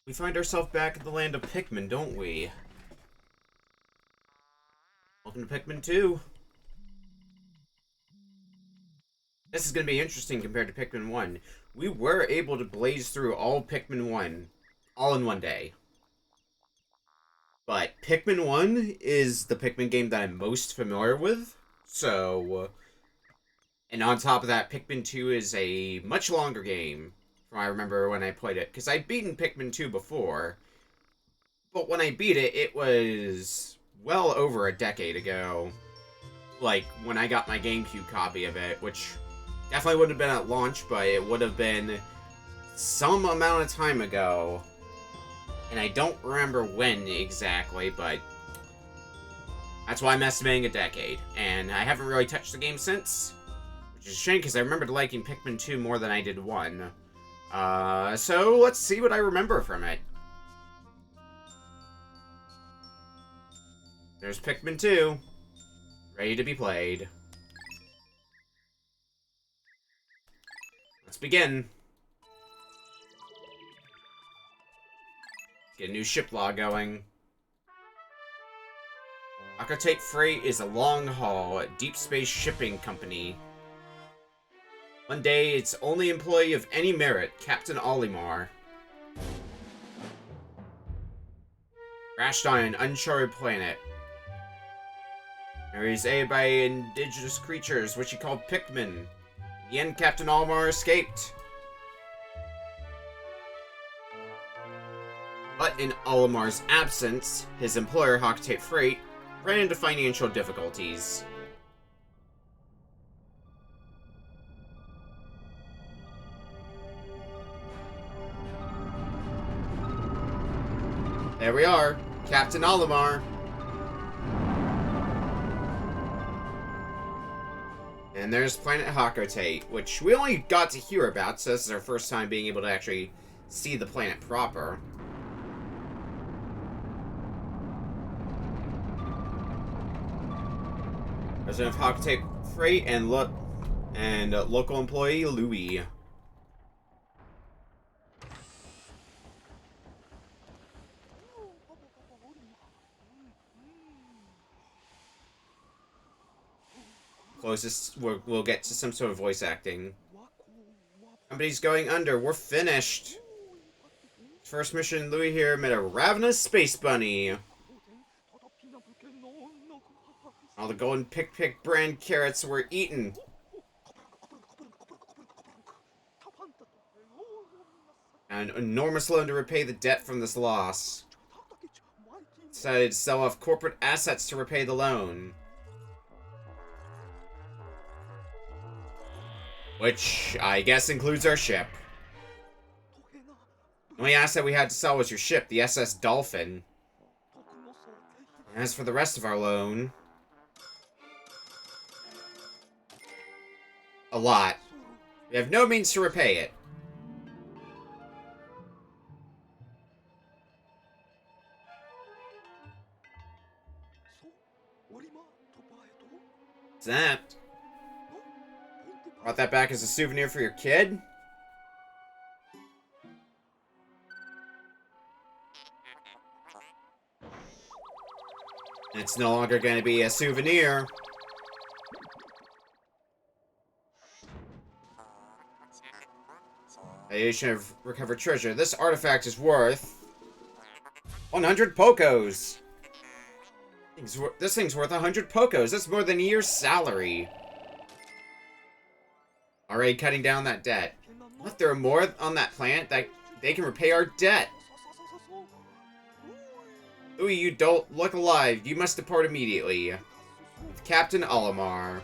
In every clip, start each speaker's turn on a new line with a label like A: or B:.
A: We find ourselves back in the land of Pikmin, don't we? Welcome to Pikmin 2. This is going to be interesting compared to Pikmin 1. We were able to blaze through all Pikmin 1 all in one day. But Pikmin 1 is the Pikmin game that I'm most familiar with. And on top of that, Pikmin 2 is a much longer game from I remember when I played it. Because I'd beaten Pikmin 2 before. But when I beat it, it was well over a decade ago. Like, when I got my GameCube copy of it, which definitely wouldn't have been at launch, but it would have been some amount of time ago. And I don't remember when exactly, but that's why I'm estimating a decade. And I haven't really touched the game since, which is a shame because I remembered liking Pikmin 2 more than I did 1. So let's see what I remember from it. There's Pikmin 2, ready to be played. Let's begin. Get a new ship log going. Akatate Freight is a long-haul, deep space shipping company. One day, its only employee of any merit, Captain Olimar, crashed on an uncharted planet. He was aided by indigenous creatures, which he called Pikmin. In the end, Captain Olimar escaped. But in Olimar's absence, his employer, Akatate Freight, ran into financial difficulties. There we are, Captain Olimar. And there's Planet Hakotate, which we only got to hear about, so this is our first time being able to actually see the planet proper. President of Hakotate Freight and local employee Louis. Closest, we'll get to some sort of voice acting. Company's going under. We're finished. First mission, Louis here met a ravenous space bunny. All the golden Pick brand carrots were eaten. An enormous loan to repay the debt from this loss. Decided to sell off corporate assets to repay the loan. Which, I guess, includes our ship. The only asset we had to sell was your ship, the SS Dolphin. As for the rest of our loan... a lot. We have no means to repay it. What's that? Brought that back as a souvenir for your kid? It's no longer going to be a souvenir. Valuation of recovered treasure. This artifact is worth 100 Pokos. This thing's worth 100 Pokos. That's more than a year's salary. Already cutting down that debt. What? There are more on that planet that they can repay our debt. Louis, you don't look alive. You must depart immediately. With Captain Olimar.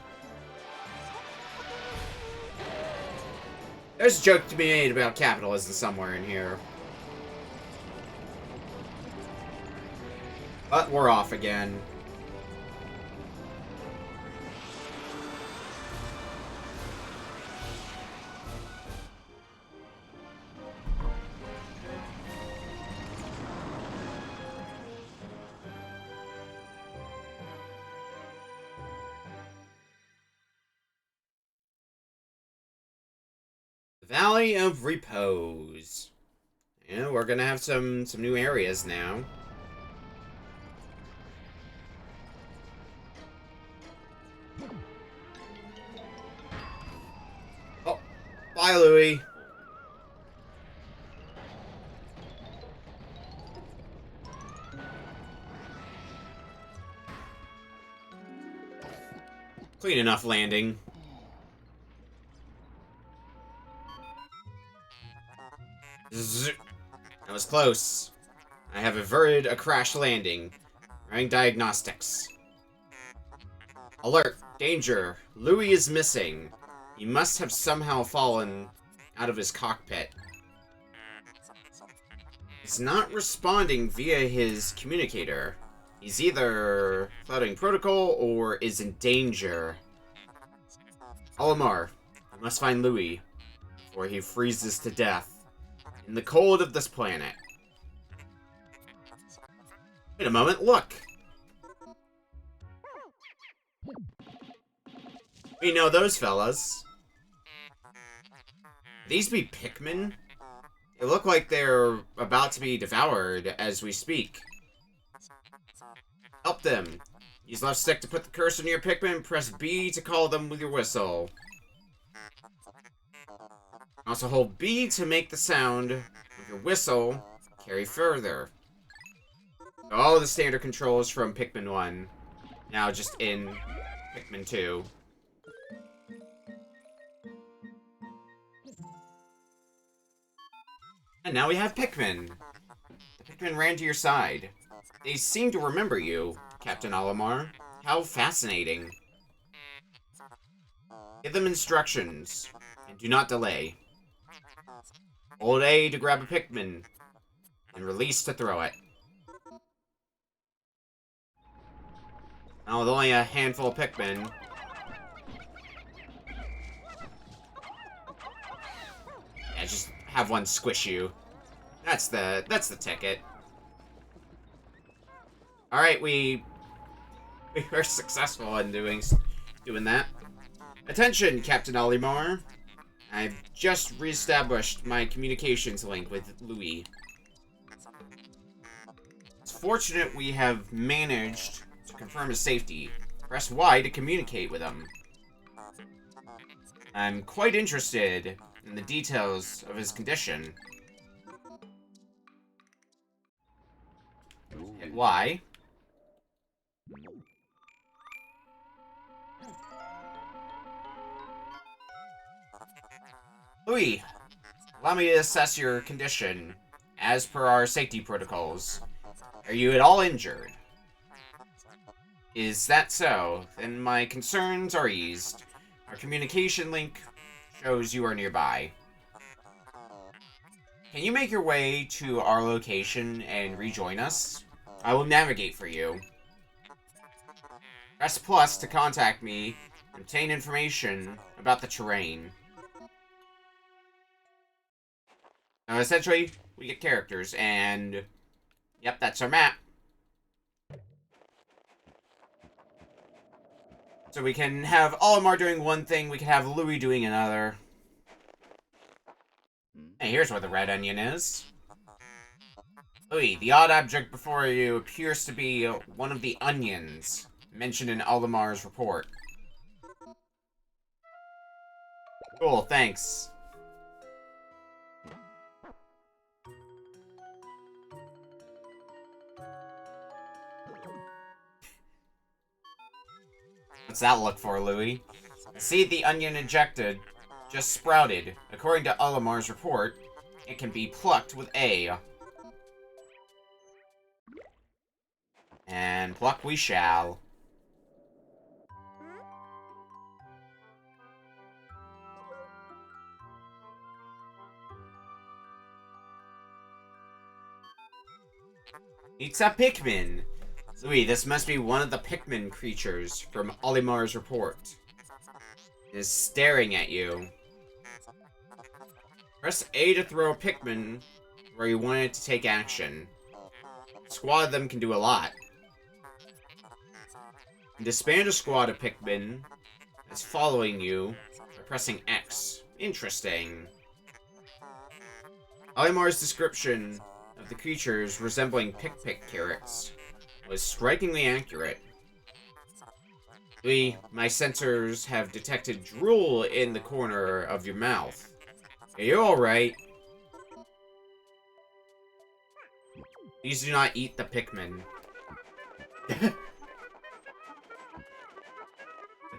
A: There's a joke to be made about capitalism somewhere in here. But we're off again. Valley of Repose. Yeah, we're gonna have some new areas now. Oh, bye, Louie. Clean enough landing. Zzz. That was close. I have averted a crash landing. Running diagnostics. Alert! Danger! Louis is missing. He must have somehow fallen out of his cockpit. He's not responding via his communicator. He's either flouting protocol or is in danger. Olimar, you must find Louis before he freezes to death in the cold of this planet. Wait a moment, look! We know those fellas. These be Pikmin? They look like they're about to be devoured as we speak. Help them. Use left stick to put the cursor near Pikmin, press B to call them with your whistle. Also hold B to make the sound of your whistle carry further. All the standard controls from Pikmin 1, now just in Pikmin 2. And now we have Pikmin. The Pikmin ran to your side. They seem to remember you, Captain Olimar. How fascinating. Give them instructions, and do not delay. Hold A to grab a Pikmin, and release to throw it. Now, with only a handful of Pikmin, yeah, just have one squish you. That's the ticket. All right, we were successful in doing that. Attention, Captain Olimar. I've just reestablished my communications link with Louis. It's fortunate we have managed to confirm his safety. Press Y to communicate with him. I'm quite interested in the details of his condition. Hit Y. Louis, allow me to assess your condition as per our safety protocols. Are you at all injured? Is that so? Then my concerns are eased. Our communication link shows you are nearby. Can you make your way to our location and rejoin us? I will navigate for you. Press plus to contact me and obtain information about the terrain. Now, essentially, we get characters, and yep, that's our map. So we can have Olimar doing one thing, we can have Louis doing another. Hey, here's where the red onion is. Louis, the odd object before you appears to be one of the onions mentioned in Olimar's report. Cool, thanks. What's that look for, Louis? See, the onion ejected just sprouted. According to Olimar's report, it can be plucked with A. And pluck we shall. It's a Pikmin! Louis, this must be one of the Pikmin creatures from Olimar's report. It is staring at you. Press A to throw a Pikmin where you want it to take action. A squad of them can do a lot. And disband a squad of Pikmin that's following you by pressing X. Interesting. Olimar's description of the creatures resembling pick carrots was strikingly accurate. My sensors have detected drool in the corner of your mouth. Are you alright? Please do not eat the Pikmin. The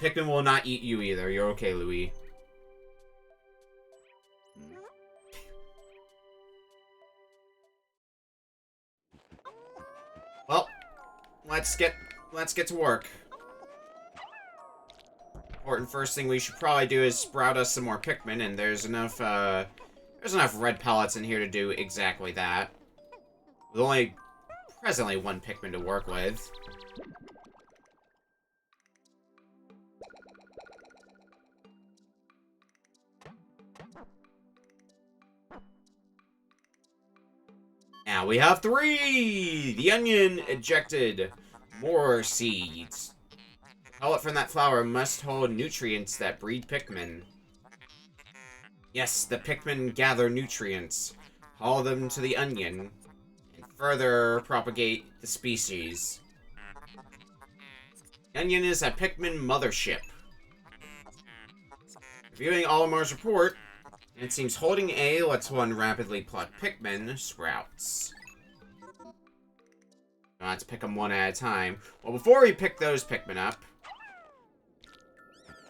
A: Pikmin will not eat you either. You're okay, Louis. Well, let's get to work. Important first thing we should probably do is sprout us some more Pikmin, and there's enough red pellets in here to do exactly that. With only presently one Pikmin to work with. Now we have 3! The onion ejected more seeds. The pellet from that flower must hold nutrients that breed Pikmin. Yes, the Pikmin gather nutrients, haul them to the onion, and further propagate the species. The onion is a Pikmin mothership. Reviewing Olimar's report, it seems holding A lets one rapidly pluck Pikmin sprouts. I'll have to pick them one at a time. Well, before we pick those Pikmin up,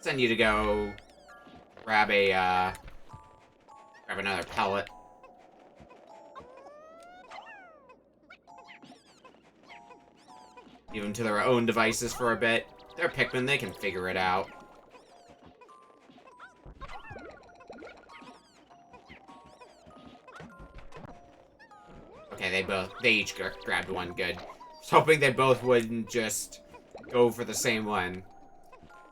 A: send you to go grab another pellet. Leave them to their own devices for a bit. They're Pikmin, they can figure it out. Okay, they each grabbed one, good. I was hoping they both wouldn't just go for the same one.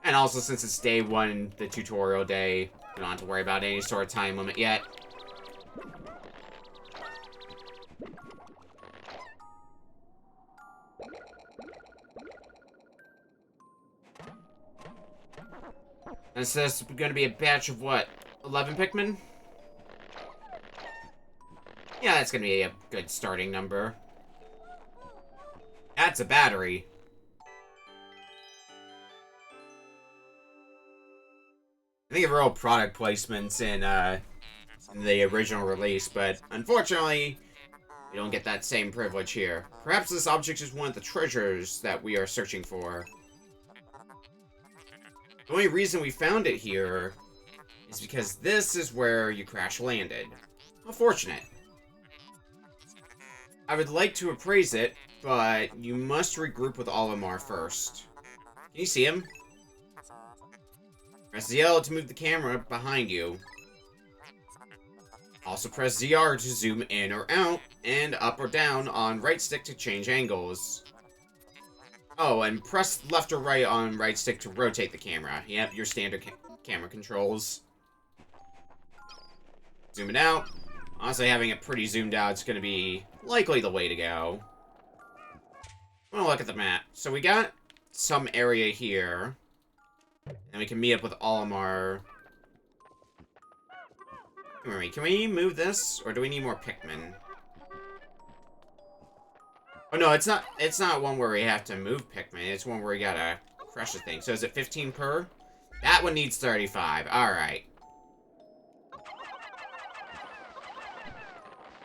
A: And also, since it's day 1, the tutorial day, we don't have to worry about any sort of time limit yet. And so this is going to be a batch of what? 11 Pikmin? Yeah, that's going to be a good starting number. That's a battery. I think of real product placements in the original release, but unfortunately, we don't get that same privilege here. Perhaps this object is one of the treasures that we are searching for. The only reason we found it here is because this is where you crash landed. How fortunate. I would like to appraise it, but you must regroup with Olimar first. Can you see him? Press ZL to move the camera behind you. Also press ZR to zoom in or out, and up or down on right stick to change angles. Oh, and press left or right on right stick to rotate the camera. Yep, your standard camera controls. Zoom it out. Honestly, having it pretty zoomed out is going to be likely the way to go. I'm going to look at the map. So we got some area here. And we can meet up with Olimar. Can we move this? Or do we need more Pikmin? Oh no, it's not one where we have to move Pikmin. It's one where we gotta crush the thing. So is it 15 per? That one needs 35. Alright.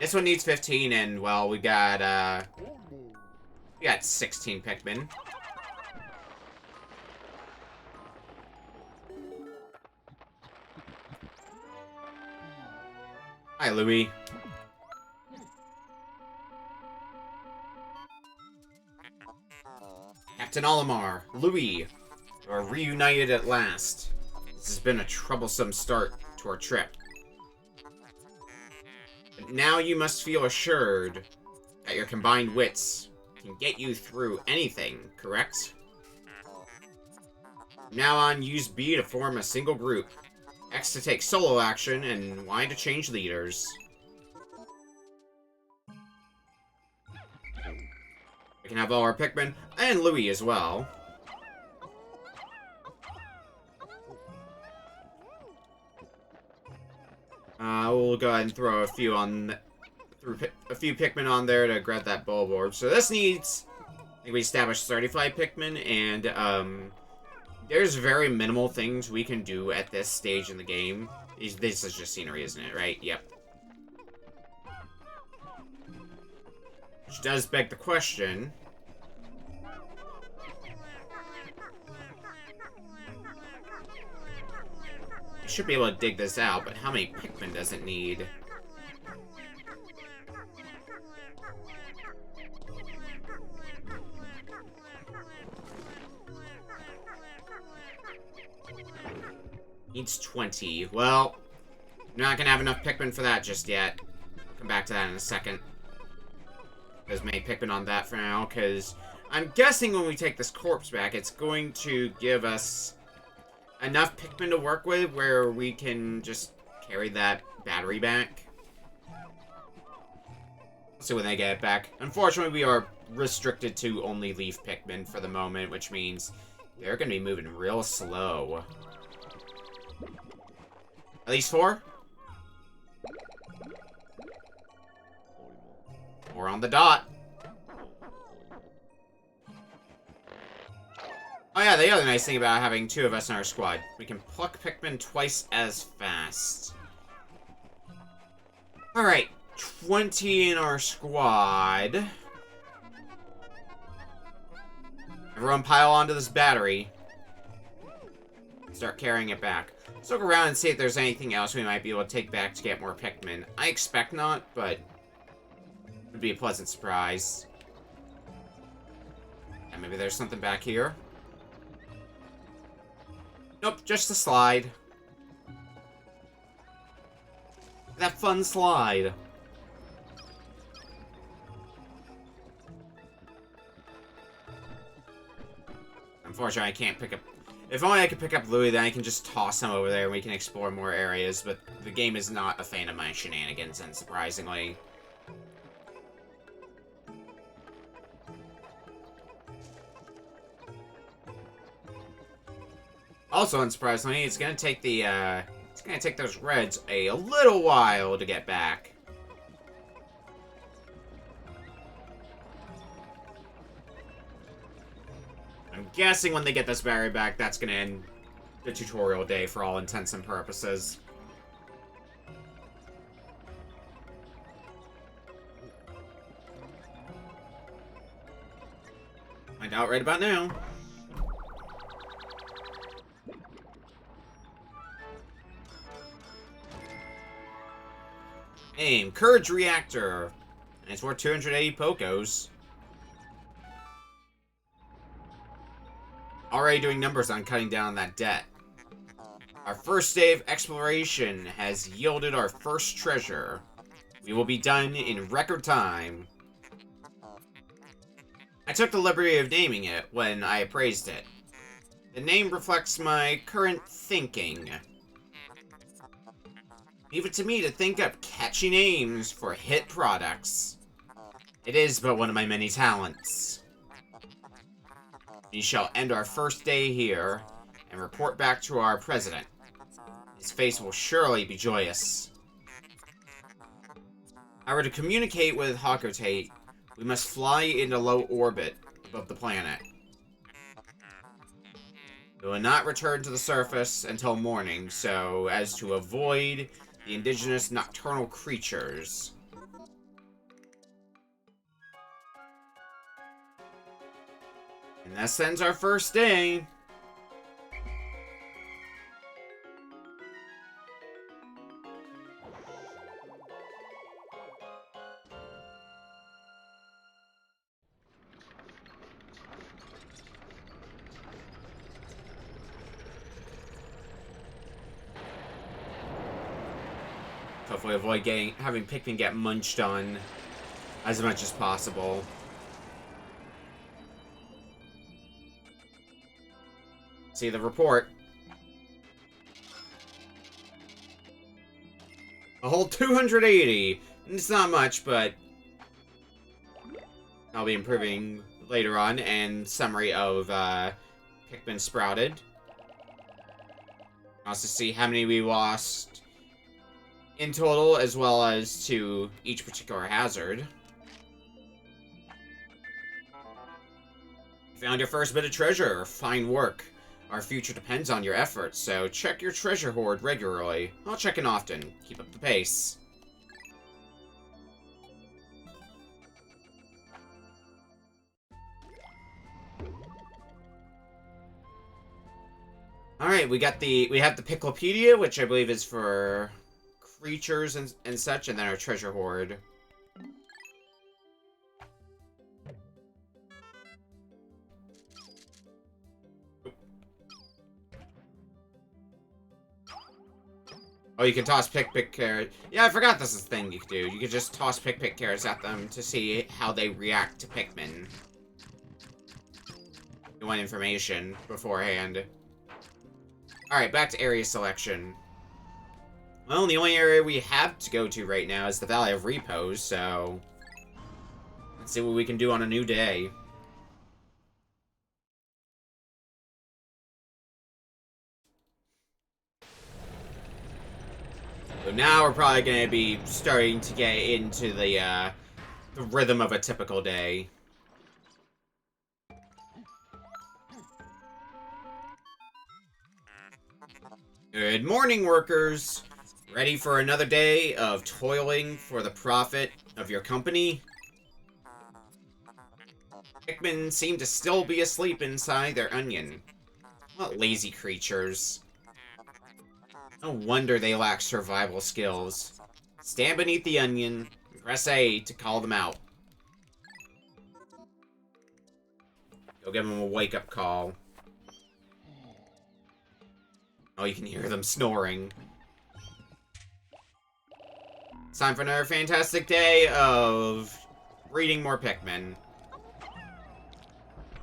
A: This one needs 15, and, well, we got 16 Pikmin. Hi, Louis. Captain Olimar, Louis, you are reunited at last. This has been a troublesome start to our trip. But now you must feel assured that your combined wits can get you through anything, correct? From now on, use B to form a single group, X to take solo action, and Y to change leaders. We can have all our Pikmin, and Louis as well. We'll go ahead and throw a few on threw a few Pikmin on there to grab that bulb orb. So this needs, I think we established 35 Pikmin, and there's very minimal things we can do at this stage in the game. This is just scenery, isn't it, right? Yep. Which does beg the question. I should be able to dig this out, but how many Pikmin does it need? Needs 20. Well, I'm not gonna have enough Pikmin for that just yet. I'll come back to that in a second. There's many Pikmin on that for now, because I'm guessing when we take this corpse back, it's going to give us enough Pikmin to work with where we can just carry that battery back. Let's see when they get it back. Unfortunately, we are restricted to only leaf Pikmin for the moment, which means they're going to be moving real slow. At least 4? 4 on the dot. Oh yeah, the other nice thing about having 2 of us in our squad, we can pluck Pikmin twice as fast. Alright, 20 in our squad. Everyone pile onto this battery. Start carrying it back. Let's look around and see if there's anything else we might be able to take back to get more Pikmin. I expect not, but it would be a pleasant surprise. And maybe there's something back here. Nope, just a slide. That fun slide. Unfortunately, I can't pick up... If only I could pick up Louie, then I can just toss him over there and we can explore more areas, but the game is not a fan of my shenanigans, unsurprisingly. Also, unsurprisingly, it's gonna take the, it's gonna take those reds a little while to get back. I'm guessing when they get this battery back, that's gonna end the tutorial day for all intents and purposes. Find out right about now. Aim, Courage Reactor. And it's worth 280 Pokos. Already doing numbers on cutting down that debt. Our first day of exploration has yielded our first treasure. We will be done in record time. I took the liberty of naming it when I appraised it. The name reflects my current thinking. Leave it to me to think up catchy names for hit products. It is but one of my many talents. We shall end our first day here and report back to our president. His face will surely be joyous. However, to communicate with Hakotate, we must fly into low orbit above the planet. We will not return to the surface until morning, so as to avoid the indigenous nocturnal creatures. And that ends our first day. Hopefully avoid having Pikmin get munched on as much as possible. See the report. A whole 280. It's not much, but I'll be improving later on. And summary of Pikmin sprouted. Also see how many we lost in total, as well as to each particular hazard. You found your first bit of treasure. Fine work. Our future depends on your efforts, so check your treasure hoard regularly. I'll check in often. Keep up the pace. Alright, we have the Picklepedia, which I believe is for creatures and such, and then our treasure hoard. Oh, you can toss pick carrots. Yeah, I forgot this is a thing you could do. You could just toss pick carrots at them to see how they react to Pikmin. You want information beforehand. Alright, back to area selection. Well, the only area we have to go to right now is the Valley of Repose, so... let's see what we can do on a new day. So now we're probably going to be starting to get into the rhythm of a typical day. Good morning, workers. Ready for another day of toiling for the profit of your company? Pikmin seem to still be asleep inside their onion. What lazy creatures. No wonder they lack survival skills. Stand beneath the onion and press A to call them out. Go give them a wake-up call. Oh, you can hear them snoring. It's time for another fantastic day of breeding more Pikmin.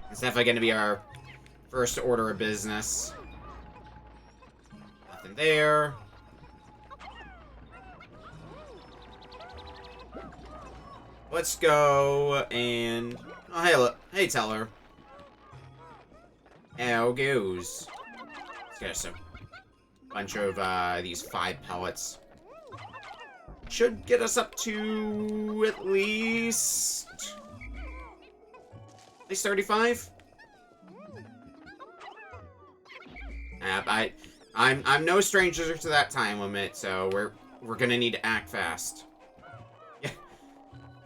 A: It's definitely going to be our first order of business. Nothing there. Let's go and... oh, hey, look. Hey, Teller. How goes? Let's get us a bunch of these 5 pellets. Should get us up to at least 35. I'm no stranger to that time limit, so we're gonna need to act fast. Yeah,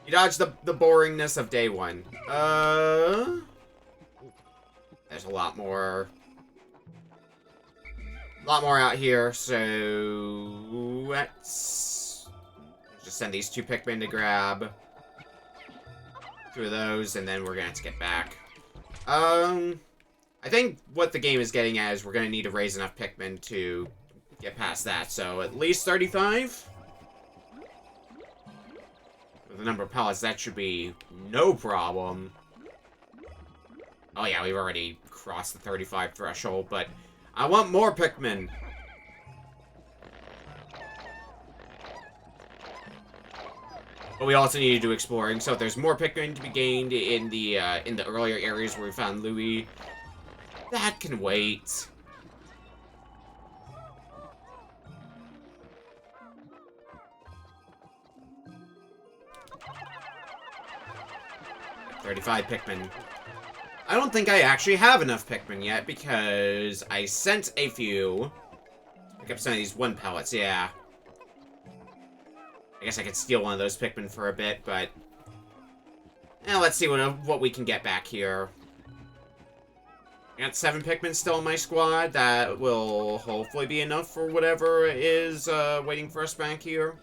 A: you dodged the boringness of day 1. There's a lot more out here, so let's just send these 2 Pikmin to grab 2 of those, and then we're gonna have to get back. I think what the game is getting at is we're gonna need to raise enough Pikmin to get past that, so at least 35? With the number of pellets, that should be no problem. Oh yeah, we've already crossed the 35 threshold, but I want more Pikmin! But we also need to do exploring, so if there's more Pikmin to be gained in the earlier areas where we found Louie, that can wait. $35 Pikmin. I don't think I actually have enough Pikmin yet, because I sent a few. Pick up some of these 1 pellets, yeah. I guess I could steal one of those Pikmin for a bit, but... let's see what we can get back here. I got 7 Pikmin still in my squad. That will hopefully be enough for whatever is waiting for us back here.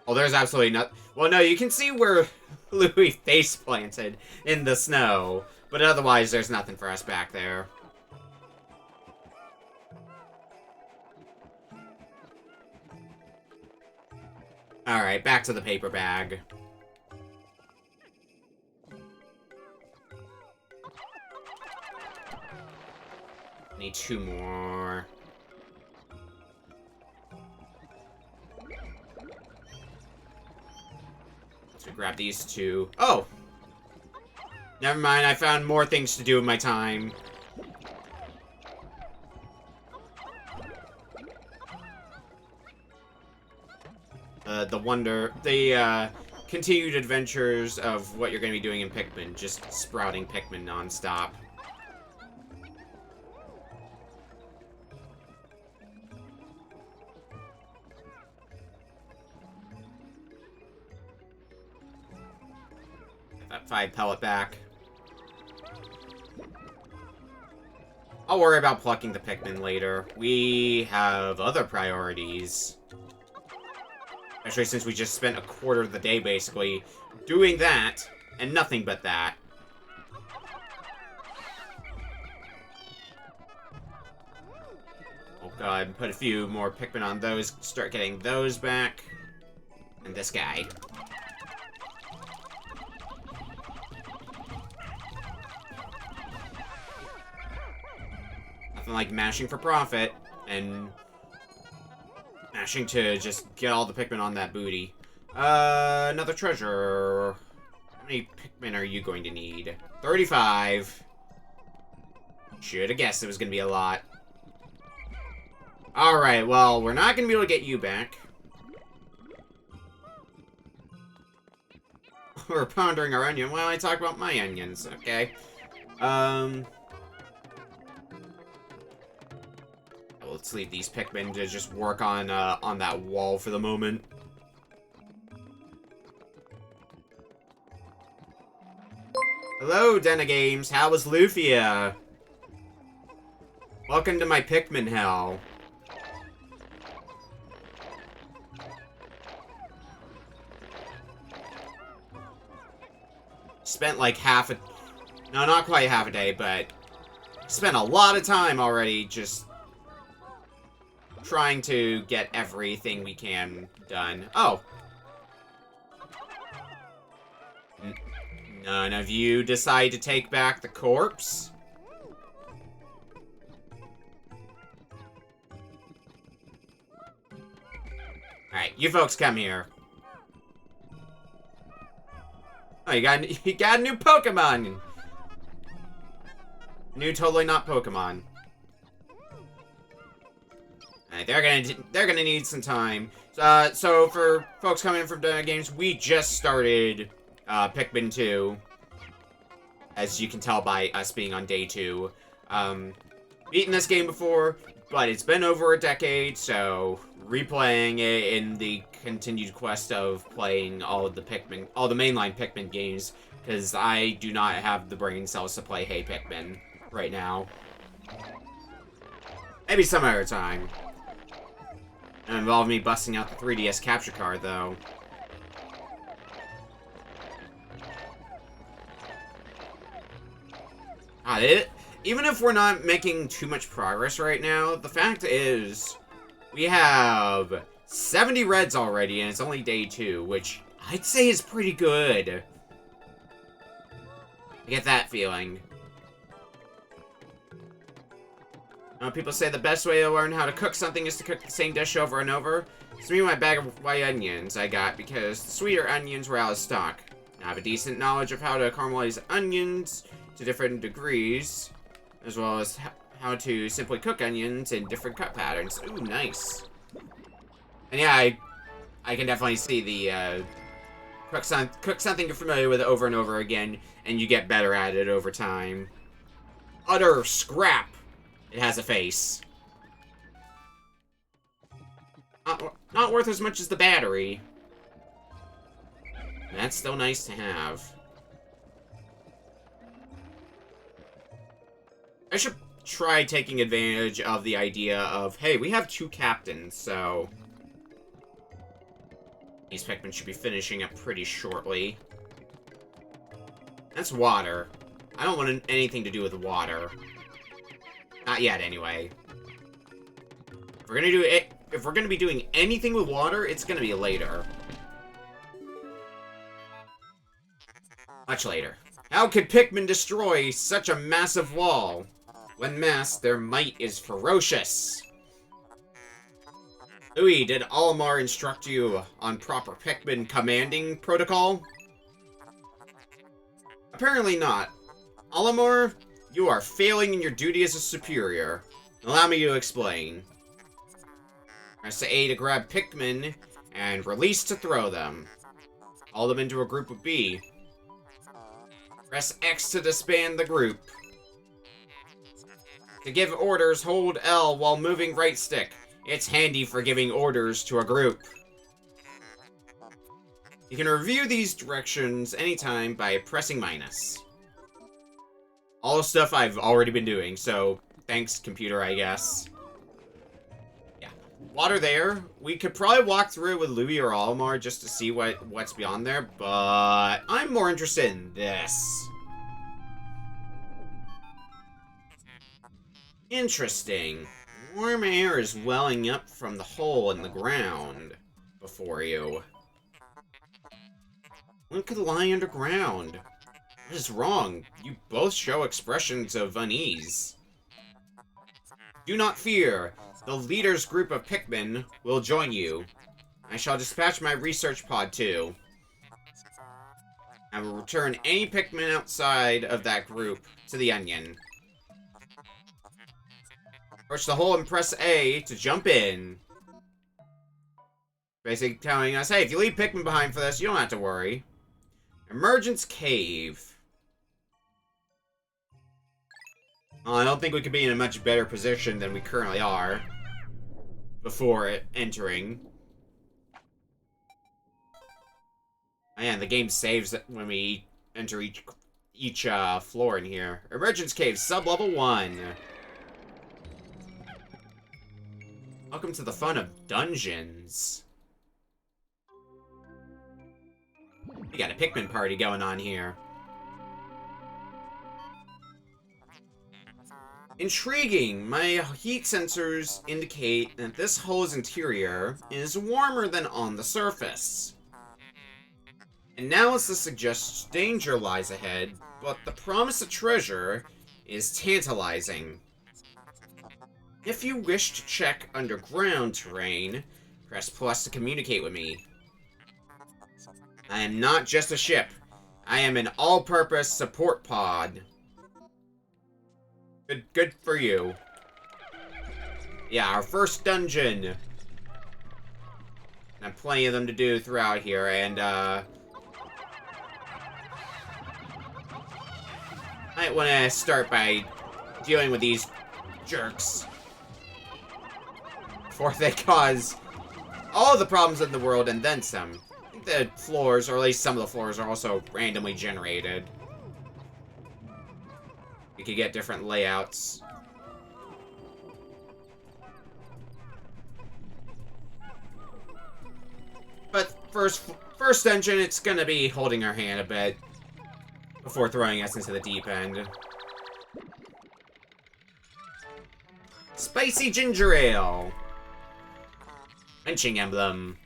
A: Oh, there's absolutely not... well, no, you can see where Louie face planted in the snow. But otherwise, there's nothing for us back there. Alright, back to the paper bag. Need 2 more. So grab these 2. Oh! Never mind, I found more things to do in my time. the continued adventures of what you're going to be doing in Pikmin, just sprouting Pikmin nonstop. Get that 5 pellet back. I'll worry about plucking the Pikmin later. We have other priorities. Especially since we just spent a quarter of the day, basically, doing that, and nothing but that. Oh god, put a few more Pikmin on those, start getting those back. And this guy. Nothing like mashing for profit, and mashing to just get all the Pikmin on that booty. Another treasure. How many Pikmin are you going to need? 35. Should have guessed it was going to be a lot. Alright, well, we're not going to be able to get you back. We're pondering our onion. Well, I talk about my onions. Okay. Let's leave these Pikmin to just work on that wall for the moment. Hello, Denna Games. How was Lufia? Welcome to my Pikmin hell. Spent like no, not quite half a day, but spent a lot of time already just trying to get everything we can done. Oh. None of you decide to take back the corpse? Alright, you folks come here. Oh, you got a new Pokemon! New totally not Pokemon. Alright, they're gonna need some time. So for folks coming in from Denna Games, we just started Pikmin 2. As you can tell by us being on day 2. Beaten this game before, but it's been over a decade, so replaying it in the continued quest of playing all the mainline Pikmin games, because I do not have the brain cells to play Hey Pikmin right now. Maybe some other time. It involved me busting out the 3DS capture card, though. Even if we're not making too much progress right now, the fact is, we have 70 reds already, and it's only day 2, which I'd say is pretty good. I get that feeling. People say the best way to learn how to cook something is to cook the same dish over and over. It's me and my bag of white onions I got because the sweeter onions were out of stock. I have a decent knowledge of how to caramelize onions to different degrees, as well as how to simply cook onions in different cut patterns. Ooh, nice. And yeah, I can definitely see the cook something you're familiar with over and over again, and you get better at it over time. Utter scrap. It has a face. Not worth as much as the battery. That's still nice to have. I should try taking advantage of the idea of, hey, we have 2 captains, so these Pikmin should be finishing up pretty shortly. That's water. I don't want anything to do with water. Not yet, anyway. If we're gonna be doing anything with water, it's gonna be later. Much later. How could Pikmin destroy such a massive wall? When massed, their might is ferocious. Louis, did Olimar instruct you on proper Pikmin commanding protocol? Apparently not. Olimar, you are failing in your duty as a superior. Allow me to explain. Press A to grab Pikmin, and release to throw them. Call them into a group of B. Press X to disband the group. To give orders, hold L while moving right stick. It's handy for giving orders to a group. You can review these directions anytime by pressing minus. All stuff I've already been doing, so thanks, computer, I guess. Yeah. Water there. We could probably walk through it with Louis or Almar just to see what's beyond there, but I'm more interested in this. Interesting. Warm air is welling up from the hole in the ground before you. One could lie underground. What is wrong? You both show expressions of unease. Do not fear. The leader's group of Pikmin will join you. I shall dispatch my research pod too. I will return any Pikmin outside of that group to the Onion. Approach the hole and press A to jump in. Basically telling us, hey, if you leave Pikmin behind for this, you don't have to worry. Emergence Cave. Well, I don't think we could be in a much better position than we currently are before entering. And the game saves when we enter each floor in here. Emergence Cave, sub-level 1. Welcome to the fun of dungeons. We got a Pikmin party going on here. Intriguing! My heat sensors indicate that this hole's interior is warmer than on the surface. Analysis suggests danger lies ahead, but the promise of treasure is tantalizing. If you wish to check underground terrain, press plus to communicate with me. I am not just a ship. I am an all-purpose support pod. Good for you. Yeah, our first dungeon. And plenty of them to do throughout here, and might want to start by dealing with these jerks before they cause all the problems in the world and then some. I think the floors, or at least some of the floors, are also randomly generated. You could get different layouts. But first dungeon, it's gonna be holding our hand a bit before throwing us into the deep end. Spicy ginger ale. Lynching emblem.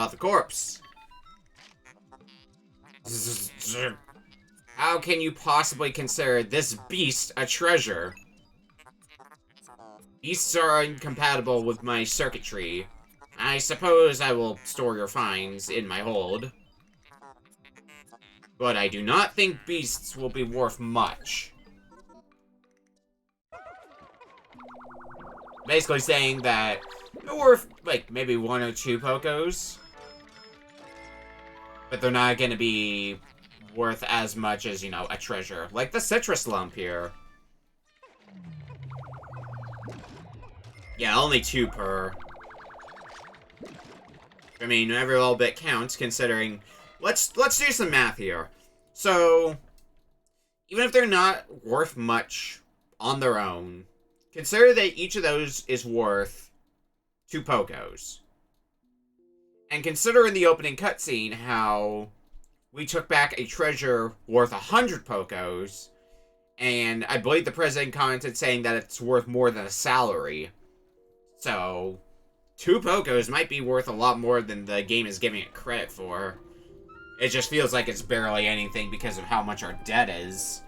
A: The corpse. How can you possibly consider this beast a treasure? Beasts are incompatible with my circuitry. I suppose I will store your finds in my hold. But I do not think beasts will be worth much. Basically saying that they're worth, like, maybe 1 or 2 Pokos. But they're not gonna be worth as much as, you know, a treasure. Like the citrus lump here. Yeah, only 2 per. I mean, every little bit counts, considering... Let's do some math here. So, even if they're not worth much on their own, consider that each of those is worth 2 Pokos. And consider in the opening cutscene how we took back a treasure worth 100 Pokos, and I believe the president commented saying that it's worth more than a salary. So, 2 Pokos might be worth a lot more than the game is giving it credit for. It just feels like it's barely anything because of how much our debt is.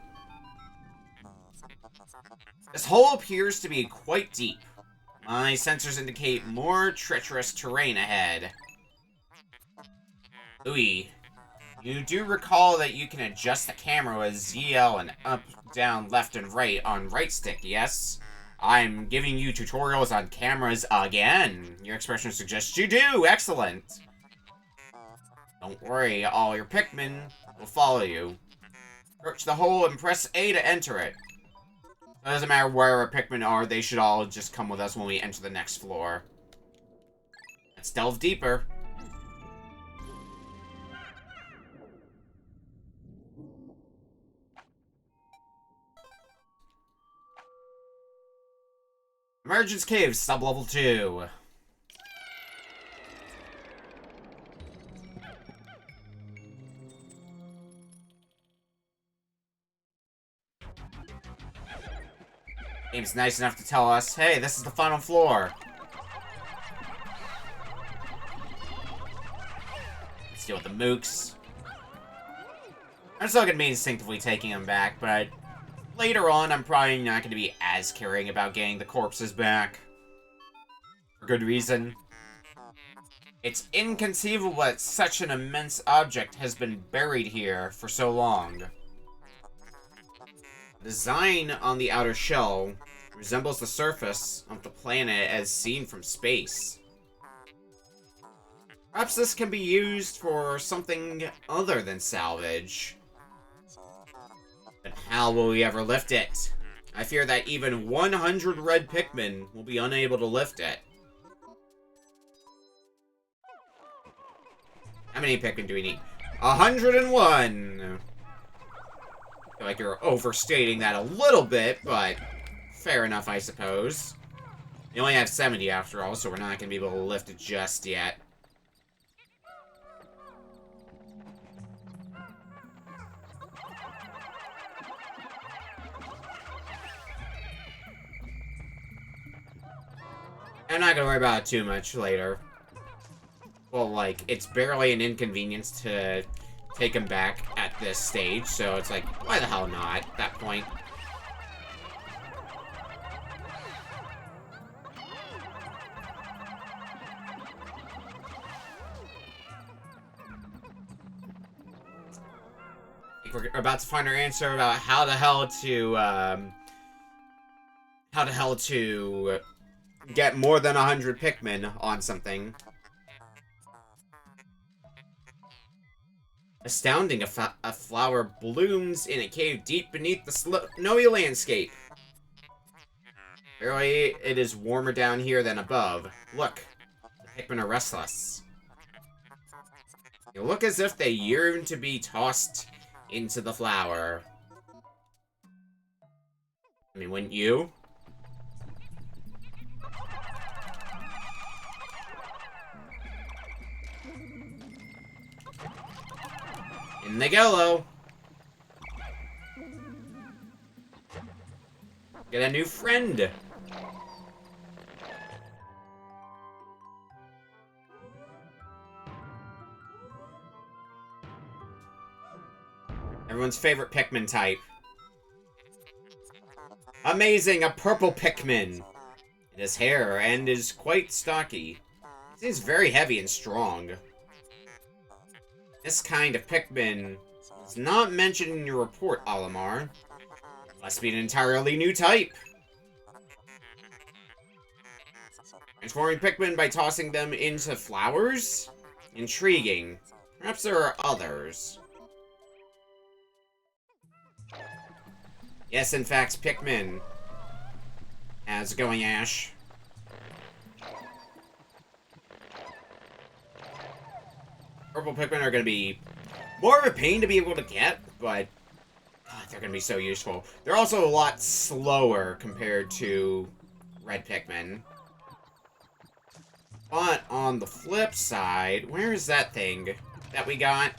A: This hole appears to be quite deep. My sensors indicate more treacherous terrain ahead. Louis, you do recall that you can adjust the camera with ZL and up, down, left, and right on right stick, yes? I'm giving you tutorials on cameras again. Your expression suggests you do. Excellent. Don't worry, all your Pikmin will follow you. Approach the hole and press A to enter it. It doesn't matter where our Pikmin are, they should all just come with us when we enter the next floor. Let's delve deeper. Emergence Cave, sublevel 2. Game's nice enough to tell us, hey, this is the final floor. Let's deal with the mooks. I'm still gonna be instinctively taking them back, but later on, I'm probably not gonna be as caring about getting the corpses back. For good reason. It's inconceivable that such an immense object has been buried here for so long. The design on the outer shell resembles the surface of the planet as seen from space. Perhaps this can be used for something other than salvage. But how will we ever lift it? I fear that even 100 red Pikmin will be unable to lift it. How many Pikmin do we need? 101! I feel like you're overstating that a little bit, but fair enough, I suppose. You only have 70 after all, so we're not going to be able to lift it just yet. I'm not going to worry about it too much later. Well, like, it's barely an inconvenience to take him back at this stage, so it's like, why the hell not at that point? I think we're about to find our answer about how the hell to get more than 100 Pikmin on something. Astounding, a flower blooms in a cave deep beneath the snowy landscape. Apparently, it is warmer down here than above. Look, the Pikmin are restless. They look as if they yearn to be tossed into the flower. I mean, wouldn't you? In they go, though. Get a new friend. Everyone's favorite Pikmin type. Amazing, a purple Pikmin. It has hair and is quite stocky. It seems very heavy and strong. This kind of Pikmin is not mentioned in your report, Olimar. Must be an entirely new type. Transforming Pikmin by tossing them into flowers? Intriguing. Perhaps there are others. Yes, in fact, Pikmin. How's it going, Ash? Purple Pikmin are going to be more of a pain to be able to get, but God, they're going to be so useful. They're also a lot slower compared to red Pikmin. But on the flip side, where is that thing that we got?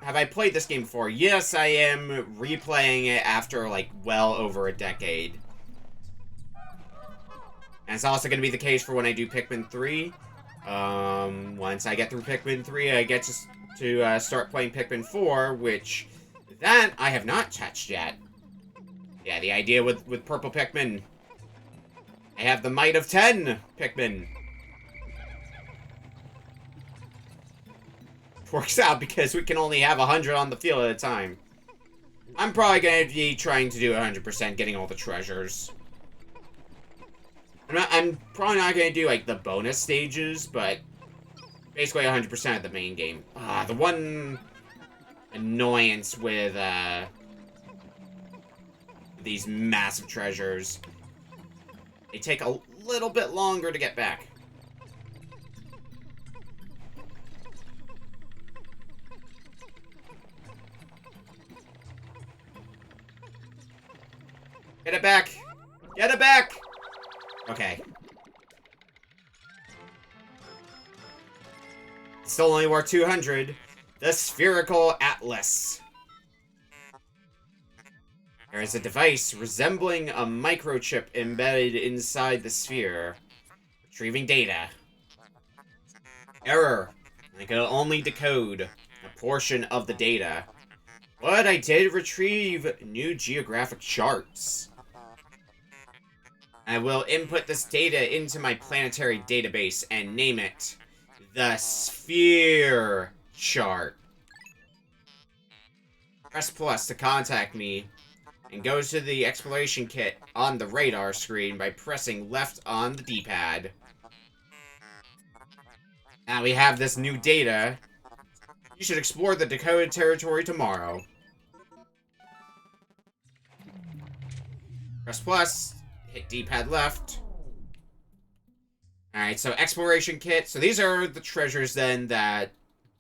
A: Have I played this game before? Yes, I am replaying it after, like, well over a decade. And it's also going to be the case for when I do Pikmin 3. Once I get through Pikmin 3, I get to start playing Pikmin 4, which, that I have not touched yet. Yeah, the idea with purple Pikmin, I have the might of 10 Pikmin. Works out because we can only have 100 on the field at a time. I'm probably going to be trying to do 100% getting all the treasures. I'm probably not going to do, like, the bonus stages, but basically 100% of the main game. The one annoyance with, these massive treasures. They take a little bit longer to get back. Get it back! Get it back! Okay. Still only worth 200. The Spherical Atlas. There is a device resembling a microchip embedded inside the sphere. Retrieving data. Error. I can only decode a portion of the data. But I did retrieve new geographic charts. I will input this data into my planetary database and name it the Sphere Chart. Press plus to contact me and go to the exploration kit on the radar screen by pressing left on the D-pad. Now we have this new data. You should explore the decoded territory tomorrow. Press plus, hit D-pad left. Alright, so exploration kit. So these are the treasures then that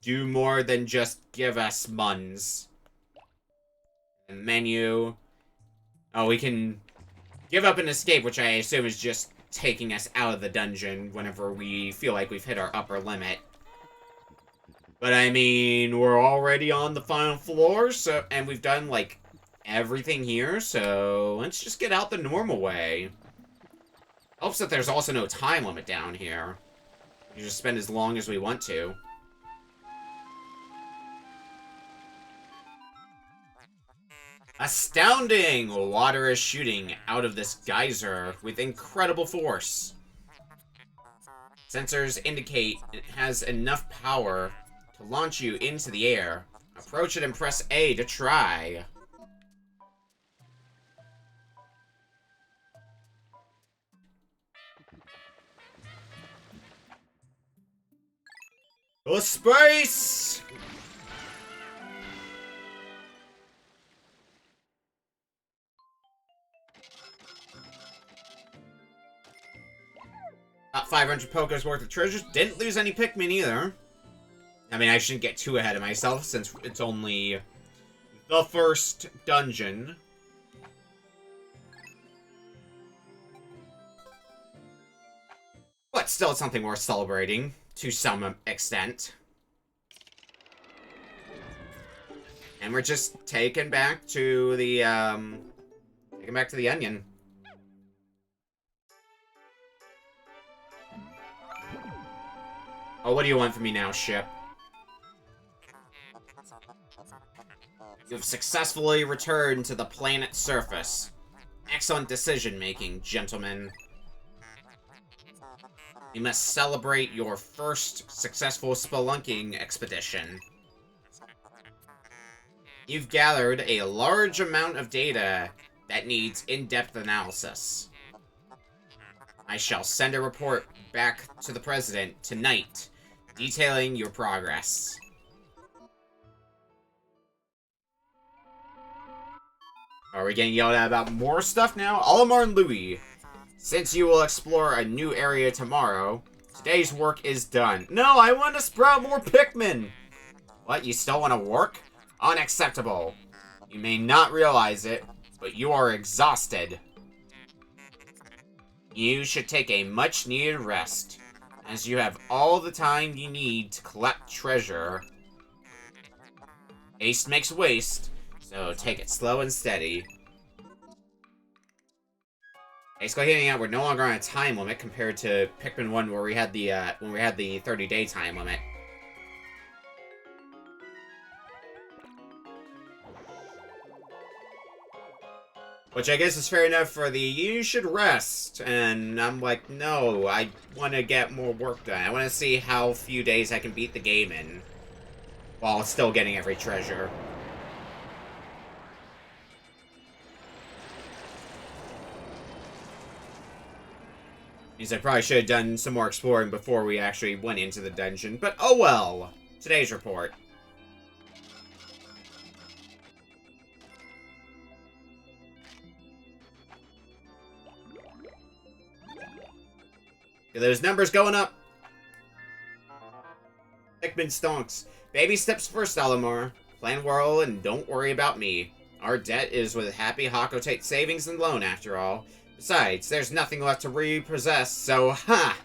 A: do more than just give us muns. And menu. Oh, we can give up and escape, which I assume is just taking us out of the dungeon whenever we feel like we've hit our upper limit. But I mean, we're already on the final floor, so and we've done like everything here, so let's just get out the normal way. Helps that there's also no time limit down here. We can just spend as long as we want to. Astounding! Water is shooting out of this geyser with incredible force. Sensors indicate it has enough power to launch you into the air. Approach it and press A to try. Go space! Got 500 Poke's worth of treasures. Didn't lose any Pikmin either. I mean, I shouldn't get too ahead of myself since it's only the first dungeon. But still, it's something worth celebrating to some extent. And we're just taken back to the onion. Oh, what do you want from me now, ship? You've successfully returned to the planet's surface. Excellent decision-making, gentlemen. You must celebrate your first successful spelunking expedition. You've gathered a large amount of data that needs in-depth analysis. I shall send a report back to the President tonight, detailing your progress. Are we getting yelled at about more stuff now? Olimar and Louis, since you will explore a new area tomorrow, today's work is done. No, I want to sprout more Pikmin! What, you still want to work? Unacceptable. You may not realize it, but you are exhausted. You should take a much-needed rest, as you have all the time you need to collect treasure. Haste makes waste, so take it slow and steady. Basically, hitting out, we're no longer on a time limit compared to Pikmin 1, where we had the 30-day time limit. Which I guess is fair enough for the, you should rest. And I'm like, no, I want to get more work done. I want to see how few days I can beat the game in, while still getting every treasure. Means I probably should have done some more exploring before we actually went into the dungeon, but oh well. Today's report. Get those numbers going up. Pikmin stonks. Baby steps first, Alamar. Plan well and don't worry about me. Our debt is with Happy Hakotate Savings and Loan, after all. Besides, there's nothing left to repossess, so ha!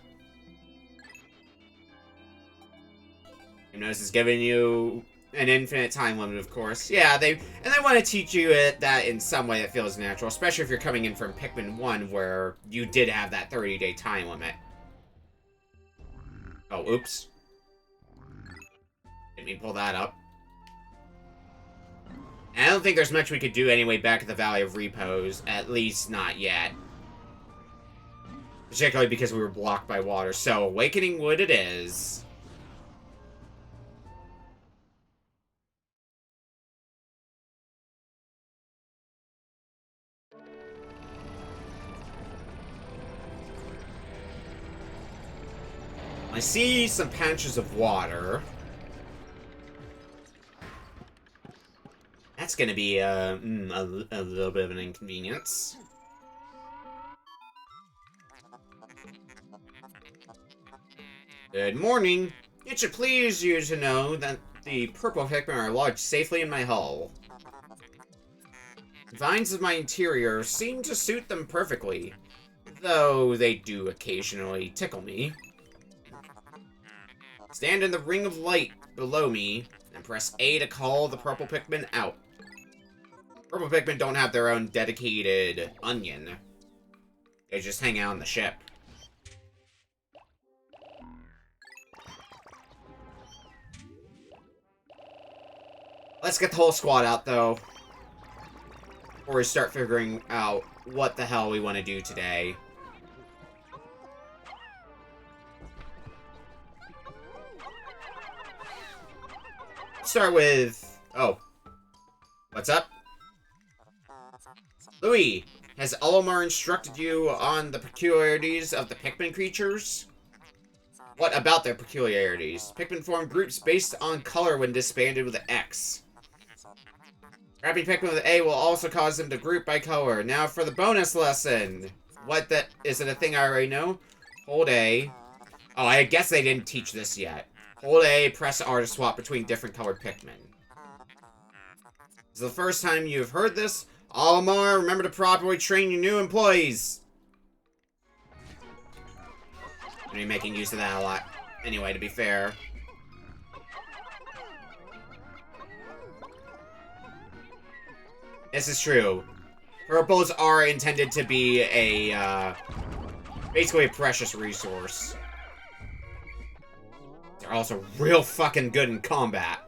A: Hypnosis is giving you an infinite time limit, of course. Yeah, they want to teach you that in some way that feels natural, especially if you're coming in from Pikmin 1, where you did have that 30-day time limit. Oh, oops. Didn't mean to pull that up. And I don't think there's much we could do anyway back at the Valley of Repose, at least not yet. Particularly because we were blocked by water, so Awakening Wood it is. I see some patches of water. That's gonna be a little bit of an inconvenience. Good morning. It should please you to know that the purple Pikmin are lodged safely in my hull. The vines of my interior seem to suit them perfectly, though they do occasionally tickle me. Stand in the ring of light below me and press A to call the purple Pikmin out. Purple Pikmin don't have their own dedicated onion. They just hang out on the ship. Let's get the whole squad out, though, before we start figuring out what the hell we want to do today. Start with... Oh. What's up? Louis, has Olimar instructed you on the peculiarities of the Pikmin creatures? What about their peculiarities? Pikmin form groups based on color when disbanded with an X. Grabbing Pikmin with A will also cause them to group by color. Now for the bonus lesson. What that... Is it a thing I already know? Hold A. Oh, I guess they didn't teach this yet. Hold A, press R to swap between different colored Pikmin. This is the first time you've heard this. Olimar, remember to properly train your new employees. I'm gonna be making use of that a lot. Anyway, to be fair. This is true. Purples are intended to be a, basically a precious resource. They're also real fucking good in combat.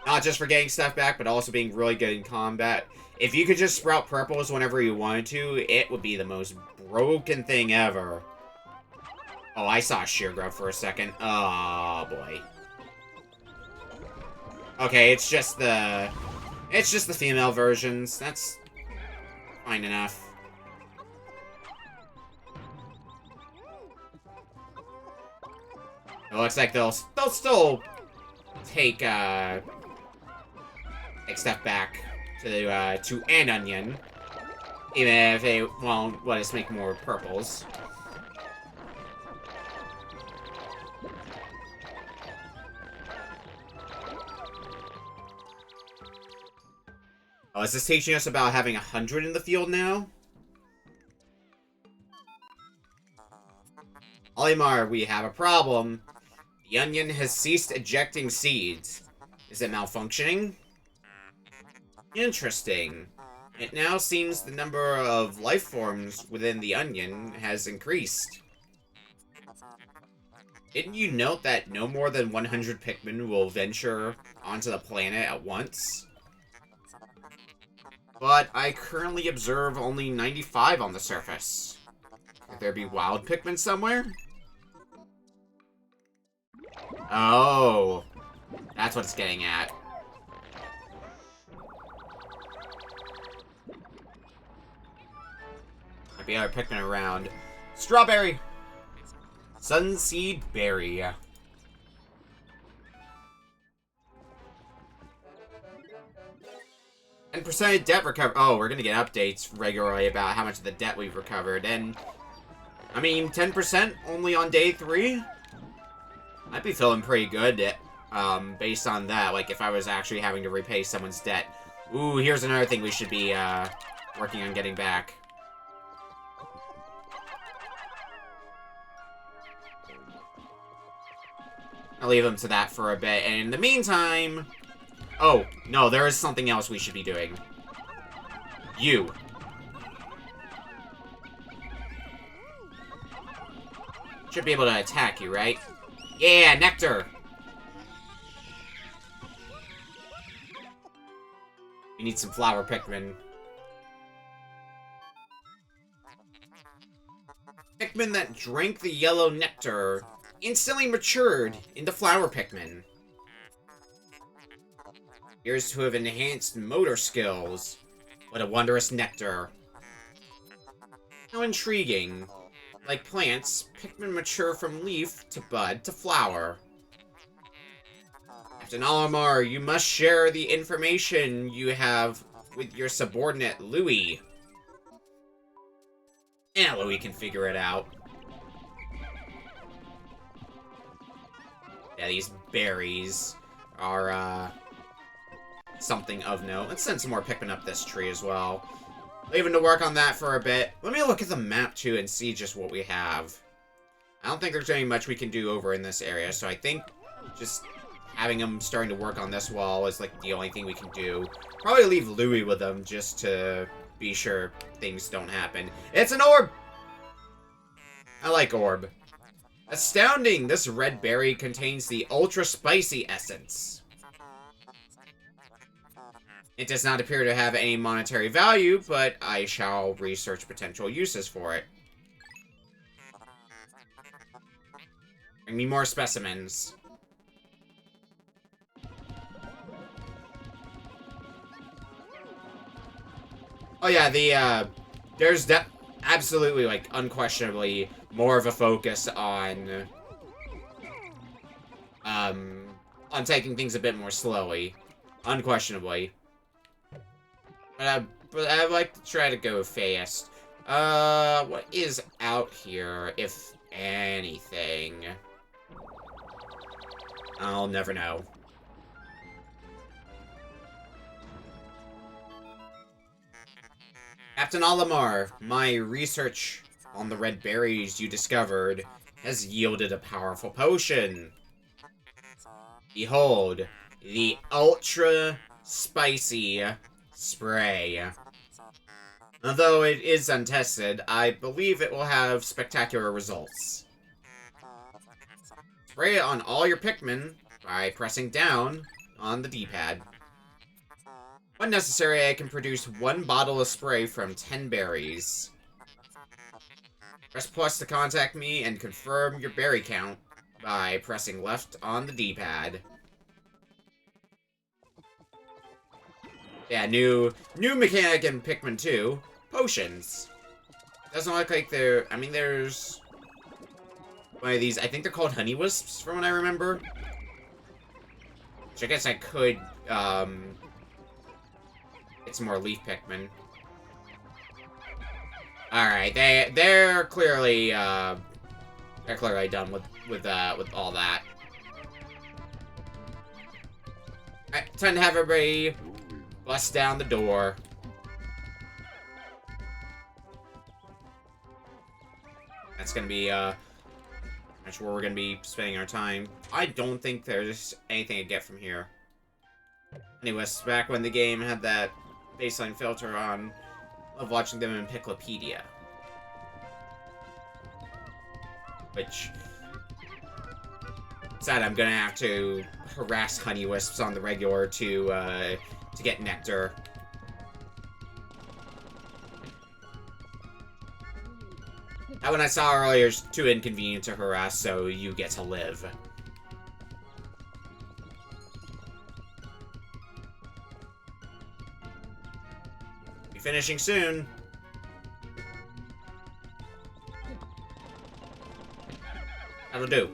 A: Not just for getting stuff back, but also being really good in combat. If you could just sprout purples whenever you wanted to, it would be the most broken thing ever. Oh, I saw a sheer grub for a second. Oh, boy. Okay, it's just the female versions. That's fine enough. It looks like they'll still take stuff back to an onion, even if they won't let us make more purples. Oh, is this teaching us about having 100 in the field now? Olimar, we have a problem. The onion has ceased ejecting seeds. Is it malfunctioning? Interesting. It now seems the number of life forms within the onion has increased. Didn't you note that no more than 100 Pikmin will venture onto the planet at once? But I currently observe only 95 on the surface. Could there be wild Pikmin somewhere? Oh, that's what it's getting at. Might be other Pikmin around. Strawberry. Sunseed berry. And percentage debt recovery. Oh, we're gonna get updates regularly about how much of the debt we've recovered. And, I mean, 10% only on day 3? I'd be feeling pretty good based on that. Like, if I was actually having to repay someone's debt. Ooh, here's another thing we should be working on getting back. I'll leave them to that for a bit. And in the meantime... Oh, no, there is something else we should be doing. You. Should be able to attack you, right? Yeah, nectar! We need some flower Pikmin. Pikmin that drank the yellow nectar instantly matured into flower Pikmin. Appears to have enhanced motor skills. What a wondrous nectar. How intriguing. Like plants, Pikmin mature from leaf to bud to flower. Captain Olimar, you must share the information you have with your subordinate, Louis. Yeah, Louis can figure it out. Yeah, these berries are, something of note. Let's send some more Pikmin up this tree as well. Leaving to work on that for a bit. Let me look at the map, too, and see just what we have. I don't think there's any much we can do over in this area, so I think just having them starting to work on this wall is, like, the only thing we can do. Probably leave Louis with them just to be sure things don't happen. It's an orb! I like orb. Astounding! This red berry contains the ultra spicy essence. It does not appear to have any monetary value, but I shall research potential uses for it. Bring me more specimens. Oh yeah, there's absolutely, like, unquestionably more of a focus on taking things a bit more slowly. Unquestionably. But I like to try to go fast. What is out here, if anything? I'll never know. Captain Olimar, my research on the red berries you discovered has yielded a powerful potion. Behold, the ultra spicy spray. Although it is untested, I believe it will have spectacular results. Spray it on all your Pikmin by pressing down on the D-pad. When necessary, I can produce 1 bottle of spray from 10 berries. Press plus to contact me and confirm your berry count by pressing left on the D-pad. Yeah, new mechanic in Pikmin 2. Potions. Doesn't look like they're... I mean, there's... one of these... I think they're called honey wisps, from what I remember. Which I guess I could, get some more leaf Pikmin. Alright, they're clearly, done with all that. Alright, time to have everybody bust down the door. That's gonna be, that's where we're gonna be spending our time. I don't think there's anything to get from here. Anyways, back when the game had that baseline filter on, of watching them in Piclopedia. Which, sad, I'm gonna have to harass honey wisps on the regular to get nectar. That one I saw earlier is too inconvenient to harass, so you get to live. Be finishing soon. That'll do.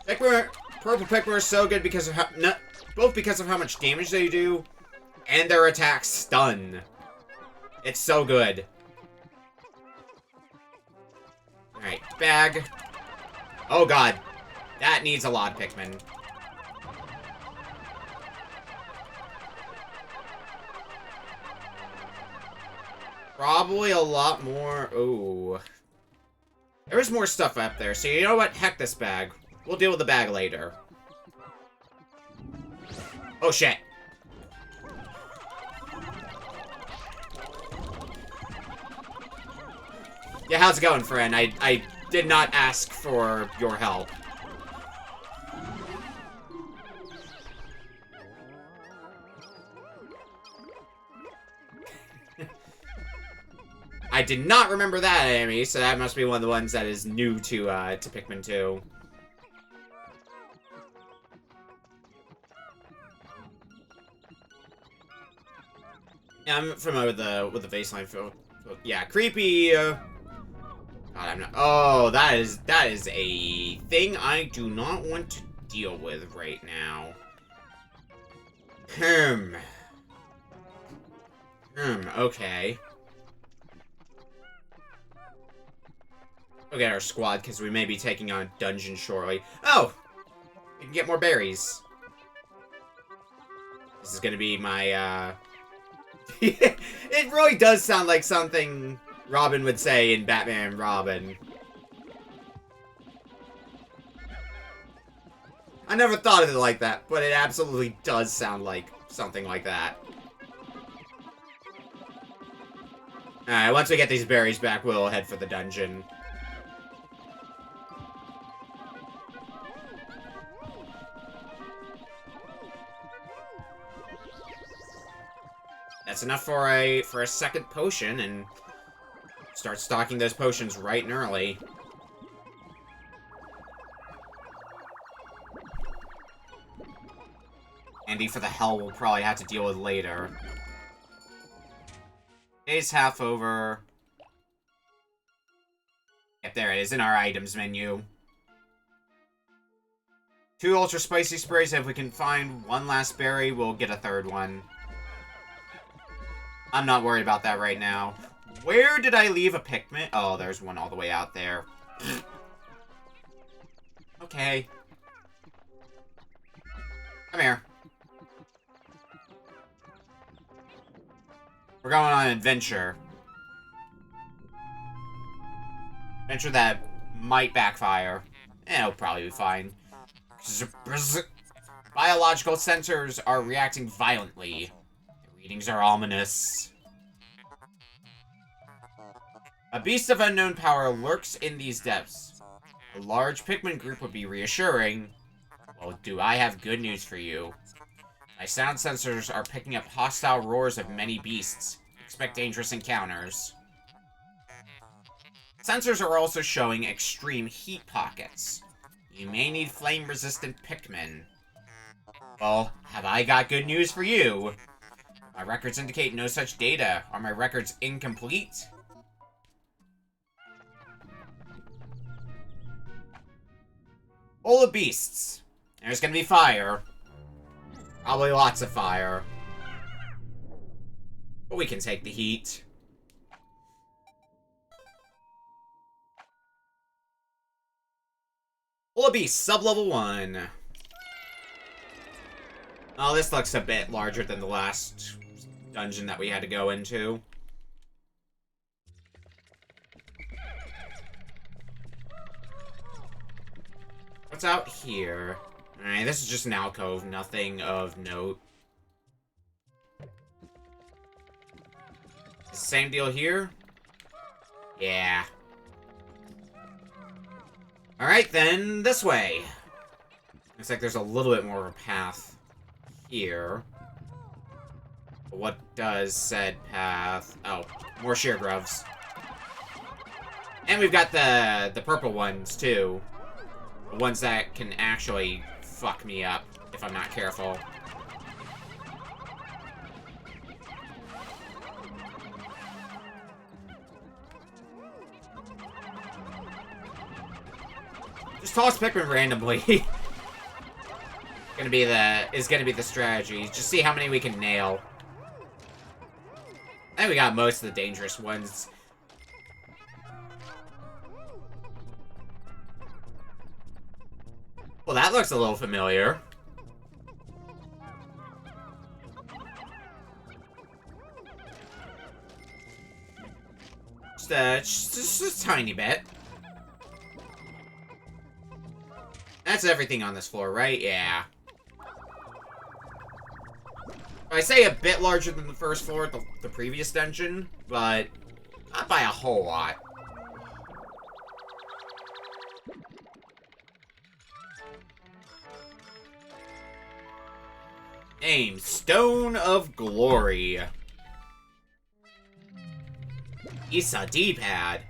A: Pikmin, purple Pikmin are so good because of how, both because of how much damage they do, and their attacks stun. It's so good. Alright, bag. Oh god. That needs a lot, Pikmin. Probably a lot more. Ooh. There is more stuff up there, so you know what? Heck this bag. We'll deal with the bag later. Oh shit. Yeah, how's it going, friend? I did not ask for your help. I did not remember that enemy, so that must be one of the ones that is new to Pikmin 2. Yeah, I'm familiar with the baseline feel. Yeah, creepy. God, I'm not. Oh, that is a thing I do not want to deal with right now. Okay. We'll get our squad, because we may be taking on a dungeon shortly. Oh! We can get more berries. This is gonna be my, It really does sound like something Robin would say in Batman and Robin. I never thought of it like that, but it absolutely does sound like something like that. Alright, once we get these berries back, we'll head for the dungeon. That's enough for a second potion, and start stocking those potions right and early. Andy for the hell we'll probably have to deal with later. Day's half over. Yep, there it is in our items menu. 2 ultra spicy sprays, and if we can find one last berry, we'll get a third one. I'm not worried about that right now. Where did I leave a Pikmin? Oh, there's one all the way out there. Okay. Come here. We're going on an adventure. Adventure that might backfire. It'll probably be fine. Biological sensors are reacting violently. The readings are ominous. A beast of unknown power lurks in these depths. A large Pikmin group would be reassuring. Well, do I have good news for you? My sound sensors are picking up hostile roars of many beasts. Expect dangerous encounters. Sensors are also showing extreme heat pockets. You may need flame-resistant Pikmin. Well, have I got good news for you? My records indicate no such data. Are my records incomplete? Full of beasts. There's gonna be fire. Probably lots of fire. But we can take the heat. Full of beasts, sub-level 1. Oh, this looks a bit larger than the last dungeon that we had to go into. What's out here? Alright, this is just an alcove, nothing of note. Same deal here? Yeah. Alright, then, this way. Looks like there's a little bit more of a path here. But what does said path... Oh, more sheer grubs. And we've got the purple ones, too. The ones that can actually fuck me up if I'm not careful. Just toss Pikmin randomly. Is gonna be the strategy. Just see how many we can nail. I think we got most of the dangerous ones. Well, that looks a little familiar. Just a tiny bit. That's everything on this floor, right? Yeah. I say a bit larger than the first floor at the previous dungeon, but not by a whole lot. Name, Stone of Glory. Isa D-pad.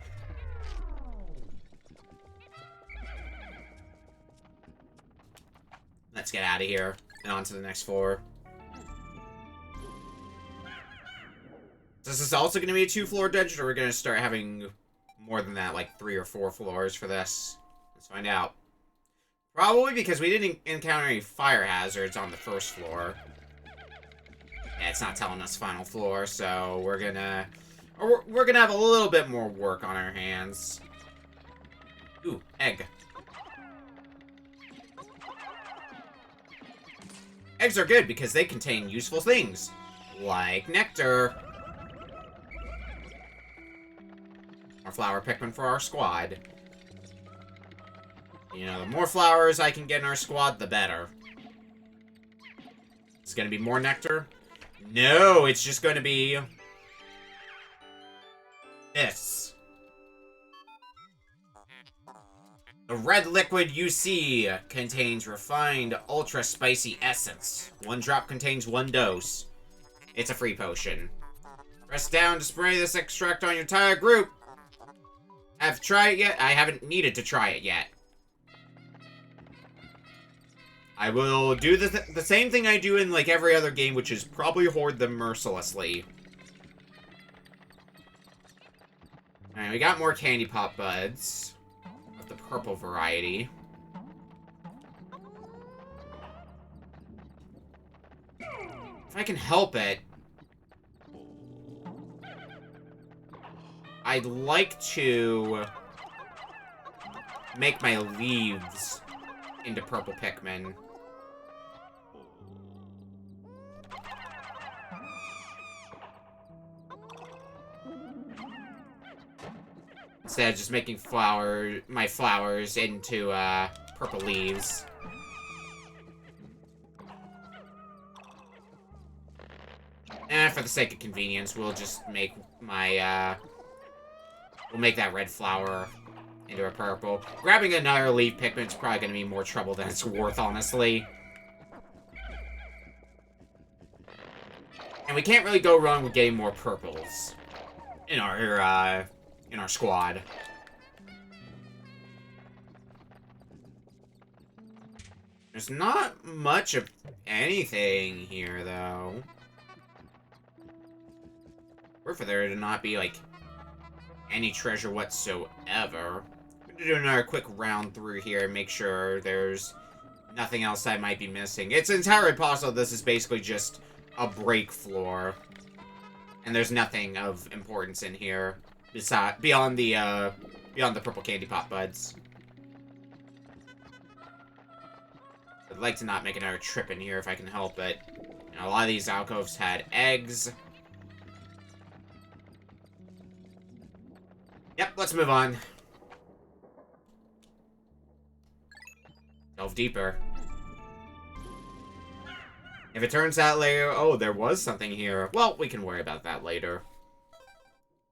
A: Let's get out of here and on to the next floor. This is also going to be a 2-floor dungeon, or we're going to start having more than that, like 3 or 4 floors for this? Let's find out. Probably because we didn't encounter any fire hazards on the first floor. Yeah, it's not telling us final floor, so we're gonna have a little bit more work on our hands. Ooh, egg. Eggs are good because they contain useful things, like nectar. More flower Pikmin for our squad. You know, the more flowers I can get in our squad, the better. It's gonna be more nectar? No, it's just gonna be... this. The red liquid you see contains refined ultra spicy essence. 1 drop contains 1 dose. It's a free potion. Press down to spray this extract on your entire group. Have tried it yet? I haven't needed to try it yet. I will do the same thing I do in, like, every other game, which is probably hoard them mercilessly. Alright, we got more candy pop buds. Of the purple variety. If I can help it, I'd like to make my leaves into purple Pikmin. Instead of just making my flowers into purple leaves. And for the sake of convenience, we'll just make my we'll make that red flower into a purple. Grabbing another leaf Pikmin's probably gonna be more trouble than it's worth, honestly. And we can't really go wrong with getting more purples in our squad. There's not much of anything here, though. Or for there to not be, like, any treasure whatsoever. I'm gonna do another quick round through here and make sure there's nothing else I might be missing. It's entirely possible this is basically just a break floor. And there's nothing of importance in here. Beyond the purple candy pop buds. I'd like to not make another trip in here if I can help it. You know, a lot of these alcoves had eggs. Yep, let's move on. Delve deeper. If it turns out later, oh, there was something here. Well, we can worry about that later.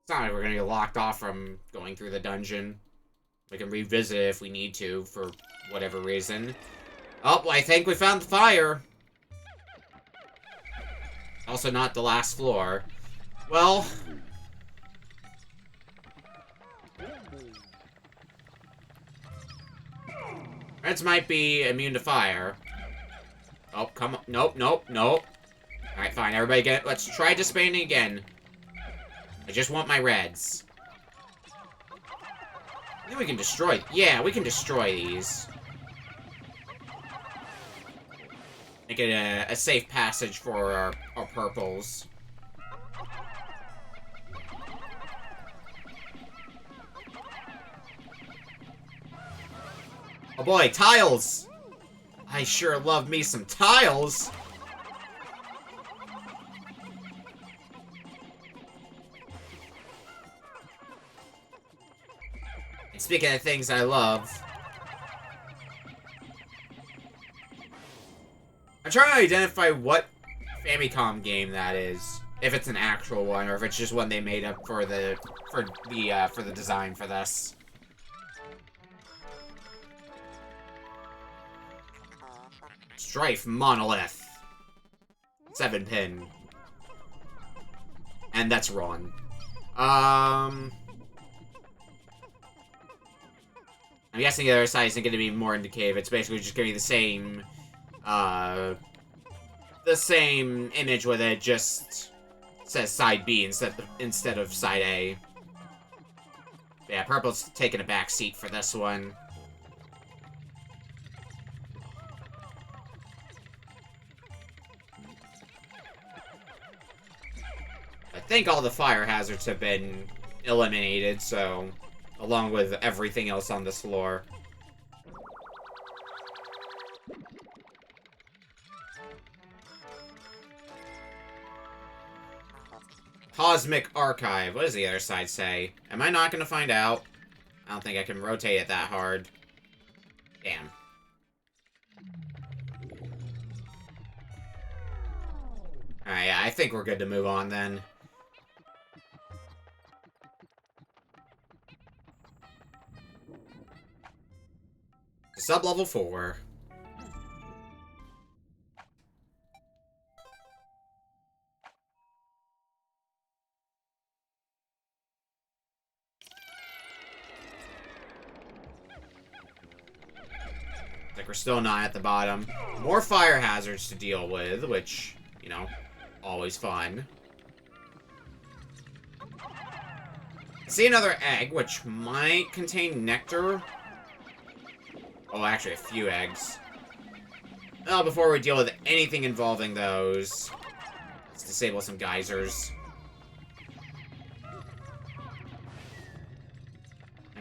A: It's not like we're gonna get locked off from going through the dungeon. We can revisit it if we need to, for whatever reason. Oh, I think we found the fire. Also not the last floor. Well... Reds might be immune to fire. Oh, come on. Nope, nope, nope. Alright, fine. Everybody let's try dissipating again. I just want my reds. I think we can destroy... Yeah, we can destroy these. Make it a safe passage for our purples. Oh boy, tiles! I sure love me some tiles! And speaking of things I love... I'm trying to identify what Famicom game that is. If it's an actual one, or if it's just one they made up for the design for this. Strife Monolith. 7-pin. And that's wrong. I'm guessing the other side isn't going to be more indicative. It's basically just going to be the same image with it, just says side B instead of side A. Yeah, purple's taking a back seat for this one. I think all the fire hazards have been eliminated, so... along with everything else on this floor. Cosmic Archive. What does the other side say? Am I not going to find out? I don't think I can rotate it that hard. Damn. Alright, yeah, I think we're good to move on then. Sub-level 4. Like we're still not at the bottom. More fire hazards to deal with, which, you know, always fun. I see another egg, which might contain nectar. Oh, actually, a few eggs. Well, before we deal with anything involving those, let's disable some geysers.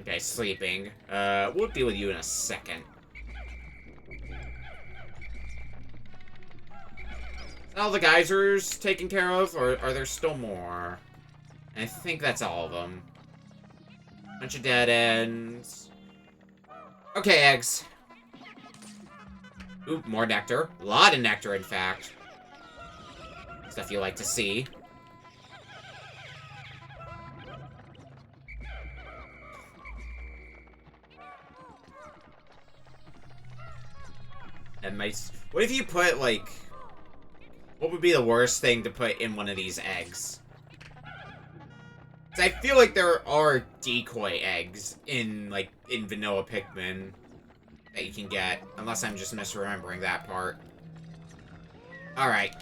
A: Okay, sleeping. We'll deal with you in a second. Is all the geysers taken care of, or are there still more? I think that's all of them. Bunch of dead ends. Okay, eggs. Ooh, more nectar. A lot of nectar, in fact. Stuff you like to see. And what if you put, like... what would be the worst thing to put in one of these eggs? I feel like there are decoy eggs in vanilla Pikmin that you can get, unless I'm just misremembering that part. Alright.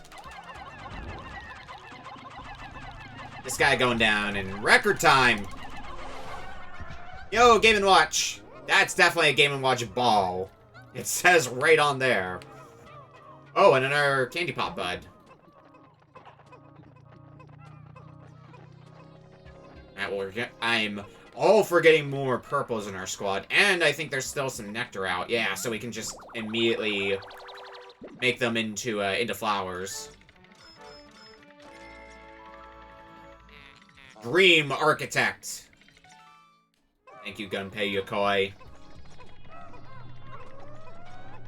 A: This guy going down in record time. Yo, Game & Watch. That's definitely a Game & Watch ball. It says right on there. Oh, and another candy pop bud. I'm all for getting more purples in our squad, and I think there's still some nectar out. Yeah, so we can just immediately make them into flowers. Dream Architect. Thank you, Gunpei Yokoi.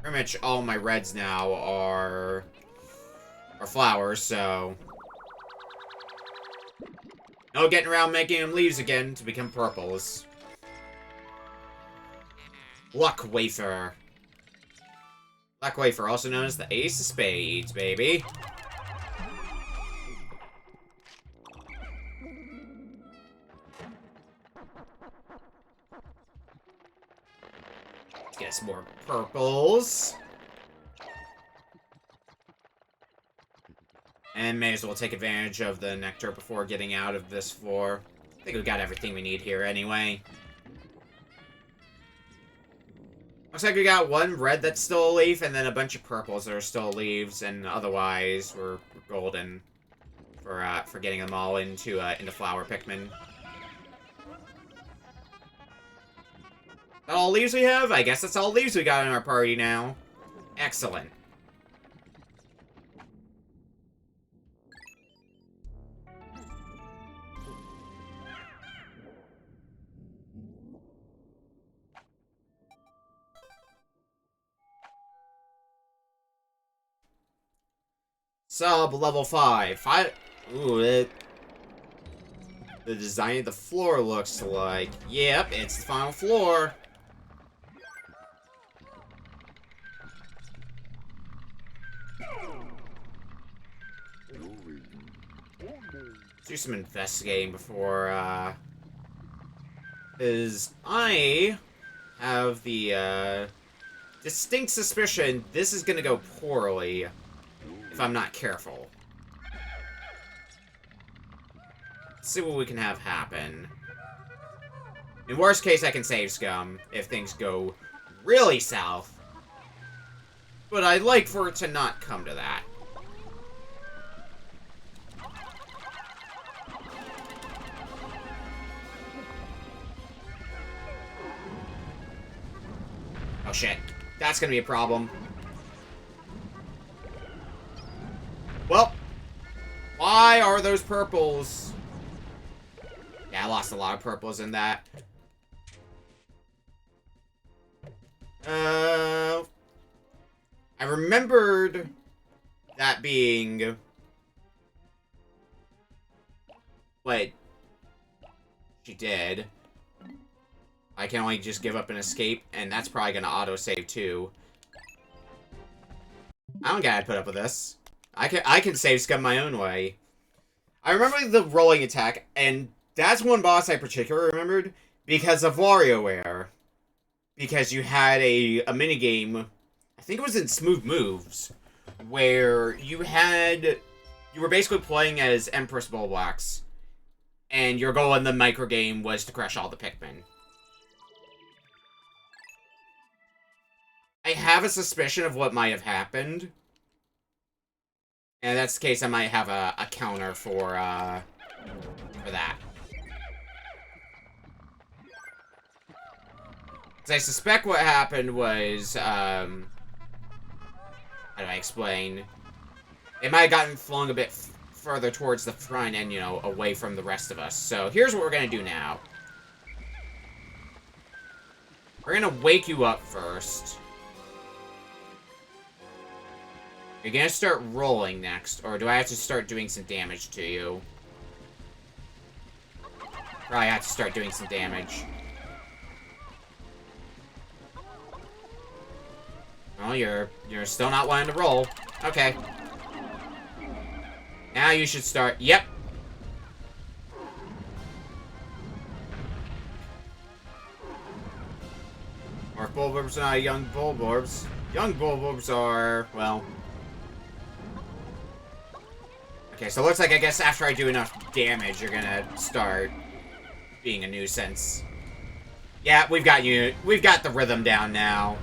A: Pretty much all my reds now are flowers, so... no getting around making them leaves again to become purples. Luck Wafer. Luck Wafer, also known as the Ace of Spades, baby. Let's get some more purples. And may as well take advantage of the nectar before getting out of this floor. I think we got everything we need here anyway. Looks like we got one red that's still a leaf, and then a bunch of purples that are still leaves, and otherwise we're golden for getting them all into flower Pikmin. That all leaves we have? I guess that's all leaves we got in our party now. Excellent. Sub level 5. Ooh, the design of the floor looks like... Yep, it's the final floor. Let's do some investigating before, because I have the, distinct suspicion this is gonna go poorly if I'm not careful. Let's see what we can have happen. In worst case, I can save scum if things go really south. But I'd like for it to not come to that. Oh shit. That's gonna be a problem. Well, why are those purples? Yeah, I lost a lot of purples in that. I remembered that being... Wait. She did. I can only just give up and escape, and that's probably gonna auto-save too. I don't gotta put up with this. I can save scum my own way. I remember the rolling attack, and that's one boss I particularly remembered because of WarioWare. Because you had a minigame, I think it was in Smooth Moves, where you were basically playing as Empress Bulwax, and your goal in the microgame was to crush all the Pikmin. I have a suspicion of what might have happened. And that's the case, I might have a counter for that. Because I suspect what happened was, how do I explain? It might have gotten flung a bit further towards the front and, you know, away from the rest of us. So here's what we're gonna do now. We're gonna wake you up first. You're gonna start rolling next, or do I have to start doing some damage to you? Probably have to start doing some damage. Oh, you're still not wanting to roll. Okay. Now you should start. Yep. Or Bulborbs are not young Bulborbs. Young Bulborbs are, well... Okay, so it looks like, I guess, after I do enough damage, you're gonna start being a nuisance. Yeah, we've got the rhythm down now.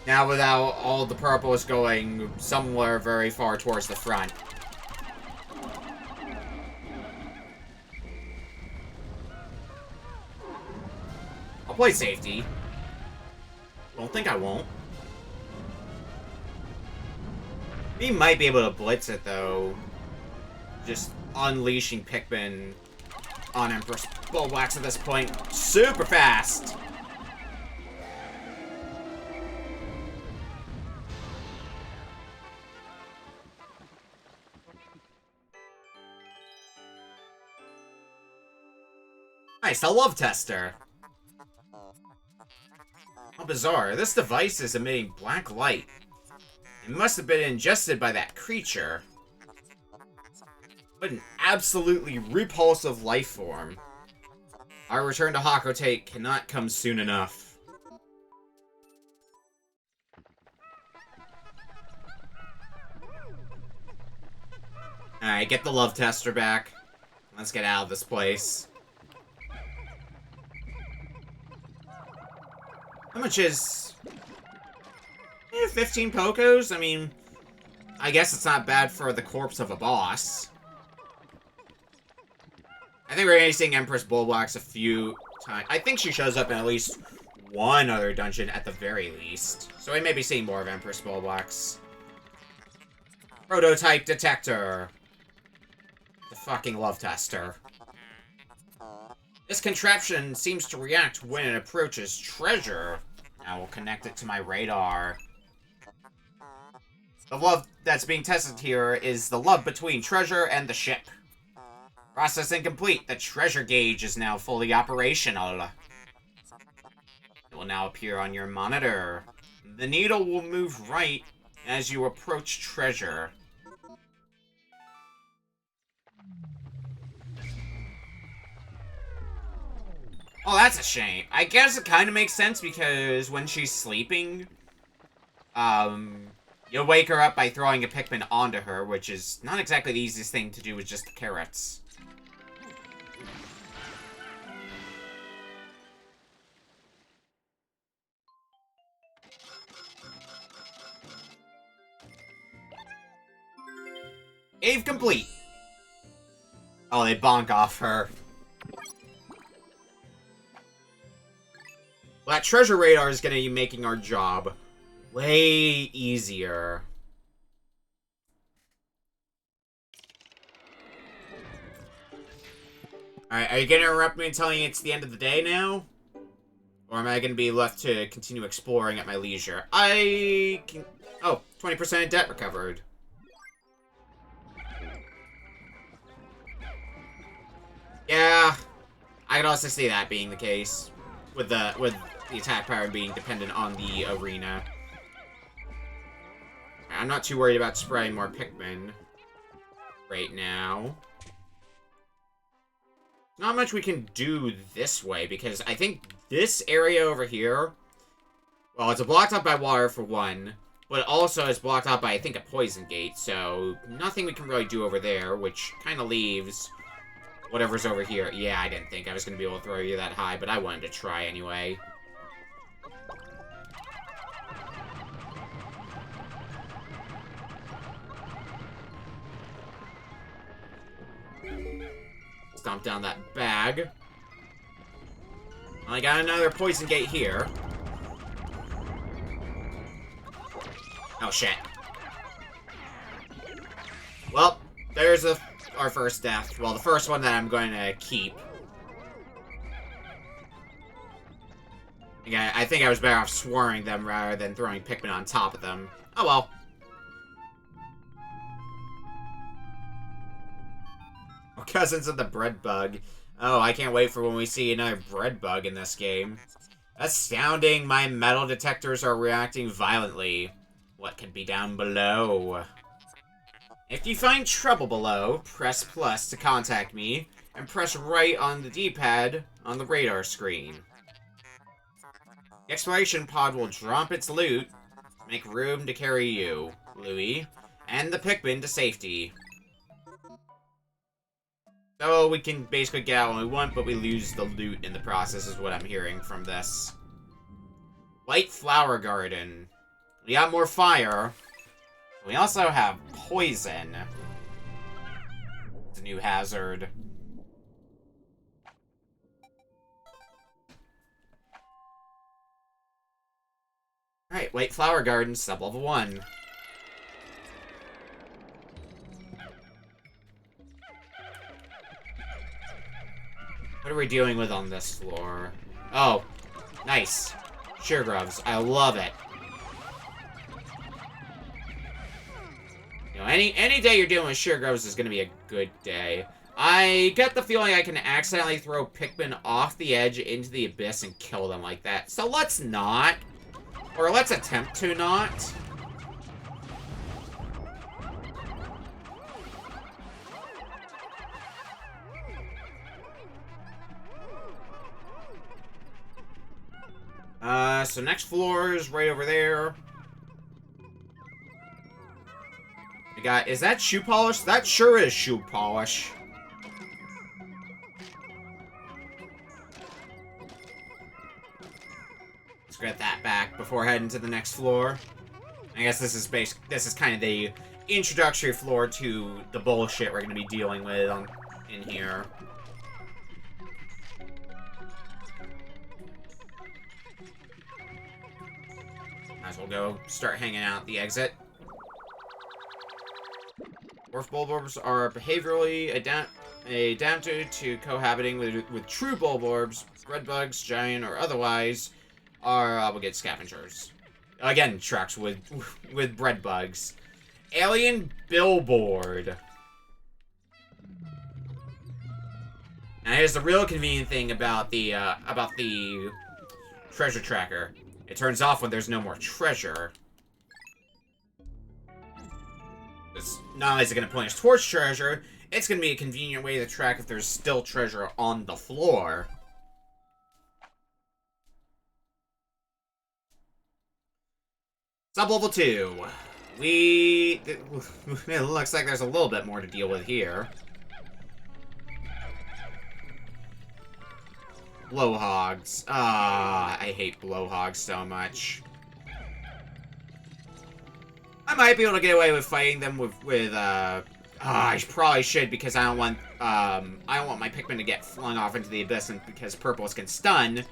A: Now without all the purples going somewhere very far towards the front. I'll play safety. Don't think I won't. We might be able to blitz it, though. Just unleashing Pikmin on Empress Bulwax at this point. Super fast! Nice, a love tester. How bizarre. This device is emitting black light. It must have been ingested by that creature. What an absolutely repulsive life form. Our return to Hakotate cannot come soon enough. Alright, get the love tester back. Let's get out of this place. How much is... 15 Pokos? I mean, I guess it's not bad for the corpse of a boss. I think we're going to be seeing Empress Bullbox a few times. I think she shows up in at least one other dungeon at the very least. So we may be seeing more of Empress Bullbox. Prototype Detector. The fucking love tester. This contraption seems to react when it approaches treasure. Now we'll connect it to my radar. The love that's being tested here is the love between treasure and the ship. Processing complete. The treasure gauge is now fully operational. It will now appear on your monitor. The needle will move right as you approach treasure. Oh, that's a shame. I guess it kind of makes sense because when she's sleeping, you'll wake her up by throwing a Pikmin onto her, which is not exactly the easiest thing to do with just the carrots. Cave complete. Oh, they bonk off her. Well, that treasure radar is going to be making our job way easier. Alright, are you going to interrupt me and tell me it's the end of the day now? Or am I going to be left to continue exploring at my leisure? I can... Oh, 20% of debt recovered. Yeah, I could also see that being the case. With the attack power being dependent on the arena. I'm not too worried about spraying more Pikmin right now. Not much we can do this way, because I think this area over here, well, it's blocked up by water for one, but also it's blocked up by, I think, a poison gate, so nothing we can really do over there, which kind of leaves whatever's over here. Yeah, I didn't think I was going to be able to throw you that high, but I wanted to try anyway. Stomp down that bag. I got another poison gate here. Oh, shit. Well, there's our first death. Well, the first one that I'm going to keep. Again, I think I was better off swarming them rather than throwing Pikmin on top of them. Oh well. Cousins of the bread bug. Oh, I can't wait for when we see another bread bug in this game. Astounding, my metal detectors are reacting violently. What could be down below? If you find trouble below, press plus to contact me, and press right on the D-pad on the radar screen. The exploration pod will drop its loot, make room to carry you, Louie, and the Pikmin to safety. So we can basically get out when we want, but we lose the loot in the process, is what I'm hearing from this. White Flower Garden. We got more fire. We also have poison. It's a new hazard. Alright, White Flower Garden, sub-level 1. What are we dealing with on this floor? Oh, nice. Sheer grubs. I love it. You know, any day you're dealing with sheer grubs is going to be a good day. I get the feeling I can accidentally throw Pikmin off the edge into the abyss and kill them like that. So let's not. Or let's attempt to not. So next floor is right over there. We got, is that shoe polish? That sure is shoe polish. Let's get that back before heading to the next floor. I guess this is kind of the introductory floor to the bullshit we're going to be dealing with in here. Might as well go start hanging out at the exit. Dwarf bulbarbs are behaviorally adapted to cohabiting with true bulbarbs. Red bugs, giant or otherwise, are obligate scavengers. Again, trucks with bread bugs. Alien billboard. Now here's the real convenient thing about the treasure tracker. It turns off when there's no more treasure. It's not only is it going to point us towards treasure, it's going to be a convenient way to track if there's still treasure on the floor. Sub-level 2. It looks like there's a little bit more to deal with here. Blowhogs. I hate blowhogs so much. I might be able to get away with fighting them I probably should, because I don't want my Pikmin to get flung off into the abyss, and because purples can stun.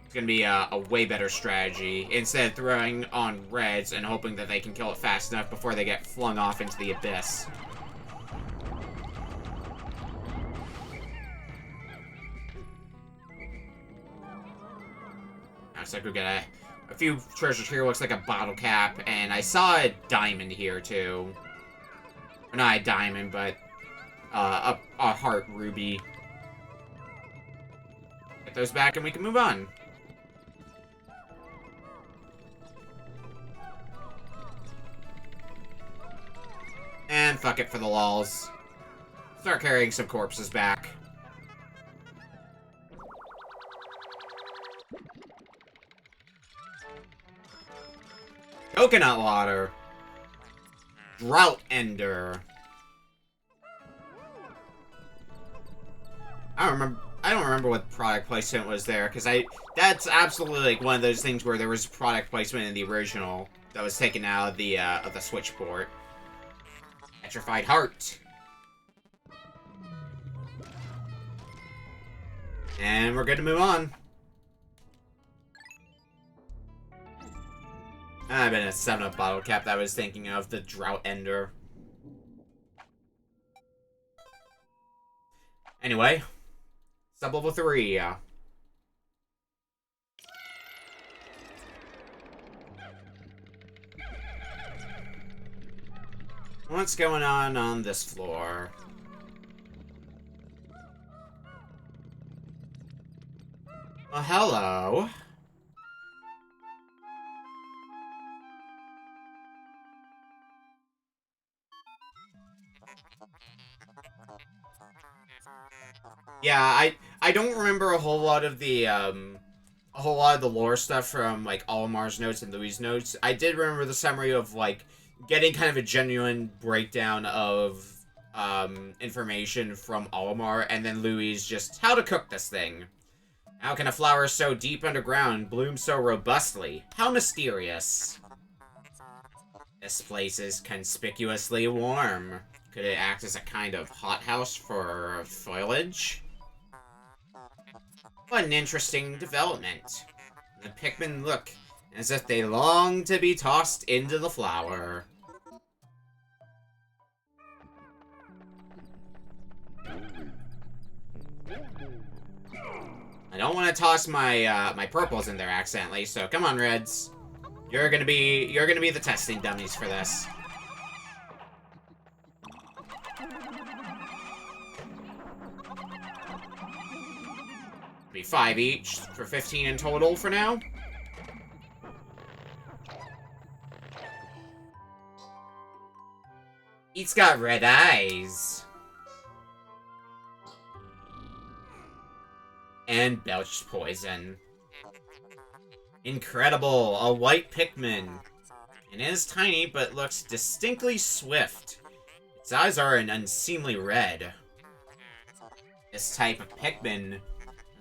A: It's gonna be a way better strategy, instead of throwing on reds and hoping that they can kill it fast enough before they get flung off into the abyss. Looks like we got a few treasures here. Looks like a bottle cap, and I saw a diamond here too. Or not a diamond, but a heart ruby. Get those back and we can move on. And fuck it for the lulz. Start carrying some corpses back. Coconut water. Drought ender. I don't remember what product placement was there, because that's absolutely like one of those things where there was product placement in the original that was taken out of the Switch port. Petrified heart. And we're good to move on. I've been a 7-Up bottle cap that I was thinking of, the Drought Ender. Anyway, sub-level 3. What's going on this floor? Well, hello. Yeah, I don't remember a whole lot of the lore stuff from like Olimar's notes and Louis' notes. I did remember the summary of like getting kind of a genuine breakdown of information from Olimar, and then Louis just how to cook this thing. How can a flower so deep underground bloom so robustly? How mysterious. This place is conspicuously warm. Could it act as a kind of hothouse for foliage? What an interesting development. The Pikmin look as if they long to be tossed into the flower. I don't want to toss my my purples in there accidentally, so come on, reds. You're gonna be the testing dummies for this. Be 5 each for 15 in total for now. He's got red eyes. And belched poison. Incredible, a white Pikmin. It is tiny, but looks distinctly swift. Its eyes are an unseemly red. This type of Pikmin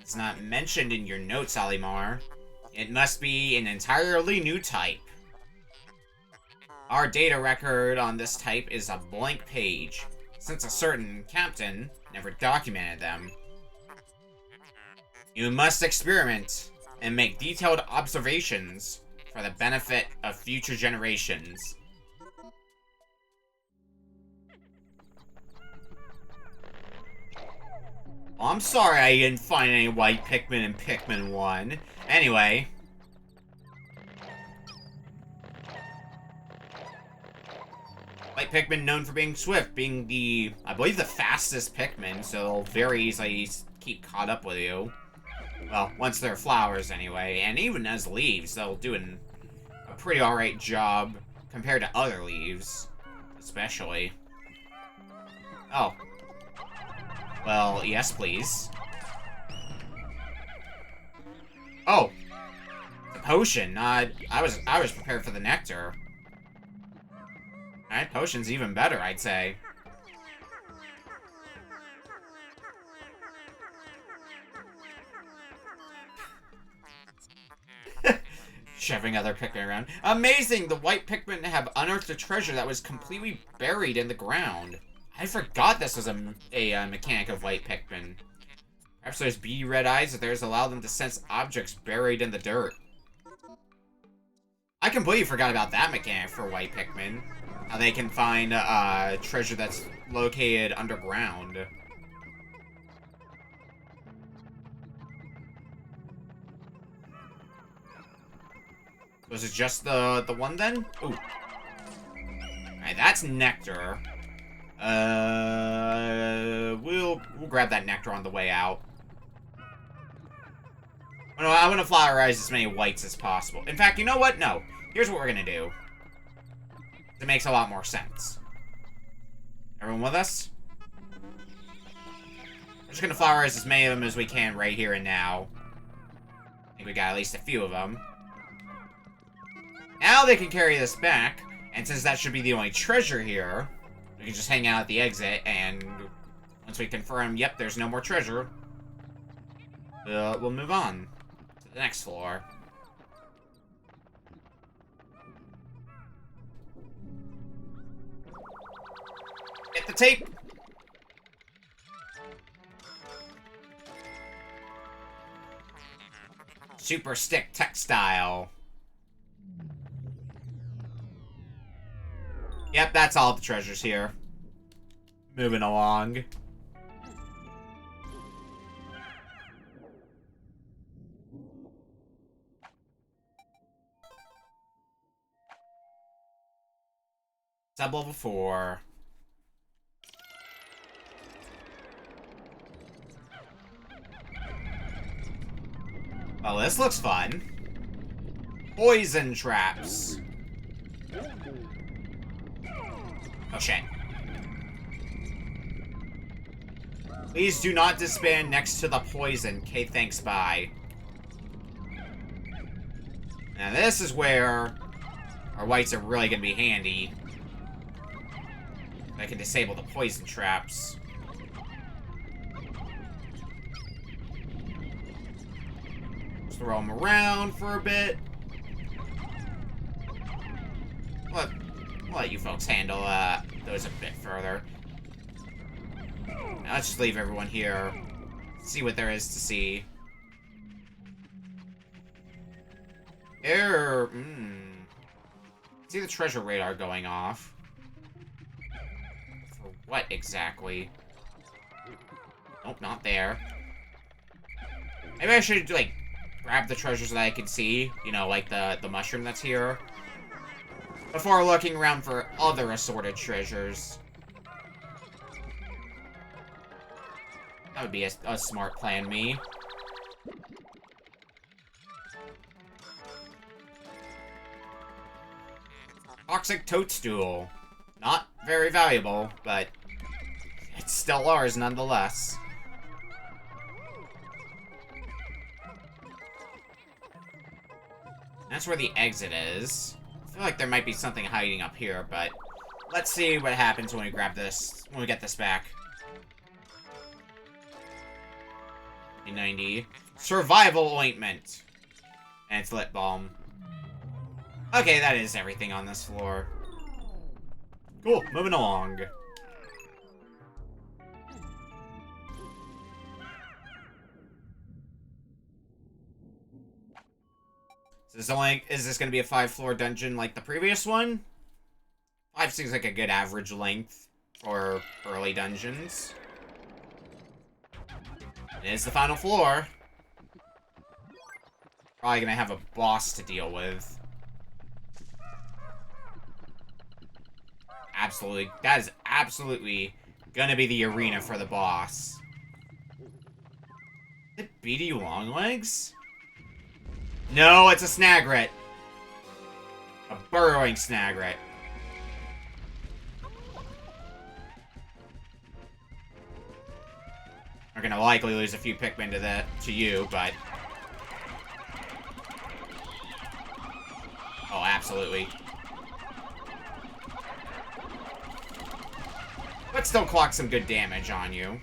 A: is not mentioned in your notes, Olimar. It must be an entirely new type. Our data record on this type is a blank page, since a certain captain never documented them. You must experiment and make detailed observations for the benefit of future generations. Well, I'm sorry I didn't find any white Pikmin in Pikmin 1. Anyway. White Pikmin known for being swift, being the, I believe, the fastest Pikmin, so they'll very easily keep caught up with you. Well, once they're flowers anyway, and even as leaves, they'll do a pretty alright job compared to other leaves, especially. Oh. Well, yes, please. Oh, the potion. I was prepared for the nectar. Alright, potion's even better, I'd say. Shoving other Pikmin around. Amazing! The white Pikmin have unearthed a treasure that was completely buried in the ground. I forgot this was a mechanic of white Pikmin. Perhaps those beady red eyes of theirs allow them to sense objects buried in the dirt. I completely forgot about that mechanic for white Pikmin. How they can find treasure that's located underground. Was it just the one then? Ooh. Alright, that's nectar. We'll grab that nectar on the way out. I want to flowerize as many whites as possible. In fact, you know what? No. Here's what we're gonna do. It makes a lot more sense. Everyone with us? We're just gonna flowerize as many of them as we can right here and now. I think we got at least a few of them. Now they can carry this back, and since that should be the only treasure here, we can just hang out at the exit, and once we confirm, yep, there's no more treasure, we'll move on to the next floor. Get the tape! Super Stick Textile. Yep, that's all the treasures here. Moving along. Sub-level 4. Oh, this looks fun. Poison traps. Oh, shit. Please do not disband next to the poison. Okay, thanks, bye. Now, this is where our whites are really going to be handy. I can disable the poison traps. Just throw them around for a bit. What? I'll let you folks handle those a bit further. Now let's just leave everyone here. See what there is to see. Error. See the treasure radar going off. For what exactly? Nope, not there. Maybe I should, like, grab the treasures that I can see. You know, like the mushroom that's here. Before looking around for other assorted treasures. That would be a smart plan, me. Toxic toadstool. Not very valuable, but it's still ours nonetheless. That's where the exit is. I feel like there might be something hiding up here, but let's see what happens when we grab this, when we get this back. 90. Survival ointment. And it's lip balm. Okay, that is everything on this floor. Cool, moving along. Is this gonna be a 5-floor dungeon like the previous one? 5 seems like a good average length for early dungeons. It is the final floor. Probably gonna have a boss to deal with. Absolutely. That is absolutely gonna be the arena for the boss. Is it Beady Longlegs? No, it's a Snagret. A burrowing Snagret. We're gonna likely lose a few Pikmin to you, but... Oh, absolutely. But still clock some good damage on you.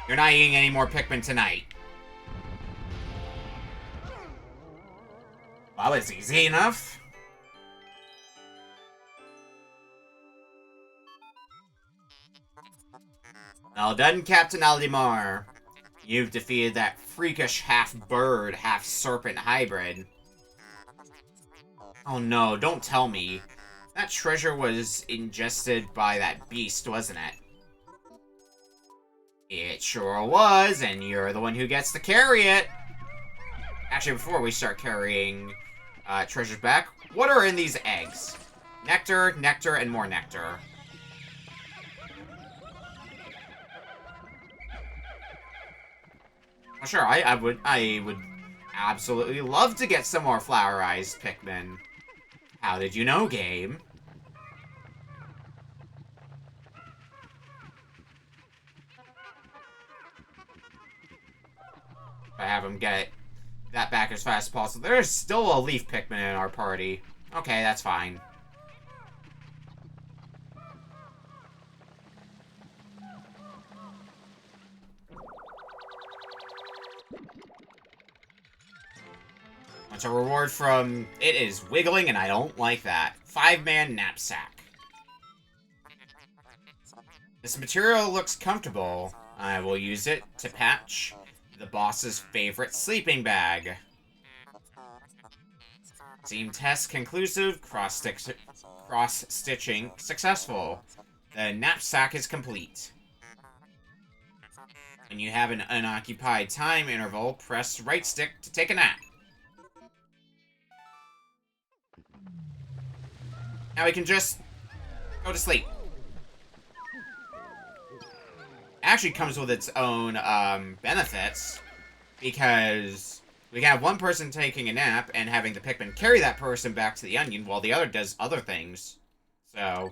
A: You're not eating any more Pikmin tonight. Well, it's easy enough. Well done, Captain Aldemar. You've defeated that freakish half-bird, half-serpent hybrid. Oh no, don't tell me. That treasure was ingested by that beast, wasn't it? It sure was, and you're the one who gets to carry it. Actually, before we start carrying treasures back, what are in these eggs? Nectar, nectar, and more nectar. Well, sure, I would absolutely love to get some more flowerized Pikmin. How did you know, game? I have him get that back as fast as possible. There's still a leaf Pikmin in our party. Okay, that's fine. What's a reward from... It is wiggling, and I don't like that. 5-man knapsack. This material looks comfortable. I will use it to patch the boss's favorite sleeping bag. Team test conclusive. Cross-stitching successful. The knapsack is complete. When you have an unoccupied time interval, press right stick to take a nap. Now we can just go to sleep. Actually comes with its own benefits, because we can have one person taking a nap and having the Pikmin carry that person back to the onion while the other does other things. So,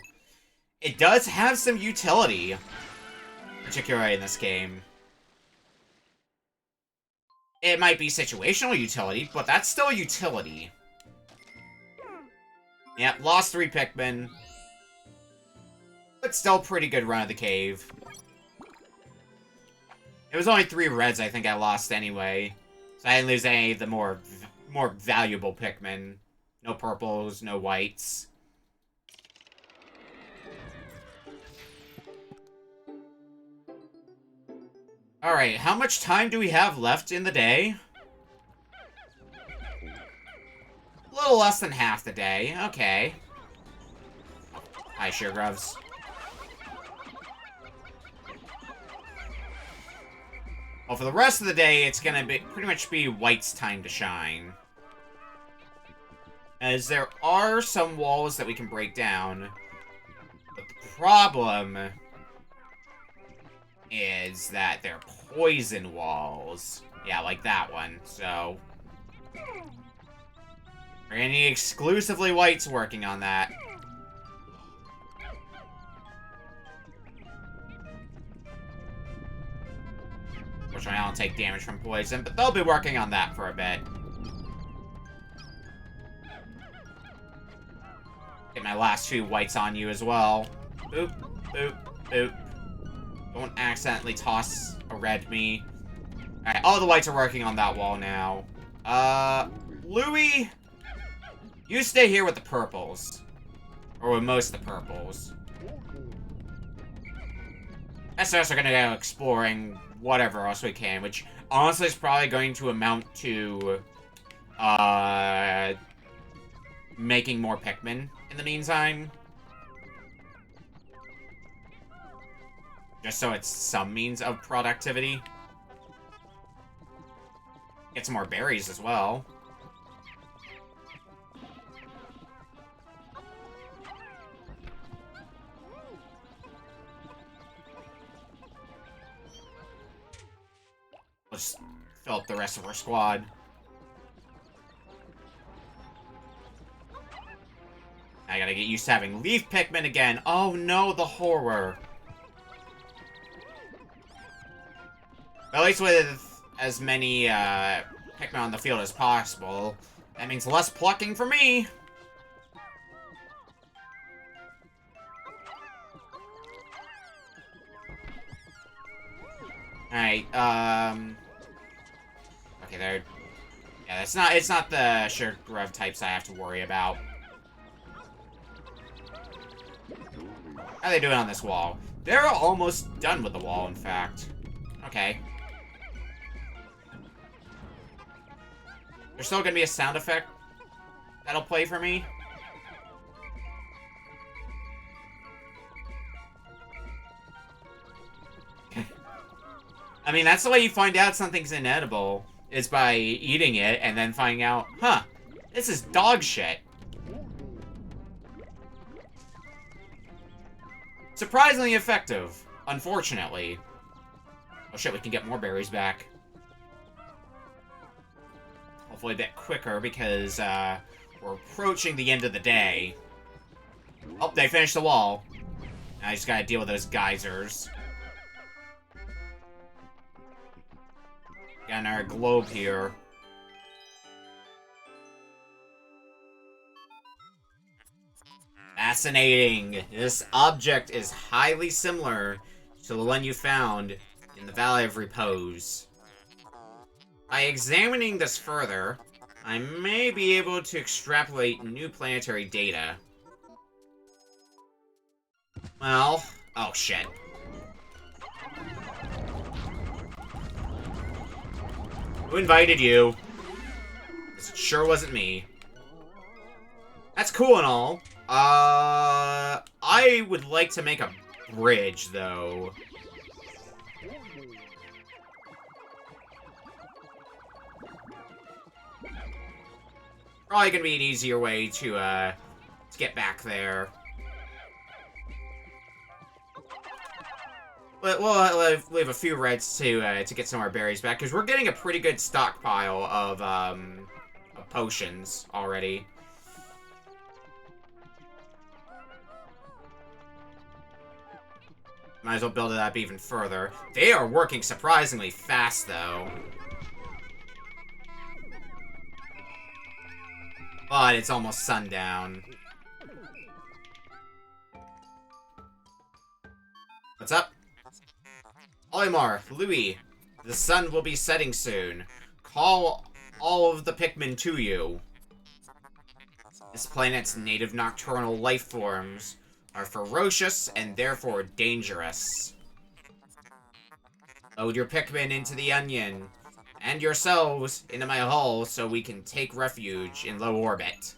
A: it does have some utility, particularly in this game. It might be situational utility, but that's still utility. Yep, lost 3 Pikmin. But still pretty good run of the cave. It was only 3 reds I think I lost anyway. So I didn't lose any of the more valuable Pikmin. No purples, no whites. Alright, how much time do we have left in the day? A little less than half the day. Okay. Hi, Sugargroves. Well, for the rest of the day, it's gonna be pretty much be White's time to shine. As there are some walls that we can break down. But the problem is that they're poison walls. Yeah, like that one. So we're gonna need exclusively Whites working on that. Unfortunately, I don't take damage from poison, but they'll be working on that for a bit. Get my last few whites on you as well. Boop, boop, boop. Don't accidentally toss a red me. Alright, all the whites are working on that wall now. Louie, you stay here with the purples. Or with most of the purples. SS are gonna go exploring whatever else we can, which honestly is probably going to amount to, making more Pikmin in the meantime. Just so it's some means of productivity. Get some more berries as well. Let's fill up the rest of our squad. I gotta get used to having leaf Pikmin again. Oh no, the horror. At least with as many Pikmin on the field as possible, that means less plucking for me. Alright, okay, there. Yeah, it's not the Sugar types I have to worry about. How are they doing on this wall? They're almost done with the wall, in fact. Okay. There's still gonna be a sound effect that'll play for me. I mean, that's the way you find out something's inedible, is by eating it and then finding out, huh, this is dog shit. Surprisingly effective, unfortunately. Oh shit, we can get more berries back. Hopefully a bit quicker, because we're approaching the end of the day. Oh, they finished the wall. Now I just gotta deal with those geysers. Got our globe here. Fascinating. This object is highly similar to the one you found in the Valley of Repose. By examining this further, I may be able to extrapolate new planetary data. Well, oh shit. Who invited you? This sure wasn't me. That's cool and all. I would like to make a bridge, though. Probably gonna be an easier way to get back there. We'll leave a few reds to get some of our berries back, because we're getting a pretty good stockpile of potions already. Might as well build it up even further. They are working surprisingly fast, though. But it's almost sundown. What's up? Olimar, Louis, the sun will be setting soon. Call all of the Pikmin to you. This planet's native nocturnal life forms are ferocious and therefore dangerous. Load your Pikmin into the onion, and yourselves into my hull so we can take refuge in low orbit.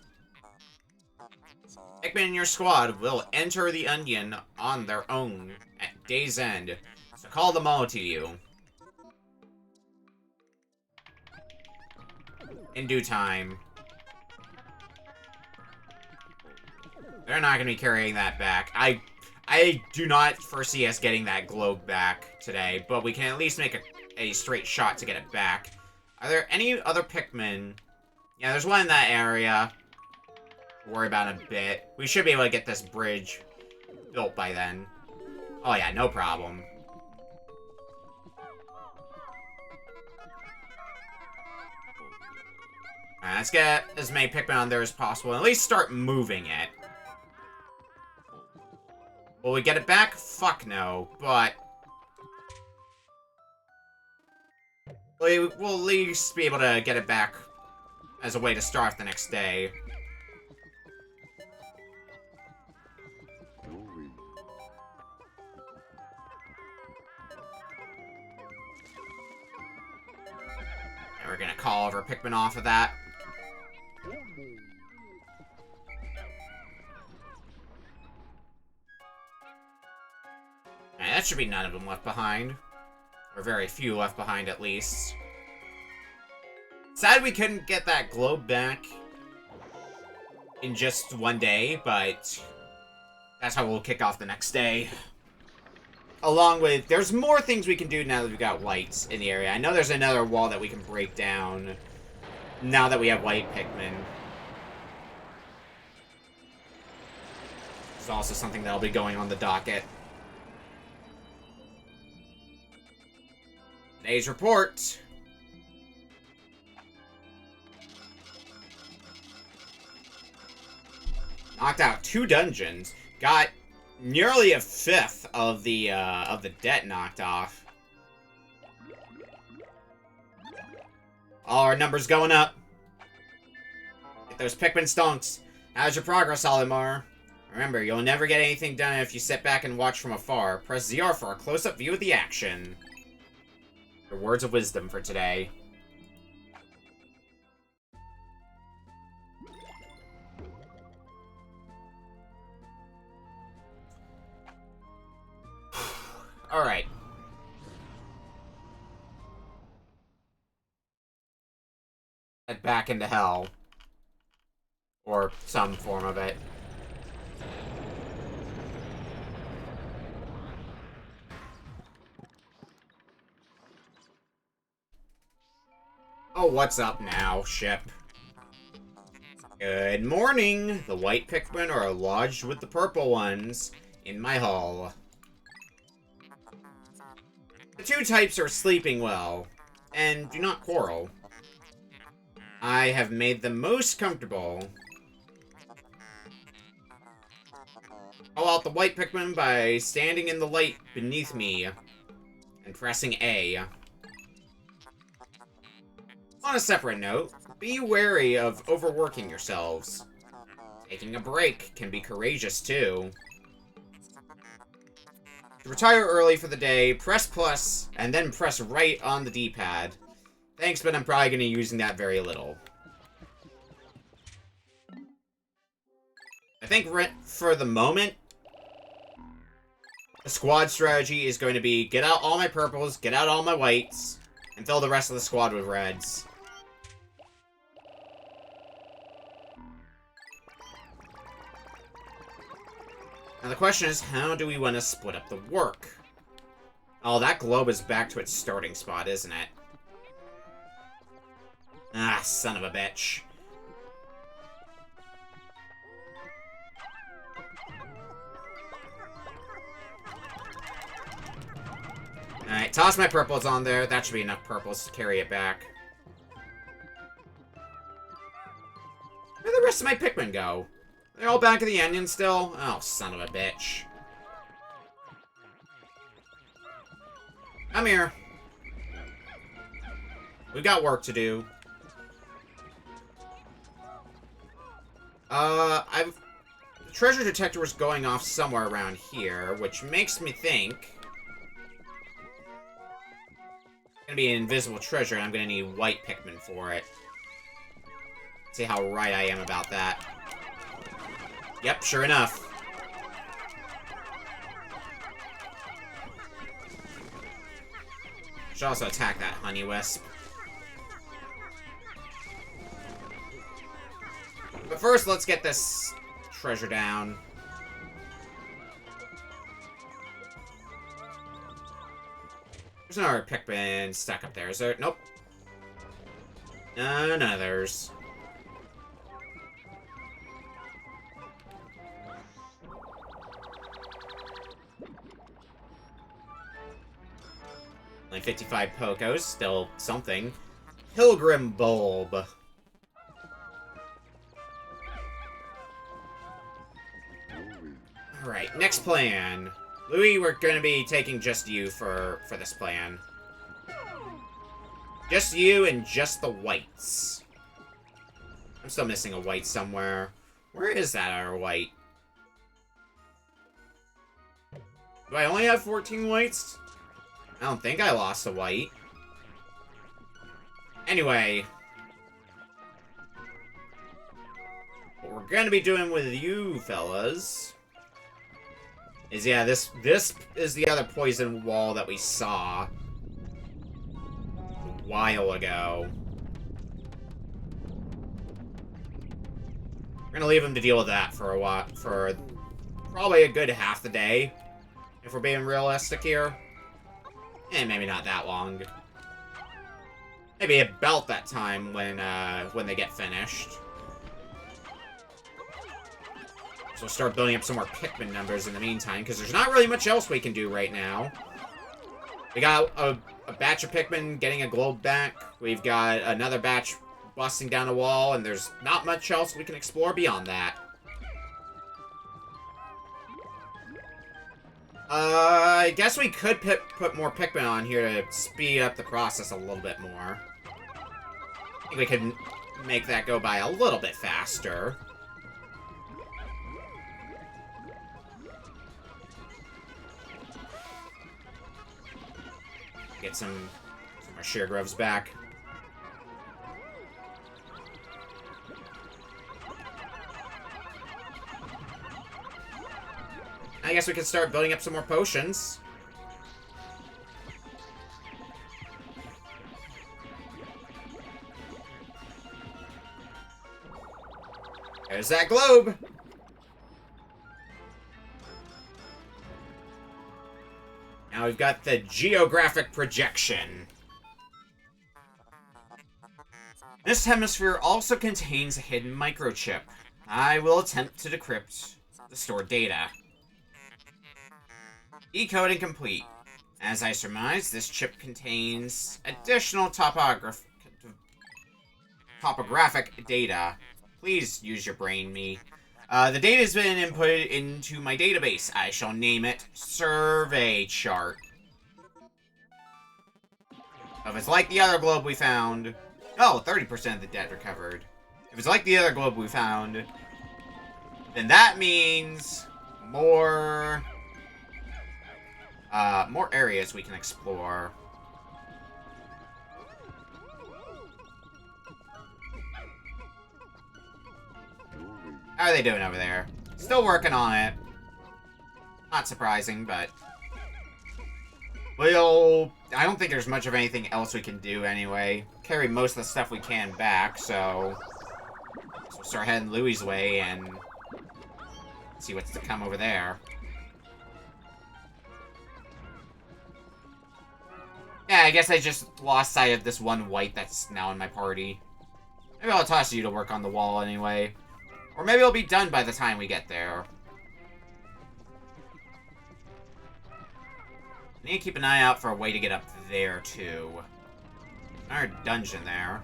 A: Pikmin in your squad will enter the onion on their own at day's end, so call them all to you. In due time. They're not going to be carrying that back. I do not foresee us getting that globe back today, but we can at least make a straight shot to get it back. Are there any other Pikmin? Yeah, there's one in that area. Worry about it a bit. We should be able to get this bridge built by then. Oh yeah, no problem. Alright, let's get as many Pikmin on there as possible, and at least start moving it. Will we get it back? Fuck no, but... we'll at least be able to get it back as a way to start the next day. And we're gonna call over Pikmin off of that. And that should be none of them left behind. Or very few left behind, at least. Sad we couldn't get that globe back in just one day, but that's how we'll kick off the next day. Along with, there's more things we can do now that we've got lights in the area. I know there's another wall that we can break down now that we have white Pikmin. It's also something that'll be going on the docket. Today's report. Knocked out 2 dungeons. Got nearly a fifth of the debt knocked off. All our numbers going up. Get those Pikmin stonks. How's your progress, Olimar? Remember, you'll never get anything done if you sit back and watch from afar. Press ZR for a close-up view of the action. Your words of wisdom for today. Alright. Head back into hell. Or some form of it. Oh, what's up now, ship? Good morning! The white Pikmin are lodged with the purple ones in my hull. The 2 types are sleeping well, and do not quarrel. I have made them most comfortable. Call out the white Pikmin by standing in the light beneath me and pressing A. On a separate note, be wary of overworking yourselves. Taking a break can be courageous, too. To retire early for the day, press plus, and then press right on the D-pad. Thanks, but I'm probably going to be using that very little. I think for the moment, the squad strategy is going to be get out all my purples, get out all my whites, and fill the rest of the squad with reds. Now the question is, how do we want to split up the work? Oh, that globe is back to its starting spot, isn't it? Ah, son of a bitch. Alright, toss my purples on there. That should be enough purples to carry it back. Where'd the rest of my Pikmin go? They're all back in the onion still? Oh, son of a bitch. Come here. We've got work to do. The treasure detector was going off somewhere around here, which makes me think it's gonna be an invisible treasure, and I'm gonna need white Pikmin for it. See how right I am about that. Yep, sure enough. Should also attack that honey wisp. But first, let's get this treasure down. There's another Pikmin stuck up there, is there? Nope. None others. Only 55 Pokos, still something. Pilgrim Bulb. Alright, next plan. Louis, we're gonna be taking just you for this plan. Just you and just the whites. I'm still missing a white somewhere. Where is that other white? Do I only have 14 whites? I don't think I lost a white. Anyway. What we're gonna be doing with you fellas is, yeah, this is the other poison wall that we saw a while ago. We're gonna leave him to deal with that for a while, for probably a good half the day, if we're being realistic here. And maybe not that long. Maybe about that time when they get finished. So we'll start building up some more Pikmin numbers in the meantime, because there's not really much else we can do right now. We got a batch of Pikmin getting a globe back. We've got another batch busting down a wall, and there's not much else we can explore beyond that. I guess we could put more Pikmin on here to speed up the process a little bit more. I think we could make that go by a little bit faster. Get some more sheer groves back. I guess we can start building up some more potions. There's that globe! Now we've got the geographic projection. This hemisphere also contains a hidden microchip. I will attempt to decrypt the stored data. Decoding complete. As I surmise, this chip contains additional topographic data. Please use your brain, me. The data has been inputted into my database. I shall name it Survey Chart. If it's like the other globe we found... Oh, 30% of the debt recovered. If it's like the other globe we found, then that means more areas we can explore. How are they doing over there? Still working on it. Not surprising, but... I don't think there's much of anything else we can do anyway. Carry most of the stuff we can back, so... we'll start heading Louis' way and... see what's to come over there. Yeah, I guess I just lost sight of this one white that's now in my party. Maybe I'll toss you to work on the wall anyway. Or maybe it'll be done by the time we get there. I need to keep an eye out for a way to get up there, too. There's a dungeon there.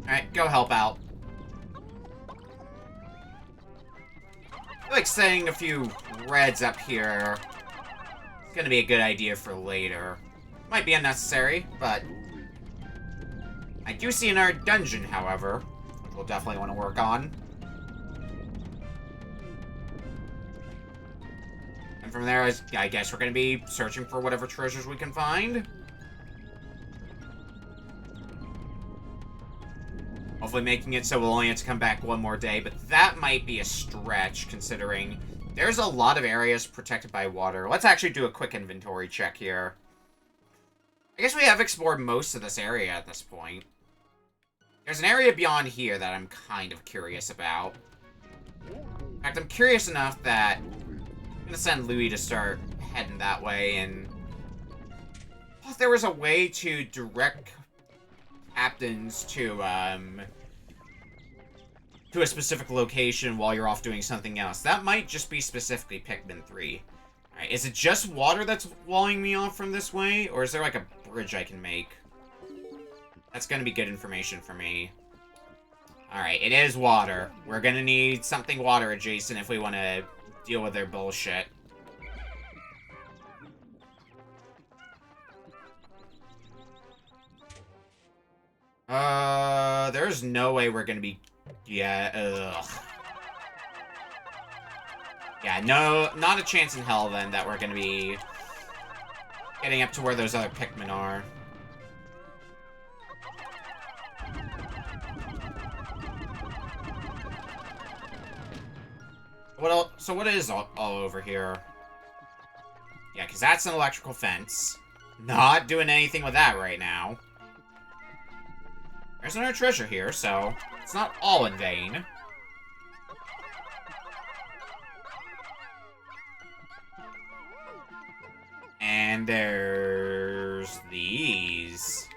A: Alright, go help out. I feel like setting a few reds up here is gonna be a good idea for later. Might be unnecessary, but... I do see another dungeon, however, which we'll definitely want to work on. And from there, I guess we're going to be searching for whatever treasures we can find. Hopefully making it so we'll only have to come back one more day, but that might be a stretch, considering there's a lot of areas protected by water. Let's actually do a quick inventory check here. I guess we have explored most of this area at this point. There's an area beyond here that I'm kind of curious about. In fact, I'm curious enough that I'm gonna send Louis to start heading that way, and... if there was a way to direct captains to a specific location while you're off doing something else. That might just be specifically Pikmin 3. Alright, is it just water that's walling me off from this way? Or is there like a bridge I can make? That's gonna be good information for me. Alright, it is water. We're gonna need something water adjacent if we want to deal with their bullshit. There's no way we're gonna be... Yeah, ugh. Yeah, no, not a chance in hell, then, that we're gonna be getting up to where those other Pikmin are. What else? So what is all over here? Yeah, because that's an electrical fence. Not doing anything with that right now. There's another treasure here, so it's not all in vain. And there's these.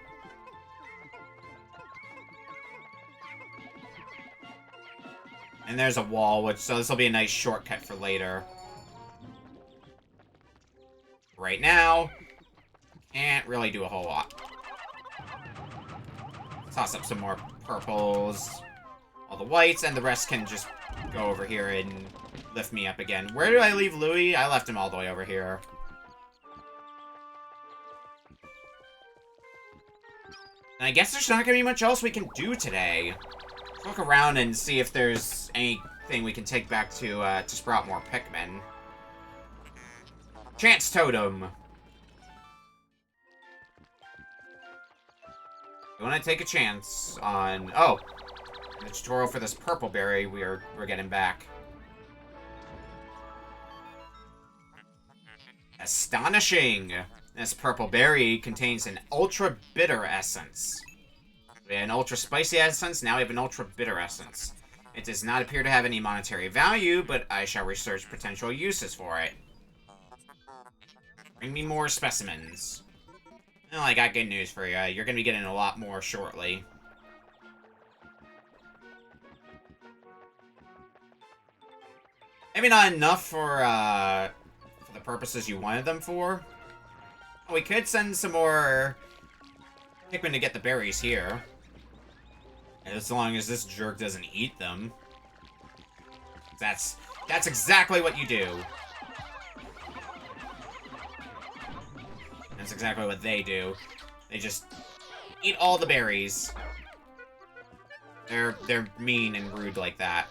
A: And there's a wall, so this will be a nice shortcut for later. Right now, can't really do a whole lot. Toss up some more purples. All the whites, and the rest can just go over here and lift me up again. Where did I leave Louis? I left him all the way over here. And I guess there's not gonna be much else we can do today. Look around and see if there's anything we can take back to sprout more Pikmin. Chance Totem. We want to take a chance on... Oh! The tutorial for this purple berry we're getting back. Astonishing! This purple berry contains an ultra bitter essence. We had an ultra spicy essence, now we have an ultra bitter essence. It does not appear to have any monetary value, but I shall research potential uses for it. Bring me more specimens. Well, I got good news for you. You're gonna be getting a lot more shortly. Maybe not enough for the purposes you wanted them for. We could send some more Pikmin to get the berries here. As long as this jerk doesn't eat them. That's exactly what you do. That's exactly what they do. They just eat all the berries. They're mean and rude like that.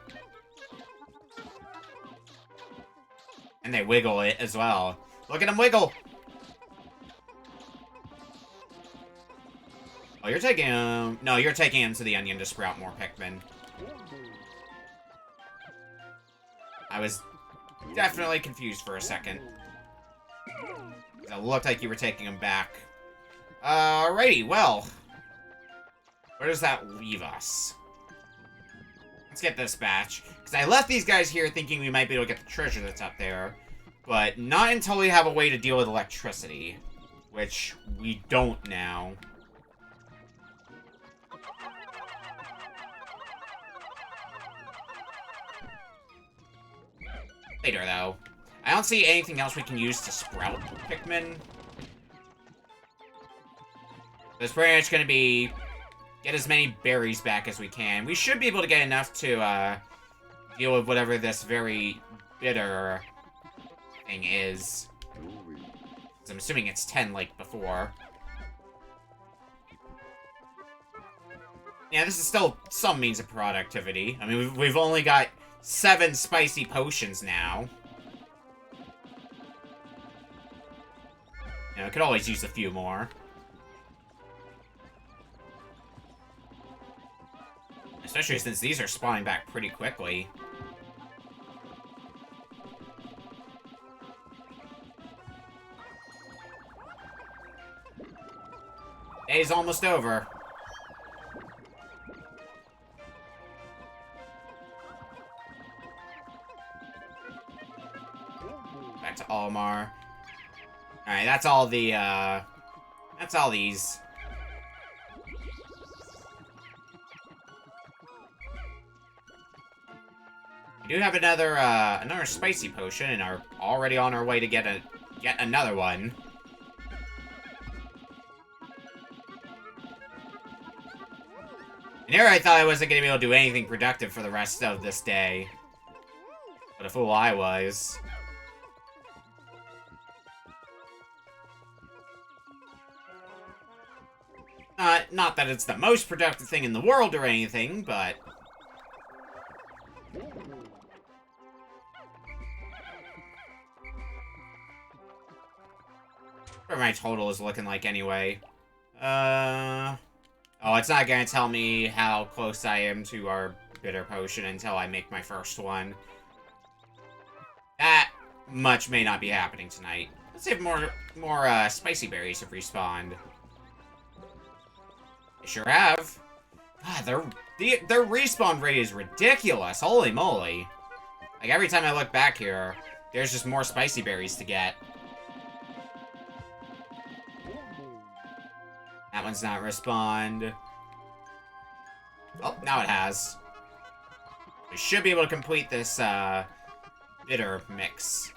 A: And they wiggle it as well. Look at them wiggle! Oh, you're taking him... No, you're taking him to the onion to sprout more Pikmin. I was definitely confused for a second. It looked like you were taking him back. Alrighty, well. Where does that leave us? Let's get this batch. Because I left these guys here thinking we might be able to get the treasure that's up there. But not until we have a way to deal with electricity. Which we don't now. Later, though. I don't see anything else we can use to sprout Pikmin. It's pretty much going to be get as many berries back as we can. We should be able to get enough to deal with whatever this very bitter thing is. So I'm assuming it's 10 like before. Yeah, this is still some means of productivity. I mean, we've only got 7 spicy potions now. You know, I could always use a few more. Especially since these are spawning back pretty quickly. Day's almost over. Back to Almar. Alright, that's all the, that's all these. We do have another spicy potion and are already on our way to get another one. And here I thought I wasn't going to be able to do anything productive for the rest of this day. What a fool I was. Not that it's the most productive thing in the world or anything, but... What my total is looking like anyway. Oh, it's not gonna tell me how close I am to our bitter potion until I make my first one. That much may not be happening tonight. Let's see if more spicy berries have respawned. They sure have. God, their respawn rate is ridiculous. Holy moly. Like, every time I look back here, there's just more spicy berries to get. That one's not respawned. Oh, now it has. We should be able to complete this, bitter mix.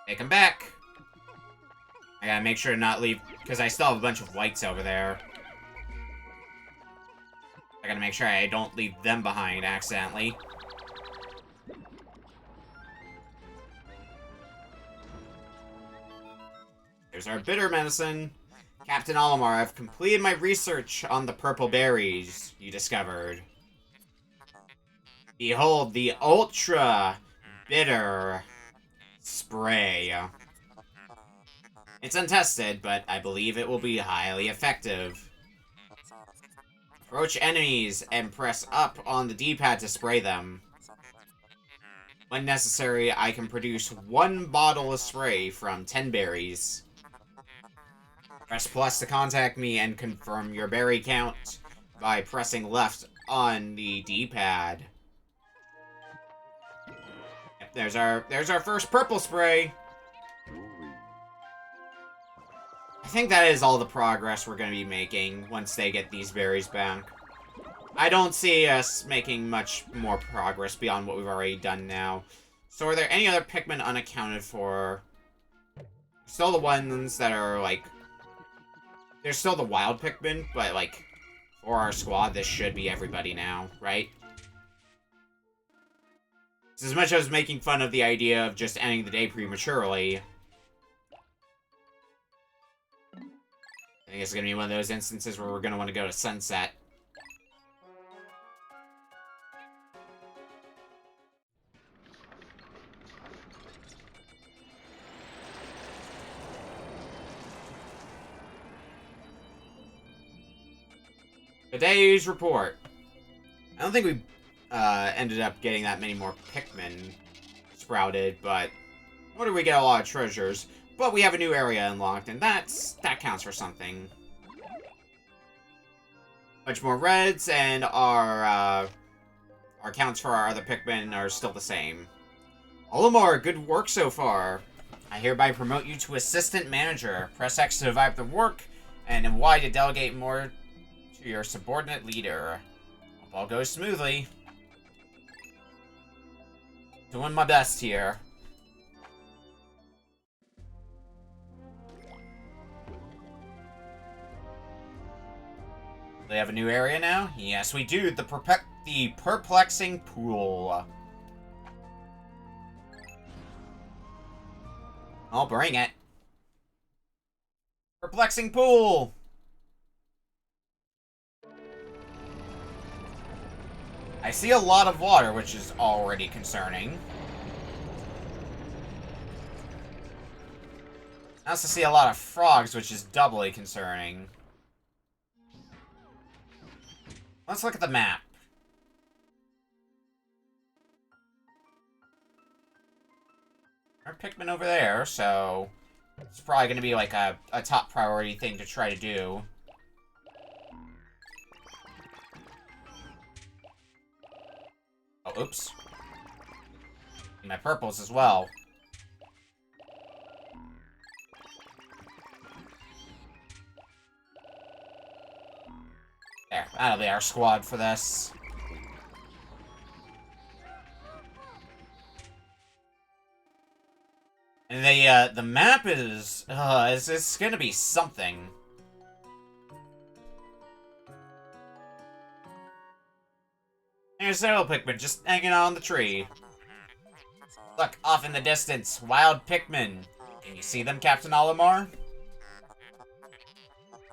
A: Take them back. I gotta make sure to not leave, because I still have a bunch of whites over there. I gotta make sure I don't leave them behind accidentally. There's our bitter medicine. Captain Olimar, I've completed my research on the purple berries you discovered. Behold, the ultra bitter spray. It's untested, but I believe it will be highly effective. Approach enemies and press up on the D-pad to spray them. When necessary, I can produce 1 bottle of spray from 10 berries. Press plus to contact me and confirm your berry count by pressing left on the D-pad. Yep, there's our first purple spray. I think that is all the progress we're going to be making once they get these berries back. I don't see us making much more progress beyond what we've already done now. So are there any other Pikmin unaccounted for? Still the ones that are, like... There's still the wild Pikmin, but, like, for our squad, this should be everybody now, right? So as much as I was making fun of the idea of just ending the day prematurely... I think it's going to be one of those instances where we're going to want to go to sunset. Today's report. I don't think we ended up getting that many more Pikmin sprouted, but what do we get? A lot of treasures. But we have a new area unlocked, and that counts for something. Much more reds, and our counts for our other Pikmin are still the same. Olimar, good work so far. I hereby promote you to Assistant Manager. Press X to divide the work, and Y to delegate more to your subordinate leader. Hope all goes smoothly. Doing my best here. They have a new area now? Yes, we do. The perplexing pool. I'll bring it. Perplexing pool. I see a lot of water, which is already concerning. I also see a lot of frogs, which is doubly concerning. Let's look at the map. Our Pikmin over there, so it's probably going to be like a top priority thing to try to do. Oh, oops. And my purples as well. There, that'll be our squad for this. And the map is, it's gonna be something. There's several Pikmin just hanging on the tree. Look, off in the distance, wild Pikmin. Can you see them, Captain Olimar?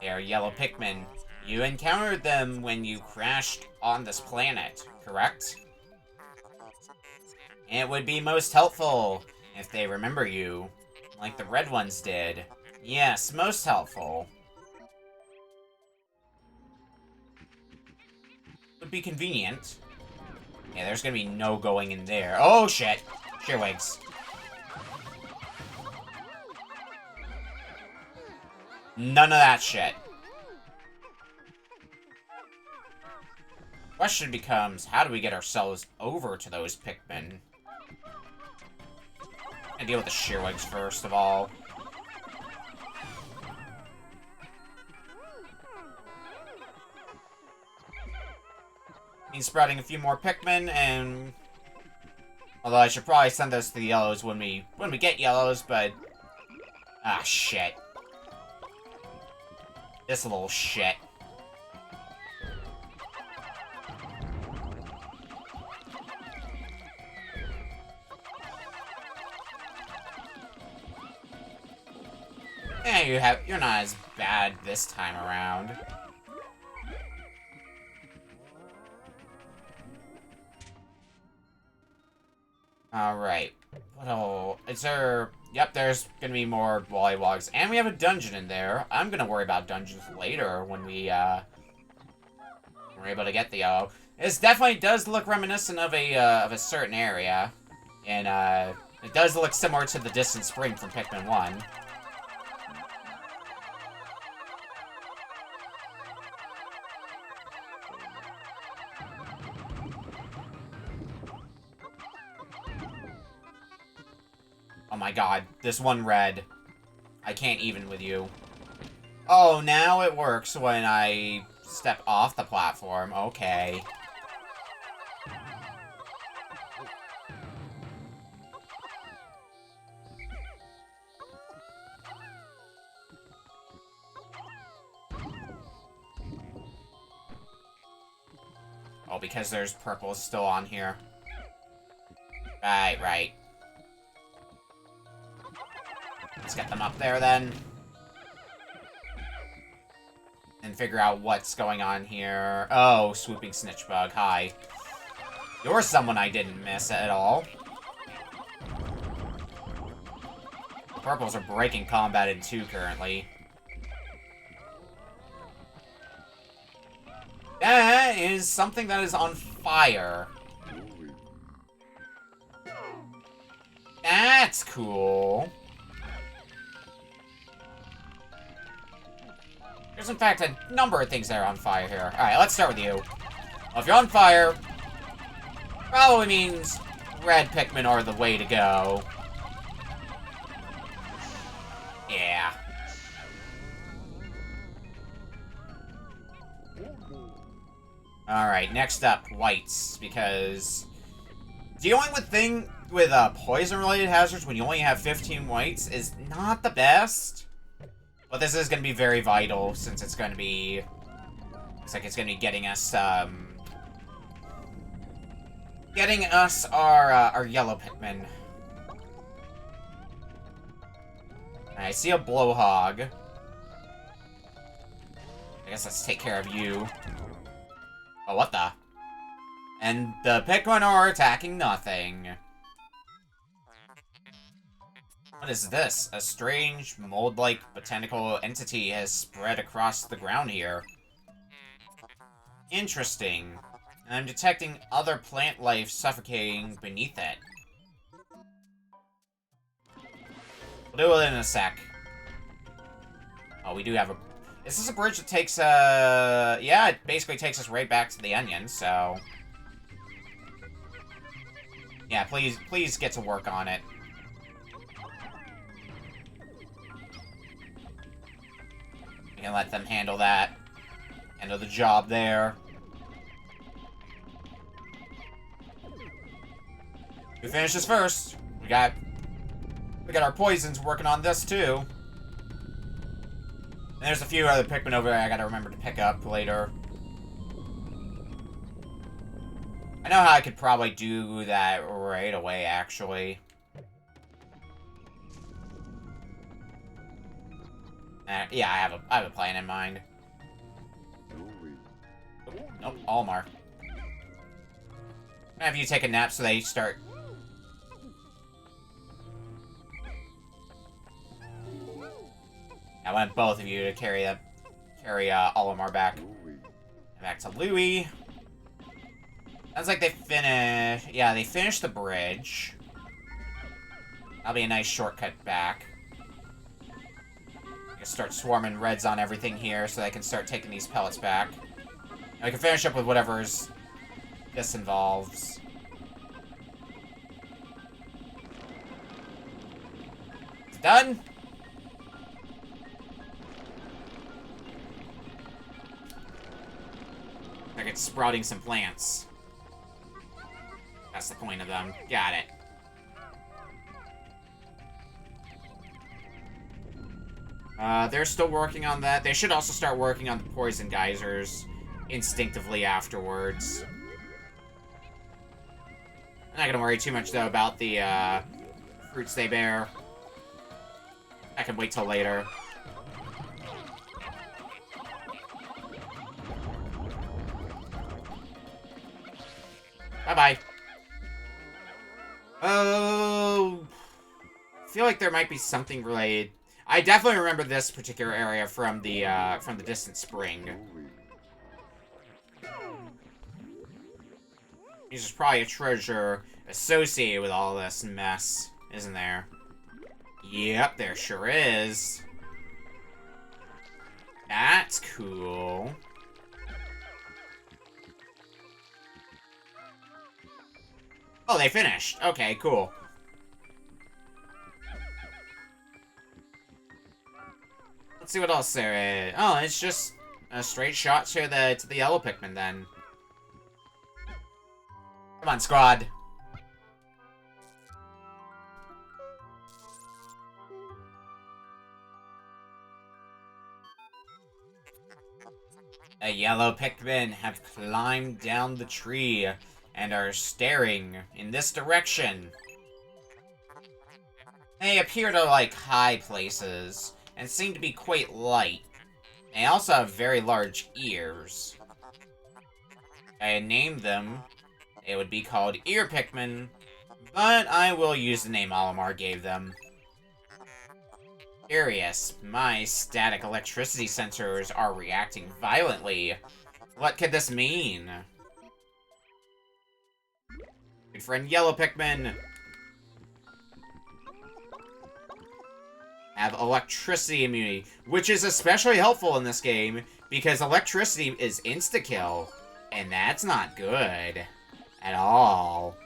A: They are yellow Pikmin. You encountered them when you crashed on this planet, correct? It would be most helpful if they remember you, like the red ones did. Yes, most helpful. Would be convenient. Yeah, there's gonna be no going in there. Oh, shit! Shearwigs. None of that shit. Question becomes, how do we get ourselves over to those Pikmin? I deal with the Shearwigs first of all. Means sprouting a few more Pikmin, and although I should probably send those to the yellows when we get yellows, but ah, shit. This little shit. Yeah, you're not as bad this time around. Alright. What all... Is there... Yep, there's gonna be more Wollywogs. And we have a dungeon in there. I'm gonna worry about dungeons later when we're able to get the yellow. This definitely does look reminiscent of a certain area. And, it does look similar to the Distant Spring from Pikmin 1. Oh my god, this one red. I can't even with you. Oh, now it works when I step off the platform. Okay. Oh, because there's purple still on here. Right. Let's get them up there, then. And figure out what's going on here. Oh, Swooping Snitchbug, hi. You're someone I didn't miss at all. The purples are breaking combat in 2 currently. That is something that is on fire. That's cool. There's, in fact, a number of things that are on fire here. Alright, let's start with you. Well, if you're on fire, probably means red Pikmin are the way to go. Yeah. Alright, next up, whites, because dealing with poison-related hazards when you only have 15 whites is not the best. But this is going to be very vital, since it's going to be... Looks like it's going to be getting us, our yellow Pikmin. I see a Blowhog. I guess let's take care of you. Oh, what the? And the Pikmin are attacking nothing. What is this? A strange, mold-like botanical entity has spread across the ground here. Interesting. And I'm detecting other plant life suffocating beneath it. We'll do it in a sec. Oh, we do have a... This is a bridge that takes, yeah, it basically takes us right back to the onion, so... Yeah, please get to work on it. We can let them handle that. Handle the job there. Who finishes first? We got We got our poisons working on this, too. And there's a few other Pikmin over there I gotta remember to pick up later. I know how I could probably do that right away, actually. Yeah, I have a plan in mind. Nope, Almar. Have you take a nap so they start... I want both of you to carry Olimar back. Back to Louie. Sounds like they finished... Yeah, they finished the bridge. That'll be a nice shortcut back. I can start swarming reds on everything here so they can start taking these pellets back. And we can finish up with whatever's this involves. It's done. They're get sprouting some plants. That's the point of them. Got it. They're still working on that. They should also start working on the poison geysers instinctively afterwards. I'm not gonna worry too much, though, about the, fruits they bear. I can wait till later. Bye-bye. Oh... I feel like there might be something related. I definitely remember this particular area from the distant spring. There's probably a treasure associated with all this mess, isn't there? Yep, there sure is. That's cool. Oh, they finished. Okay, cool. Let's see what else there is. Oh, it's just a straight shot to the yellow Pikmin then. Come on, squad. The yellow Pikmin have climbed down the tree and are staring in this direction. They appear to like high places and seem to be quite light. They also have very large ears. If I had named them, it would be called Ear Pikmin, but I will use the name Olimar gave them. Curious, my static electricity sensors are reacting violently. What could this mean? Good friend Yellow Pikmin have electricity immunity, which is especially helpful in this game because electricity is insta-kill, and that's not good at all.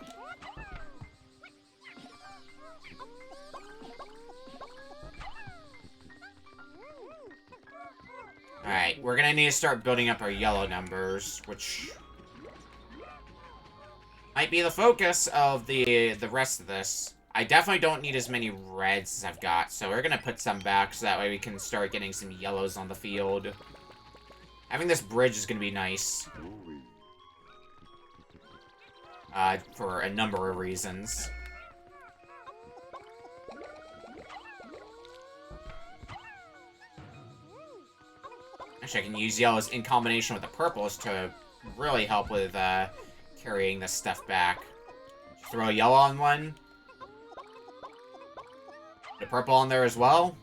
A: Alright, we're gonna need to start building up our yellow numbers, which might be the focus of the rest of this. I definitely don't need as many reds as I've got, so we're gonna put some back so that way we can start getting some yellows on the field. Having this bridge is gonna be nice. For a number of reasons. Actually, I can use yellows in combination with the purples to really help with, carrying this stuff back. Just throw a yellow on one. Put a purple on there as well.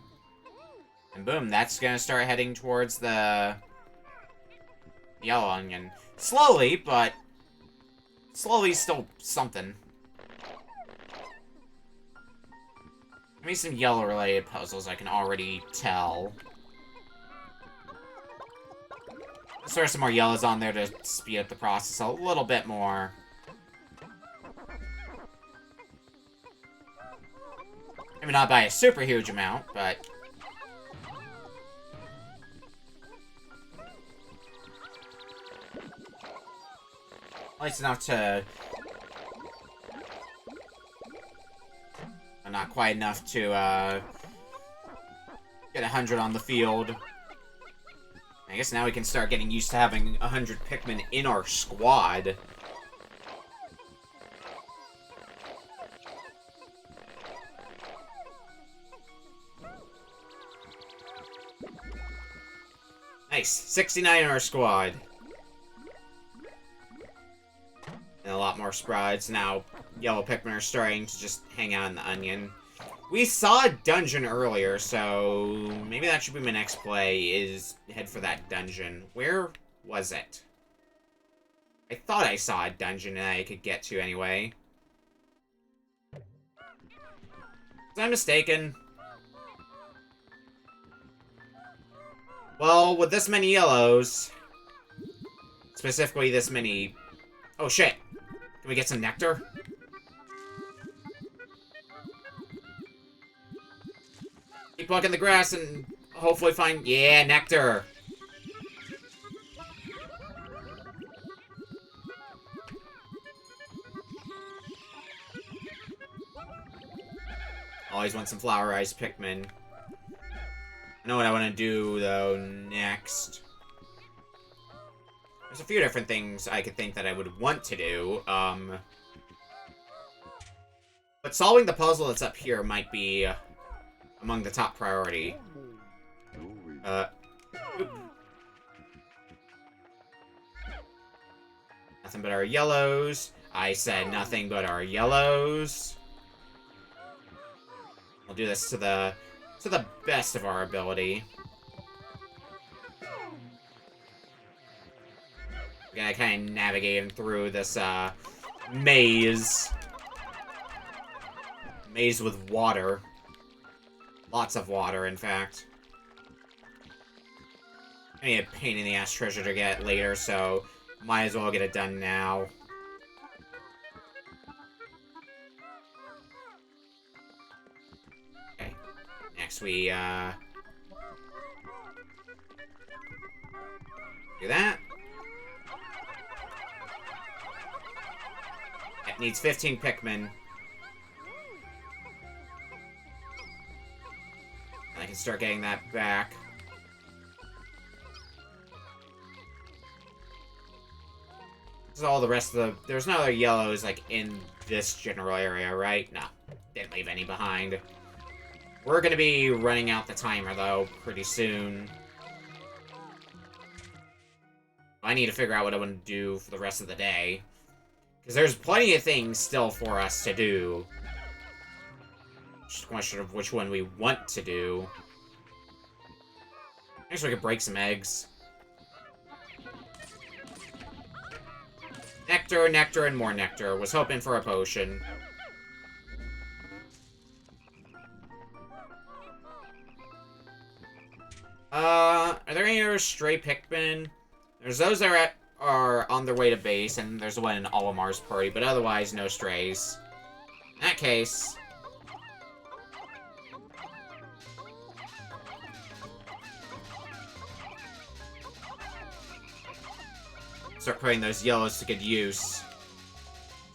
A: And boom, that's gonna start heading towards the yellow onion. Slowly, but slowly still something. Give me some yellow-related puzzles, I can already tell. Let's throw some more yellows on there to speed up the process a little bit more. Maybe not by a super huge amount, but... at least enough to... Not quite enough to get 100 on the field. I guess now we can start getting used to having 100 Pikmin in our squad. Nice. 69 in our squad. And a lot more sprites. Now, yellow Pikmin are starting to just hang out in the onion. We saw a dungeon earlier, so maybe that should be my next play, is head for that dungeon. Where was it? I thought I saw a dungeon that I could get to anyway. Was I mistaken? Well, with this many yellows, specifically this many... Oh, shit. Can we get some nectar? Keep plucking the grass and hopefully find... Yeah, nectar! Always want some flowerized Pikmin. I know what I want to do, though, next. There's a few different things I could think that I would want to do, but solving the puzzle that's up here might be among the top priority. Nothing but our yellows. I said nothing but our yellows. We'll do this to the best of our ability. We gotta kind of navigate through this maze. Maze with water. Lots of water, in fact. I need a pain in the ass treasure to get later, so might as well get it done now. Okay. Next we, do that. It needs 15 Pikmin. I can start getting that back. This is all the rest of the... There's no other yellows, like, in this general area, right? No. Didn't leave any behind. We're gonna be running out the timer, though, pretty soon. I need to figure out what I want to do for the rest of the day. Because there's plenty of things still for us to do. Just a question of which one we want to do. I guess we could break some eggs. Nectar, nectar, and more nectar. Was hoping for a potion. Are there any other stray Pikmin? There's those that are on their way to base, and there's one in Olimar's party, but otherwise, no strays. In that case... start putting those yellows to good use.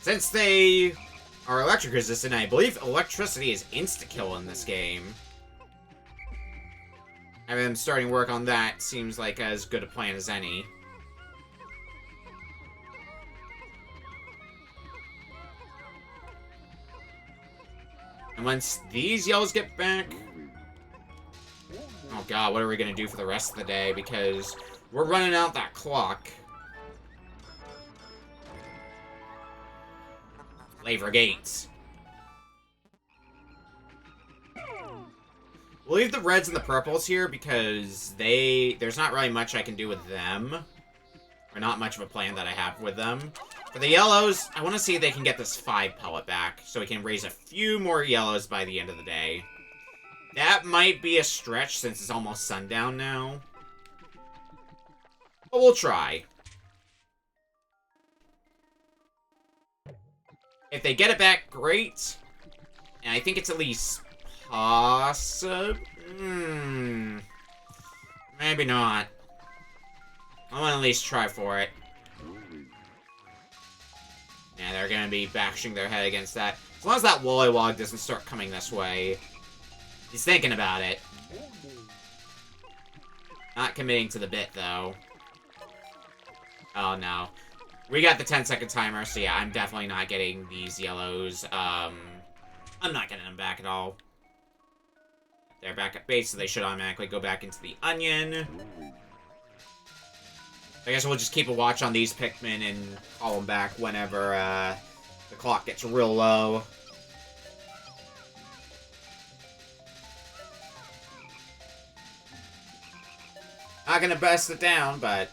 A: Since they are electric resistant, I believe electricity is insta-kill in this game. Having them starting work on that seems like as good a plan as any. And once these yellows get back... Oh god, what are we gonna do for the rest of the day? Because we're running out that clock. Flavor gates. We'll leave the reds and the purples here because there's not really much I can do with them. Or not much of a plan that I have with them. For the yellows, I want to see if they can get this 5 pellet back so we can raise a few more yellows by the end of the day. That might be a stretch since it's almost sundown now. But we'll try. If they get it back, great. And I think it's at least possible. Maybe not. I want to at least try for it. Yeah, they're going to be bashing their head against that. It's As long as that Wollywog doesn't start coming this way. He's thinking about it. Not committing to the bit, though. Oh, no. We got the 10-second timer, so yeah, I'm definitely not getting these yellows. I'm not getting them back at all. They're back at base, so they should automatically go back into the onion. I guess we'll just keep a watch on these Pikmin and call them back whenever the clock gets real low. Not gonna bust it down, but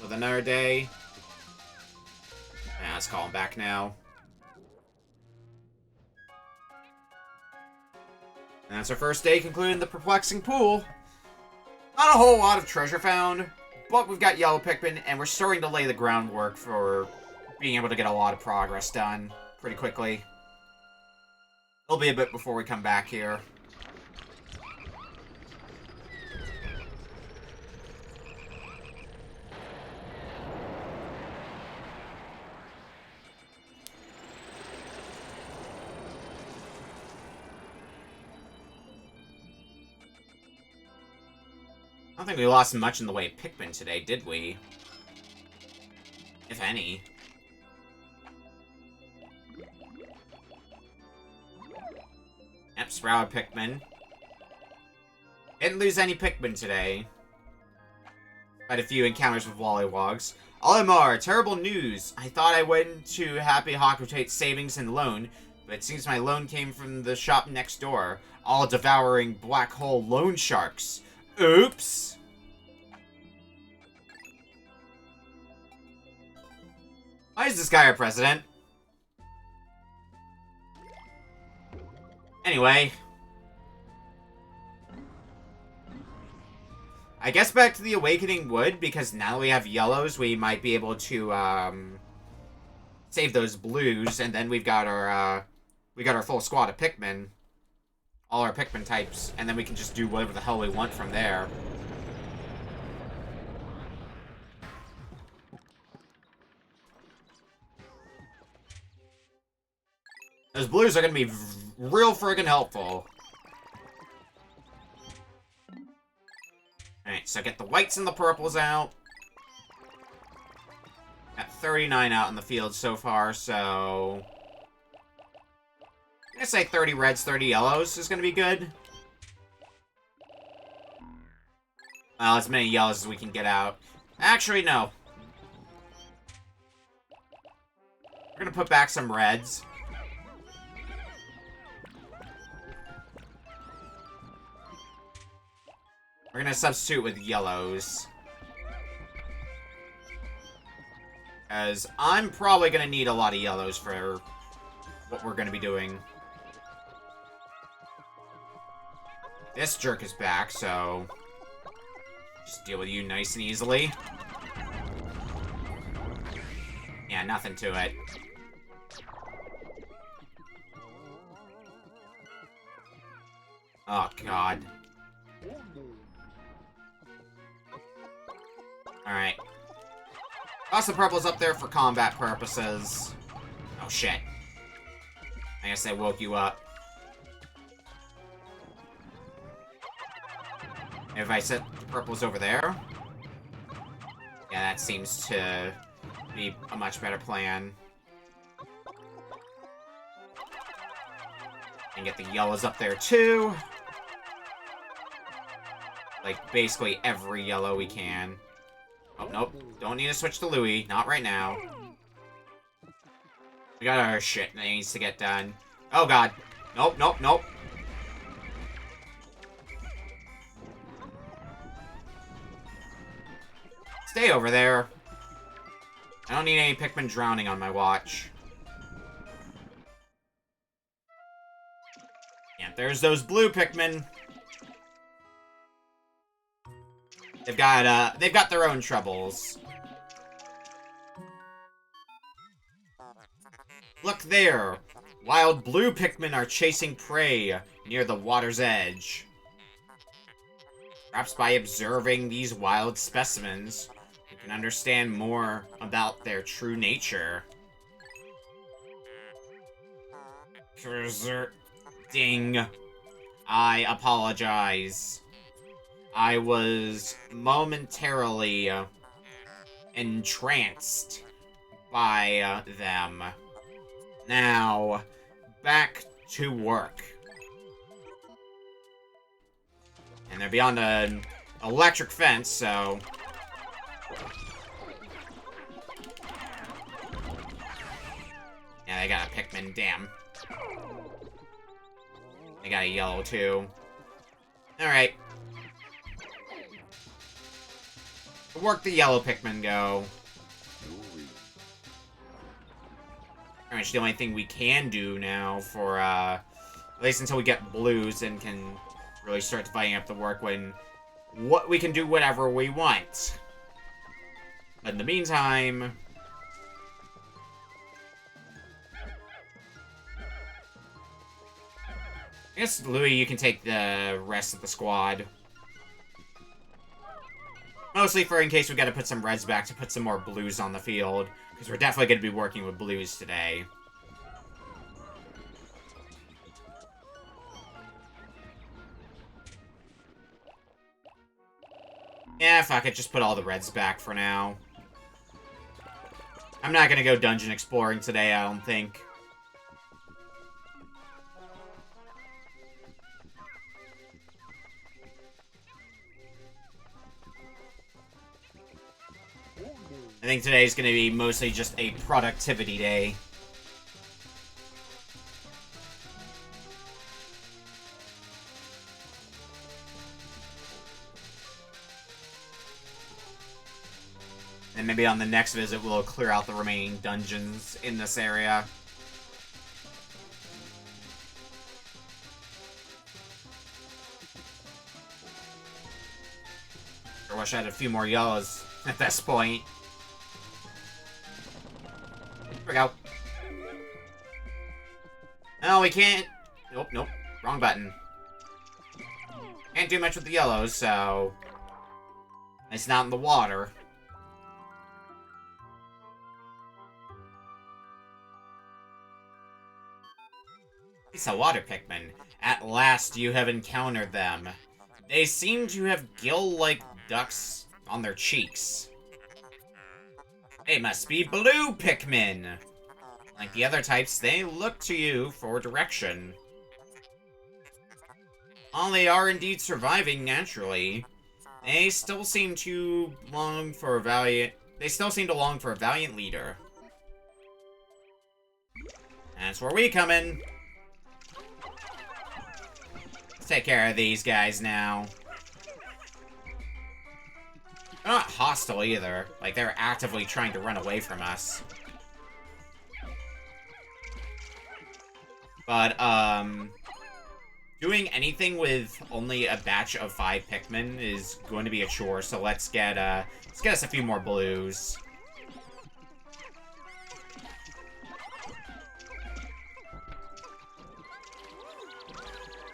A: with another day. Yeah, let's call him back now. And that's our first day concluding the perplexing pool. Not a whole lot of treasure found, but we've got yellow Pikmin, and we're starting to lay the groundwork for being able to get a lot of progress done pretty quickly. It'll be a bit before we come back here. I don't think we lost much in the way of Pikmin today, did we? If any. Yep, Sprout Pikmin. Didn't lose any Pikmin today. Had a few encounters with Wollywogs. Olimar, terrible news. I thought I went to Happy Hawk rotate savings and loan, but it seems my loan came from the shop next door. All devouring black hole loan sharks. Oops! Why is this guy our president? Anyway. I guess back to the Awakening Wood, because now we have yellows, we might be able to, save those blues, and then we've got our full squad of Pikmin. All our Pikmin types, and then we can just do whatever the hell we want from there. Those blues are gonna be real friggin' helpful. Alright, so get the whites and the purples out. Got 39 out in the field so far, so... I'm gonna say 30 reds, 30 yellows is gonna be good. Well, as many yellows as we can get out. Actually, no. We're gonna put back some reds. We're gonna substitute with yellows. As I'm probably gonna need a lot of yellows for what we're gonna be doing. This jerk is back, so... just deal with you nice and easily. Yeah, nothing to it. Oh, God. Alright. Toss the purples up there for combat purposes. Oh, shit. I guess I woke you up. If I set the purples over there... yeah, that seems to be a much better plan. And get the yellows up there, too. Like, basically every yellow we can. Oh, nope. Don't need to switch to Louis. Not right now. We got our shit that needs to get done. Oh, God. Nope, nope, nope. Stay over there. I don't need any Pikmin drowning on my watch. Yeah, there's those blue Pikmin. They've got their own troubles. Look there! Wild blue Pikmin are chasing prey near the water's edge. Perhaps by observing these wild specimens, you can understand more about their true nature. Ding. I apologize. I was momentarily entranced by them. Now, back to work. And they're beyond an electric fence, so... Yeah, they got a Pikmin, damn. They got a yellow, too. Alright. Work the yellow Pikmin go. Pretty much the only thing we can do now for, at least until we get blues and can really start dividing up the work when we can do whatever we want. But in the meantime... I guess, Louis, you can take the rest of the squad. Mostly for in case we gotta put some reds back to put some more blues on the field. Because we're definitely gonna be working with blues today. Yeah, fuck it, just put all the reds back for now. I'm not gonna go dungeon exploring today, I don't think. I think today's gonna be mostly just a productivity day. And maybe on the next visit we'll clear out the remaining dungeons in this area. I wish I had a few more yellows at this point. There we go. No, we can't... Nope, nope. Wrong button. Can't do much with the yellows, so... It's not in the water. It's a water Pikmin. At last you have encountered them. They seem to have gill-like ducts on their cheeks. They must be blue Pikmin. Like the other types, they look to you for direction. While they are indeed surviving naturally, they still seem to long for a valiant... They still seem to long for a valiant leader. That's where we come in. Let's take care of these guys now. They're not hostile either. Like, they're actively trying to run away from us. But, doing anything with only a batch of 5 Pikmin is going to be a chore, so let's get us a few more blues.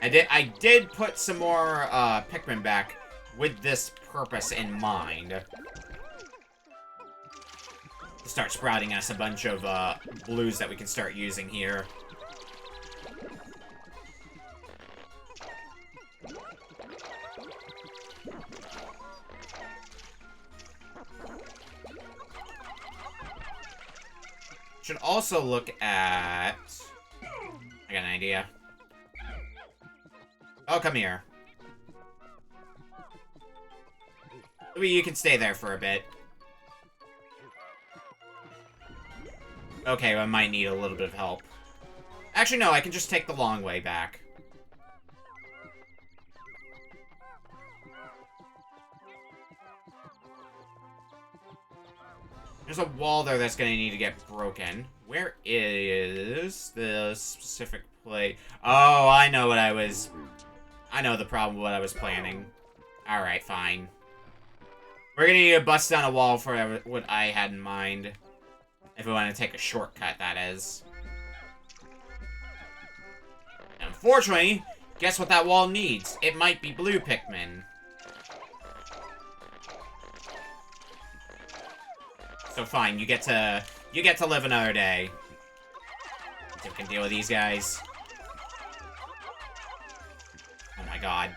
A: I did put some more, Pikmin back with this purpose in mind. To start sprouting us a bunch of, blues that we can start using here. Should also look at... I got an idea. Oh, come here. Louis, you can stay there for a bit. Okay, I might need a little bit of help. Actually, no, I can just take the long way back. There's a wall there that's gonna need to get broken. Where is the specific play? Oh, I know what I was... I know the problem with what I was planning. Alright, fine. We're gonna need to bust down a wall for what I had in mind. If we want to take a shortcut, that is. Unfortunately, guess what that wall needs? It might be blue Pikmin. So fine, you get to live another day. So we can deal with these guys. my god.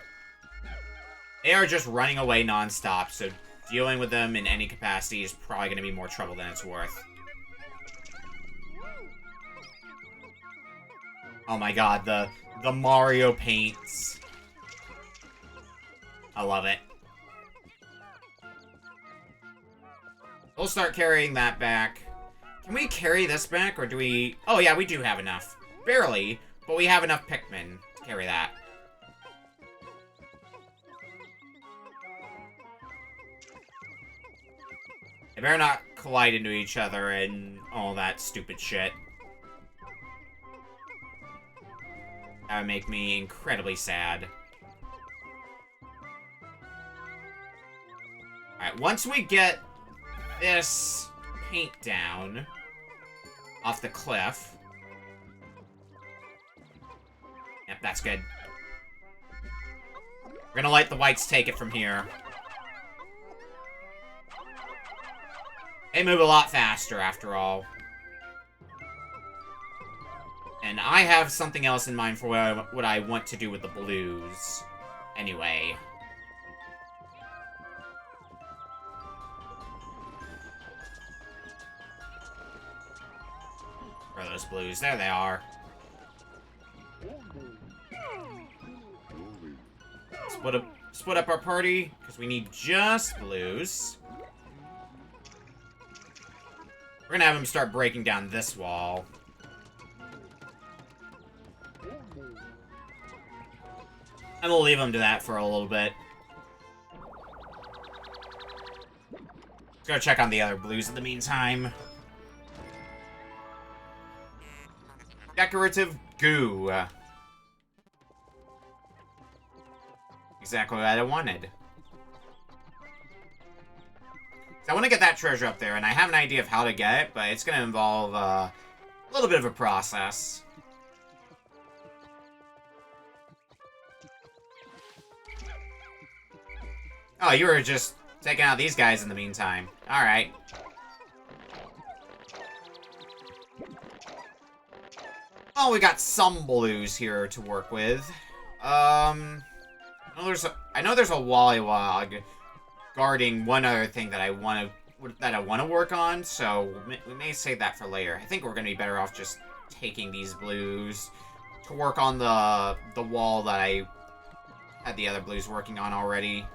A: They are just running away nonstop, so dealing with them in any capacity is probably going to be more trouble than it's worth. Oh my god, the Mario paints. I love it. We'll start carrying that back. Can we carry this back, or do we... Oh yeah, we do have enough. Barely, but we have enough Pikmin to carry that. They better not collide into each other and all that stupid shit. That would make me incredibly sad. Alright, once we get this paint down off the cliff. Yep, that's good. We're gonna let the whites take it from here. They move a lot faster, after all. And I have something else in mind for what I want to do with the blues. Anyway. Where are those blues? There they are. Split up our party, because we need just blues. We're gonna have them start breaking down this wall. And we'll leave them to that for a little bit. Let's go check on the other blues in the meantime. Decorative goo. Exactly what I wanted. So I want to get that treasure up there, and I have an idea of how to get it, but it's going to involve a little bit of a process. Oh, you were just taking out these guys in the meantime. Alright. Oh, we got some blues here to work with. I know there's a Wollywog guarding one other thing that I want to work on, so we may save that for later. I think we're going to be better off just taking these blues to work on the wall that I had the other blues working on already.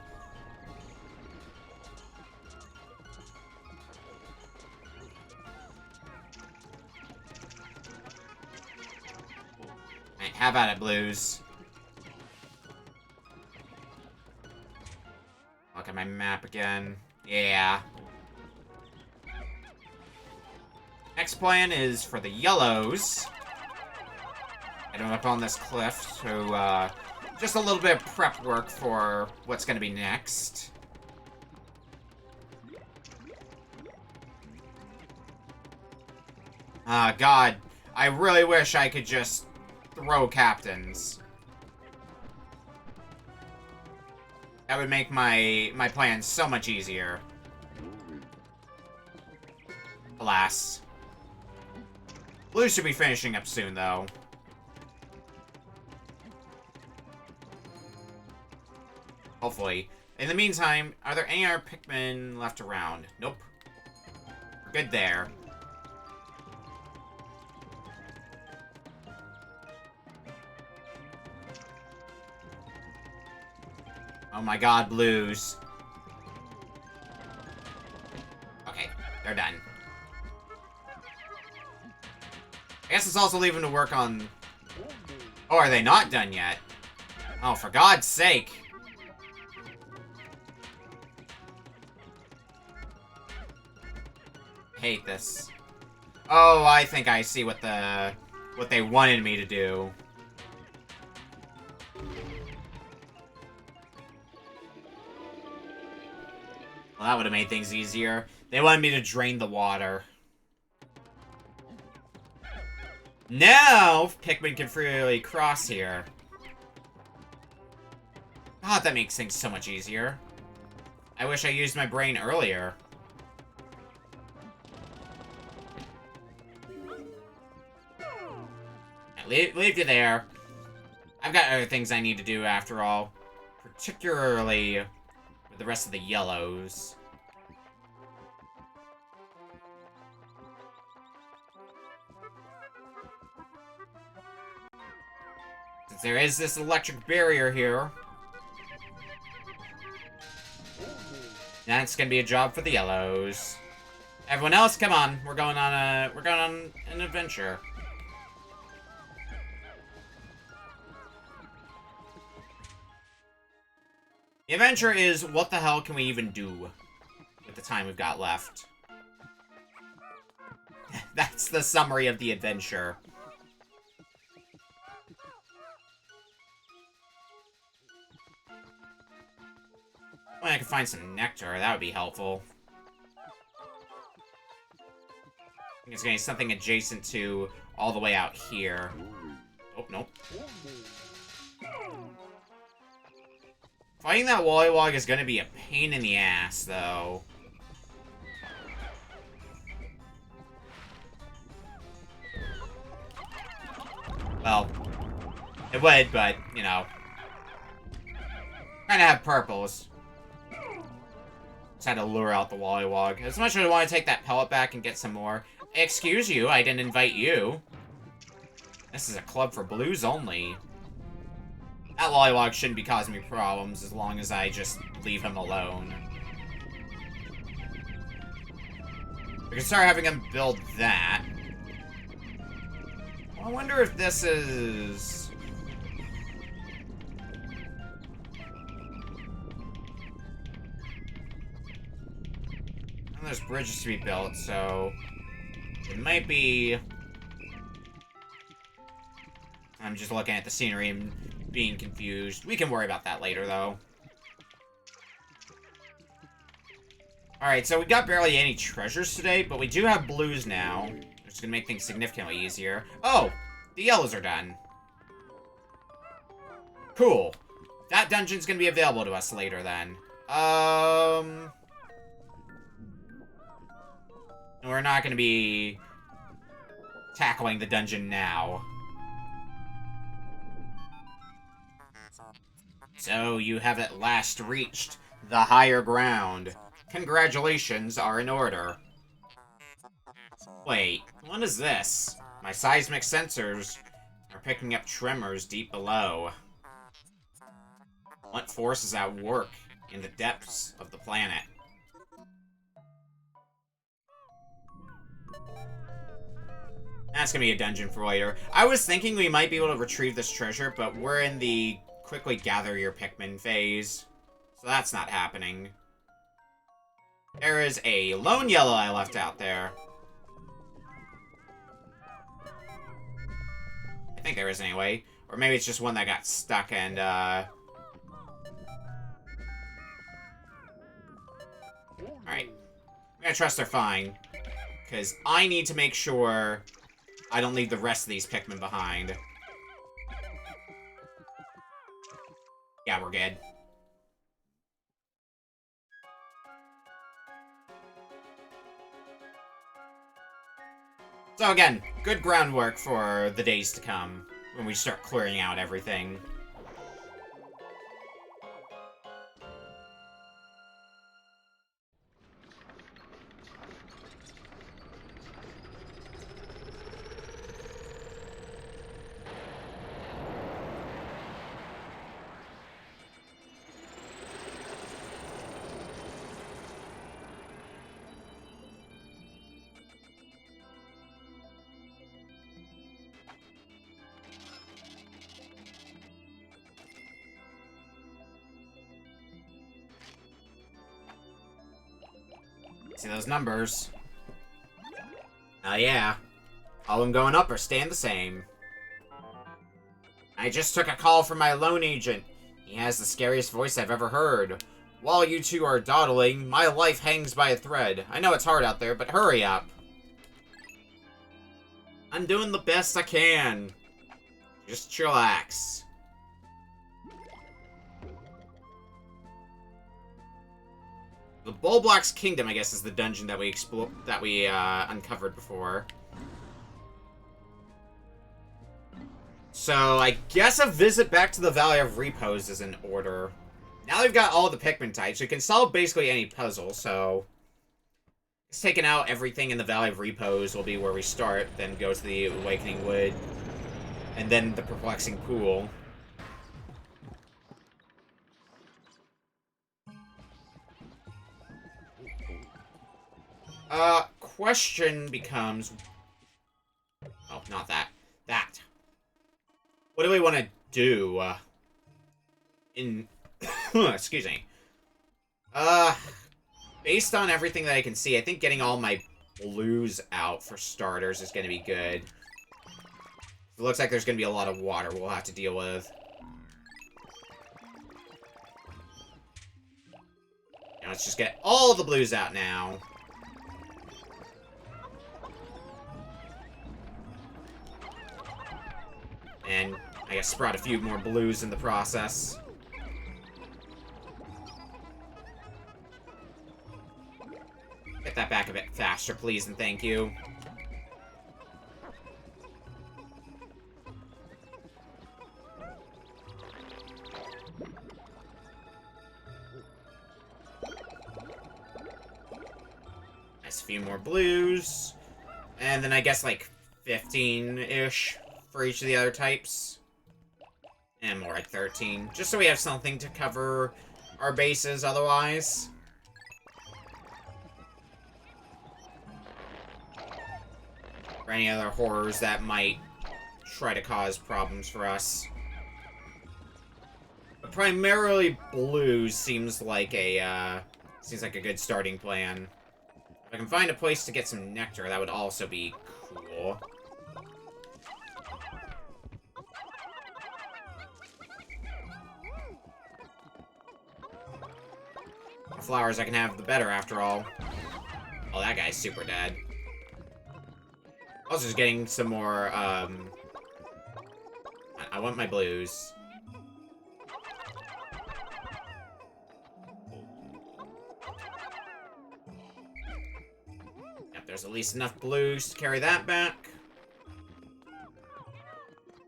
A: Right, have at it, blues. Look at my map again. Yeah. Next plan is for the yellows. Get them up on this cliff, so just a little bit of prep work for what's going to be next. God. I really wish I could just throw captains. That would make my plan so much easier. Alas. Blue should be finishing up soon, though. Hopefully. In the meantime, are there any other Pikmin left around? Nope. We're good there. Oh my god, blues. Okay, they're done. I guess it's also leaving to work on... Oh, are they not done yet? Oh, for God's sake. I hate this. Oh, I think I see what they wanted me to do. Well, that would have made things easier. They wanted me to drain the water. Now, Pikmin can freely cross here. God, that makes things so much easier. I wish I used my brain earlier. Leave you there. I've got other things I need to do after all. Particularly with the rest of the yellows. Since there is this electric barrier here. That's gonna be a job for the yellows. Everyone else, come on. We're going on an adventure. The adventure is, what the hell can we even do with the time we've got left? That's the summary of the adventure. Well, I could find some nectar. That would be helpful. I think it's going to be something adjacent to all the way out here. Oh, nope. Fighting that Wollywog is going to be a pain in the ass, though. Well, it would, but, you know. Kind of have purples. Just had to lure out the Wollywog. As much as I want to take that pellet back and get some more. Excuse you, I didn't invite you. This is a club for blues only. That Wollywog shouldn't be causing me problems as long as I just leave him alone. We can start having him build that. I wonder if this is... And there's bridges to be built, so... It might be... I'm just looking at the scenery and being confused. We can worry about that later, though. Alright, so we got barely any treasures today, but we do have blues now. Which is going to make things significantly easier. Oh! The yellows are done. Cool. That dungeon's going to be available to us later, then. We're not going to be tackling the dungeon now. So, you have at last reached the higher ground. Congratulations are in order. Wait, what is this? My seismic sensors are picking up tremors deep below. What force is at work in the depths of the planet? That's gonna be a dungeon for later. I was thinking we might be able to retrieve this treasure, but we're in the quickly gather your Pikmin phase. So that's not happening. There is a lone yellow I left out there. I think there is anyway. Or maybe it's just one that got stuck and, Alright. I'm gonna trust they're fine. Because I need to make sure I don't leave the rest of these Pikmin behind. Yeah, we're good. So again, good groundwork for the days to come, when we start clearing out everything. See those numbers? Oh yeah. All of them going up or staying the same. I just took a call from my loan agent. He has the scariest voice I've ever heard. While you two are dawdling, my life hangs by a thread. I know it's hard out there, but hurry up. I'm doing the best I can. Just chillax. The Bulblax Kingdom, I guess, is the dungeon that we uncovered before. So, I guess a visit back to the Valley of Repose is in order. Now we've got all the Pikmin types, we can solve basically any puzzle, so... Just taking out everything in the Valley of Repose will be where we start, then go to the Awakening Wood, and then the Perplexing Pool. Question becomes... Oh, not that. That. What do we want to do? Excuse me. Based on everything that I can see, I think getting all my blues out, for starters, is going to be good. It looks like there's going to be a lot of water we'll have to deal with. Now let's just get all the blues out now. And I guess sprout a few more blues in the process. Get that back a bit faster, please, and thank you. Nice, a few more blues. And then I guess like 15-ish for each of the other types. And more like 13. Just so we have something to cover our bases otherwise. For any other horrors that might try to cause problems for us. But primarily blues seems like a good starting plan. If I can find a place to get some nectar, that would also be cool. The more flowers I can have, the better, after all. Oh, that guy's super dead. I was just getting some more, I want my blues. Yep, there's at least enough blues to carry that back.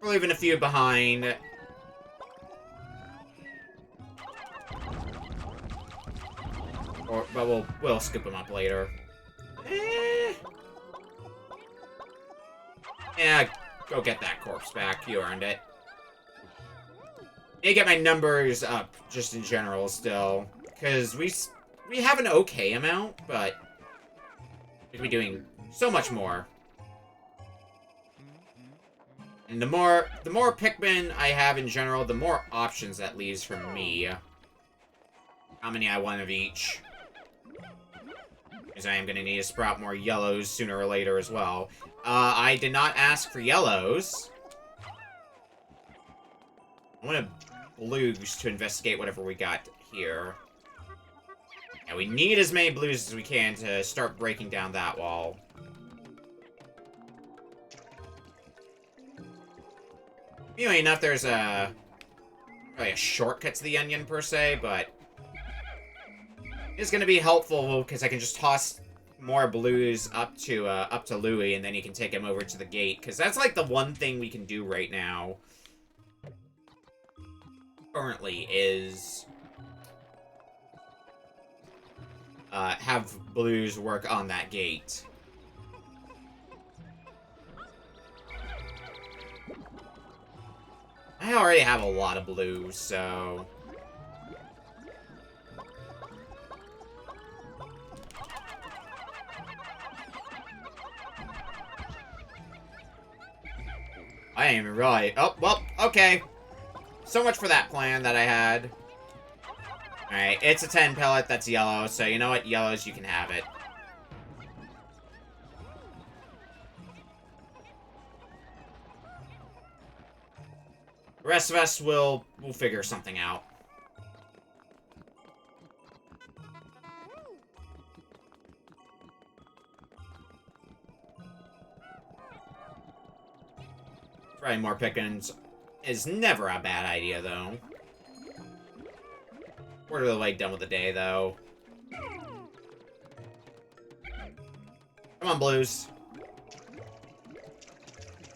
A: We're leaving a few behind. But we'll scoop them up later. Yeah, go get that corpse back. You earned it. Need to get my numbers up, just in general, still. Because we have an okay amount, but we could be doing so much more. And the more Pikmin I have in general, the more options that leaves for me. How many I want of each. Because I am going to need to sprout more yellows sooner or later as well. I did not ask for yellows. I want blues to investigate whatever we got here. Yeah, we need as many blues as we can to start breaking down that wall. Anyway, enough, there's probably a shortcut to the onion, per se, but it's going to be helpful because I can just toss more blues up to Louis, and then he can take him over to the gate, because that's like the one thing we can do right now currently is have blues work on that gate. I already have a lot of blues, so I ain't even realize. Oh, well, okay. So much for that plan that I had. Alright, it's a 10 pellet that's yellow, so you know what? Yellows, you can have it. The rest of us we'll figure something out. Trying more pickings is never a bad idea, though. Quarter of the way done with the day, though. Come on, blues.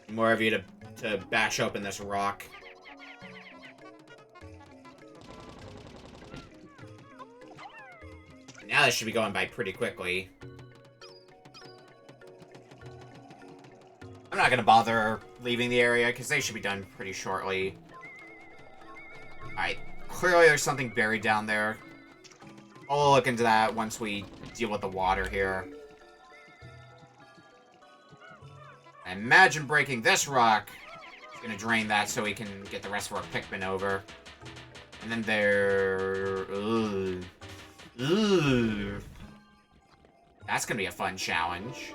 A: More of you to to bash open this rock. Now this should be going by pretty quickly. I'm not gonna bother leaving the area, because they should be done pretty shortly. Alright, clearly there's something buried down there. I'll look into that once we deal with the water here. I imagine breaking this rock is gonna drain that so we can get the rest of our Pikmin over. And then there... Ooh. Ooh. That's gonna be a fun challenge.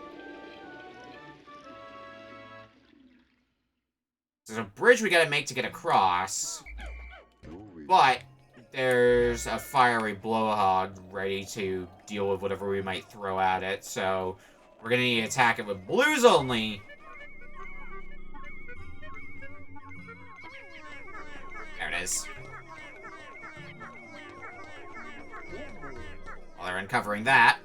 A: There's a bridge we gotta make to get across. But there's a fiery blowhog ready to deal with whatever we might throw at it. So we're gonna need to attack it with blues only. There it is. While they're uncovering that,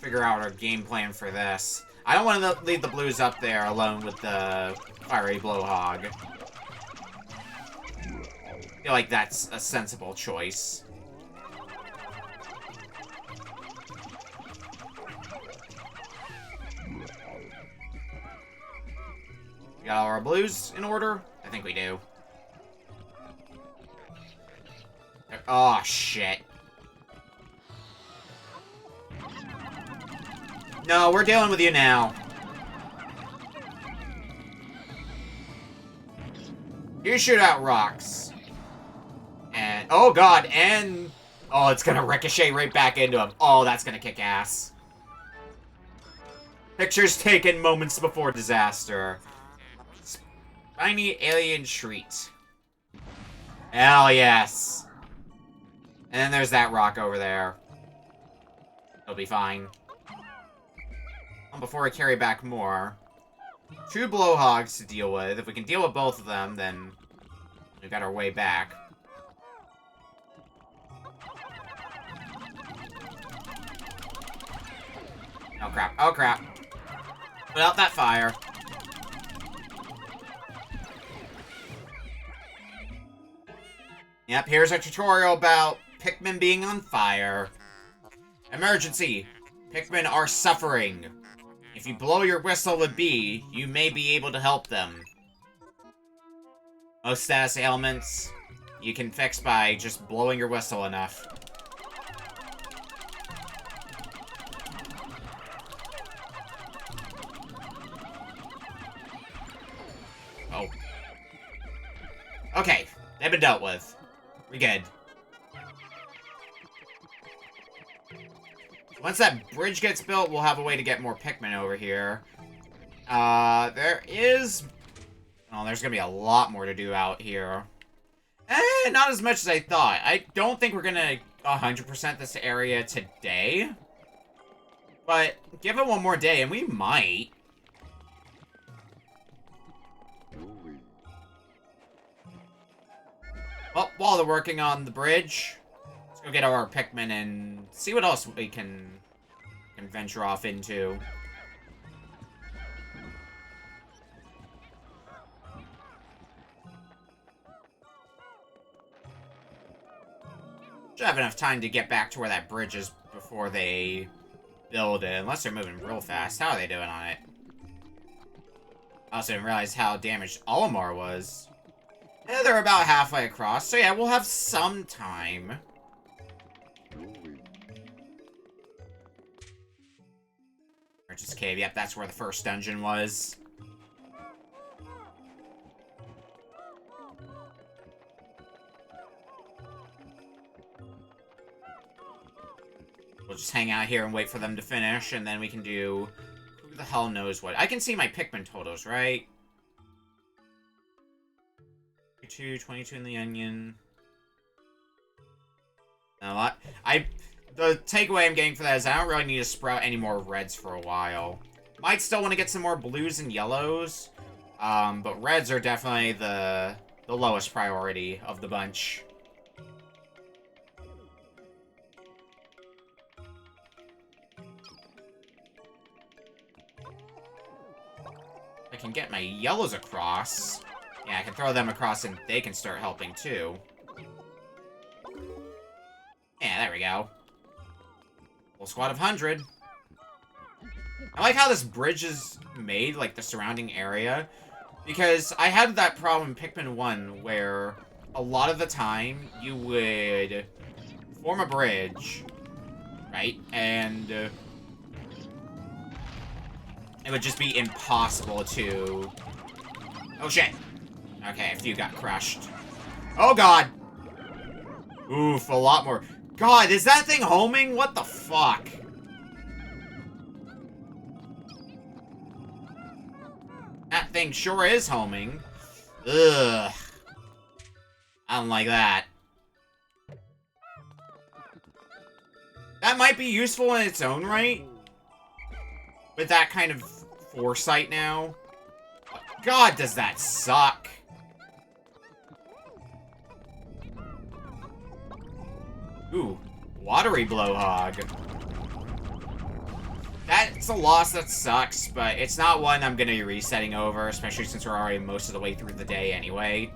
A: figure out our game plan for this. I don't want to leave the blues up there alone with the fiery blowhog. I feel like that's a sensible choice. We got all our blues in order? I think we do. Oh, shit. No, we're dealing with you now. You shoot out rocks. And, oh god, and... Oh, it's gonna ricochet right back into him. Oh, that's gonna kick ass. Pictures taken moments before disaster. Spiny alien treat. Hell yes. And then there's that rock over there. It'll be fine. Before I carry back more. 2 blowhogs to deal with. If we can deal with both of them, then we've got our way back. Oh crap, oh crap. Put out that fire. Yep, here's our tutorial about Pikmin being on fire. Emergency! Pikmin are suffering. If you blow your whistle with B, you may be able to help them. Most status ailments you can fix by just blowing your whistle enough. Oh. Okay, they've been dealt with. We good. Once that bridge gets built, we'll have a way to get more Pikmin over here. There is... Oh, there's gonna be a lot more to do out here. Not as much as I thought. I don't think we're gonna 100% this area today. But give it one more day, and we might. Well, while they're working on the bridge, let's go get our Pikmin and see what else we can venture off into. Should have enough time to get back to where that bridge is before they build it, unless they're moving real fast. How are they doing on it? I also didn't realize how damaged Olimar was. Yeah, they're about halfway across, so yeah, we'll have some time. Merchant's Cave, yep, that's where the first dungeon was. We'll just hang out here and wait for them to finish, and then we can do... Who the hell knows what? I can see my Pikmin totals, right? 22 in the onion. No, the takeaway I'm getting for that is I don't really need to sprout any more reds for a while. Might still want to get some more blues and yellows, but reds are definitely the lowest priority of the bunch. can get my yellows across. Yeah, I can throw them across and they can start helping too. Yeah, there we go. Full squad of 100. I like how this bridge is made, like the surrounding area. Because I had that problem in Pikmin 1 where a lot of the time you would form a bridge, right? And it would just be impossible to... Oh shit! Okay, a few got crushed. Oh god! Oof, a lot more. God, is that thing homing? What the fuck? That thing sure is homing. Ugh. I don't like that. That might be useful in its own right. With that kind of foresight now. But God, does that suck. Ooh, watery blowhog. That's a loss that sucks, but it's not one I'm gonna be resetting over, especially since we're already most of the way through the day anyway.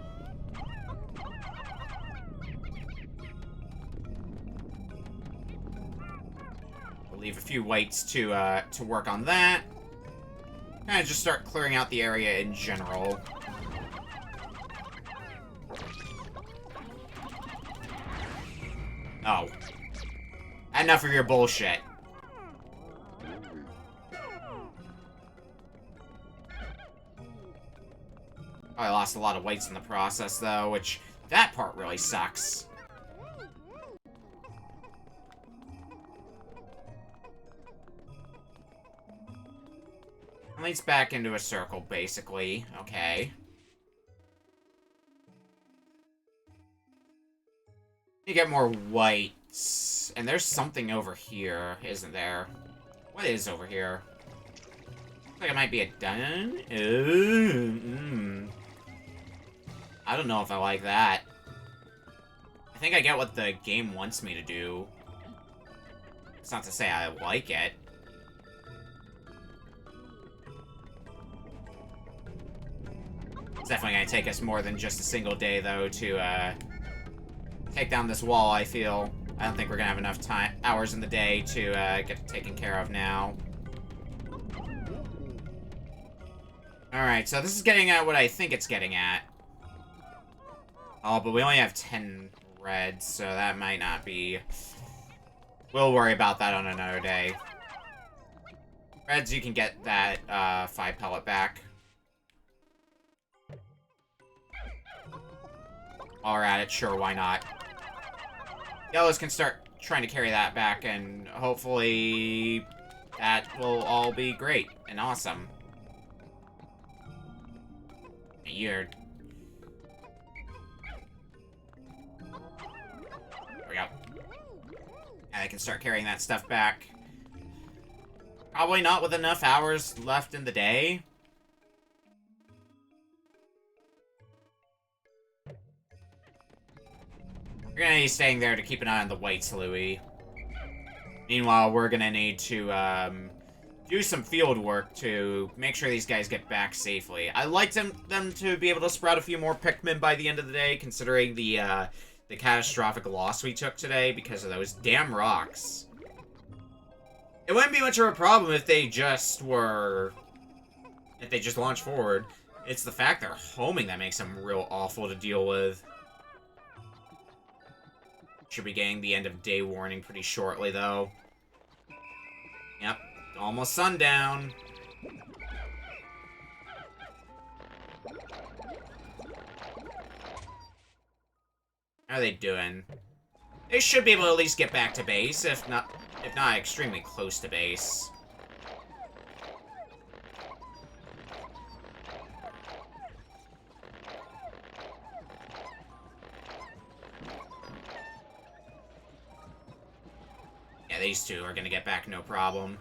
A: We'll leave a few whites to work on that. Kind of just start clearing out the area in general. Oh. Enough of your bullshit. I lost a lot of weights in the process, though, which... that part really sucks. Leads back into a circle, basically. Okay. You get more whites. And there's something over here, isn't there? What is over here? Looks like it might be a dun. I don't know if I like that. I think I get what the game wants me to do. It's not to say I like it. It's definitely going to take us more than just a single day, though, to take down this wall, I feel. I don't think we're going to have enough hours in the day to get it taken care of now. Alright, so this is getting at what I think it's getting at. Oh, but we only have 10 reds, so that might not be... We'll worry about that on another day. Reds, you can get that 5 pellet back. While we're at it, sure, why not? Yellows can start trying to carry that back, and hopefully that will all be great and awesome. You're... There we go. And I can start carrying that stuff back. Probably not with enough hours left in the day. You're gonna need staying there to keep an eye on the whites, Louie. Meanwhile, we're gonna need to, do some field work to make sure these guys get back safely. I'd like them to be able to sprout a few more Pikmin by the end of the day, considering the catastrophic loss we took today because of those damn rocks. It wouldn't be much of a problem if they just were... if they just launched forward. It's the fact they're homing that makes them real awful to deal with. Should be getting the end of day warning pretty shortly, though. Yep. Almost sundown. How are they doing? They should be able to at least get back to base, if not extremely close to base. Yeah, these two are gonna get back no problem.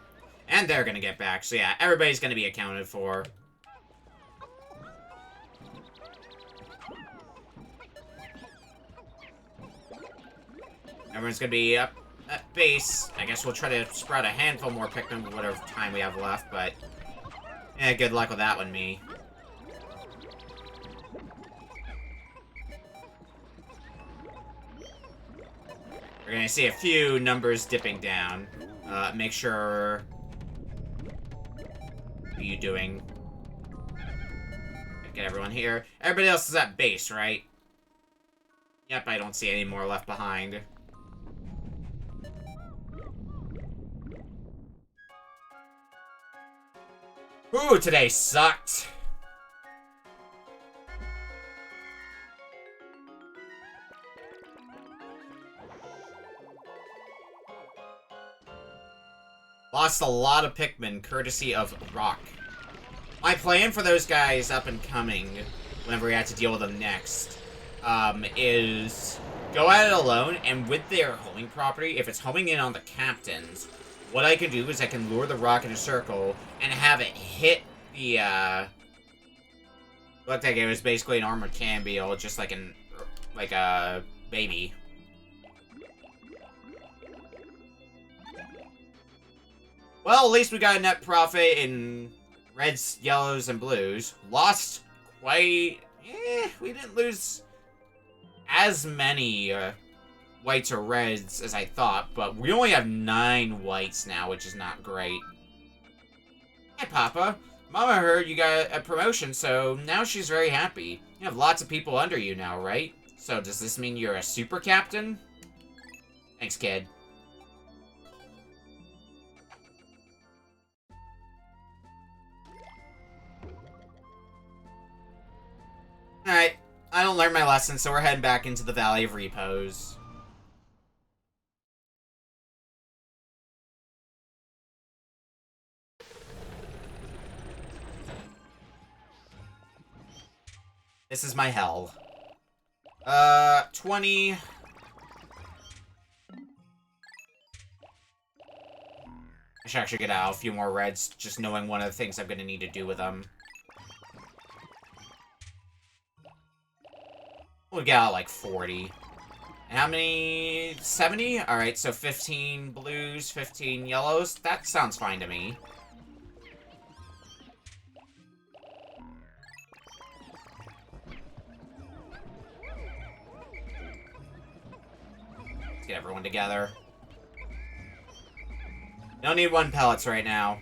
A: And they're gonna get back, so yeah, everybody's gonna be accounted for. Everyone's gonna be up at base. I guess we'll try to sprout a handful more Pikmin with whatever time we have left, but... yeah, good luck with that one, me. We're gonna see a few numbers dipping down. Make sure... What are you doing? Get everyone here. Everybody else is at base, right? Yep, I don't see any more left behind. Ooh, today sucked. Lost a lot of Pikmin, courtesy of Rock. My plan for those guys up and coming, whenever we have to deal with them next, is go at it alone, and with their homing property, if it's homing in on the captains, what I can do is I can lure the rock in a circle and have it hit the, looked like it was basically an armored cambial, just like a baby. Well, at least we got a net profit in reds, yellows, and blues. Lost quite... we didn't lose as many whites or reds as I thought, but we only have 9 whites now, which is not great. Hey, Papa. Mama heard you got a promotion, so now she's very happy. You have lots of people under you now, right? So does this mean you're a super captain? Thanks, kid. Alright, I don't learn my lesson, so we're heading back into the Valley of Repose. This is my hell. 20... I should actually get out a few more reds, just knowing one of the things I'm gonna need to do with them. We'll get out like 40. And how many? 70? Alright, so 15 blues, 15 yellows. That sounds fine to me. Let's get everyone together. Don't need 1 pellets right now.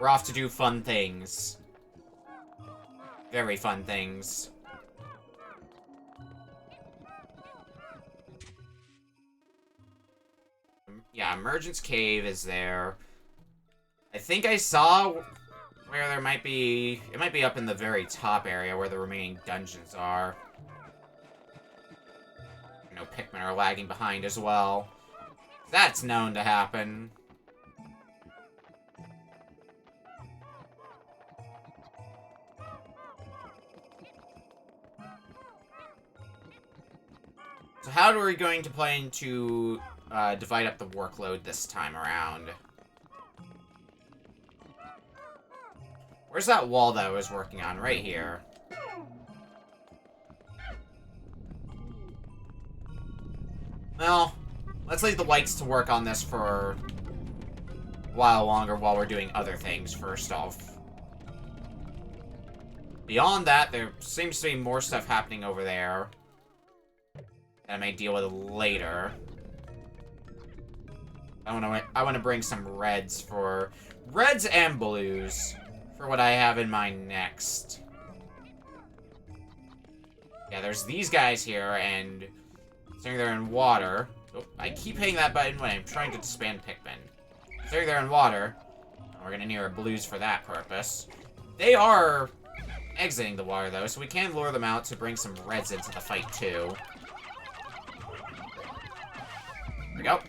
A: We're off to do fun things. Very fun things. Yeah, Emergence Cave is there. I think I saw where there might be... It might be up in the very top area where the remaining dungeons are. You know, Pikmin are lagging behind as well. That's known to happen. So how are we going to plan to divide up the workload this time around? Where's that wall that I was working on? Right here. Well, let's leave the whites to work on this for a while longer while we're doing other things first off. Beyond that, there seems to be more stuff happening over there that I may deal with later. I want to bring some reds and blues for what I have in mind next. Yeah, there's these guys here, and sitting there in water. Oh, I keep hitting that button when I'm trying to expand Pikmin. Sitting there in water. We're gonna need our blues for that purpose. They are exiting the water, though, so we can lure them out to bring some reds into the fight, too. There we go.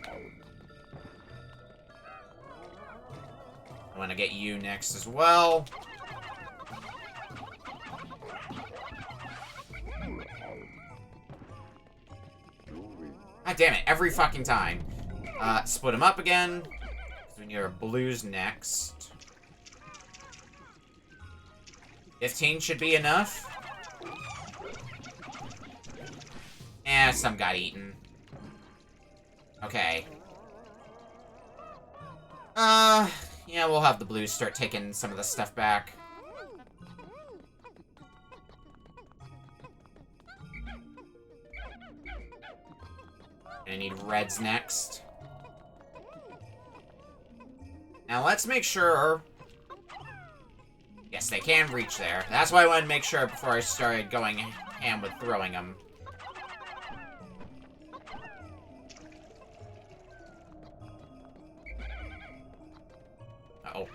A: I want to get you next as well. God damn it, every fucking time. Split them up again. So we need our blues next. 15 should be enough. Eh, some got eaten. Okay. Yeah, we'll have the blues start taking some of the stuff back. Gonna need reds next. Now let's make sure... Yes, they can reach there. That's why I wanted to make sure before I started going ham with throwing them. Uh-oh.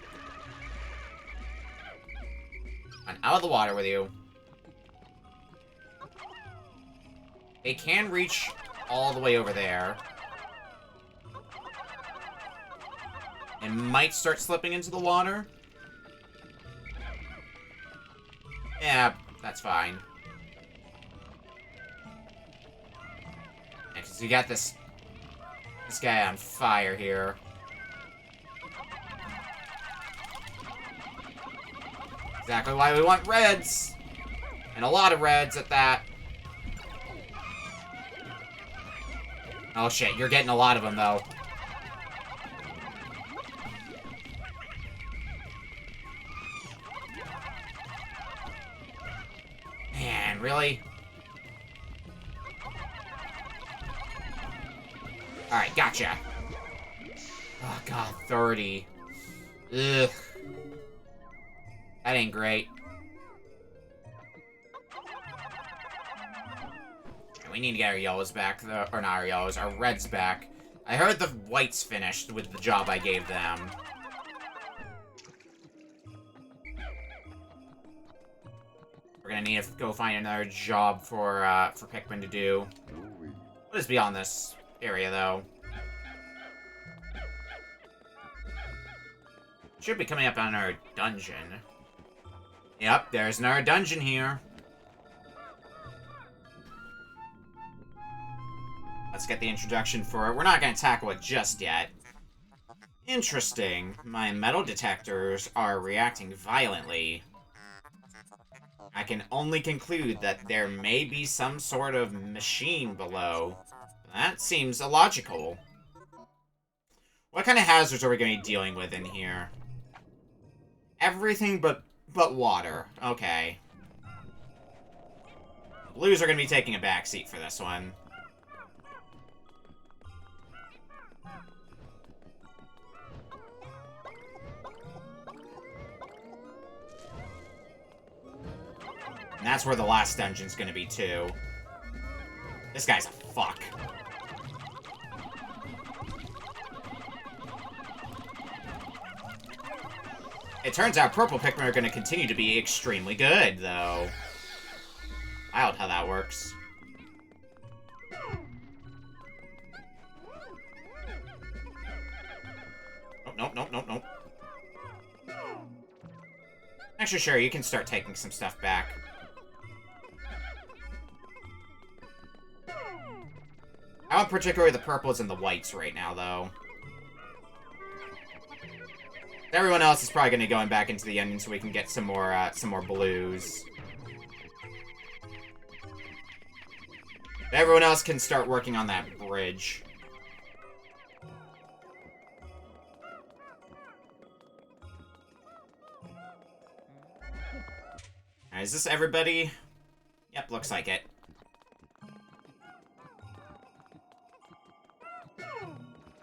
A: I'm out of the water with you. They can reach all the way over there. And might start slipping into the water. Yeah, that's fine. Yeah, 'cause you got this guy on fire here. Exactly why we want reds. And a lot of reds at that. Oh shit, you're getting a lot of them though. Man, really? Alright, gotcha. Oh god, 30. Ugh. That ain't great. We need to get our yellows back, though. Or not our yellows, our reds back. I heard the whites finished with the job I gave them. We're gonna need to go find another job for Pikmin to do. What is beyond this area, though? Should be coming up on our dungeon. Yep, there's another dungeon here. Let's get the introduction for it. We're not going to tackle it just yet. Interesting. My metal detectors are reacting violently. I can only conclude that there may be some sort of machine below. That seems illogical. What kind of hazards are we going to be dealing with in here? Everything but water. Okay. Blues are going to be taking a backseat for this one. And that's where the last dungeon's gonna be, too. This guy's a fuck. It turns out purple Pikmin are gonna continue to be extremely good, though. Wild how that works. Oh, nope, nope, nope, nope. Actually, sure, you can start taking some stuff back. I want particularly the purples and the whites right now, though. Everyone else is probably going to be going back into the onion so we can get some more blues. Everyone else can start working on that bridge. Alright, is this everybody? Yep, looks like it.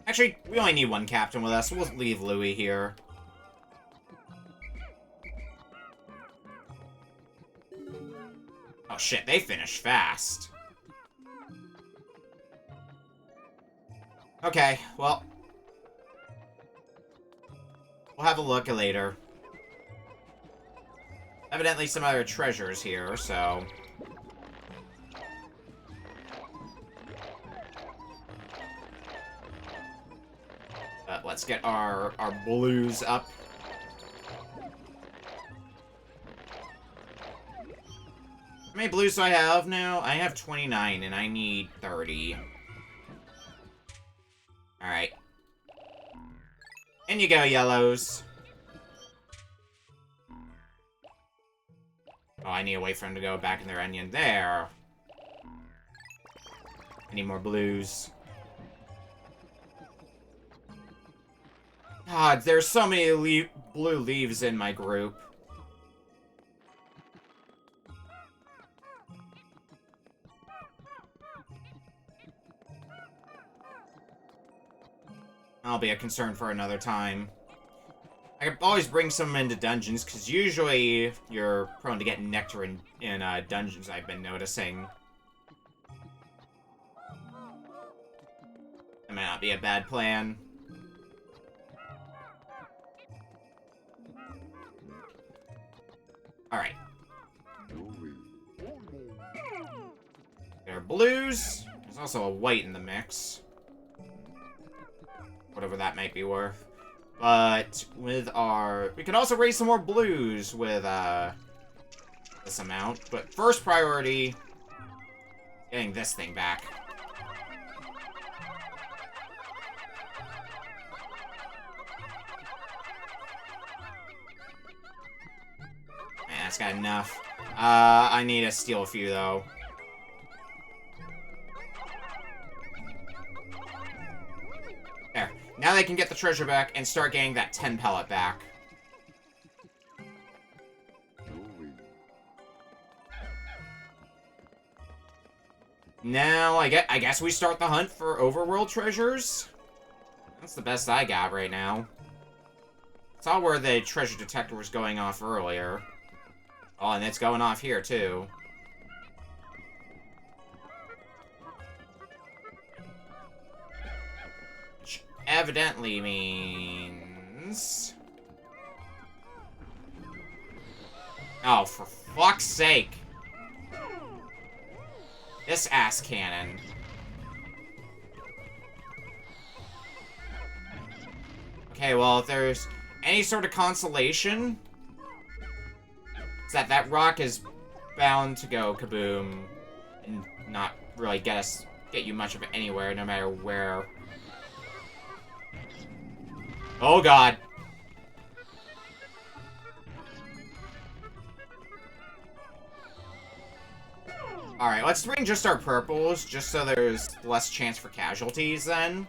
A: Actually, we only need one captain with us. We'll leave Louie here. Oh shit, they finished fast. Okay, well. We'll have a look later. Evidently some other treasures here, so... let's get our blues up. How many blues do I have now? I have 29, and I need 30. Alright. In you go, yellows. Oh, I need to wait for them to go back in their onion. There. I need more blues. God, there's so many blue leaves in my group. That'll be a concern for another time. I could always bring some into dungeons, because usually you're prone to getting nectar in dungeons, I've been noticing. That might not be a bad plan. Alright. There are blues. There's also a white in the mix. Whatever that might be worth. But with our... We could also raise some more blues with this amount. But first priority, getting this thing back. That's got enough. I need to steal a few, though. There. Now they can get the treasure back and start getting that 10 pellet back. Now, I guess we start the hunt for overworld treasures? That's the best I got right now. Saw where the treasure detector was going off earlier. Oh, and it's going off here, too. Which evidently means... Oh, for fuck's sake. This ass cannon. Okay, well, if there's any sort of consolation... that rock is bound to go kaboom and not really get you much of it anywhere, no matter where. Oh god. Alright, let's bring just our purples, just so there's less chance for casualties then.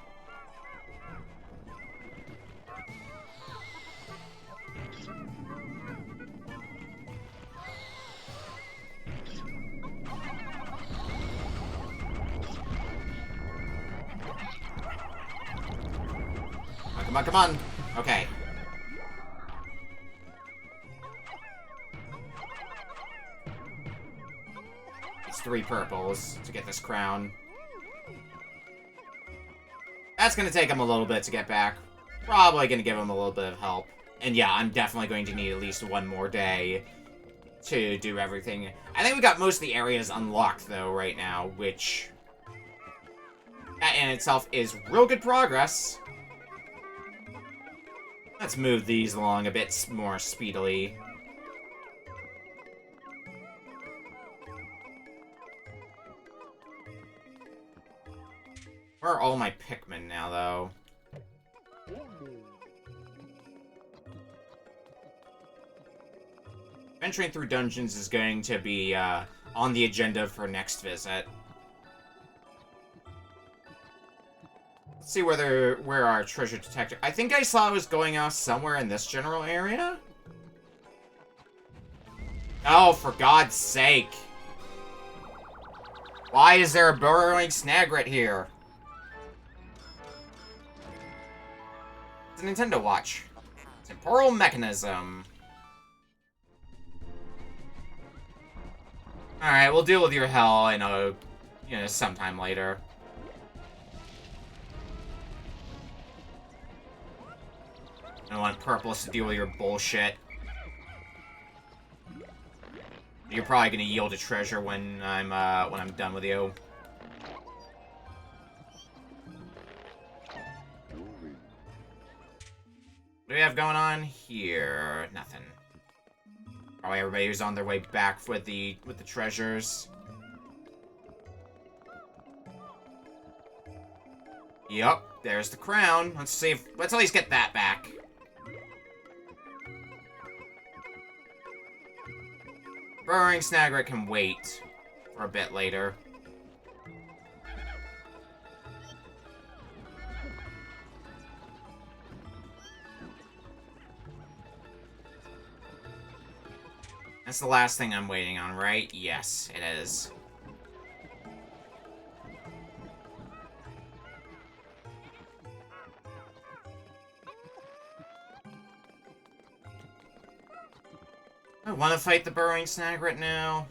A: Come on, come on. Okay. It's 3 purples to get this crown. That's gonna take him a little bit to get back. Probably gonna give him a little bit of help. And yeah, I'm definitely going to need at least 1 more day to do everything. I think we got most of the areas unlocked, though, right now, which... that in itself is real good progress. Let's move these along a bit more speedily. Where are all my Pikmin now, though? Venturing through dungeons is going to be on the agenda for next visit. Let's see where our treasure detector... I think I saw it was going off somewhere in this general area. Oh, for God's sake. Why is there a burrowing snagret here? It's a Nintendo Watch. Temporal mechanism. Alright, we'll deal with your hell sometime later. I want Purples to deal with your bullshit. You're probably gonna yield a treasure when I'm done with you. What do we have going on here? Nothing. Probably everybody who's on their way back with the treasures. Yup, there's the crown. Let's at least get that back. Burrowing Snagret can wait for a bit later. That's the last thing I'm waiting on, right? Yes, it is. I want to fight the burrowing snag right now.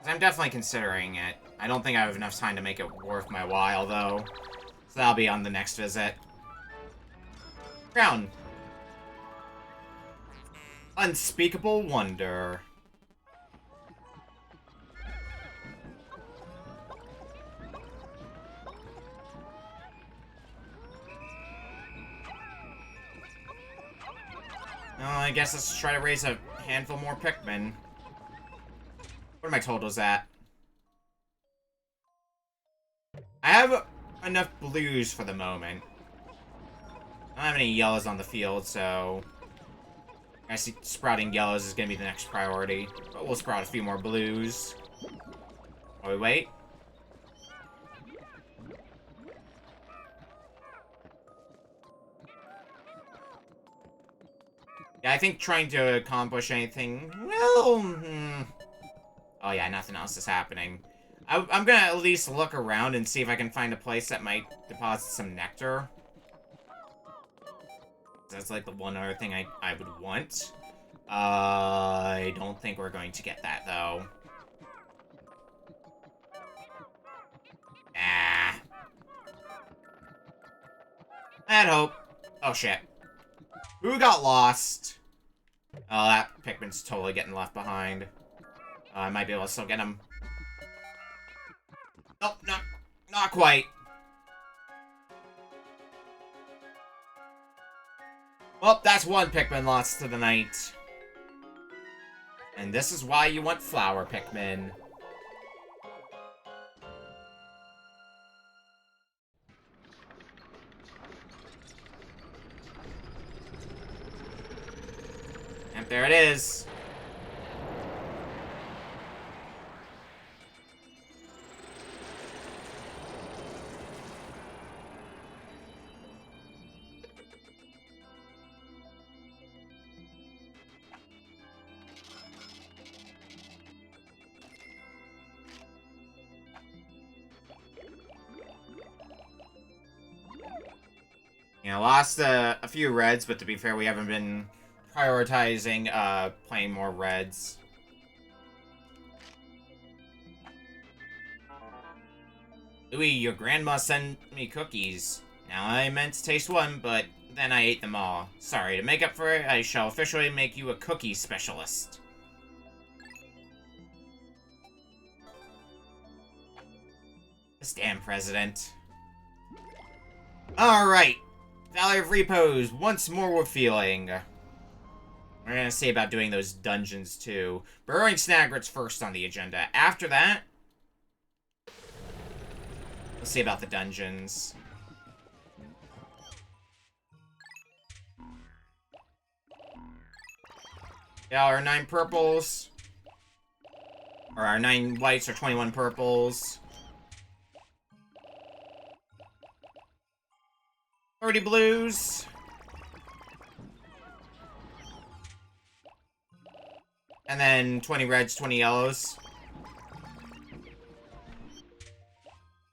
A: I'm definitely considering it. I don't think I have enough time to make it worth my while, though. So that'll be on the next visit. Crown. Unspeakable wonder. Well, I guess let's try to raise a handful more Pikmin. What are my totals at? I have enough blues for the moment. I don't have any yellows on the field, so I see sprouting yellows is going to be the next priority. But we'll sprout a few more blues. While we wait. Yeah, I think trying to accomplish anything... Well... Oh yeah, nothing else is happening. I'm gonna at least look around and see if I can find a place that might deposit some nectar. That's like the one other thing I would want. I don't think we're going to get that, though. Ah. I had hope. Oh, shit. Who got lost? Oh, that Pikmin's totally getting left behind. I might be able to still get him. Nope, not quite. Well, that's one Pikmin lost to the night. And this is why you want flower Pikmin. And there it is. You know, lost a few reds, but to be fair, we haven't been prioritizing playing more reds. Louis, your grandma sent me cookies. Now, I meant to taste one, but then I ate them all. Sorry, to make up for it, I shall officially make you a cookie specialist. This damn president. Alright. Valley of Repose, once more we're feeling. We're gonna see about doing those dungeons, too. Burrowing Snagrit's first on the agenda. After that, let's see about the dungeons. Yeah, our 9 purples. Or our 9 whites are 21 purples. 30 blues. And then 20 reds, 20 yellows.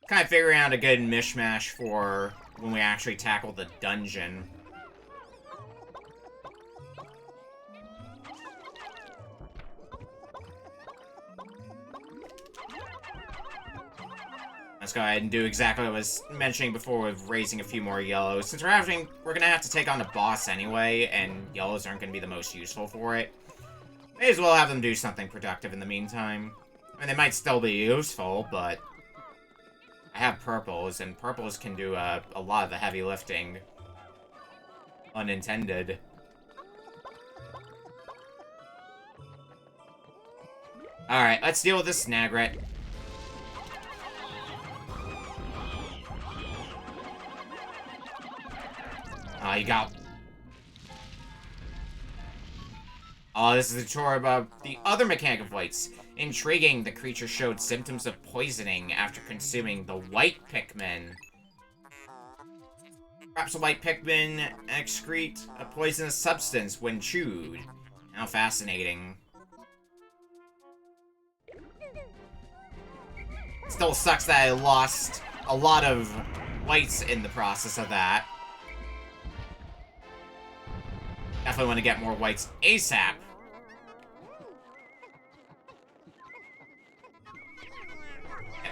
A: Kind of figuring out a good mishmash for when we actually tackle the dungeon. Let's go ahead and do exactly what I was mentioning before with raising a few more yellows. Since we're gonna have to take on a boss anyway, and yellows aren't gonna be the most useful for it. May as well have them do something productive in the meantime. I mean, they might still be useful, but I have purples, and purples can do a lot of the heavy lifting. Unintended. Alright, let's deal with this Snagret. You got... Oh, this is a tour about the other mechanic of whites. Intriguing, the creature showed symptoms of poisoning after consuming the white Pikmin. Perhaps a white Pikmin excrete a poisonous substance when chewed. How fascinating. Still sucks that I lost a lot of whites in the process of that. Definitely want to get more whites ASAP.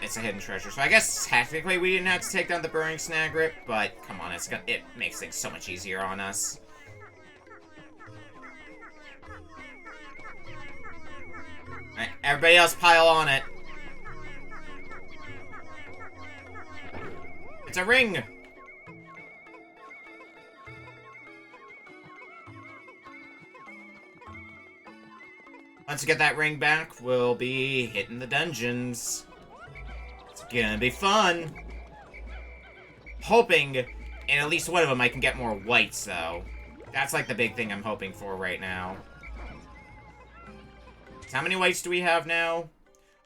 A: it's a hidden treasure. So I guess technically we didn't have to take down the burning snaglet, but come on, it makes things so much easier on us. Alright, everybody else pile on it. It's a ring! Once we get that ring back, we'll be hitting the dungeons. It's gonna be fun. Hoping in at least one of them I can get more whites, though. That's like the big thing I'm hoping for right now. So how many whites do we have now?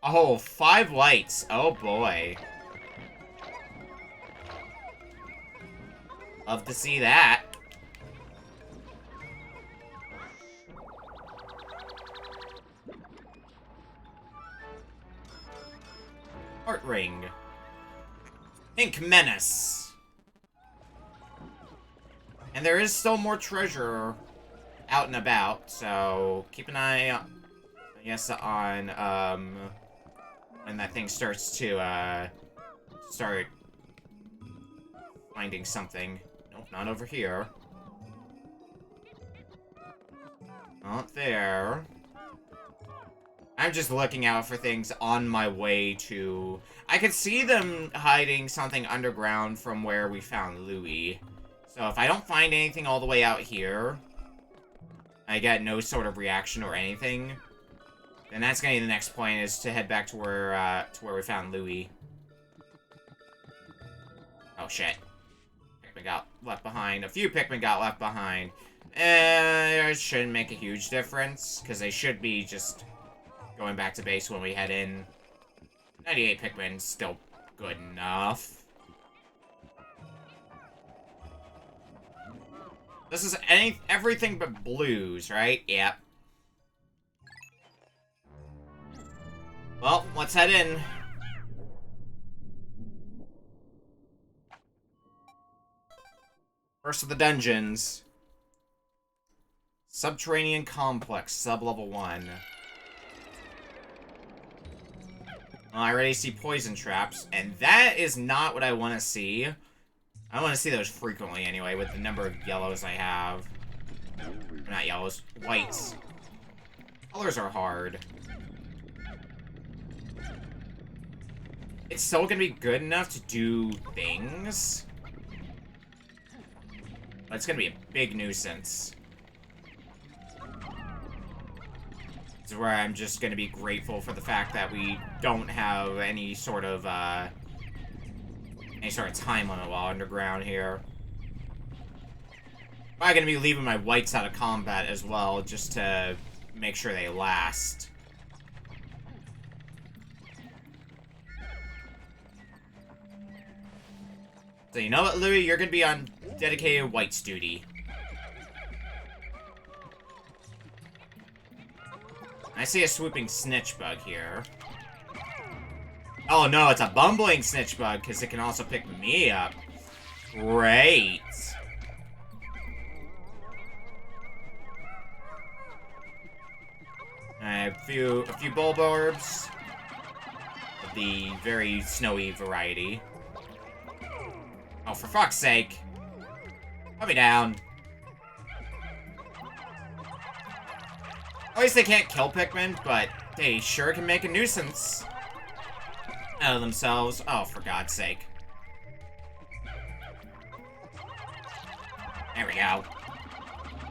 A: Oh, 5 whites. Oh boy. Love to see that. Heart ring. Pink menace. And there is still more treasure out and about, so keep an eye, I guess, on, when that thing starts to, start finding something. Nope, not over here. Not there. I'm just looking out for things on my way to... I could see them hiding something underground from where we found Louis. So if I don't find anything all the way out here, I get no sort of reaction or anything, then that's gonna be the next point, is to head back to where we found Louis. Oh shit. Pikmin got left behind. A few Pikmin got left behind. It shouldn't make a huge difference, because they should be just going back to base when we head in. 98 Pikmin, still good enough. This is everything but blues, right? Yep. Well, let's head in. First of the dungeons. Subterranean Complex, sub-level 1. I already see poison traps, and that is not what I want to see. I want to see those frequently anyway, with the number of yellows I have. Not yellows, whites. Colors are hard. It's still going to be good enough to do things, but it's going to be a big nuisance. This is where I'm just going to be grateful for the fact that we don't have any sort of time limit while underground here. I'm going to be leaving my whites out of combat as well, just to make sure they last. So you know what, Louis? You're going to be on dedicated whites duty. I see a swooping snitch bug here. Oh no, it's a bumbling snitch bug, because it can also pick me up. Great. A few bulborbs of the very snowy variety. Oh, for fuck's sake. Put me down. At least they can't kill Pikmin, but they sure can make a nuisance out of themselves. Oh, for God's sake. There we go.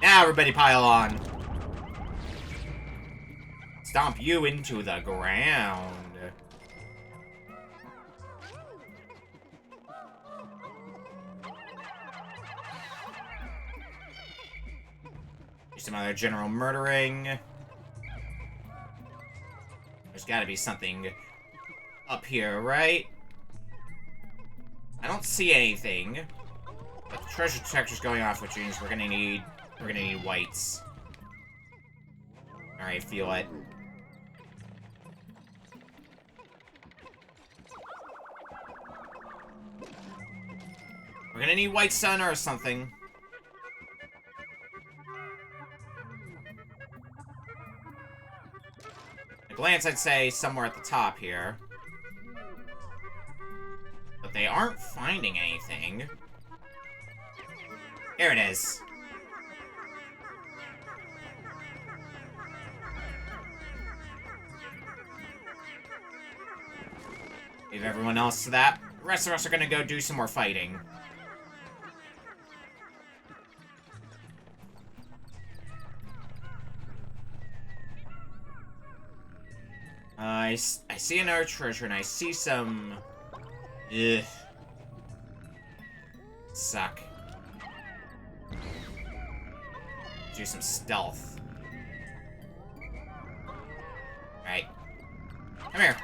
A: Now everybody pile on. Stomp you into the ground. Do some other general murdering. There's gotta be something up here, right? I don't see anything. But the treasure detector's going off, which means we're gonna need whites. Alright, feel it. We're gonna need white sun or something. At a glance, I'd say somewhere at the top here. aren't finding anything. Here it is. Leave everyone else to that. The rest of us are gonna go do some more fighting. I see another treasure, and I see some... Ugh. Suck. Do some stealth. Alright. Come here.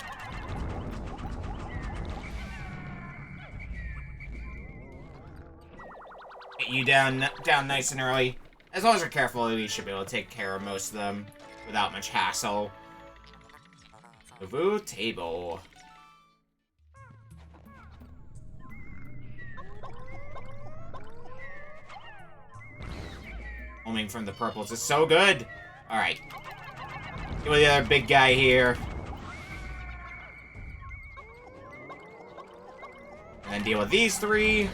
A: Get you down nice and early. As long as we're careful, we should be able to take care of most of them without much hassle. Move table. Homing from the purples is so good. Alright. Get with the other big guy here. And then deal with these three.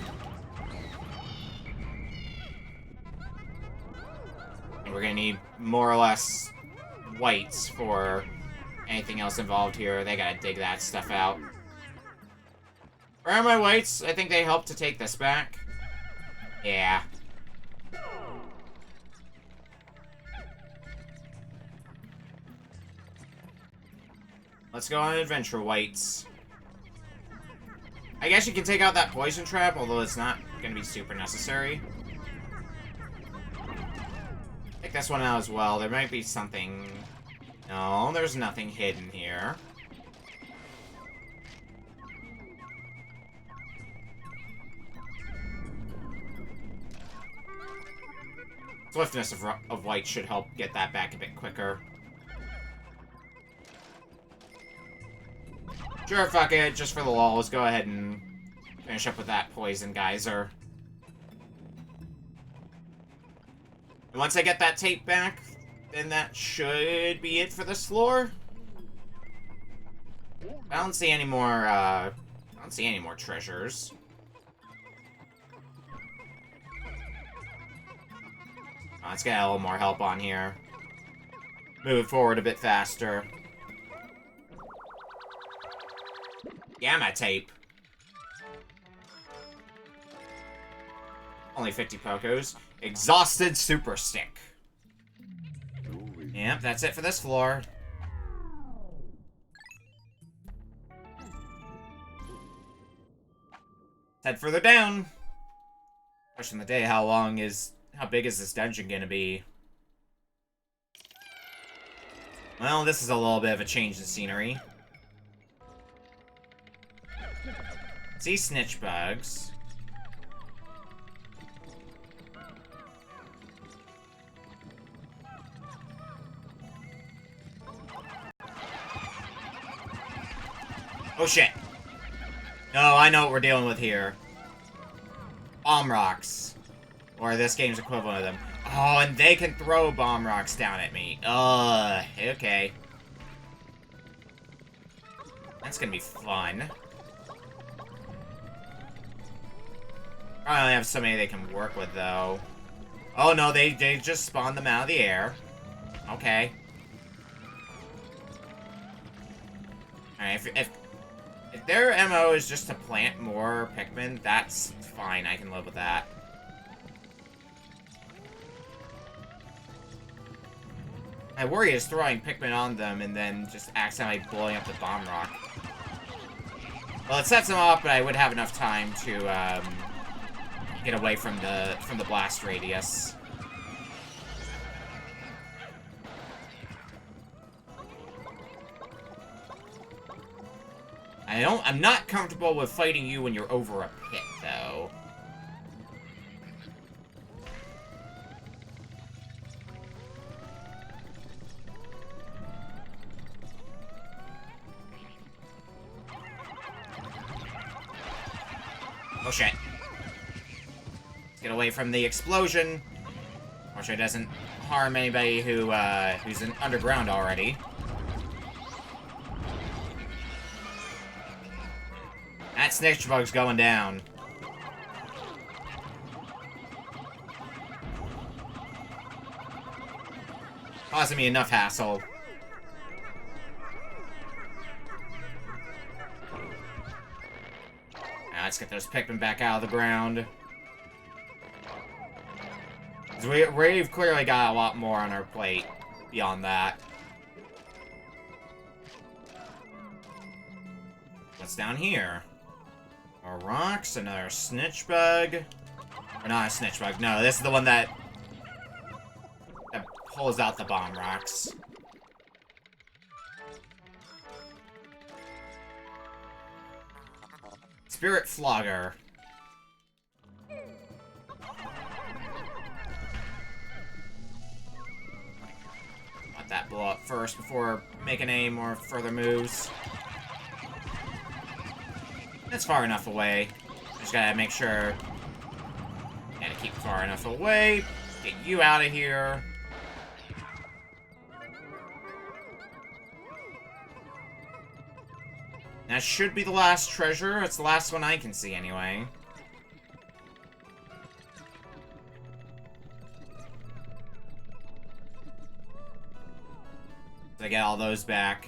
A: And we're gonna need more or less whites for anything else involved here. They gotta dig that stuff out. Where are my whites? I think they helped to take this back. Yeah. Let's go on an adventure, whites. I guess you can take out that poison trap, although it's not gonna be super necessary. Take this one out as well. There might be something... No, there's nothing hidden here. Swiftness of white should help get that back a bit quicker. Sure, fuck it. Just for the lulz, go ahead and finish up with that poison geyser. And once I get that tape back, then that should be it for this floor. I don't see any more, treasures. Oh, let's get a little more help on here. Move it forward a bit faster. Gamma tape. Only 50 Pokos. Exhausted Super Stick. Yep, that's it for this floor. Let's head further down. Question of the day, how big is this dungeon gonna be? Well, this is a little bit of a change in scenery. See snitch bugs. Oh shit. No, I know what we're dealing with here. Bomb rocks. Or this game's equivalent of them. Oh, and they can throw bomb rocks down at me. Okay. That's gonna be fun. I only have so many they can work with, though. Oh, no, they just spawned them out of the air. Okay. Alright, if their MO is just to plant more Pikmin, that's fine. I can live with that. My worry is throwing Pikmin on them and then just accidentally blowing up the bomb rock. Well, it sets them off, but I would have enough time to, get away from the blast radius. I'm not comfortable with fighting you when you're over a pit, though. Oh shit. Let's get away from the explosion. Fortunately, it doesn't harm anybody who's underground already. That snitch bug's going down. Causing me enough hassle. Now let's get those Pikmin back out of the ground. We've clearly got a lot more on our plate beyond that. What's down here? More rocks, another snitch bug. Or not a snitch bug, no, this is the one that pulls out the bomb rocks. Spirit Flogger. Let that blow up first before making any more further moves. That's far enough away. Just gotta make sure. Gotta keep far enough away. Get you out of here. That should be the last treasure. It's the last one I can see, anyway. So I get all those back.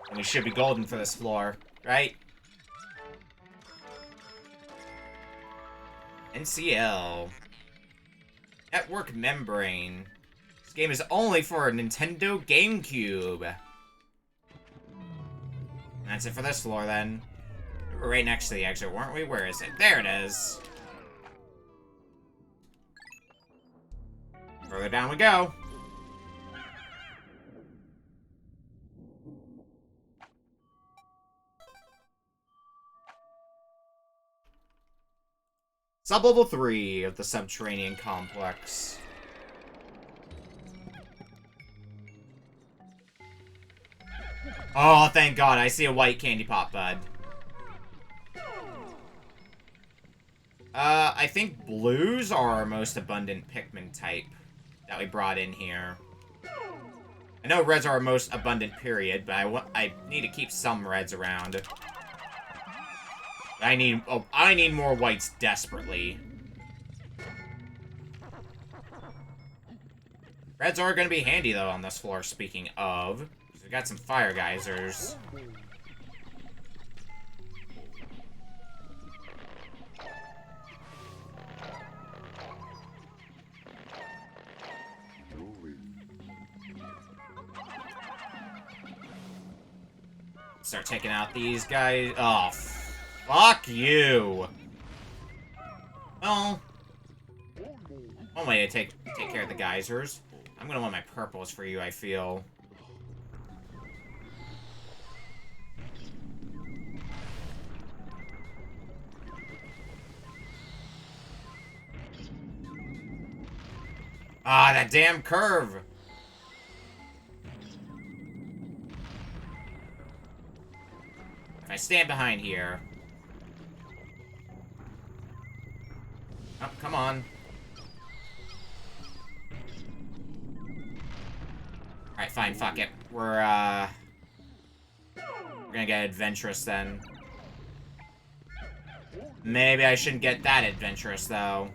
A: And we should be golden for this floor, right? NCL. Network Membrane. This game is only for Nintendo GameCube. That's it for this floor, then. We were right next to the exit, weren't we? Where is it? There it is. Further down we go. Sub-level 3 of the subterranean complex. Oh, thank God, I see a white candy pop bud. I think blues are our most abundant Pikmin type that we brought in here. I know reds are our most abundant, period, but I need to keep some reds around. I need more whites desperately. Reds are going to be handy, though, on this floor, speaking of. We got some fire geysers. Start taking out these guys. Oh, fuck you. Well, one way to take care of the geysers. I'm gonna want my purples for you, I feel. Ah, that damn curve! If I stand behind here... Oh, come on. Alright, fine, fuck it. We're gonna get adventurous then. Maybe I shouldn't get that adventurous, though.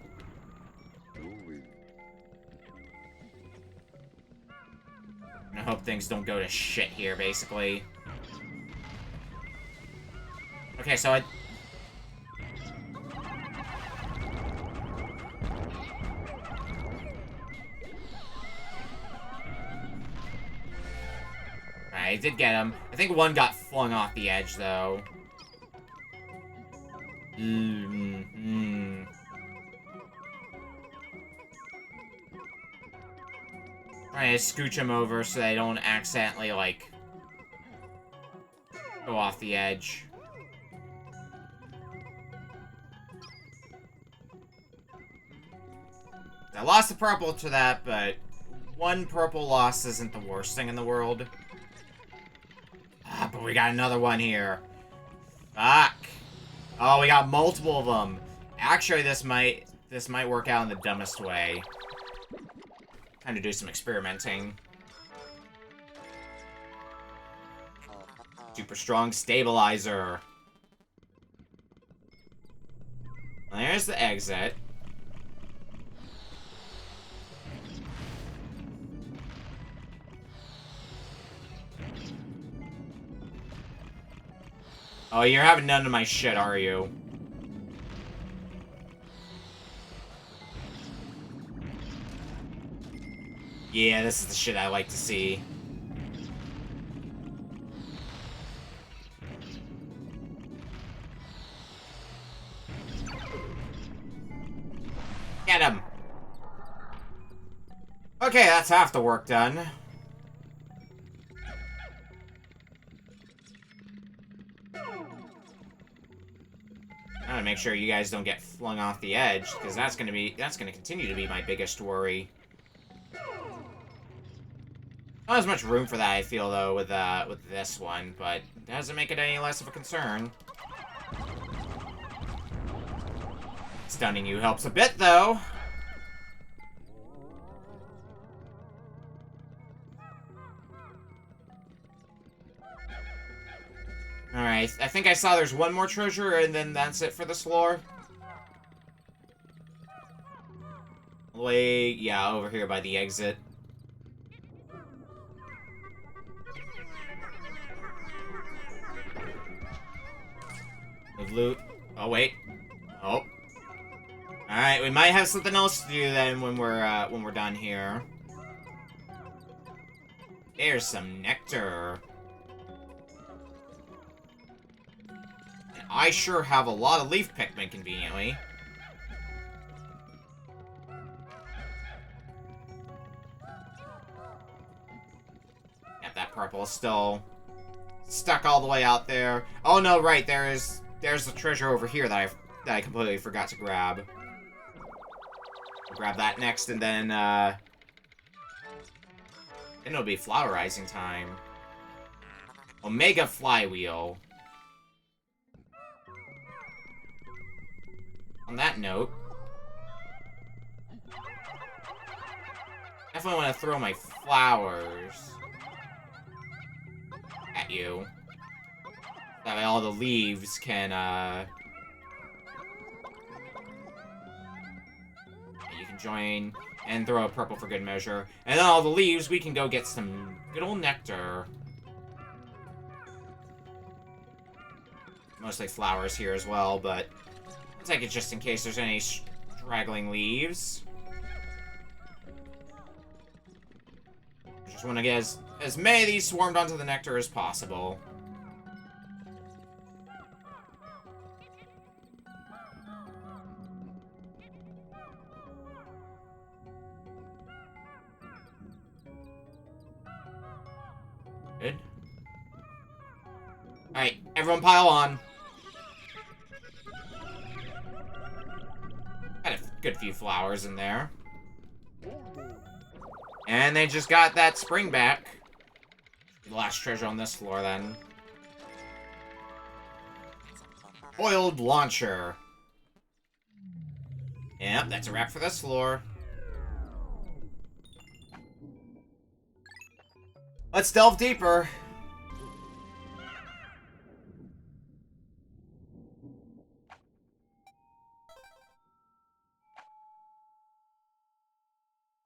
A: I hope things don't go to shit here, basically. Okay, so I... I did get him. I think one got flung off the edge, though. Trying to scooch him over so they don't accidentally, like, go off the edge. I lost the purple to that, but one purple loss isn't the worst thing in the world. Ah, but we got another one here. Fuck. Oh, we got multiple of them. Actually, this might work out in the dumbest way. Time to do some experimenting. Super strong stabilizer. There's the exit. Oh, you're having none of my shit, are you? Yeah, this is the shit I like to see. Get him! Okay, that's half the work done. I gotta make sure you guys don't get flung off the edge, because that's gonna continue to be my biggest worry. Not as much room for that, I feel, though, with this one, but it doesn't make it any less of a concern. Stunning you helps a bit, though. Alright, I think I saw there's one more treasure, and then that's it for this floor. All the way, yeah, over here by the exit. Loot. Oh, wait. Oh. Alright, we might have something else to do then when we're done here. There's some nectar. And I sure have a lot of leaf Pikmin, conveniently. Yeah, that purple is still stuck all the way out there. Oh no, right, there's the treasure over here that I completely forgot to grab. I'll grab that next, and then it'll be flowerizing time. Omega Flywheel. On that note, definitely want to throw my flowers at you. That way all the leaves can, you can join and throw a purple for good measure. And then all the leaves, we can go get some good old nectar. Mostly flowers here as well, but I'll take it just in case there's any straggling leaves. Just want to get as many of these swarmed onto the nectar as possible. Good. Alright, everyone pile on. Got a good few flowers in there. And they just got that spring back. The last treasure on this floor, then. Oiled launcher. Yep, that's a wrap for this floor. Let's delve deeper.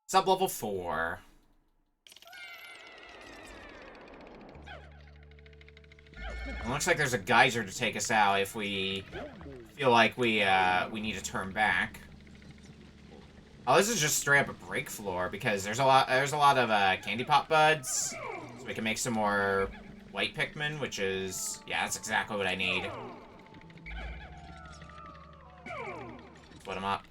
A: Sub-level 4. It looks like there's a geyser to take us out if we feel like we need to turn back. Oh, this is just straight up a break floor because there's a lot of candy pop buds, so we can make some more white Pikmin, which is, yeah, that's exactly what I need. Split them up.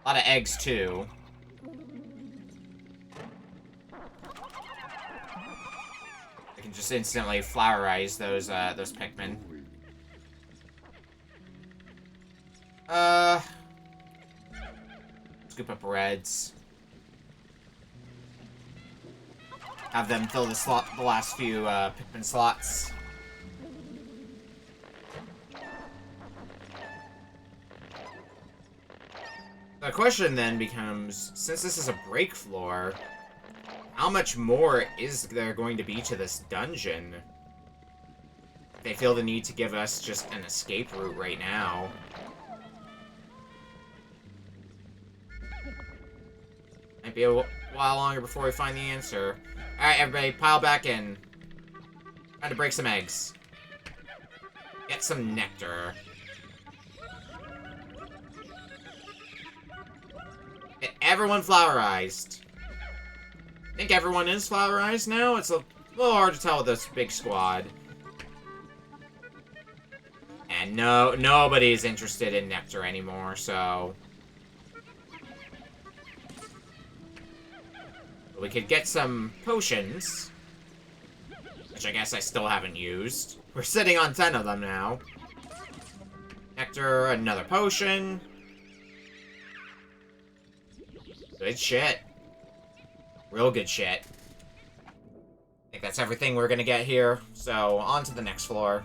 A: A lot of eggs too. I can just instantly flowerize those Pikmin. Scoop up reds. Have them fill the last few Pikmin slots. The question then becomes, since this is a break floor, how how much more is there going to be to this dungeon? They feel the need to give us just an escape route right now. Might be a while longer before we find the answer. Alright, everybody, pile back in. Trying to break some eggs. Get some nectar. Get everyone flowerized. I think everyone is flowerized now. It's a little hard to tell with this big squad. And nobody's interested in nectar anymore, so... we could get some potions. Which I guess I still haven't used. We're sitting on 10 of them now. Nectar, another potion. Good shit. Real good shit. I think that's everything we're gonna get here. So, on to the next floor.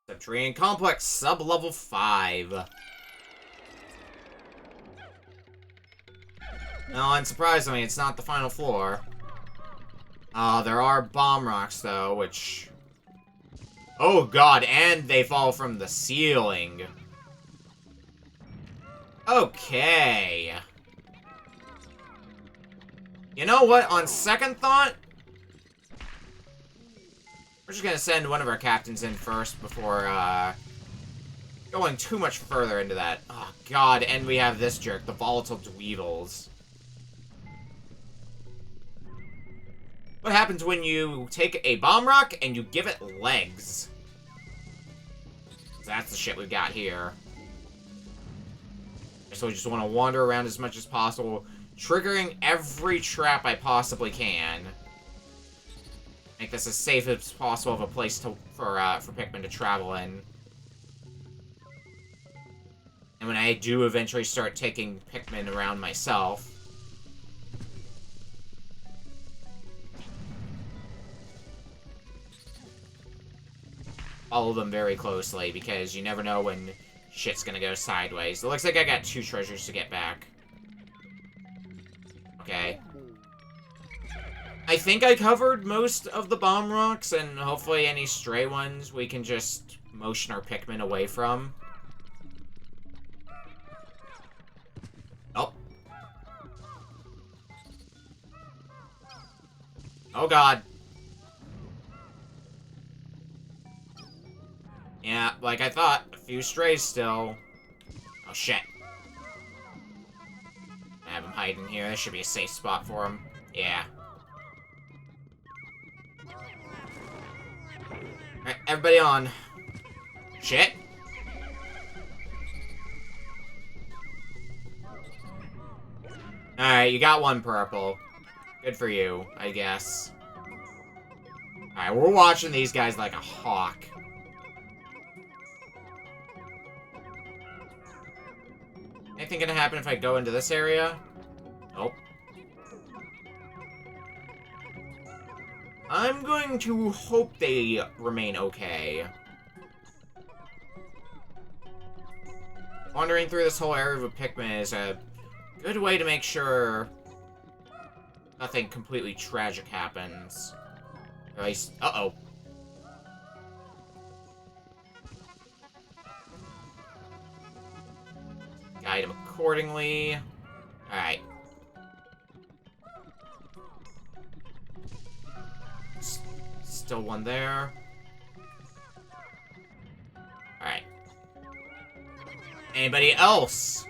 A: Subterranean Complex, sub-level 5. No, unsurprisingly, it's not the final floor. There are bomb rocks, though, which... oh, God, and they fall from the ceiling. Okay. You know what? On second thought... we're just gonna send one of our captains in first before, going too much further into that. Oh, God, and we have this jerk, the volatile dweevils. What happens when you take a bomb rock and you give it legs? That's the shit we've got here. So we just want to wander around as much as possible, triggering every trap I possibly can. Make this as safe as possible of a place to, for Pikmin to travel in. And when I do eventually start taking Pikmin around myself... follow them very closely, because you never know when shit's gonna go sideways. It looks like I got 2 treasures to get back. Okay. I think I covered most of the bomb rocks, and hopefully any stray ones we can just motion our Pikmin away from. Oh. Oh, God. Yeah, like I thought. A few strays still. Oh, shit. I have him hiding here. This should be a safe spot for him. Yeah. Alright, everybody on. Shit. Alright, you got 1 purple. Good for you, I guess. Alright, we're watching these guys like a hawk. Anything gonna happen if I go into this area? Nope. I'm going to hope they remain okay. Wandering through this whole area of a Pikmin is a good way to make sure nothing completely tragic happens. Or at least, uh-oh. Guide him accordingly. Alright. Still one there. Alright. Anybody else?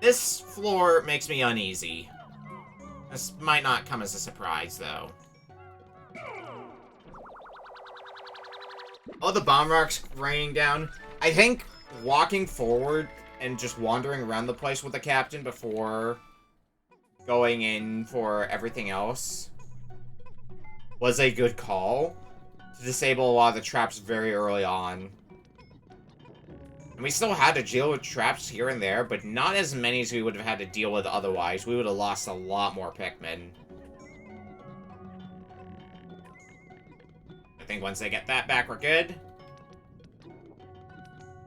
A: This floor makes me uneasy. This might not come as a surprise, though. Oh, the bomb rocks raining down. I think walking forward and just wandering around the place with the captain before going in for everything else was a good call to disable a lot of the traps very early on. And we still had to deal with traps here and there, but not as many as we would have had to deal with otherwise. We would have lost a lot more Pikmin. I think once they get that back, we're good.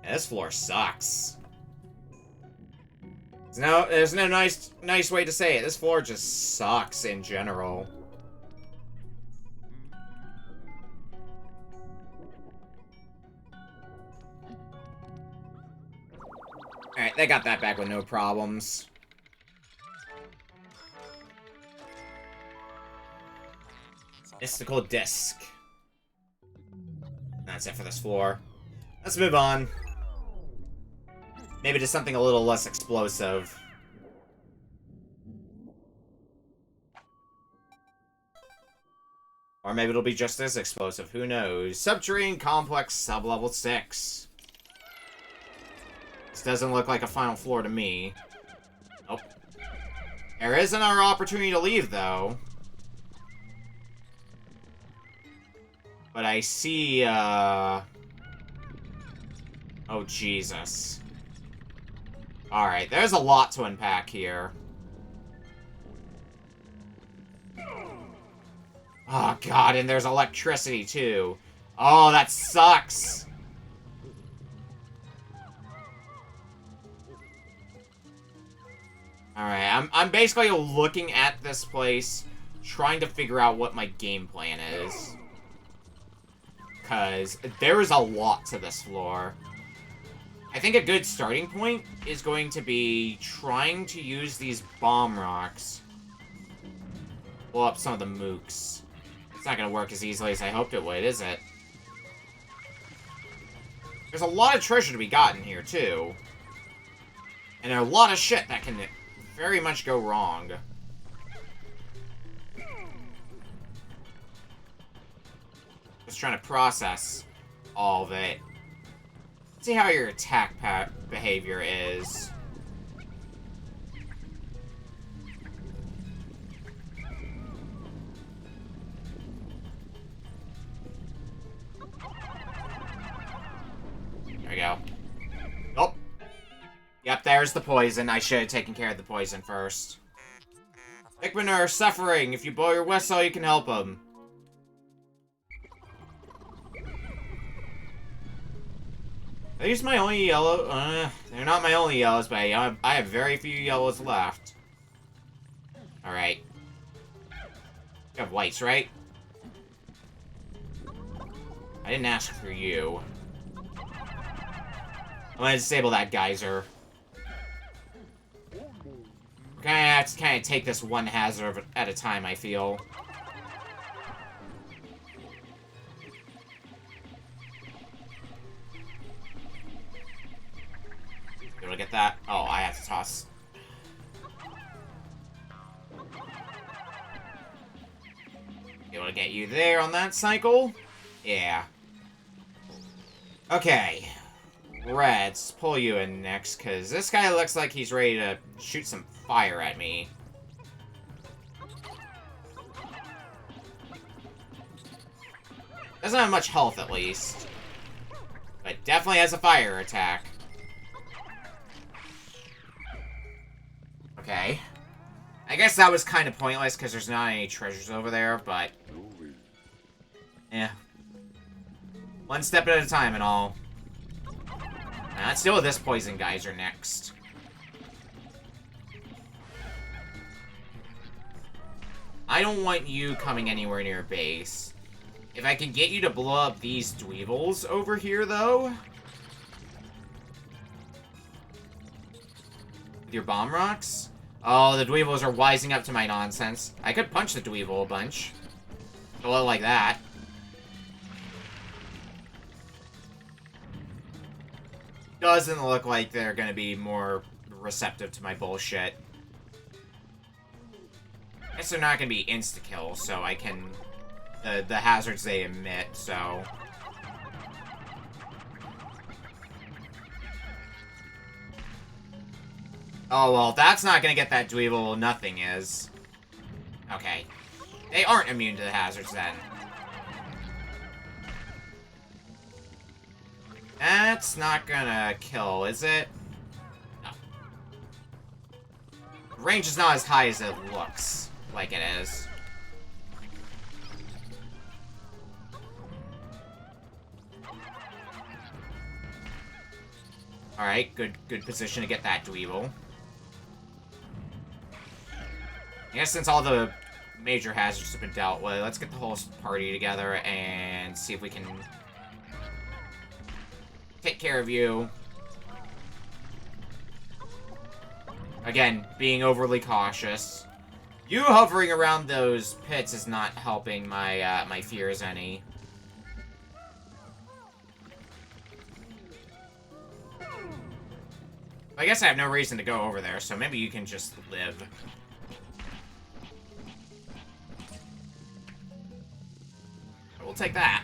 A: And this floor sucks. There's no nice way to say it. This floor just sucks in general. Alright, they got that back with no problems. Mystical Disc. That's it for this floor. Let's move on. Maybe to something a little less explosive. Or maybe it'll be just as explosive. Who knows? Subterranean Complex Sublevel 6. This doesn't look like a final floor to me. Nope. There is another opportunity to leave, though. But I see, oh, Jesus. Alright, there's a lot to unpack here. Oh, God, and there's electricity, too. Oh, that sucks! Alright, I'm basically looking at this place, trying to figure out what my game plan is. Because there is a lot to this floor. I think a good starting point is going to be trying to use these bomb rocks. Blow up some of the mooks. It's not going to work as easily as I hoped it would, is it? There's a lot of treasure to be gotten here, too. And a lot of shit that can very much go wrong. Just trying to process all of it. See how your attack behavior is. There we go. Oh. Yep, there's the poison. I should have taken care of the poison first. Pikmin are suffering. If you blow your whistle, you can help them. Are these my only yellow? They're not my only yellows, but I have very few yellows left. Alright. You have whites, right? I didn't ask for you. I'm gonna disable that geyser. We're gonna have to kind of take this one hazard at a time, I feel. Able to get that? Oh, I have to toss. Able to get you there on that cycle? Yeah. Okay. Reds, pull you in next, because this guy looks like he's ready to shoot some fire at me. Doesn't have much health, at least. But definitely has a fire attack. Okay. I guess that was kind of pointless, because there's not any treasures over there, but... yeah. One step at a time and all. Now, let's deal with this poison geyser next. I don't want you coming anywhere near base. If I can get you to blow up these dweevils over here, though... with your bomb rocks? Oh, the dweevils are wising up to my nonsense. I could punch the dweevil a bunch. A little like that. Doesn't look like they're gonna be more receptive to my bullshit. I guess they're not gonna be insta-kill, so I can... the hazards they emit, so... oh, well, that's not gonna get that dweevil, nothing is. Okay. They aren't immune to the hazards, then. That's not gonna kill, is it? No. The range is not as high as it looks like it is. Alright, good position to get that dweeble. I guess since all the major hazards have been dealt with, let's get the whole party together and see if we can take care of you. Again, being overly cautious. You hovering around those pits is not helping my my fears any. I guess I have no reason to go over there, so maybe you can just live. We'll take that.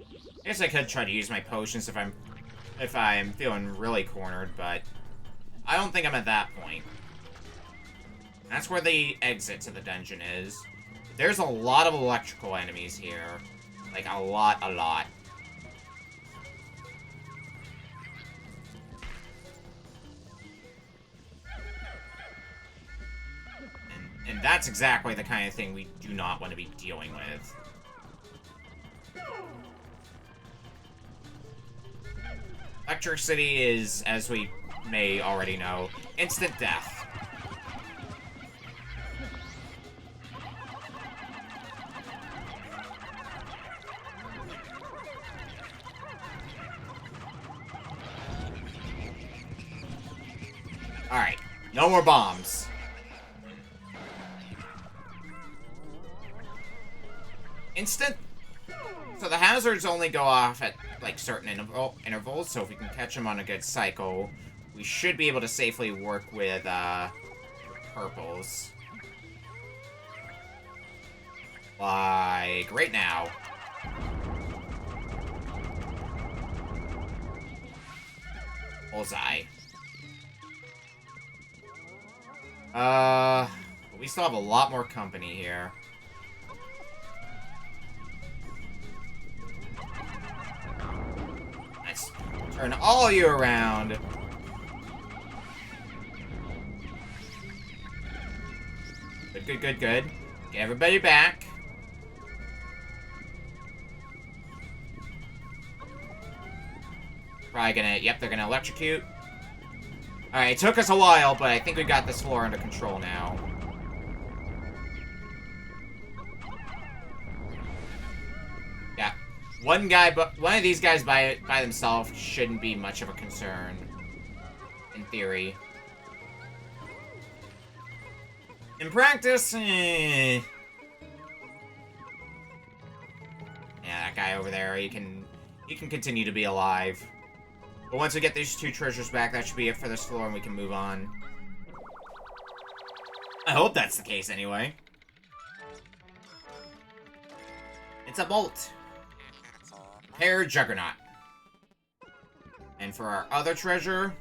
A: I guess I could try to use my potions if I'm feeling really cornered, but I don't think I'm at that point. That's where the exit to the dungeon is. There's a lot of electrical enemies here. Like, a lot. And that's exactly the kind of thing we do not want to be dealing with. Electricity is, as we may already know, instant death. Alright, no more bombs. Instant. So the hazards only go off at, like, certain intervals, so if we can catch them on a good cycle, we should be able to safely work with, purples. Like, right now. Bullseye. But we still have a lot more company here. Let's turn all you around. Good. Get everybody back. Probably gonna, yep, they're gonna electrocute. Alright, it took us a while, but I think we got this floor under control now. Yeah. One of these guys by themselves shouldn't be much of a concern. In theory. In practice, Yeah, that guy over there, he can continue to be alive. But once we get these two treasures back, that should be it for this floor, and we can move on. I hope that's the case, anyway. It's a bolt. Repair Juggernaut. And for our other treasure...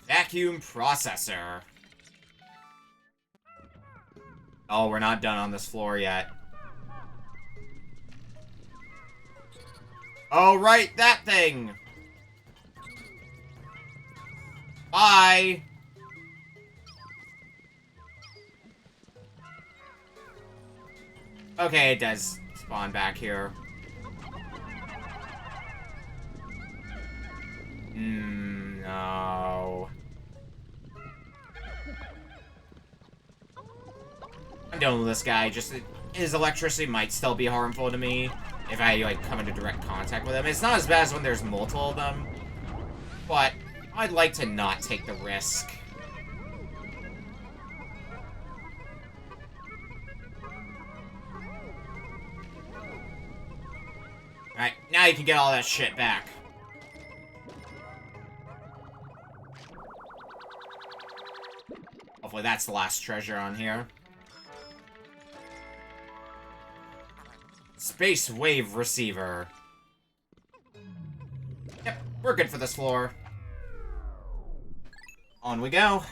A: Vacuum Processor. Oh, we're not done on this floor yet. Oh, right, that thing! Bye! Okay, it does spawn back here. No. I'm done with this guy. Just his electricity might still be harmful to me if I, like, come into direct contact with him. It's not as bad as when there's multiple of them, but I'd like to not take the risk. Alright, now you can get all that shit back. Hopefully that's the last treasure on here. Space Wave Receiver. Yep, we're good for this floor. On we go.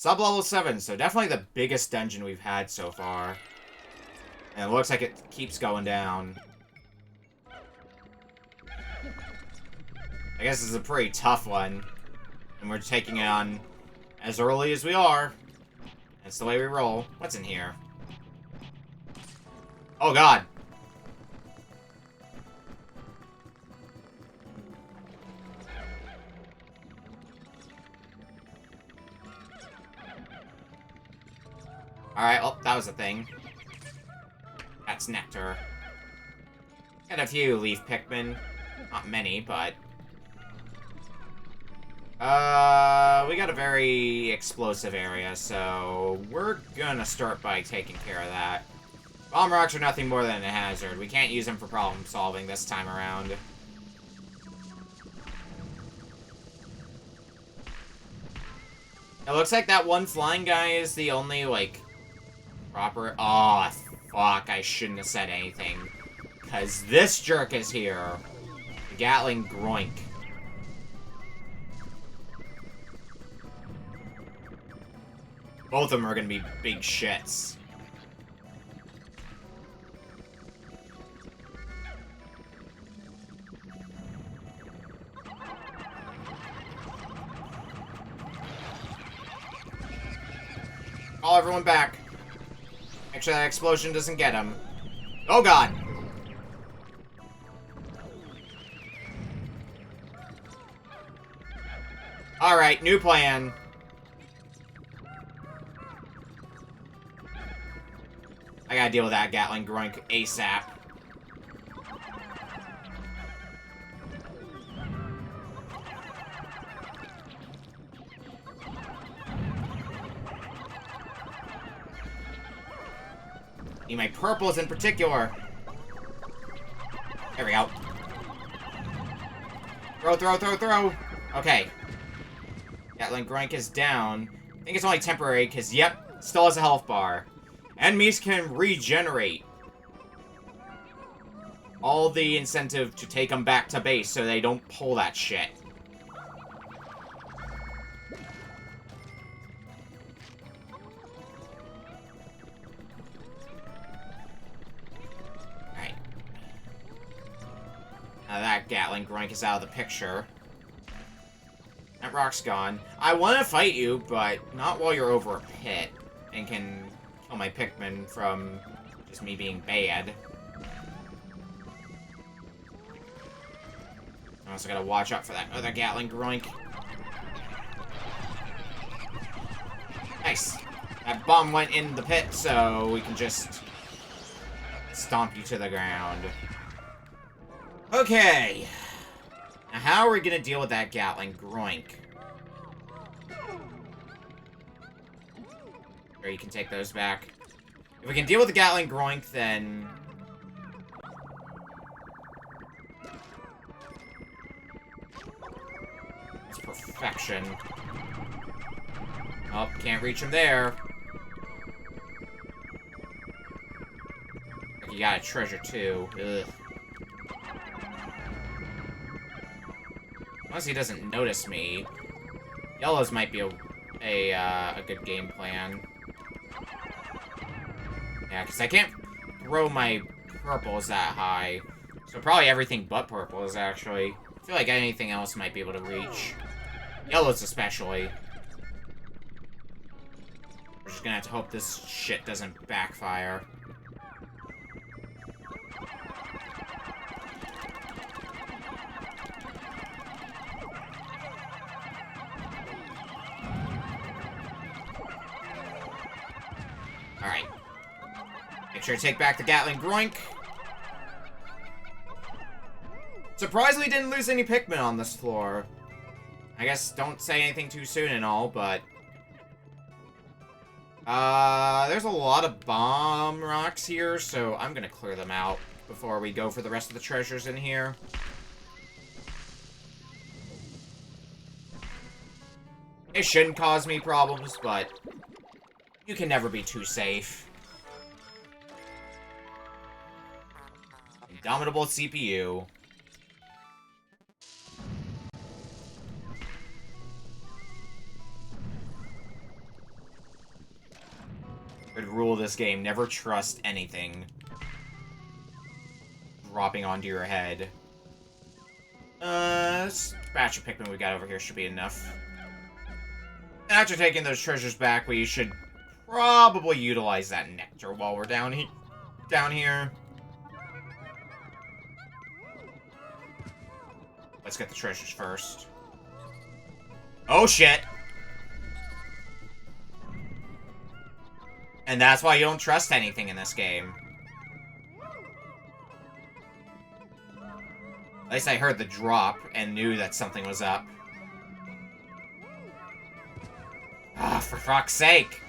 A: Sub-level 7, so definitely the biggest dungeon we've had so far. And it looks like it keeps going down. I guess this is a pretty tough one. And we're taking it on as early as we are. That's the way we roll. What's in here? Oh, God. Alright, well, that was a thing. That's nectar. Got a few leaf Pikmin. Not many, but... we got a very explosive area, so we're gonna start by taking care of that. Bomb rocks are nothing more than a hazard. We can't use them for problem solving this time around. It looks like that one flying guy is the only, like, proper... Oh, fuck, I shouldn't have said anything. Because this jerk is here. The Gatling Groink. Both of them are gonna be big shits. Call everyone back. Make sure that explosion doesn't get him. Oh, God! Alright, new plan. I gotta deal with that Gatling Groink ASAP. Need my purples in particular. There we go. Throw, throw, throw, throw. Okay. Gatling Groink is down. I think it's only temporary, because, yep, still has a health bar. Enemies can regenerate. All the incentive to take them back to base so they don't pull that shit. Alright. Now that Gatling Groink is out of the picture. That rock's gone. I want to fight you, but not while you're over a pit and can kill my Pikmin from just me being bad. I also gotta watch out for that other Gatling Groink. Nice. That bomb went in the pit, so we can just stomp you to the ground. Okay. Now, how are we gonna deal with that Gatling Groink? Or you can take those back. If we can deal with the Gatling Groink, then... it's perfection. Oh, can't reach him there. You got a treasure, too. Ugh. Unless he doesn't notice me. Yellows might be a good game plan. Yeah, because I can't throw my purples that high. So probably everything but purples, actually. I feel like anything else might be able to reach. Yellows especially. We're just gonna have to hope this shit doesn't backfire. Alright. Make sure to take back the Gatling Groink. Surprisingly didn't lose any Pikmin on this floor. I guess don't say anything too soon and all, but... there's a lot of bomb rocks here, so I'm gonna clear them out before we go for the rest of the treasures in here. It shouldn't cause me problems, but you can never be too safe. Indomitable CPU. rule of this game. Never trust anything dropping onto your head. This batch of Pikmin we got over here should be enough. After taking those treasures back, we should probably utilize that nectar while we're down here. Let's get the treasures first. Oh, shit! And that's why you don't trust anything in this game. At least I heard the drop and knew that something was up. Ah, for fuck's sake!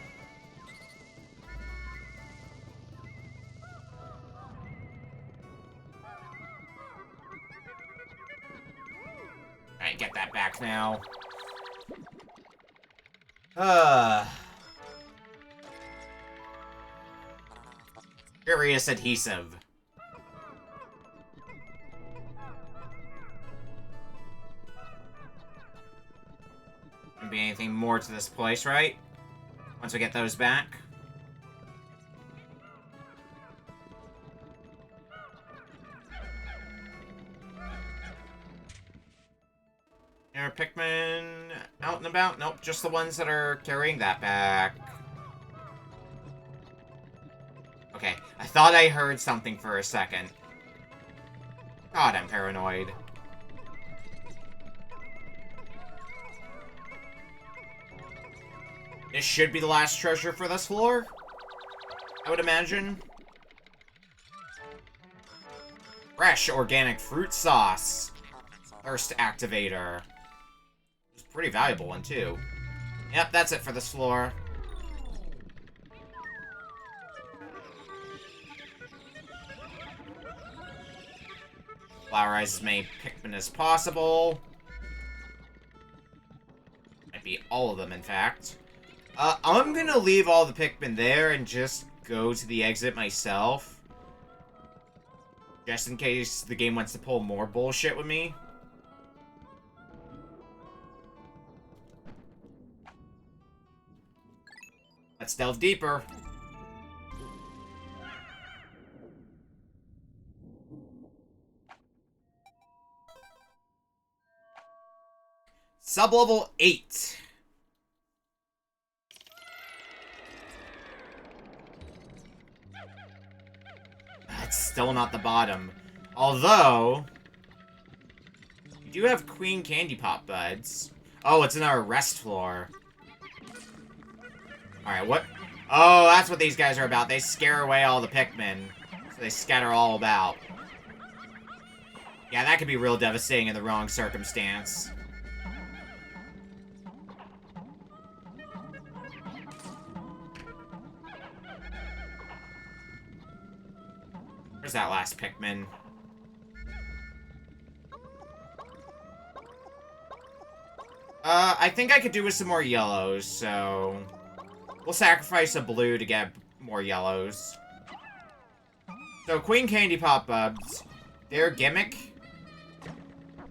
A: Alright, get that back now. Curious adhesive. Shouldn't be anything more to this place, right? Once we get those back. Are Pikmin out and about? Nope, just the ones that are carrying that back. Okay, I thought I heard something for a second. God, I'm paranoid. This should be the last treasure for this floor, I would imagine. Fresh organic fruit sauce. Thirst activator. It's a pretty valuable one, too. Yep, that's it for this floor. Flowerize as many Pikmin as possible. Might be all of them, in fact. I'm gonna leave all the Pikmin there and just go to the exit myself. Just in case the game wants to pull more bullshit with me. Let's delve deeper. Sublevel 8. That's still not the bottom. Although, we do have Queen Candy Pop Buds. Oh, it's in our rest floor. Alright, what? Oh, that's what these guys are about. They scare away all the Pikmin. So they scatter all about. Yeah, that could be real devastating in the wrong circumstance. Where's that last Pikmin? I think I could do with some more yellows, so... we'll sacrifice a blue to get more yellows. So, Queen Candy Pop Buds, their gimmick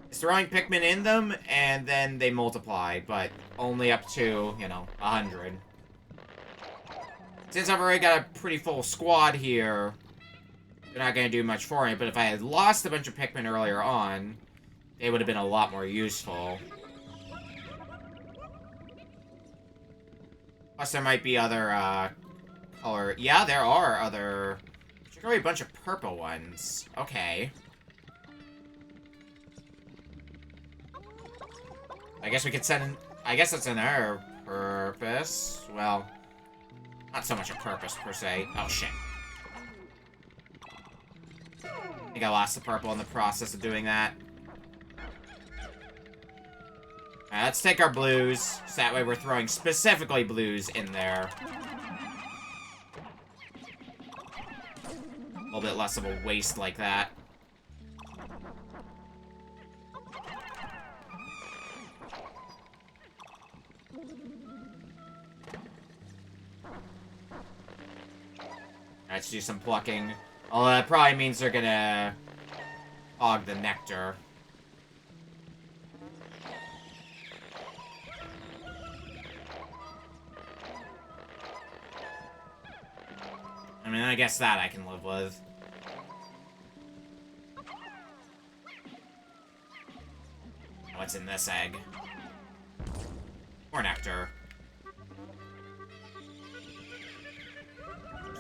A: is throwing Pikmin in them, and then they multiply, but only up to, you know, 100. Since I've already got a pretty full squad here, they're not going to do much for me, but if I had lost a bunch of Pikmin earlier on, they would have been a lot more useful. Plus, there might be other, color... yeah, there are other... particularly a bunch of purple ones. Okay. I guess we could send... I guess that's in our purpose. Well, not so much a purpose, per se. Oh, shit. I think I lost the purple in the process of doing that. Alright, let's take our blues. So that way we're throwing specifically blues in there. A little bit less of a waste like that. Let's do some plucking. Although that probably means they're gonna hog the nectar. mean, I guess that I can live with. What's in this egg? More nectar.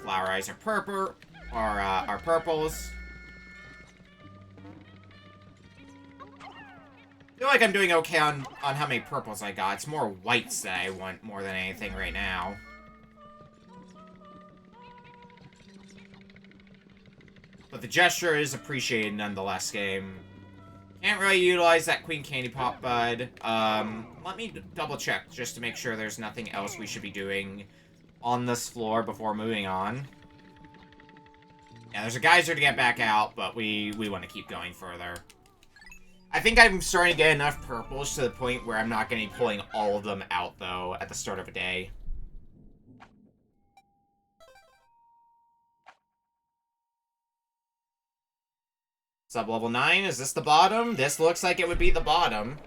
A: Flower eyes are purple, or are purples. I feel like I'm doing okay on how many purples I got. It's more whites that I want more than anything right now. But the gesture is appreciated nonetheless, game. Can't really utilize that Queen Candy Pop Bud. Let me double check just to make sure there's nothing else we should be doing on this floor before moving on. Yeah, there's a geyser to get back out, but we want to keep going further. I think I'm starting to get enough purples to the point where I'm not going to be pulling all of them out, though, at the start of a day. Sub-level 9, is this the bottom? This looks like it would be the bottom.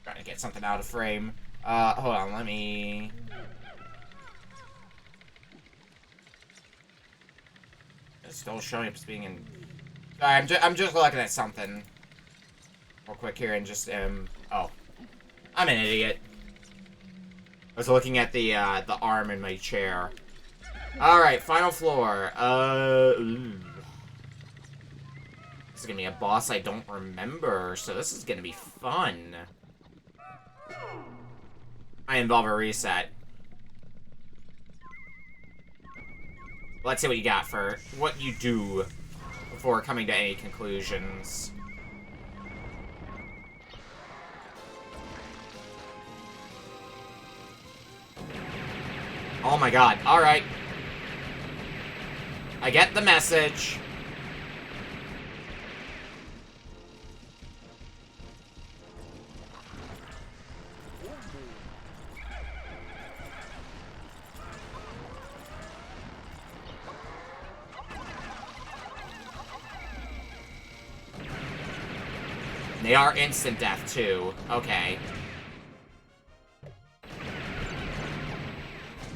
A: Trying to get something out of frame. Hold on, let me... It's still showing up as being in... Sorry, I'm just looking at something real quick here and just, oh. I'm an idiot. I was looking at the arm in my chair. Alright, final floor. Ooh. This is gonna be a boss I don't remember, so this is gonna be fun. I involve a reset. Let's see what you got for what you do before coming to any conclusions. Oh my god, alright. I get the message. They are instant death, too. Okay.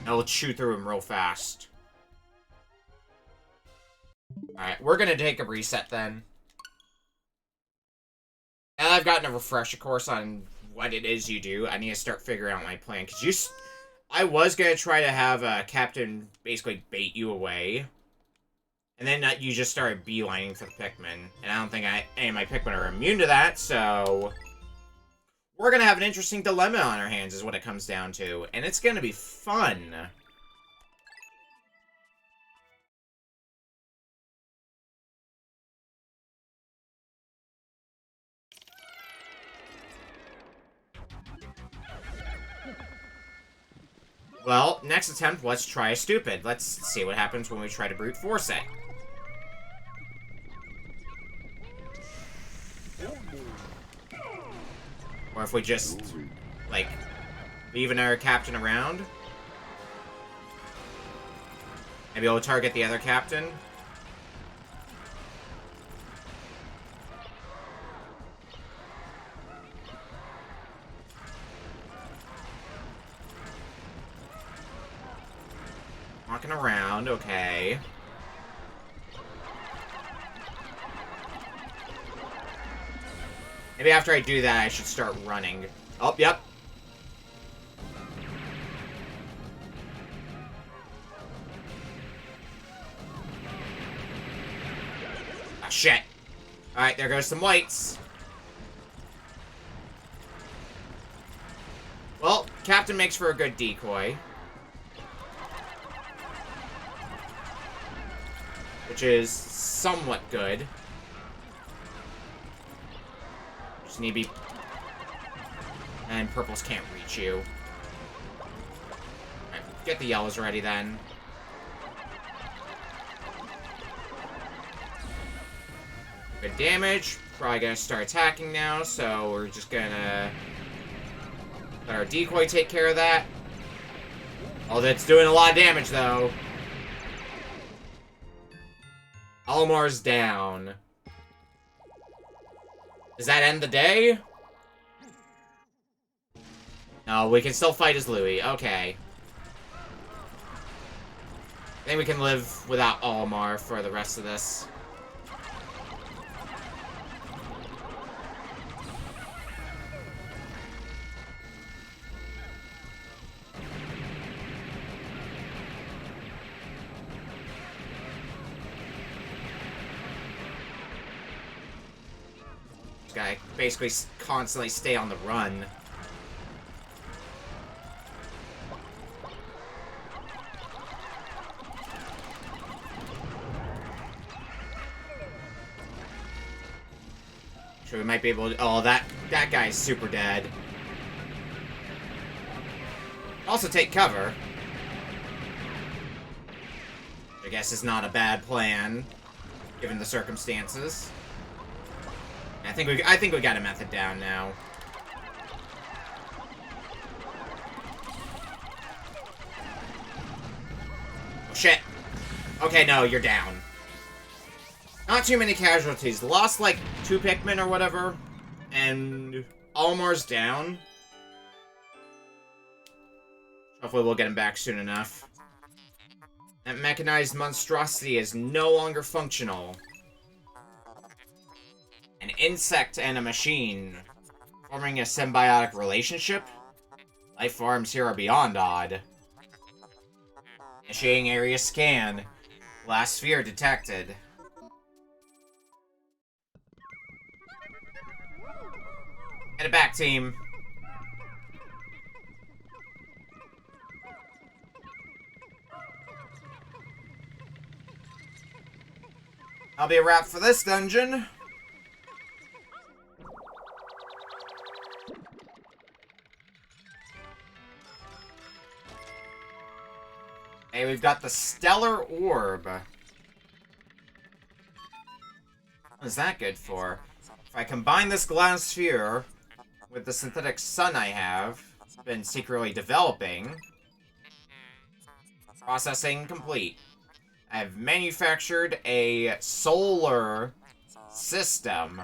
A: I'll chew through them real fast. Alright, we're gonna take a reset, then. And I've gotten a refresher course on what it is you do. I need to start figuring out my plan, because I was gonna try to have Captain basically bait you away. And then you just started beelining for the Pikmin. And I don't think any of my Pikmin are immune to that, so... We're gonna have an interesting dilemma on our hands, is what it comes down to. And it's gonna be fun. Well, next attempt, let's try a stupid. Let's see what happens when we try to brute force it. Or if we just, like, leave another captain around. Maybe we'll target the other captain. Walking around, okay. Maybe after I do that, I should start running. Oh, yep. Ah, shit. Alright, there goes some whites. Well, Captain makes for a good decoy. Which is somewhat good. Just need to be... And purples can't reach you. Alright, get the yellows ready then. Good damage. Probably gonna start attacking now, so we're just gonna let our decoy take care of that. Oh, that's doing a lot of damage, though. Almar's down. Does that end the day? No, we can still fight as Louis. Okay. I think we can live without Olimar for the rest of this. This guy basically constantly stay on the run. Sure, we might be able to... Oh, that guy's super dead. Also take cover. I guess is not a bad plan, given the circumstances. I think we got a method down now. Oh shit. Okay, no, you're down. Not too many casualties. Lost like 2 Pikmin or whatever, and Olimar's down. Hopefully we'll get him back soon enough. That mechanized monstrosity is no longer functional. An insect and a machine, forming a symbiotic relationship? Life forms here are beyond odd. Initiating area scan. Last sphere detected. Get it back, team. That'll be a wrap for this dungeon. Hey, we've got the Stellar Orb. What is that good for? If I combine this glass sphere with the synthetic sun I have been secretly developing... Processing complete. I have manufactured a solar system.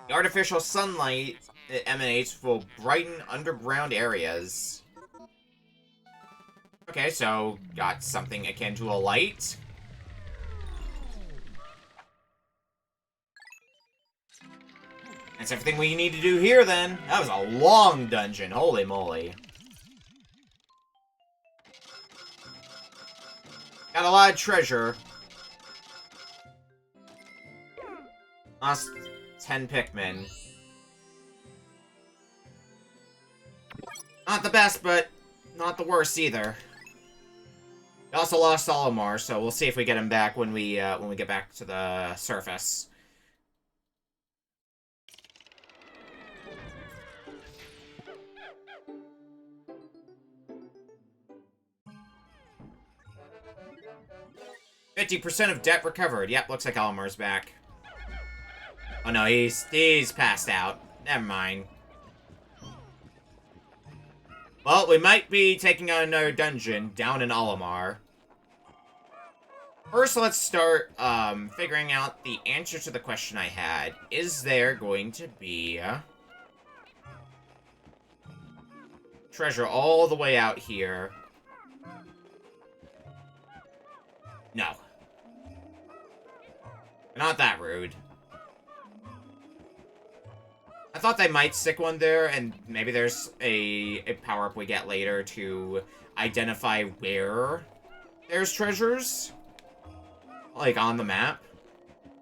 A: The artificial sunlight it emanates will brighten underground areas. Okay, so got something akin to a light. That's everything we need to do here, then. That was a long dungeon. Holy moly. Got a lot of treasure. Lost 10 Pikmin. Not the best, but not the worst either. We also lost Olimar, so we'll see if we get him back when we get back to the surface. %50 of debt recovered. Yep, looks like Olimar's back. Oh no, he's passed out. Never mind. Well, we might be taking on another dungeon down in Olimar. First, let's start figuring out the answer to the question I had. Is there going to be treasure all the way out here? No. Not that rude. I thought they might stick one there, and maybe there's a power-up we get later to identify where there's treasures. Like, on the map.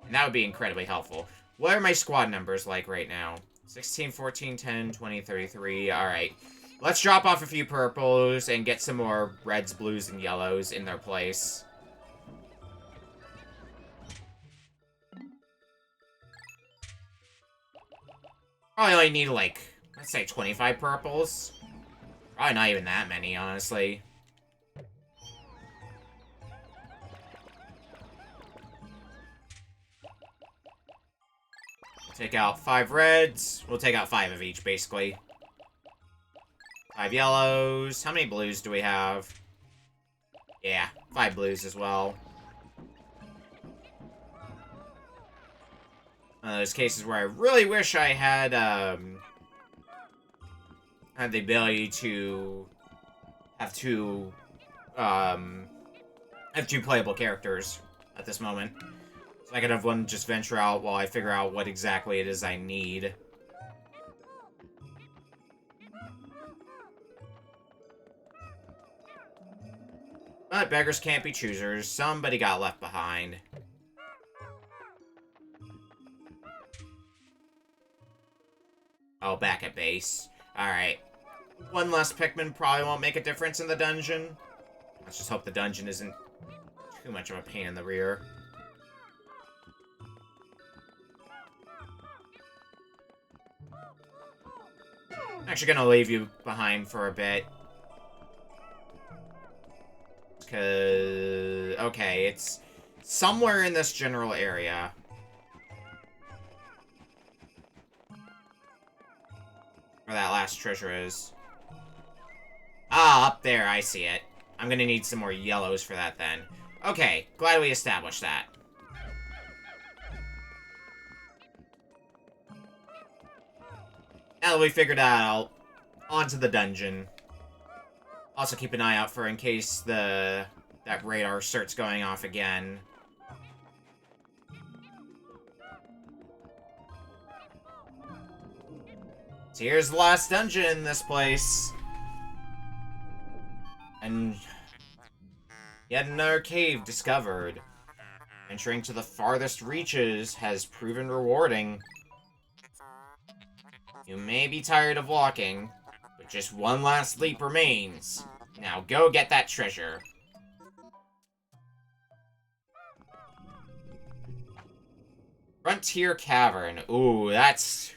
A: And that would be incredibly helpful. What are my squad numbers like right now? 16, 14, 10, 20, 33. Alright. Let's drop off a few purples and get some more reds, blues, and yellows in their place. Probably only need, like, let's say 25 purples. Probably not even that many, honestly. Take out 5 reds. We'll take out 5 of each, basically. 5 yellows. How many blues do we have? Yeah, 5 blues as well. One of those cases where I really wish I had the ability to have two playable characters at this moment. So I could have one just venture out while I figure out what exactly it is I need. But beggars can't be choosers. Somebody got left behind. Oh, back at base. Alright. One less Pikmin probably won't make a difference in the dungeon. Let's just hope the dungeon isn't too much of a pain in the rear. I'm actually gonna leave you behind for a bit. Because... okay, it's somewhere in this general area. Where that last treasure is. Ah, up there, I see it. I'm gonna need some more yellows for that then. Okay, glad we established that. Now that we figured that out, onto the dungeon. Also keep an eye out for in case that radar starts going off again. So here's the last dungeon in this place. And yet another cave discovered. Venturing to the farthest reaches has proven rewarding. You may be tired of walking, but just one last leap remains. Now go get that treasure. Frontier Cavern. Ooh, that's...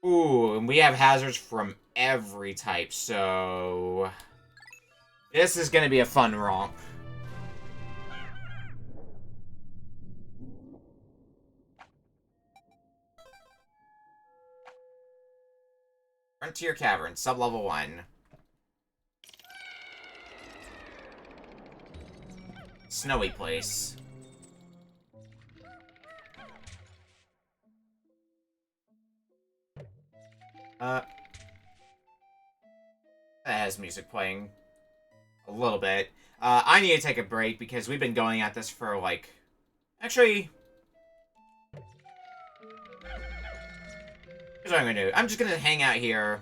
A: ooh, and we have hazards from every type, so... this is gonna be a fun romp. Frontier Cavern, sub-level 1. Snowy place. That has music playing. A little bit. I need to take a break because we've been going at this for, like... actually... here's what I'm gonna do. I'm just gonna hang out here.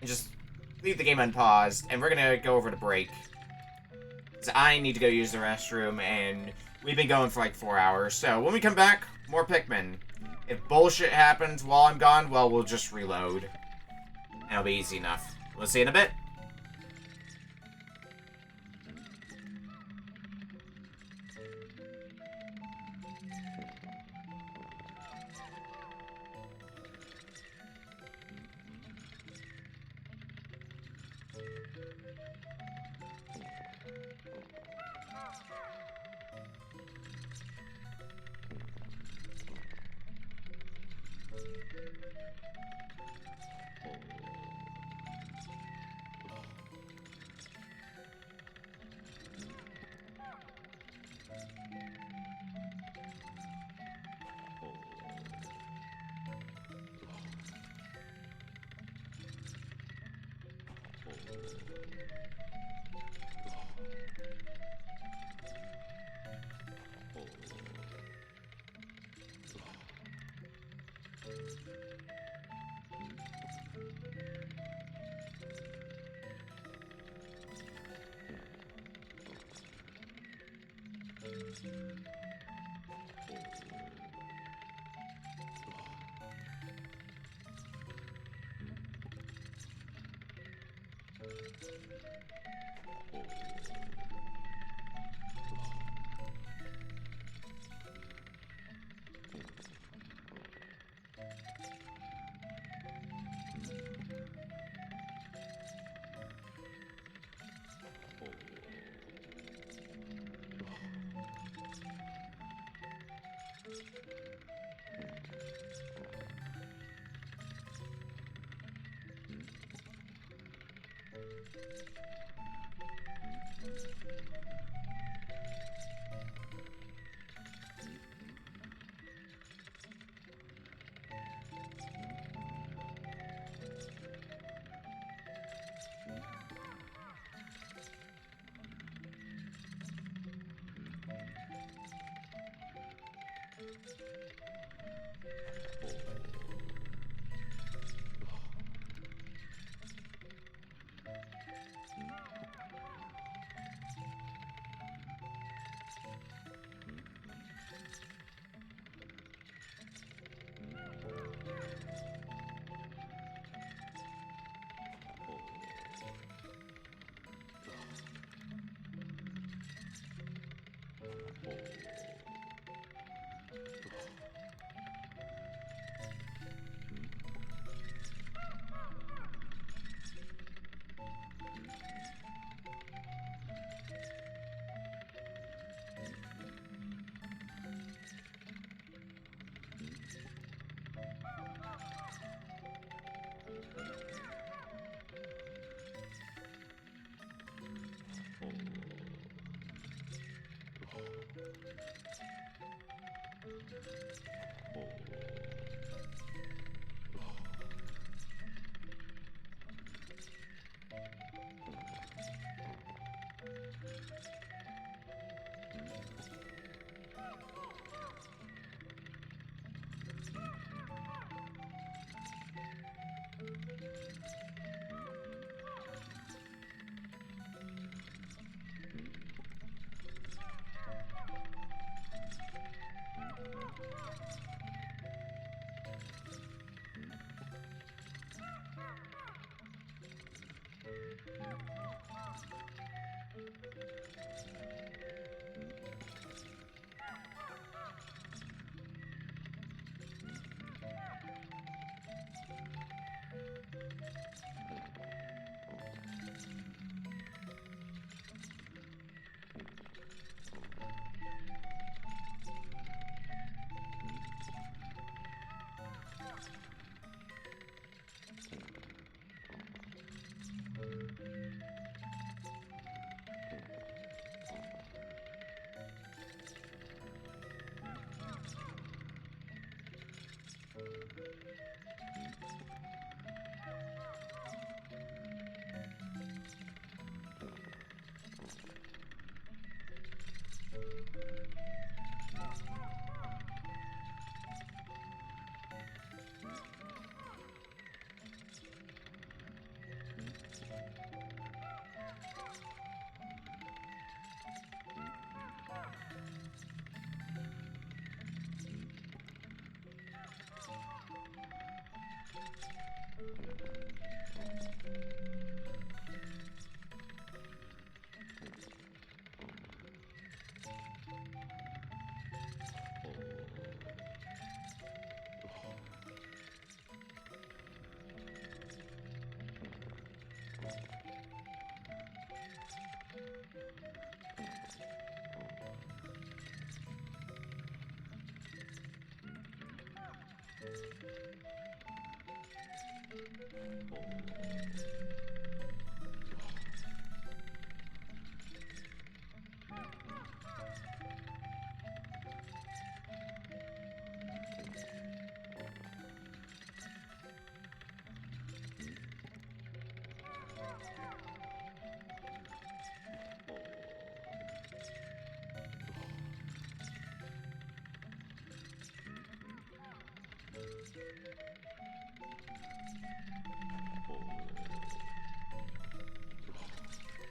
A: And just leave the game unpaused. And we're gonna go over to break. Because I need to go use the restroom. And we've been going for like 4 hours. So when we come back, more Pikmin. If bullshit happens while I'm gone, well, we'll just reload. And it'll be easy enough. We'll see you in a bit.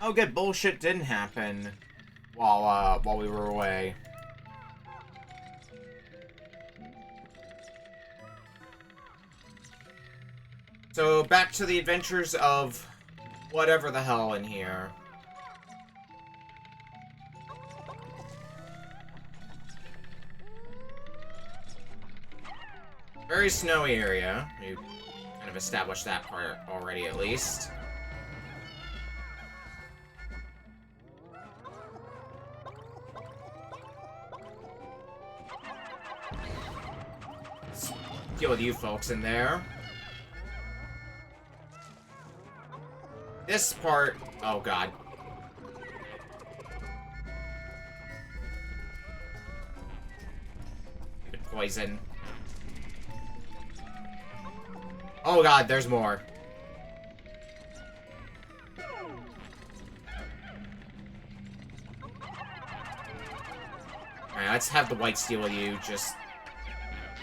A: Oh, good. Bullshit didn't happen while we were away. So, back to the adventures of whatever the hell in here. Very snowy area. We kind of established that part already, at least. Let's deal with you folks in there. This part... Oh, God. Stupid poison. Oh, God, there's more. Alright, let's have the whites deal with you, just...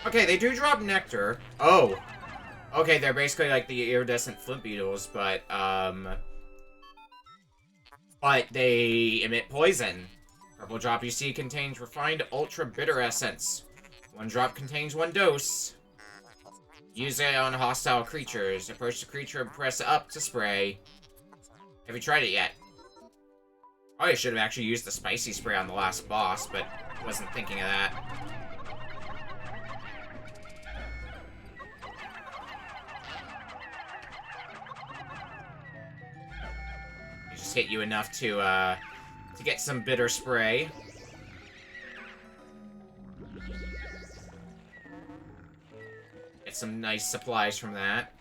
A: Okay, they do drop nectar. Oh. Okay, they're basically like the iridescent flint beetles, but they emit poison. Purple drop you see contains refined ultra bitter essence. One drop contains 1 dose. Use it on hostile creatures. Approach the creature and press up to spray. Have you tried it yet? Oh, I should have actually used the spicy spray on the last boss, but wasn't thinking of that. It just hit you enough to get some bitter spray. Get some nice supplies from that.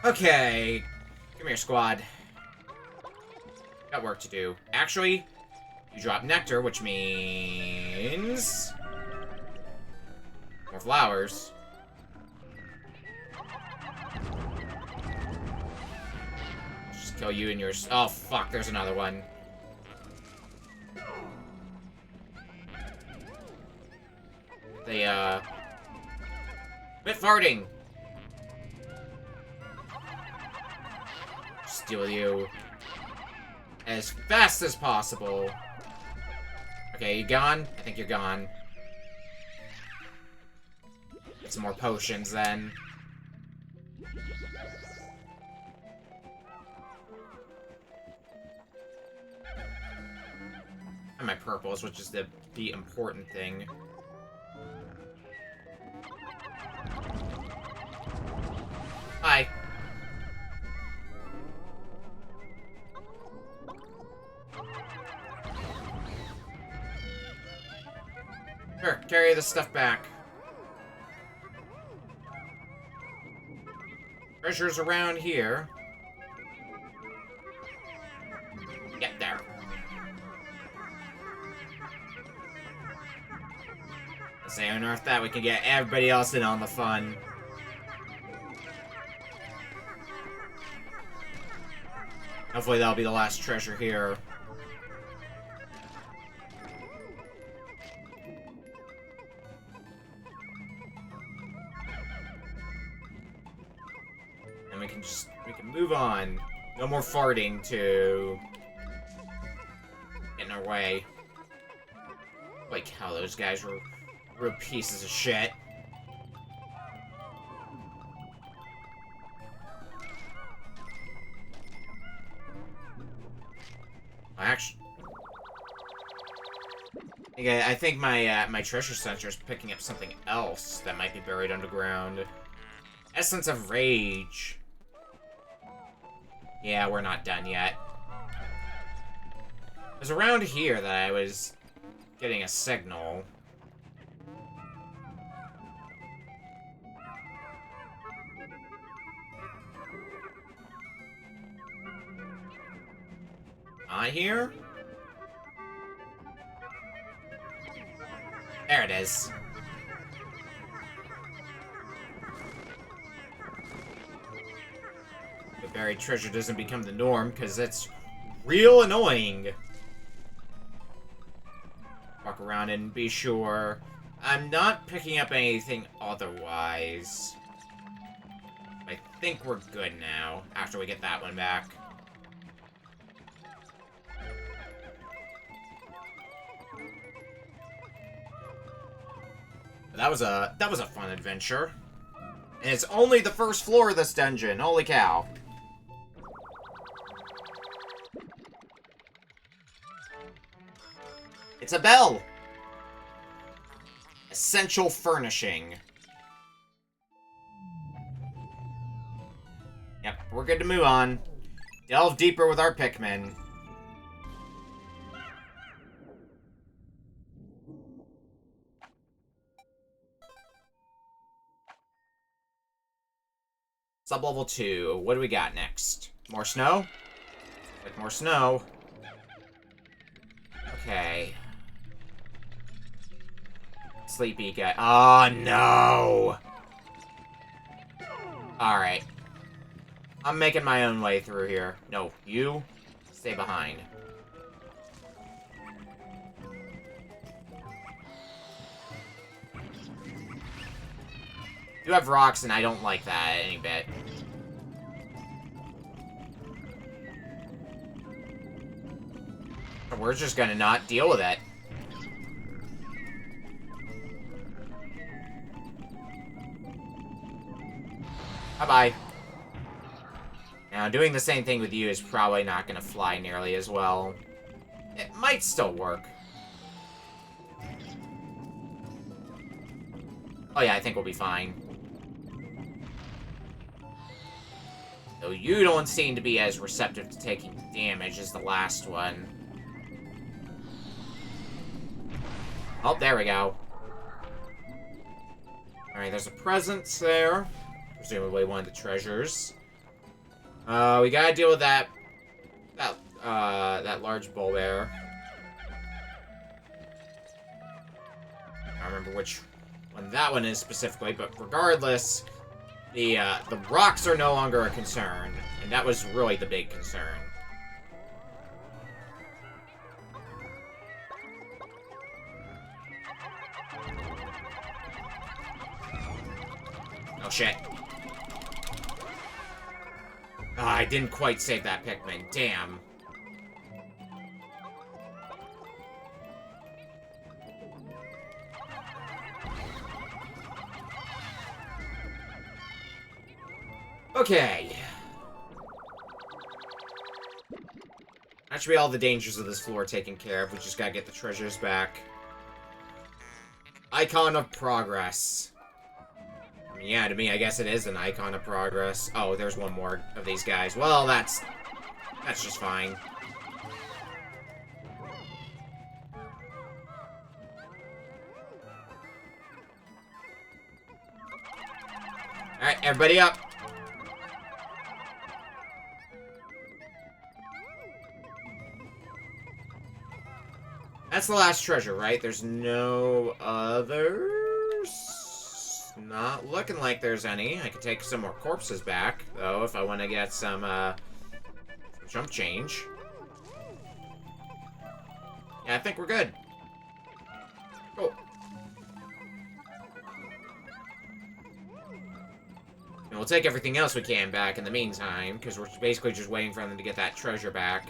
A: Okay. Come here, squad. Got work to do. Actually, you drop nectar, which means... more flowers. Just kill you and yours. Oh, fuck, there's another one. They, quit farting! Steal you as fast as possible. Okay, you gone? I think you're gone. Get some more potions, then. And my purples, which is the important thing. Hi. Sure, carry this stuff back. Treasure's around here. Get there. Let's say unearth that, we can get everybody else in on the fun. Hopefully that'll be the last treasure here. And we can move on. No more farting to get in our way. Like how those guys were real pieces of shit. Actually, I think my treasure sensor is picking up something else that might be buried underground. Essence of Rage. Yeah, we're not done yet. It was around here that I was getting a signal. Not here? There it is. The buried treasure doesn't become the norm, because that's real annoying. Walk around and be sure. I'm not picking up anything otherwise. I think we're good now, after we get that one back. That was a fun adventure. And it's only the first floor of this dungeon. Holy cow. It's a bell. Essential furnishing. Yep, we're good to move on. Delve deeper with our Pikmin. Sub-level 2. What do we got next? More snow? Like more snow. Okay. Sleepy guy. Oh, no! Alright. I'm making my own way through here. No, you stay behind. You have rocks, and I don't like that any bit. We're just gonna not deal with it. Bye-bye. Now, doing the same thing with you is probably not gonna fly nearly as well. It might still work. Oh yeah, I think we'll be fine. Though you don't seem to be as receptive to taking damage as the last one. Oh, there we go. Alright, there's a presence there. Presumably one of the treasures. We gotta deal with that large bull there. I don't remember which one that one is specifically, but regardless, the rocks are no longer a concern, and that was really the big concern. Oh shit. I didn't quite save that Pikmin. Damn. Okay. That should be all the dangers of this floor taken care of. We just gotta get the treasures back. Icon of progress. I mean, yeah, to me, I guess it is an icon of progress. Oh, there's one more of these guys. Well, that's just fine. Alright, everybody up. That's the last treasure, right? There's no others? Not looking like there's any. I could take some more corpses back, though, if I want to get some jump change. Yeah, I think we're good. Cool. And we'll take everything else we can back in the meantime, because we're basically just waiting for them to get that treasure back.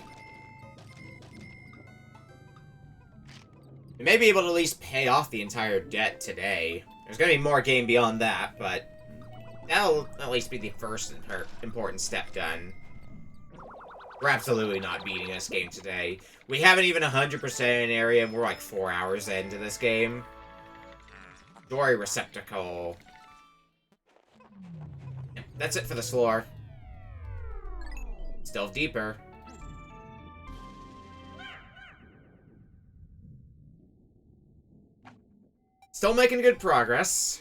A: We may be able to at least pay off the entire debt today. There's gonna be more game beyond that, but that'll at least be the first important step done. We're absolutely not beating this game today. We haven't even 100% an area, and we're like 4 hours into this game. Dory receptacle. Yep, that's it for this floor. Let's delve deeper. Still making good progress.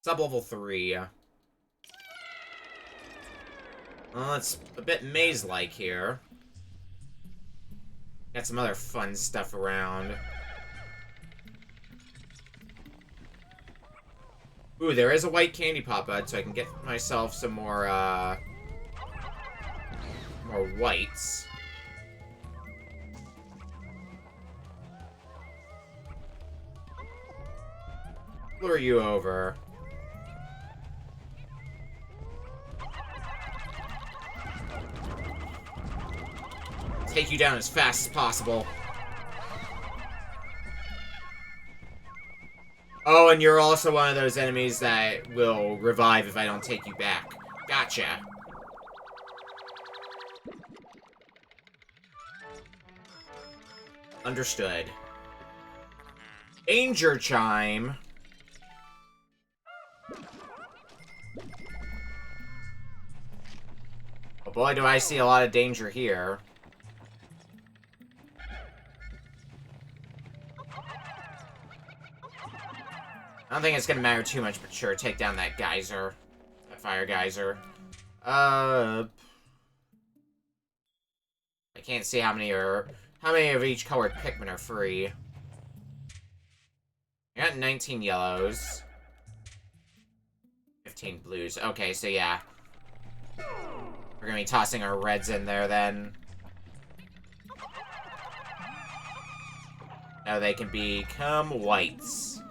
A: Sub-level 3. Well, it's a bit maze-like here. Got some other fun stuff around. Ooh, there is a white candy pop-out, so I can get myself some more whites. Lure you over. Take you down as fast as possible. Oh, and you're also one of those enemies that will revive if I don't take you back. Gotcha. Understood. Danger chime. Oh boy, do I see a lot of danger here. I don't think it's gonna matter too much, but sure, take down that geyser. That fire geyser. I can't see how many of each colored Pikmin are free. I got 19 yellows. 15 blues. Okay, so yeah. We're gonna be tossing our reds in there then. Now they can become whites.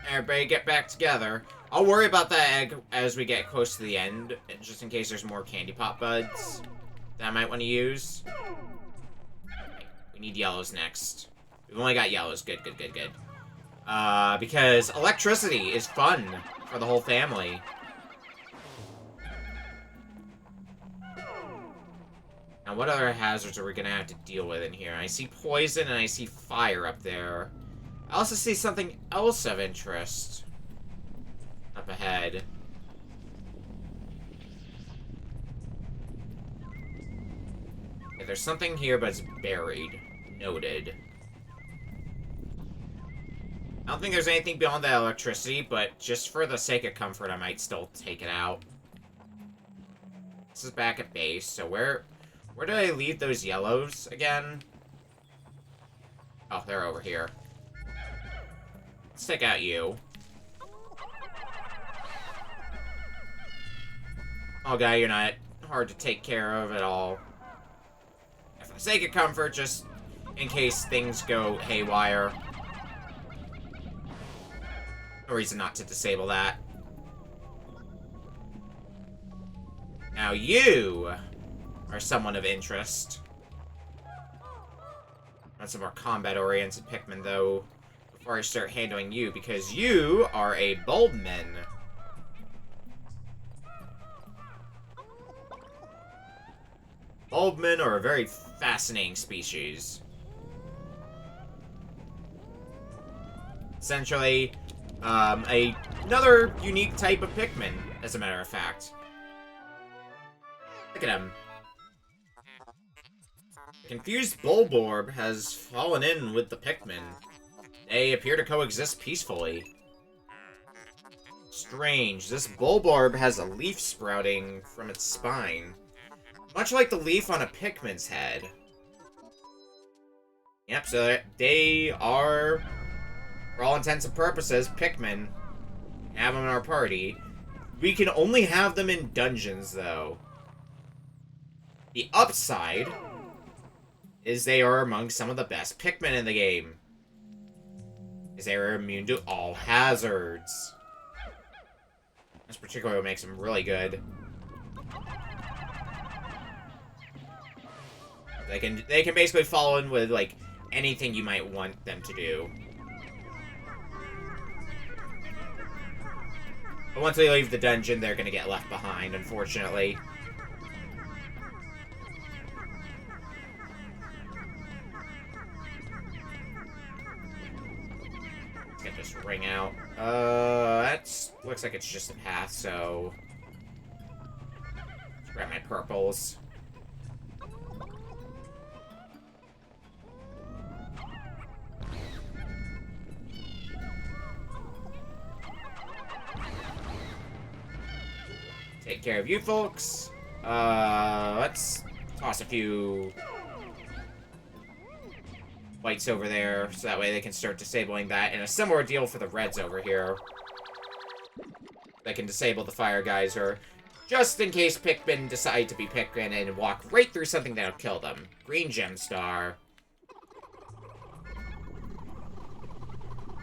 A: Everybody get back together. I'll worry about that egg as we get close to the end, just in case there's more candy pop buds that I might want to use. We need yellows next. We've only got yellows. Good, good, good, good. Because electricity is fun for the whole family. Now, what other hazards are we gonna have to deal with in here? I see poison and I see fire up there. I also see something else of interest up ahead. Okay, there's something here, but it's buried. Noted. I don't think there's anything beyond that electricity, but just for the sake of comfort, I might still take it out. This is back at base, so where did I leave those yellows again? Oh, they're over here. Let's take out you. Oh, guy, you're not hard to take care of at all. And for the sake of comfort, just in case things go haywire. No reason not to disable that. Now you are someone of interest. Not some more combat-oriented Pikmin, though, before I start handling you, because you are a bulbman. Bulbmen are a very fascinating species. Essentially, another unique type of Pikmin, as a matter of fact. Look at him. Confused Bulborb has fallen in with the Pikmin. They appear to coexist peacefully. Strange, this Bulborb has a leaf sprouting from its spine. Much like the leaf on a Pikmin's head. Yep, so they are, for all intents and purposes, Pikmin. Have them in our party. We can only have them in dungeons, though. The upside is they are among some of the best Pikmin in the game. Is they are immune to all hazards. That's particularly what makes them really good. They can basically fall in with, like, anything you might want them to do. But once they leave the dungeon, they're gonna get left behind, unfortunately. Let's get this ring out. That looks like it's just a path, so... Let's grab my purples. Take care of you folks. Let's toss a few whites over there, so that way they can start disabling that. And a similar deal for the reds over here. They can disable the fire geyser, just in case Pikmin decide to be Pikmin and walk right through something that'll kill them. Green gem star.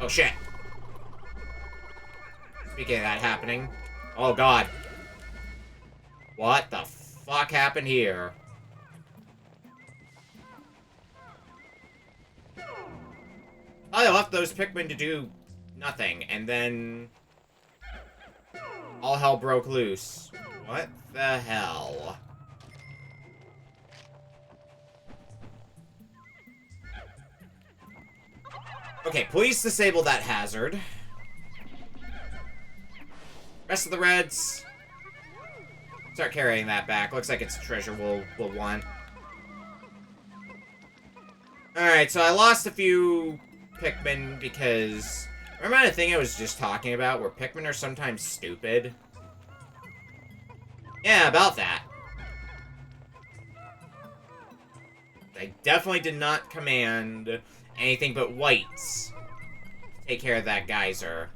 A: Oh shit. Speaking of that happening. Oh god. What the fuck happened here? I left those Pikmin to do nothing, and then... all hell broke loose. What the hell? Okay, please disable that hazard. Rest of the reds... start carrying that back. Looks like it's a treasure we'll want. Alright, so I lost a few Pikmin because... remember that thing I was just talking about where Pikmin are sometimes stupid? Yeah, about that. I definitely did not command anything but whites to take care of that geyser.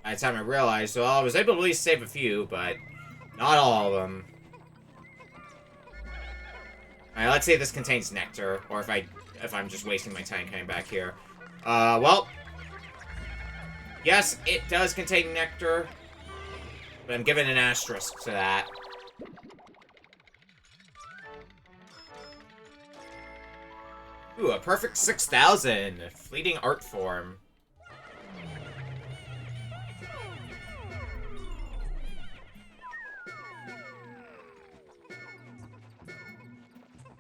A: By the time I realized, well, I was able to at least save a few, but... not all of them. Alright, let's see if this contains nectar, or if I'm just wasting my time coming back here. Well. Yes, it does contain nectar, but I'm giving an asterisk to that. Ooh, a perfect 6,000. Fleeting art form.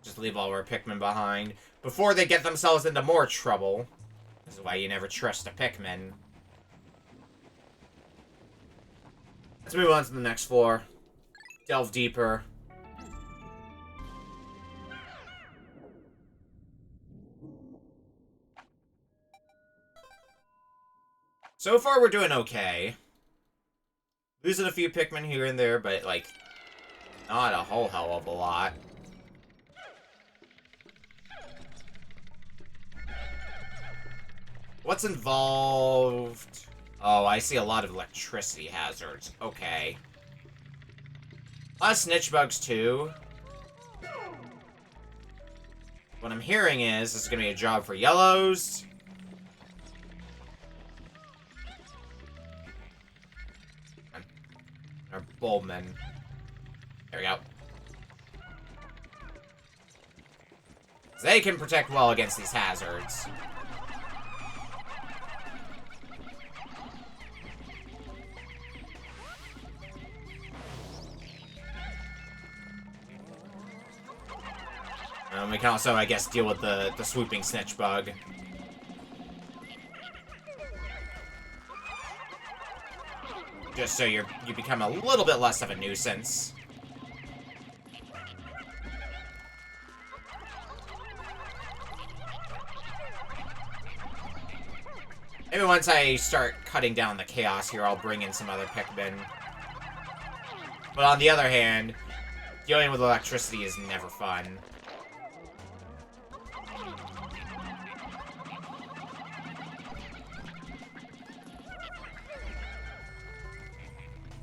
A: Just leave all our Pikmin behind before they get themselves into more trouble. This is why you never trust a Pikmin. Let's move on to the next floor. Delve deeper. So far, we're doing okay. Losing a few Pikmin here and there, but, like, not a whole hell of a lot. What's involved? Oh, I see a lot of electricity hazards. Okay. A lot of snitch bugs, too. What I'm hearing is, this is going to be a job for yellows. Or Bullmen. There we go. So they can protect well against these hazards. We can also, I guess, deal with the swooping snitch bug. Just so you become a little bit less of a nuisance. Maybe once I start cutting down the chaos here, I'll bring in some other Pikmin. But on the other hand, dealing with electricity is never fun.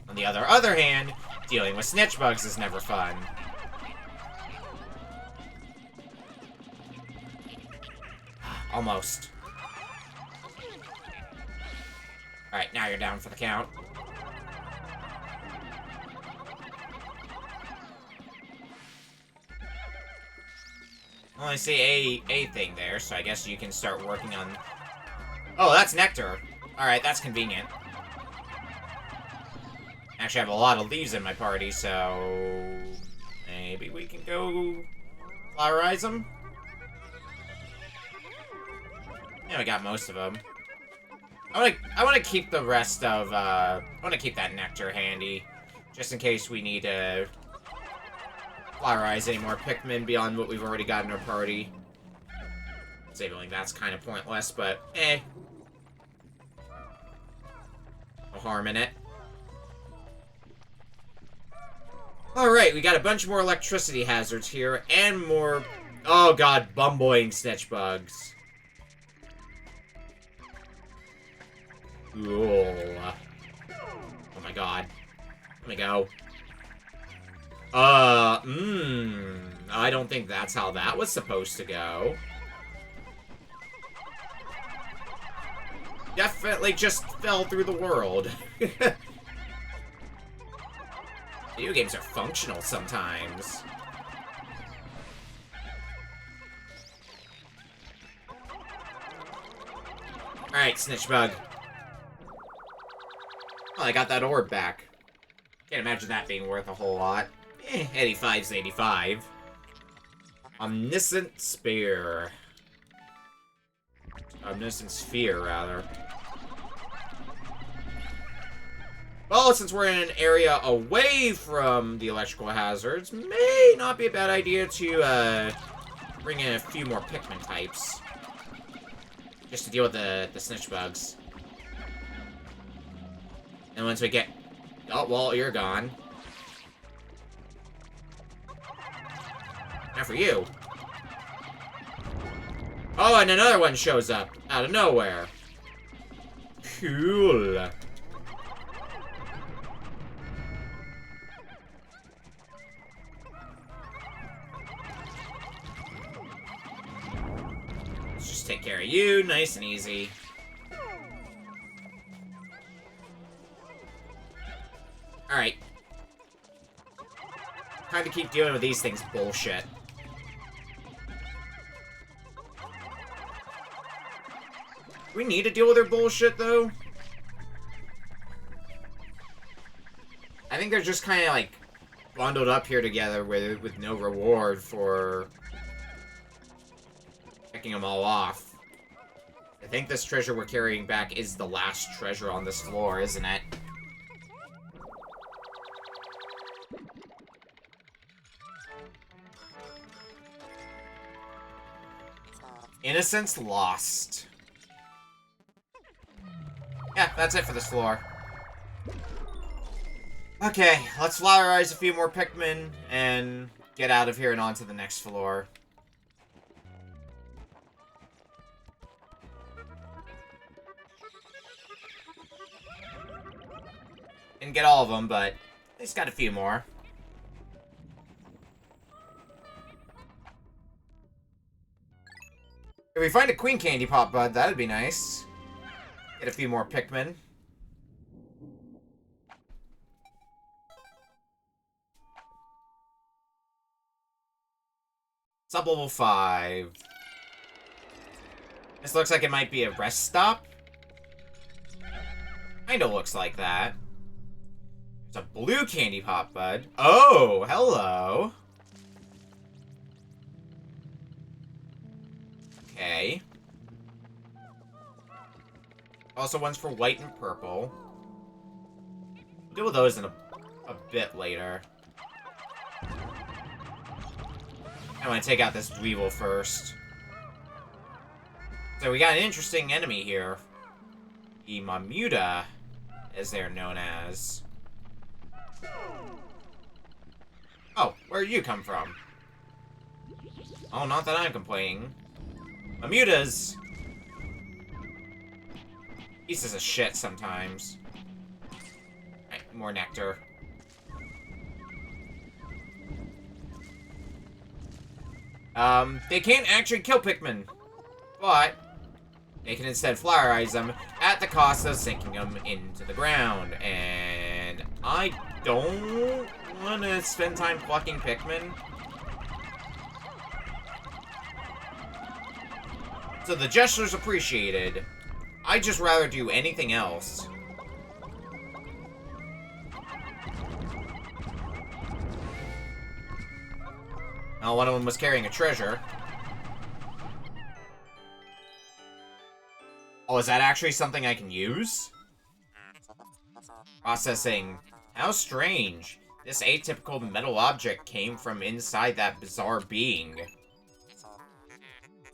A: On the other hand, dealing with snitch bugs is never fun. Almost. Alright, now you're down for the count. I only see a thing there, so I guess you can start working on... Oh, that's nectar. Alright, that's convenient. Actually, I have a lot of leaves in my party, so... maybe we can go... flowerize them? Yeah, we got most of them. I want to keep the rest of, I want to keep that nectar handy. Just in case we need to... flowerize any more Pikmin beyond what we've already got in our party. Sabling, that's kind of pointless, but, eh. No harm in it. Alright, we got a bunch more electricity hazards here, and more... oh god, bumboing snitch bugs. Ooh. Oh my god. Let me go. I don't think that's how that was supposed to go. Definitely just fell through the world. Video games are functional sometimes. Alright, snitch bug. Well, I got that orb back. Can't imagine that being worth a whole lot. 85's 85. Omniscient Spear. Omniscient Sphere, rather. Well, since we're in an area away from the electrical hazards, may not be a bad idea to bring in a few more Pikmin types. Just to deal with the snitch bugs. And once we get... oh, well, you're gone. Now for you. Oh, and another one shows up out of nowhere. Cool. Let's just take care of you, nice and easy. Alright. Time to keep dealing with these things bullshit. Do we need to deal with their bullshit, though? I think they're just kind of, like, bundled up here together with no reward for picking them all off. I think this treasure we're carrying back is the last treasure on this floor, isn't it? Innocence lost. Yeah, that's it for this floor. Okay, let's flowerize a few more Pikmin and get out of here and on to the next floor. Didn't get all of them, but at least got a few more. If we find a Queen Candy Pop Bud, that'd be nice. Get a few more Pikmin. Sub-level 5. This looks like it might be a rest stop. Kinda looks like that. There's a blue Candy Pop Bud. Oh, hello. Okay. Also one's for white and purple. We'll deal with those in a bit later. I want to take out this Dweevil first. So we got an interesting enemy here. The Mamuta, as they're known as. Oh, where'd you come from? Oh, not that I'm complaining. Mamutas! Pieces of shit sometimes. Alright, more nectar. They can't actually kill Pikmin, but they can instead flowerize them at the cost of sinking them into the ground. And I don't want to spend time plucking Pikmin. So the gesture's appreciated. I'd just rather do anything else. Oh, one of them was carrying a treasure. Oh, is that actually something I can use? Processing. How strange. This atypical metal object came from inside that bizarre being.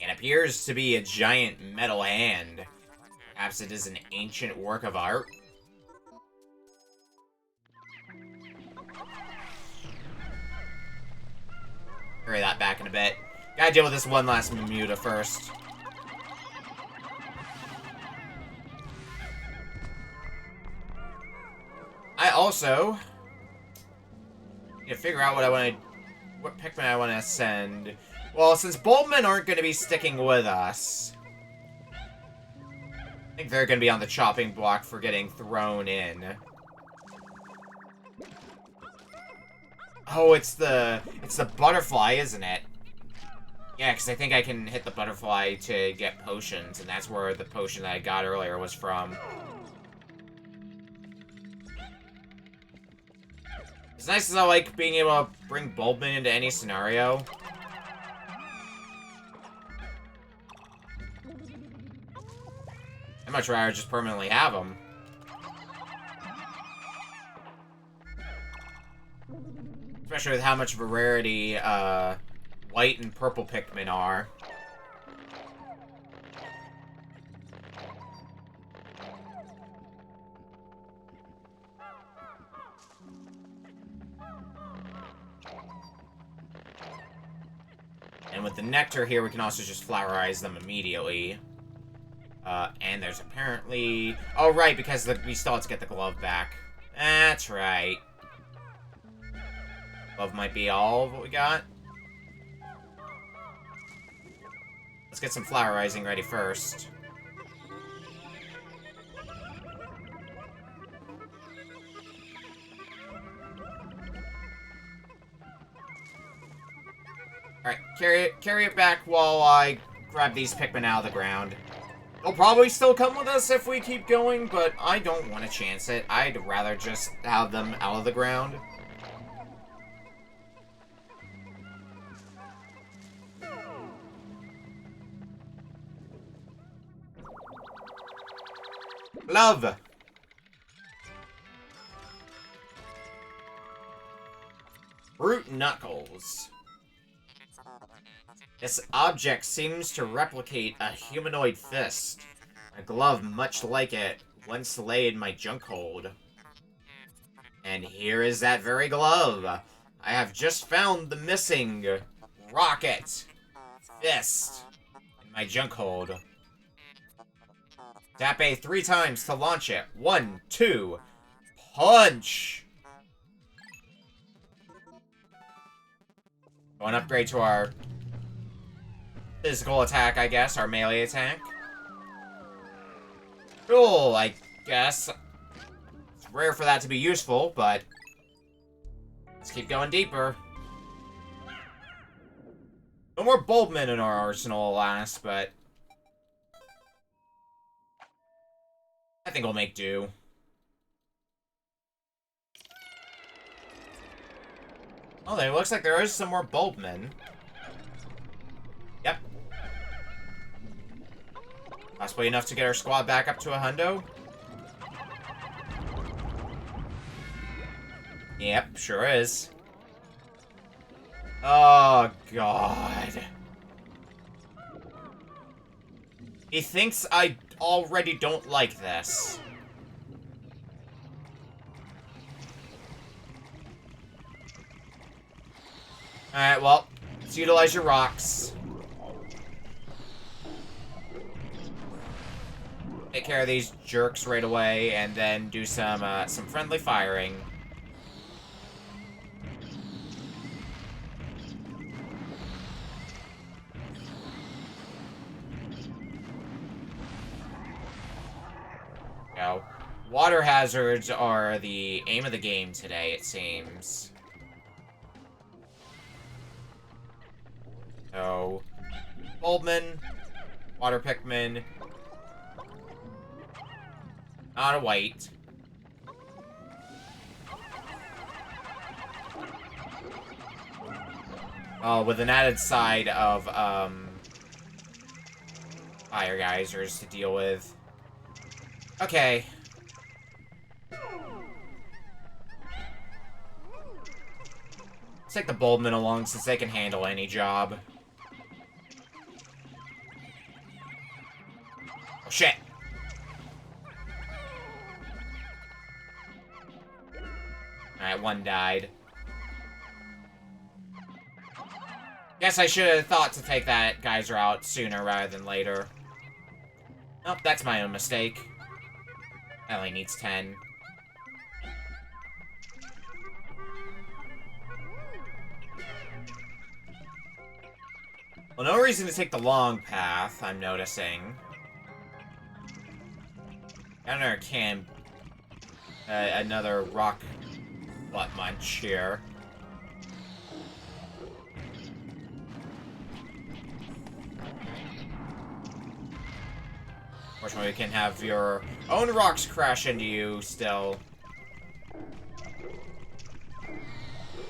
A: It appears to be a giant metal hand. Perhaps it is an ancient work of art? Carry that back in a bit. Gotta deal with this one last Mamuta first. I also need to figure out what Pikmin I want to send. Well, since Bulbmen aren't going to be sticking with us, I think they're going to be on the chopping block for getting thrown in. Oh, it's the butterfly, isn't it? Yeah, because I think I can hit the butterfly to get potions, and that's where the potion that I got earlier was from. As nice as I like being able to bring Bulbmin into any scenario, I'd much rather just permanently have them. Especially with how much of a rarity, white and purple Pikmin are. And with the nectar here, we can also just flowerize them immediately. And there's apparently... Oh, right, because we still have to get the glove back. That's right. Glove might be all of what we got. Let's get some flowerizing ready first. Alright, carry it back while I grab these Pikmin out of the ground. They'll probably still come with us if we keep going, but I don't want to chance it. I'd rather just have them out of the ground. Love! Brute Knuckles. This object seems to replicate a humanoid fist. A glove much like it once lay in my junk hold. And here is that very glove. I have just found the missing rocket fist in my junk hold. Tap A 3 times to launch it. 1, 2, punch! Go and upgrade to our physical attack, I guess. Our melee attack. Cool, I guess. It's rare for that to be useful, but let's keep going deeper. No more Bulbmin in our arsenal, alas, but I think we'll make do. Oh, it looks like there is some more Bulbmin. Yep. Possibly enough to get our squad back up to a hundo. Yep, sure is. Oh, God. He thinks I already don't like this. Alright, well, let's utilize your rocks. Take care of these jerks right away, and then do some friendly firing. Now, water hazards are the aim of the game today, it seems. So, Bulbmin, Water Pikmin, not a white. Oh, with an added side of, fire geysers to deal with. Okay. Let's take the Bulbmin along since they can handle any job. Oh, shit. Alright, one died. Guess I should have thought to take that geyser out sooner rather than later. Oh, that's my own mistake. That only needs 10. Well, no reason to take the long path, I'm noticing. Got another can... another rock butt munch here. Fortunately, we can have your own rocks crash into you still.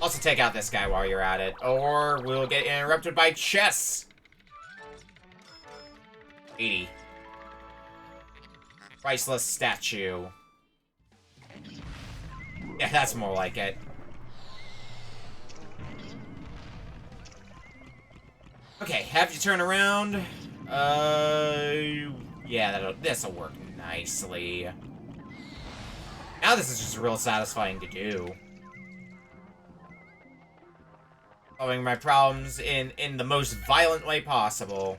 A: Also, take out this guy while you're at it, or we'll get interrupted by chess. 80. Priceless statue. Yeah, that's more like it. Okay, have you turn around. Yeah, this'll work nicely. Now this is just real satisfying to do. Solving my problems in the most violent way possible.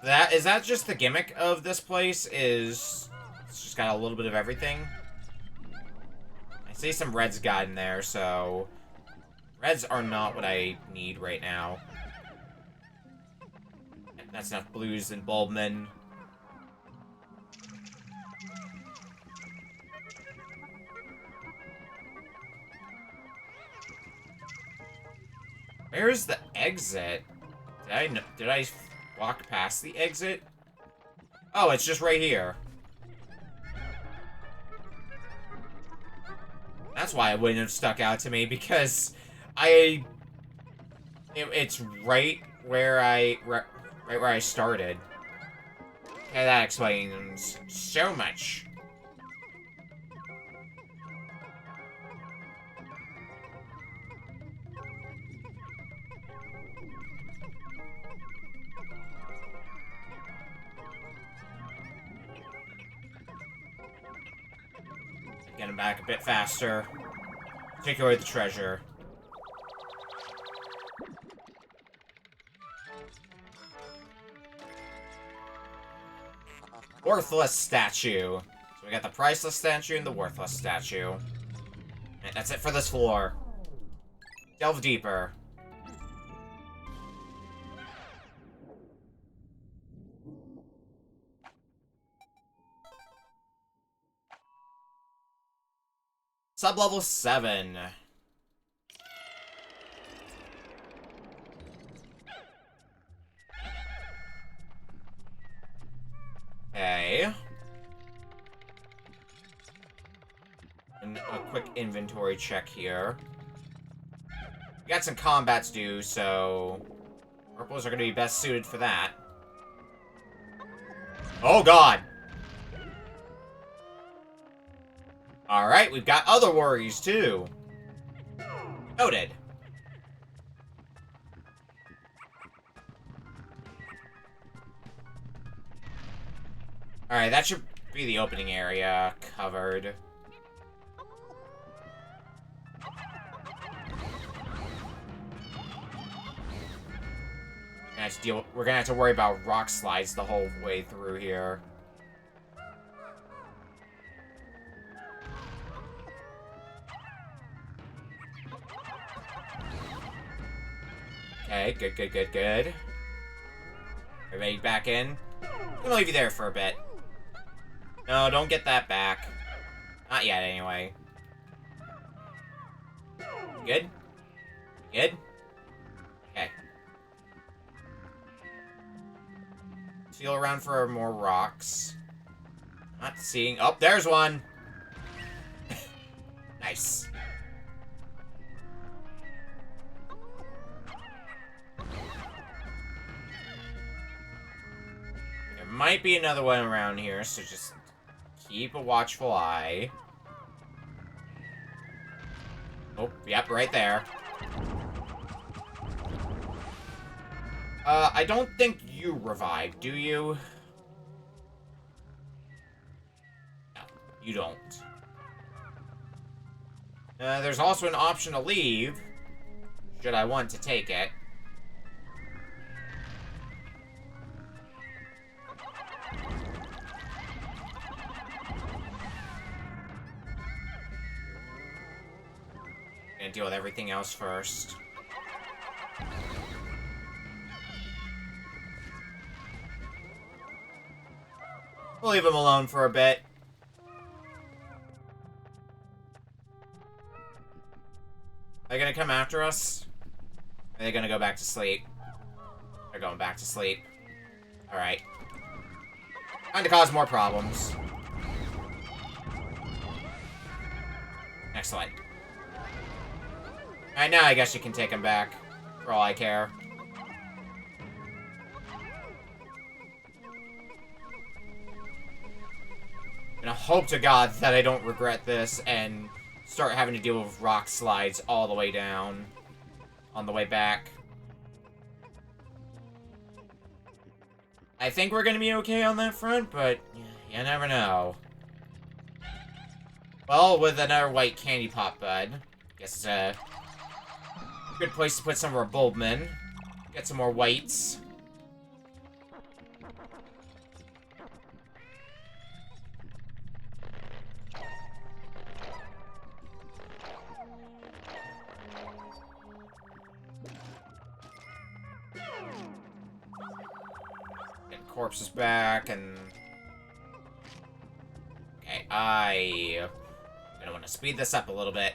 A: Is that just the gimmick of this place? It's just got a little bit of everything? I see some reds got in there, so... Reds are not what I need right now. That's enough blues and Bulbmin. Where's the exit? Did I walk past the exit? Oh, it's just right here. That's why it wouldn't have stuck out to me, because it's right where right where I started. Okay, that explains so much. Get him back a bit faster. Particularly the treasure. Worthless statue. So we got the priceless statue and the worthless statue. And that's it for this floor. Delve deeper. Sub-level 7. Okay. And a quick inventory check here. We got some combat to do, so purples are going to be best suited for that. Oh, God! Alright, we've got other worries, too. Noted. Alright, that should be the opening area covered. We're gonna have to worry about rock slides the whole way through here. Okay, good. Everybody back in? I'm gonna leave you there for a bit. No, don't get that back. Not yet, anyway. Good? Good? Okay. Feel around for more rocks. Not seeing... Oh, there's one! Nice. There might be another one around here, so just keep a watchful eye. Oh, yep, right there. I don't think you revive, do you? No, you don't. There's also an option to leave, should I want to take it. Gonna deal with everything else first. We'll leave him alone for a bit. Are they gonna come after us? Are they gonna go back to sleep? They're going back to sleep. Alright. Time to cause more problems. Excellent. Alright, now I guess you can take him back. For all I care. And I hope to God that I don't regret this and start having to deal with rock slides all the way down on the way back. I think we're gonna be okay on that front, but you never know. Well, with another white candy pop bud, guess it's a good place to put some of our bulbmen. Get some more whites. Corpse is back, and... Okay, I'm gonna want to speed this up a little bit.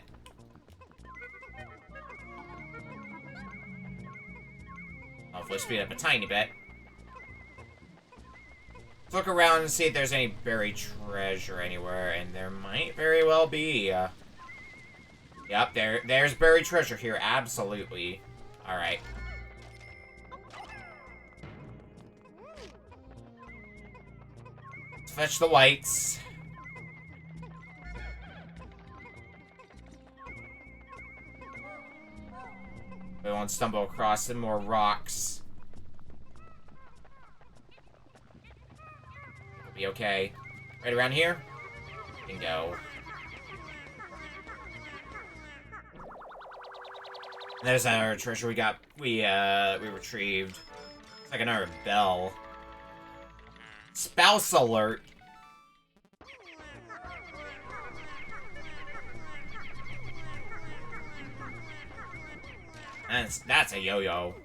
A: Hopefully speed up a tiny bit. Let's look around and see if there's any buried treasure anywhere, and there might very well be. Yep, there's buried treasure here, absolutely. Alright. Let's fetch the whites. We won't stumble across some more rocks. We'll be okay. Right around here? Bingo. There's our treasure we retrieved. It's like another bell. Spouse alert. That's a yo-yo.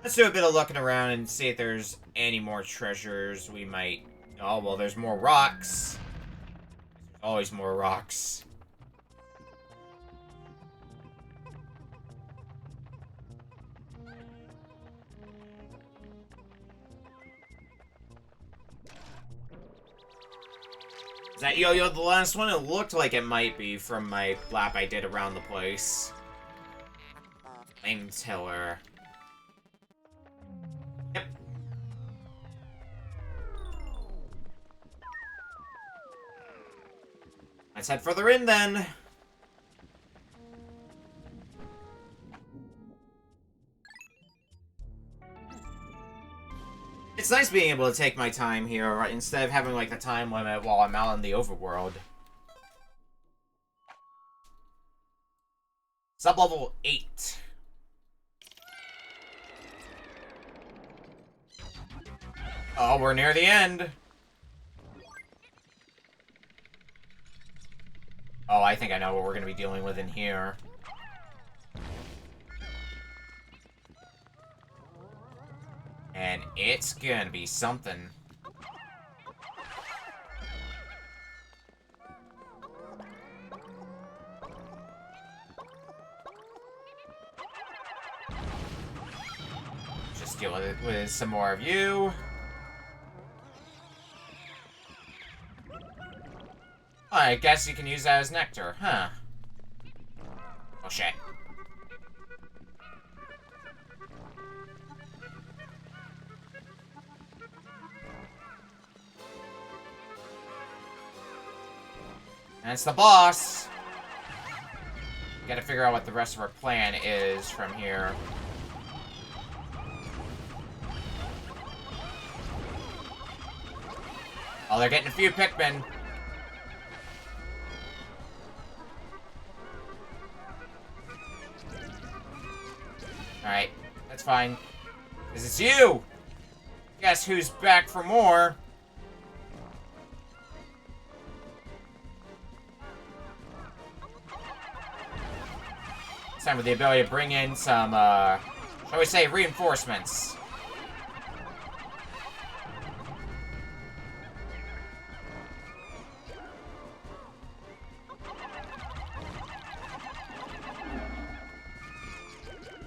A: Let's do a bit of looking around and see if there's any more treasures we might... Oh, well, there's more rocks. There's always more rocks. Is that yo-yo the last one? It looked like it might be from my lap I did around the place. Flametiller. Yep. Let's head further in then. It's nice being able to take my time here, instead of having, like, the time limit while I'm out in the overworld. Sub-level 8. Oh, we're near the end. Oh, I think I know what we're going to be dealing with in here. And it's gonna be something. Just deal with it with some more of you. I guess you can use that as nectar, huh? Oh shit. That's the boss! Gotta figure out what the rest of our plan is from here. Oh, they're getting a few Pikmin. Alright, that's fine. 'Cause it's you! Guess who's back for more? This time with the ability to bring in some, shall we say, reinforcements.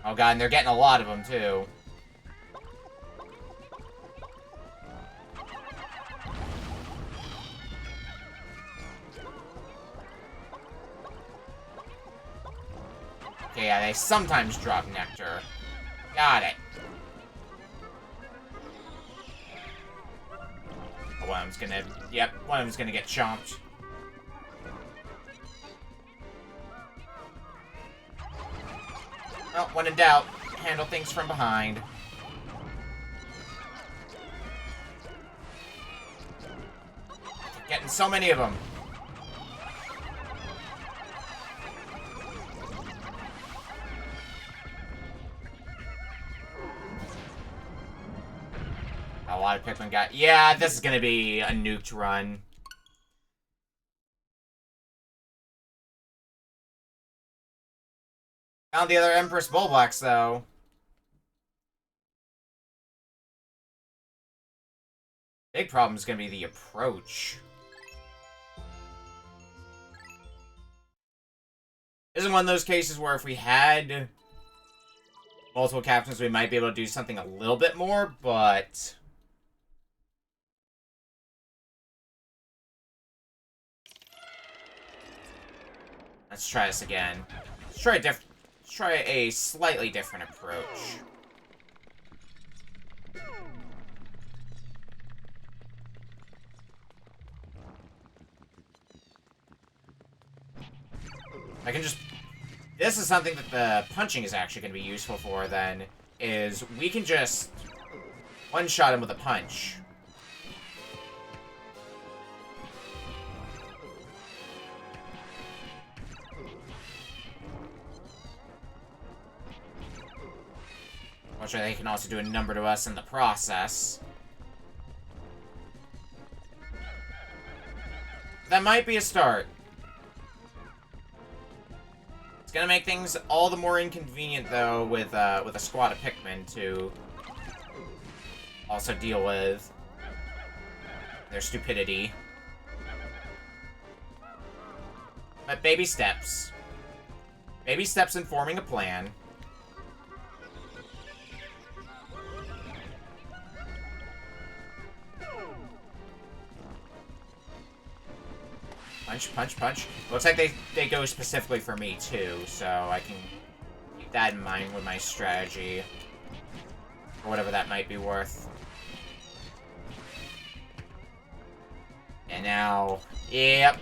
A: Oh god, and they're getting a lot of them, too. Okay, yeah, they sometimes drop nectar. Got it. Oh, one of them's gonna... Yep, one of them's gonna get chomped. Well, when in doubt, handle things from behind. Getting so many of them. A lot of Pikmin got... Yeah, this is gonna be a nuked run. Found the other Empress Bullblacks, though. Big problem is gonna be the approach. This is one of those cases where if we had multiple captains, we might be able to do something a little bit more, but... Let's try this again. Let's try a slightly different approach. I can just... This is something that the punching is actually going to be useful for, then, is we can just one-shot him with a punch. Which they can also do a number to us in the process. That might be a start. It's gonna make things all the more inconvenient, though, with a squad of Pikmin to also deal with their stupidity. But baby steps. Baby steps in forming a plan. Punch, punch, punch. Looks like they go specifically for me, too, so I can keep that in mind with my strategy. Or whatever that might be worth. And now... Yep.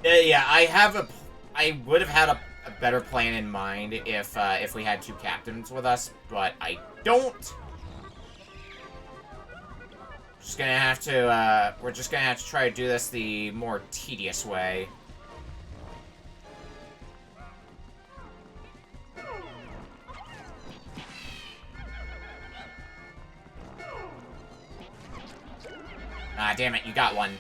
A: Yeah, I would have had a better plan in mind if we had two captains with us, but I don't. Just gonna have to, we're just gonna have to try to do this the more tedious way. Ah, damn it, you got one.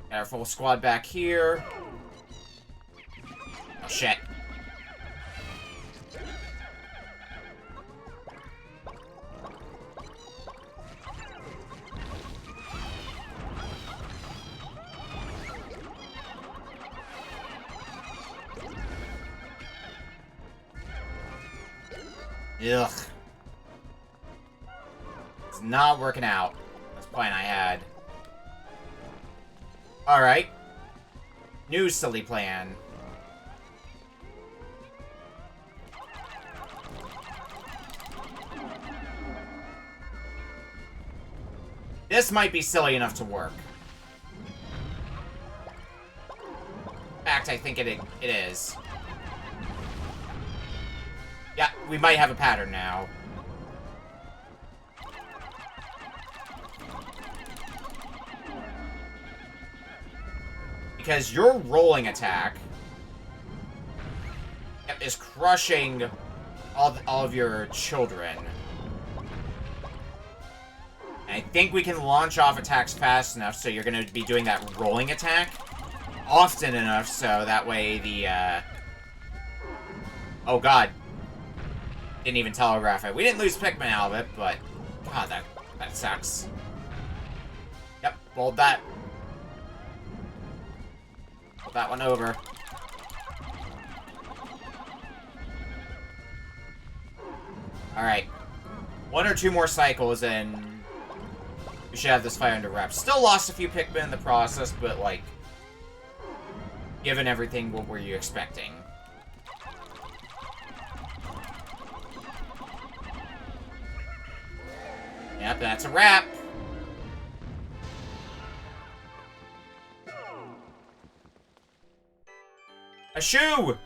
A: Got our full squad back here. Oh, shit. Ugh. It's not working out. That's the plan I had. Alright. New silly plan. This might be silly enough to work. In fact, I think it is. Yeah, we might have a pattern now. Because your rolling attack is crushing all of your children. And I think we can launch off attacks fast enough so you're going to be doing that rolling attack often enough so that way the, Oh, God. Didn't even telegraph it. We didn't lose Pikmin out of it, but... God, that sucks. Yep, fold that. Fold that one over. Alright. One or two more cycles, and... we should have this fight under wraps. Still lost a few Pikmin in the process, but, like... given everything, what were you expecting? Yep, that's a wrap. A shoe!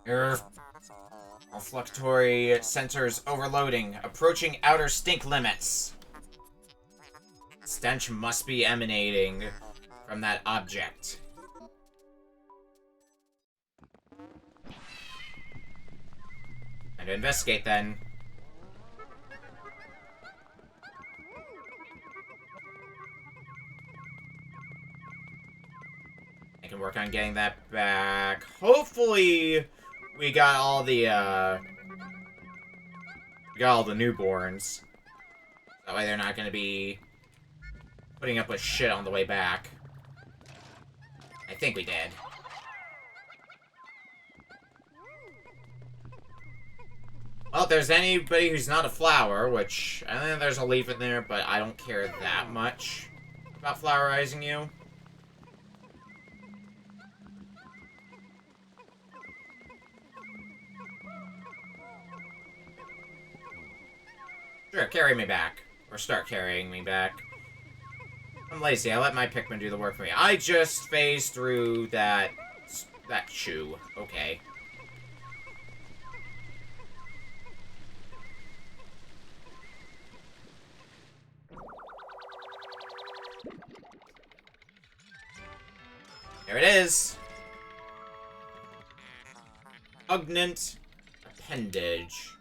A: Your olfactory sensors overloading, approaching outer stink limits. Stench must be emanating from that object. To investigate, then. I can work on getting that back. Hopefully, we got all the, We got all the newborns. That way they're not going to be putting up with shit on the way back. I think we did. Well, if there's anybody who's not a flower, which I think there's a leaf in there, but I don't care that much about flowerizing you. Sure, carry me back. Or start carrying me back. I'm lazy. I let my Pikmin do the work for me. I just phased through that shoe. Okay. There it is. Pugnant appendage.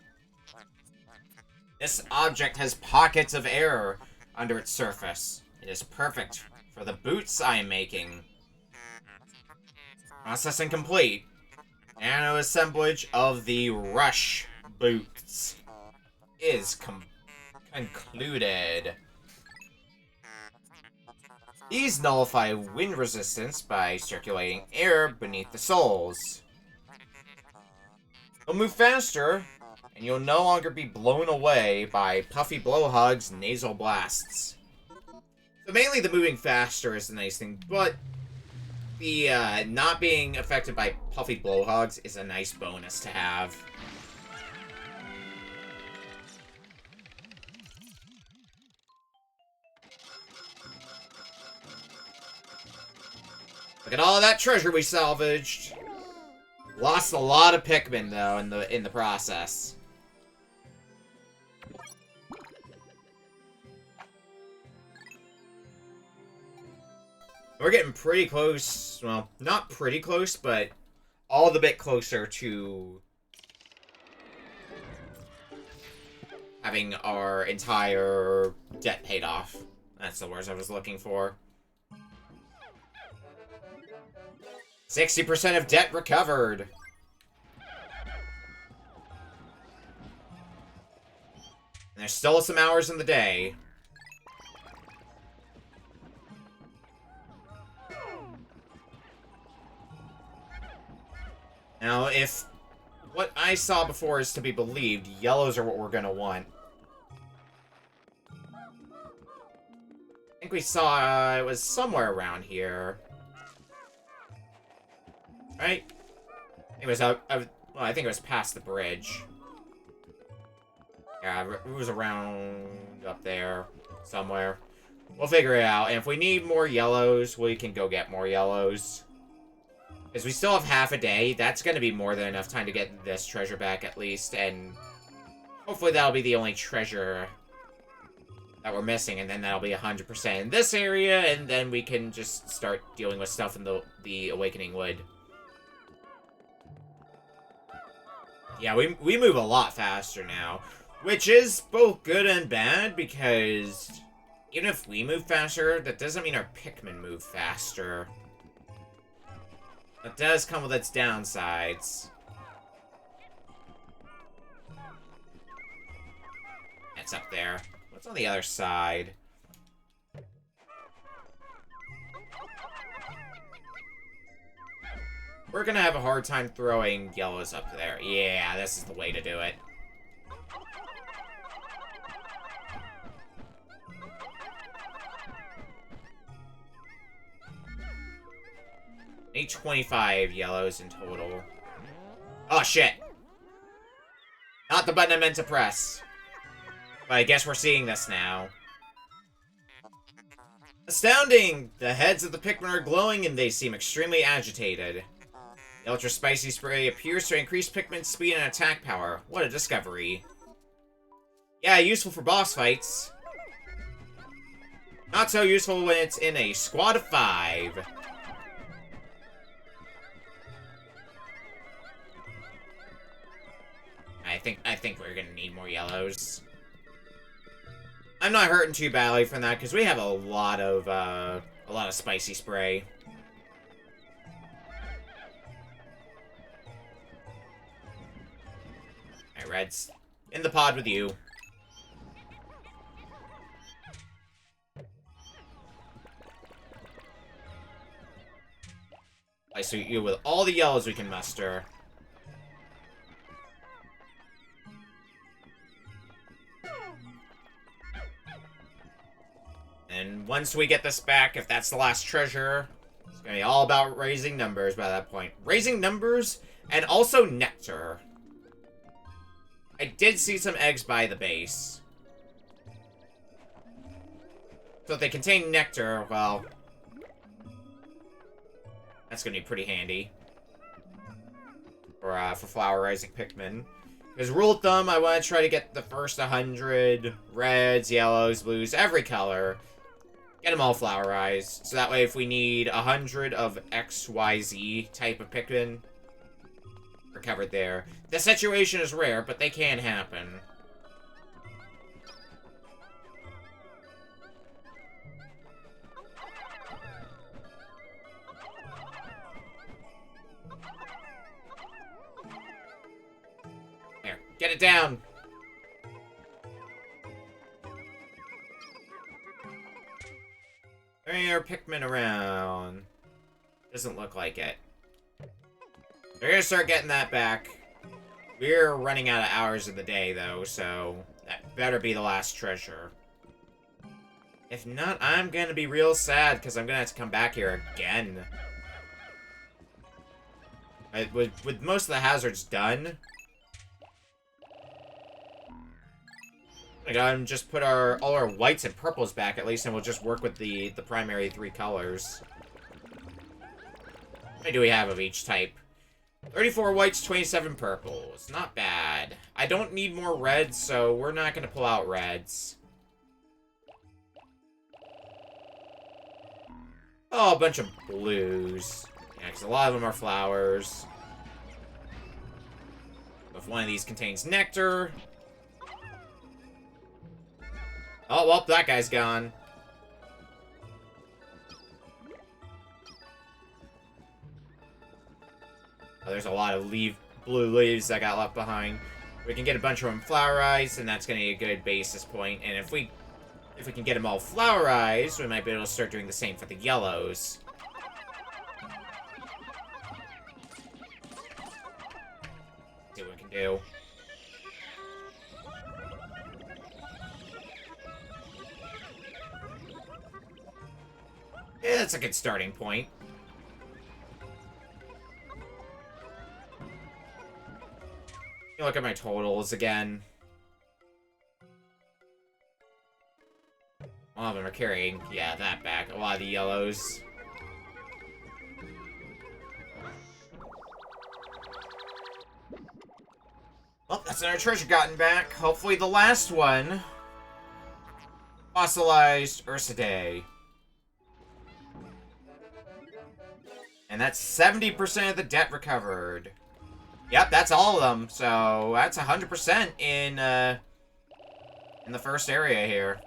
A: This object has pockets of air under its surface. It is perfect for the boots I am making. Processing complete. Nano assemblage of the Rush boots is concluded. These nullify wind resistance by circulating air beneath the soles. They'll move faster, and you'll no longer be blown away by Puffy Blowhog's nasal blasts. So mainly the moving faster is the nice thing, but the not being affected by Puffy Blowhogs is a nice bonus to have. Look at all that treasure we salvaged. Lost a lot of Pikmin though in the process. We're getting pretty close. Well, not pretty close, but all the bit closer to having our entire debt paid off. That's the words I was looking for. 60% of debt recovered. And there's still some hours in the day. Now, if what I saw before is to be believed, yellows are what we're gonna want. I think we saw it was somewhere around here. Right? It was out. Well, I think it was past the bridge. Yeah, it was around up there somewhere. We'll figure it out. And if we need more yellows, we can go get more yellows. Because we still have half a day. That's going to be more than enough time to get this treasure back at least. And hopefully that'll be the only treasure that we're missing. And then that'll be 100% in this area. And then we can just start dealing with stuff in the Awakening Wood. Yeah, we move a lot faster now. Which is both good and bad, because even if we move faster, that doesn't mean our Pikmin move faster. That does come with its downsides. It's up there. What's on the other side? We're gonna have a hard time throwing yellows up there. Yeah, this is the way to do it. Need 25 yellows in total. Oh, shit! Not the button I meant to press. But I guess we're seeing this now. Astounding! The heads of the Pikmin are glowing and they seem extremely agitated. The Ultra Spicy Spray appears to increase Pikmin's speed and attack power. What a discovery. Yeah, useful for boss fights. Not so useful when it's in a squad of 5. I think we're gonna need more yellows. I'm not hurting too badly from that because we have a lot of spicy spray. Alright, reds. In the pod with you. I suit you with all the yellows we can muster. And once we get this back, if that's the last treasure, it's gonna be all about raising numbers by that point. Raising numbers, and also nectar. I did see some eggs by the base. So if they contain nectar, well, that's gonna be pretty handy. For flower rising Pikmin. Because rule of thumb, I want to try to get the first 100 reds, yellows, blues, every color. Get them all flowerized. So that way if we need 100 of XYZ type of Pikmin, we're covered there. The situation is rare, but they can happen. There, get it down! There are Pikmin around. Doesn't look like it. We're gonna start getting that back. We're running out of hours of the day, though, so that better be the last treasure. If not, I'm gonna be real sad, because I'm gonna have to come back here again. With most of the hazards done, I gotta just put all our whites and purples back, at least, and we'll just work with the primary 3 colors. How many do we have of each type? 34 whites, 27 purples. Not bad. I don't need more reds, so we're not going to pull out reds. Oh, a bunch of blues. Yeah, because a lot of them are flowers. If one of these contains nectar... Oh, well, that guy's gone. Oh, there's a lot of blue leaves that got left behind. We can get a bunch of them flowerized, and that's going to be a good basis point. And if we can get them all flowerized, we might be able to start doing the same for the yellows. See what we can do. Yeah, that's a good starting point. Look at my totals again. A lot of them are carrying, yeah, that back. A lot of the yellows. Well, that's another treasure gotten back. Hopefully the last one. Fossilized Ursidae. And that's 70% of the debt recovered. Yep, that's all of them. So that's 100% in the first area here.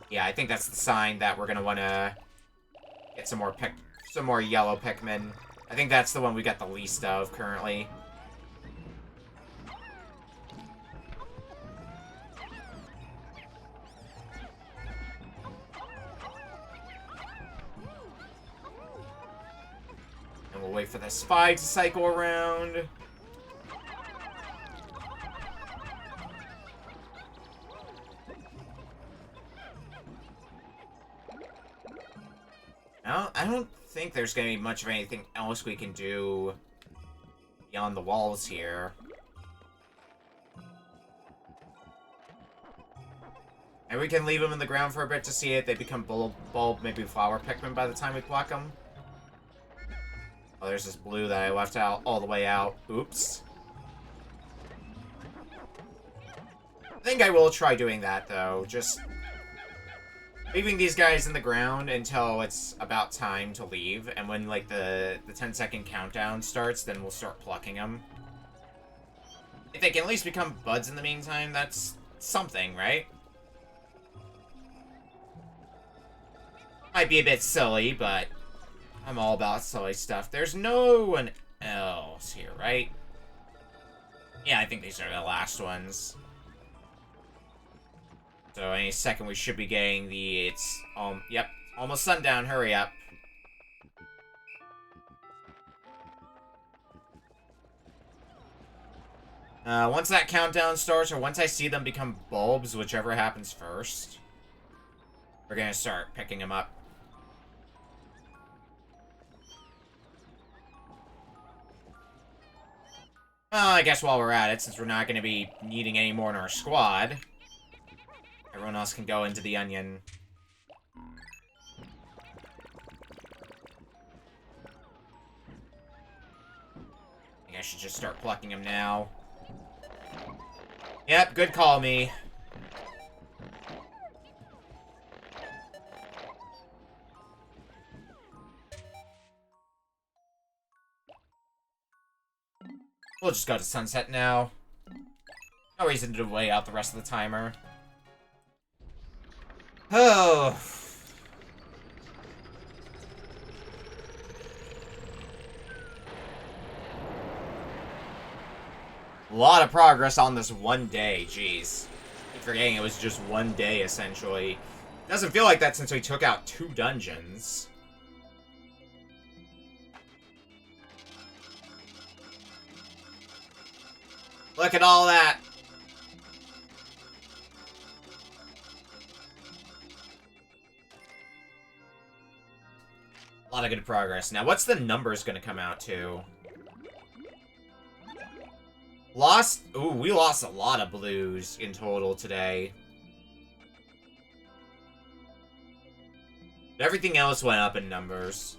A: Yeah, I think that's the sign that we're gonna want to get some more yellow Pikmin. I think that's the one we got the least of currently. We'll wait for this 5 to cycle around. I don't think there's going to be much of anything else we can do beyond the walls here. And we can leave them in the ground for a bit to see it. They become bulb, maybe flower Pikmin by the time we pluck them. Oh, there's this blue that I left out all the way out. Oops. I think I will try doing that, though. Just leaving these guys in the ground until it's about time to leave. And when, like, the 10-second countdown starts, then we'll start plucking them. If they can at least become buds in the meantime, that's something, right? Might be a bit silly, but I'm all about silly stuff. There's no one else here, right? Yeah, I think these are the last ones. So any second we should be getting the... Yep. Almost sundown. Hurry up. Once that countdown starts, or once I see them become bulbs, whichever happens first, we're gonna start picking them up. Well, I guess while we're at it, since we're not gonna be needing any more in our squad, everyone else can go into the onion. I think I should just start plucking them now. Yep, good call, me. We'll just go to sunset now. No reason to wait out the rest of the timer. Oh. A lot of progress on this one day, jeez. I keep forgetting it was just one day, essentially. Doesn't feel like that since we took out 2 dungeons. Look at all that! A lot of good progress. Now, what's the numbers gonna come out to? Ooh, we lost a lot of blues in total today. Everything else went up in numbers.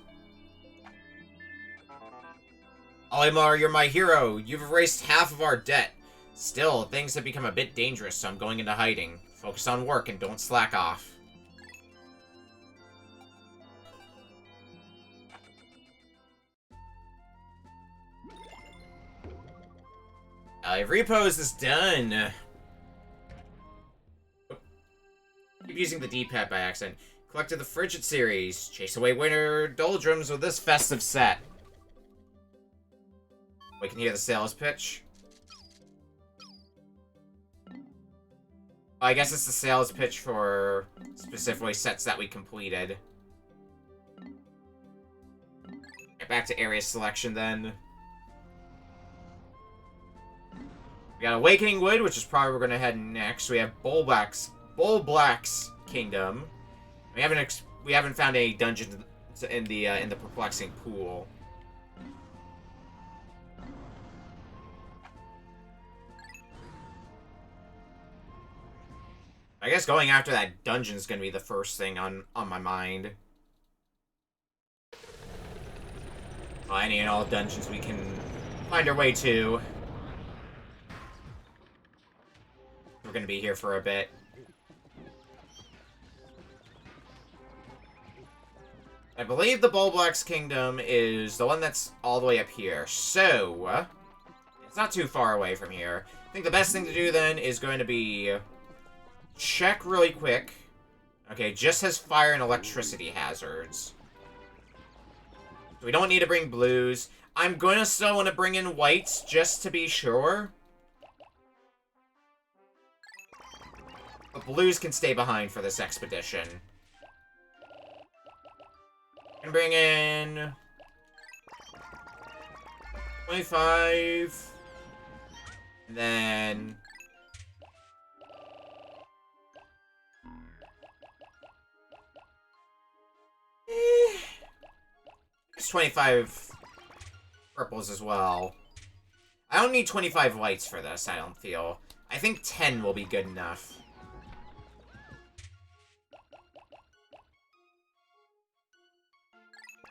A: Olimar, you're my hero. You've erased half of our debt. Still, things have become a bit dangerous, so I'm going into hiding. Focus on work and don't slack off. Repose is done. Keep using the D-pad by accident. Collected the Frigid series. Chase away winter doldrums with this festive set. We can hear the sales pitch. I guess it's the sales pitch for specifically sets that we completed. Get back to area selection then. We got Awakening Wood, which is probably where we're gonna head next. We have Bullblack's Kingdom. We haven't found any dungeons in the perplexing pool. I guess going after that dungeon is gonna be the first thing on my mind. Well, any and all dungeons we can find our way to. We're gonna be here for a bit. I believe the Bullblack's Kingdom is the one that's all the way up here. So, it's not too far away from here. I think the best thing to do then is going to be check really quick. Okay, just has fire and electricity hazards. So we don't need to bring blues. I'm going to still want to bring in whites just to be sure. But blues can stay behind for this expedition. Can bring in 25. And then it's 25 purples as well. I don't need 25 whites for this, I don't feel. I think 10 will be good enough.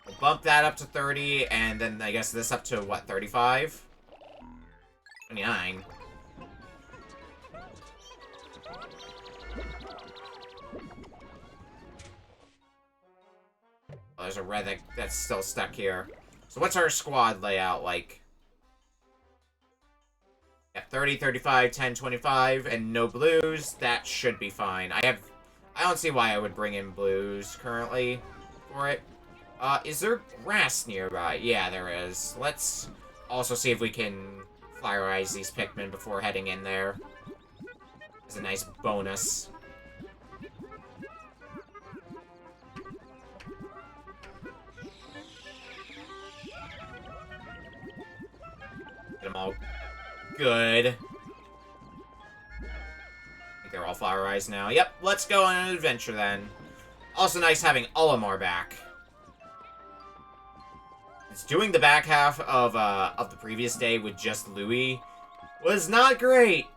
A: We'll bump that up to 30, and then I guess this up to, what, 35? 29. Oh, there's a red that's still stuck here. So what's our squad layout like? Yeah, 30, 35, 10, 25, and no blues. That should be fine. I don't see why I would bring in blues currently for it. Is there grass nearby? Yeah, there is. Let's also see if we can flyerize these Pikmin before heading in there. It's a nice bonus. Get them all good. I think they're all flyrized now. Yep, let's go on an adventure then. Also nice having Olimar back. It's doing the back half of the previous day with just Louis was not great.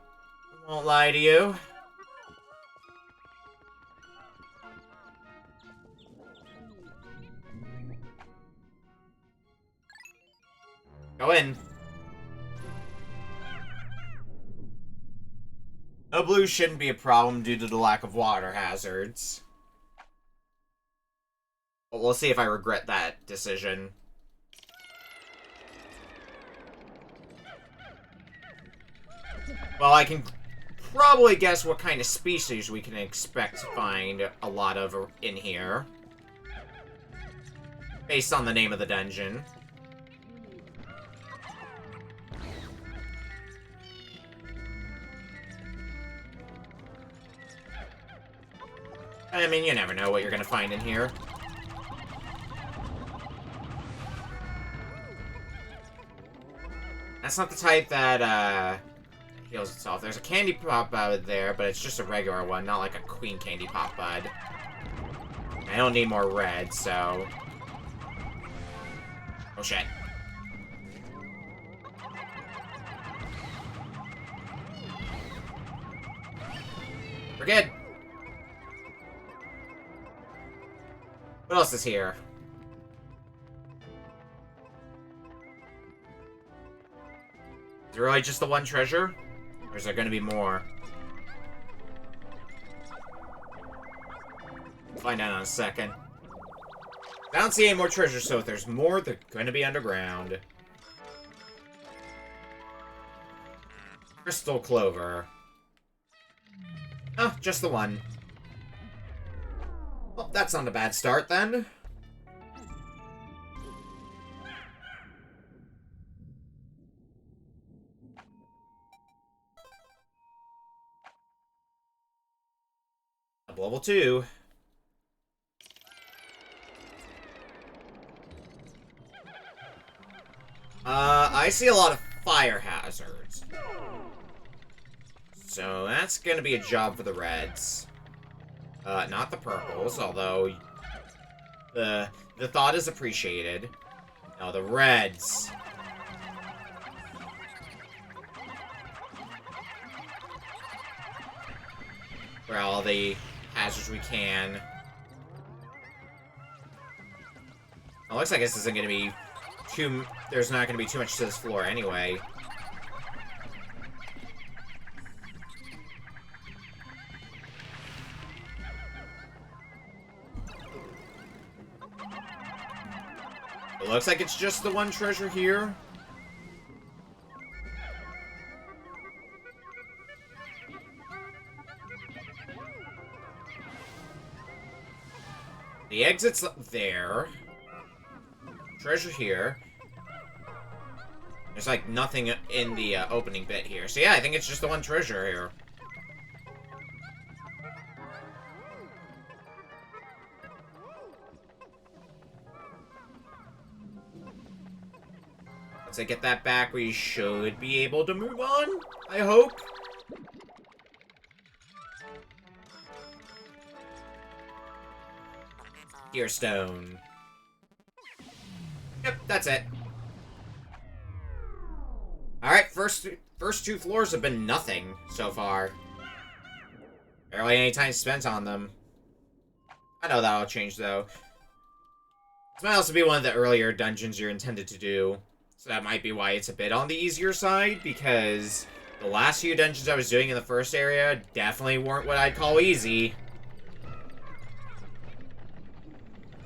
A: I won't lie to you. Go in. No blue shouldn't be a problem due to the lack of water hazards. But we'll see if I regret that decision. Well, I can probably guess what kind of species we can expect to find a lot of in here. Based on the name of the dungeon. I mean, you never know what you're gonna find in here. That's not the type that, heals itself. There's a candy pop bud there, but it's just a regular one, not like a queen candy pop bud. I don't need more red, so... Oh, shit. We're good. What else is here? Is there really just the one treasure? Or is there gonna be more? We'll find out in a second. I don't see any more treasures, so if there's more, they're gonna be underground. Crystal Clover. Oh, just the one. Well, that's not a bad start, then. Level 2. I see a lot of fire hazards. So that's gonna be a job for the reds. Not the purples, although the thought is appreciated. No, the reds. For all the hazards we can. It looks like this isn't gonna be there's not gonna be too much to this floor anyway. It looks like it's just the one treasure here. The exit's there. Treasure here. There's like nothing in the opening bit here. So yeah, I think it's just the one treasure here. Once I get that back, we should be able to move on, I hope. Gear stone. Yep, that's it. Alright, first two floors have been nothing so far. Barely any time spent on them. I know that'll change, though. This might also be one of the earlier dungeons you're intended to do. So that might be why it's a bit on the easier side, because the last few dungeons I was doing in the first area definitely weren't what I'd call easy.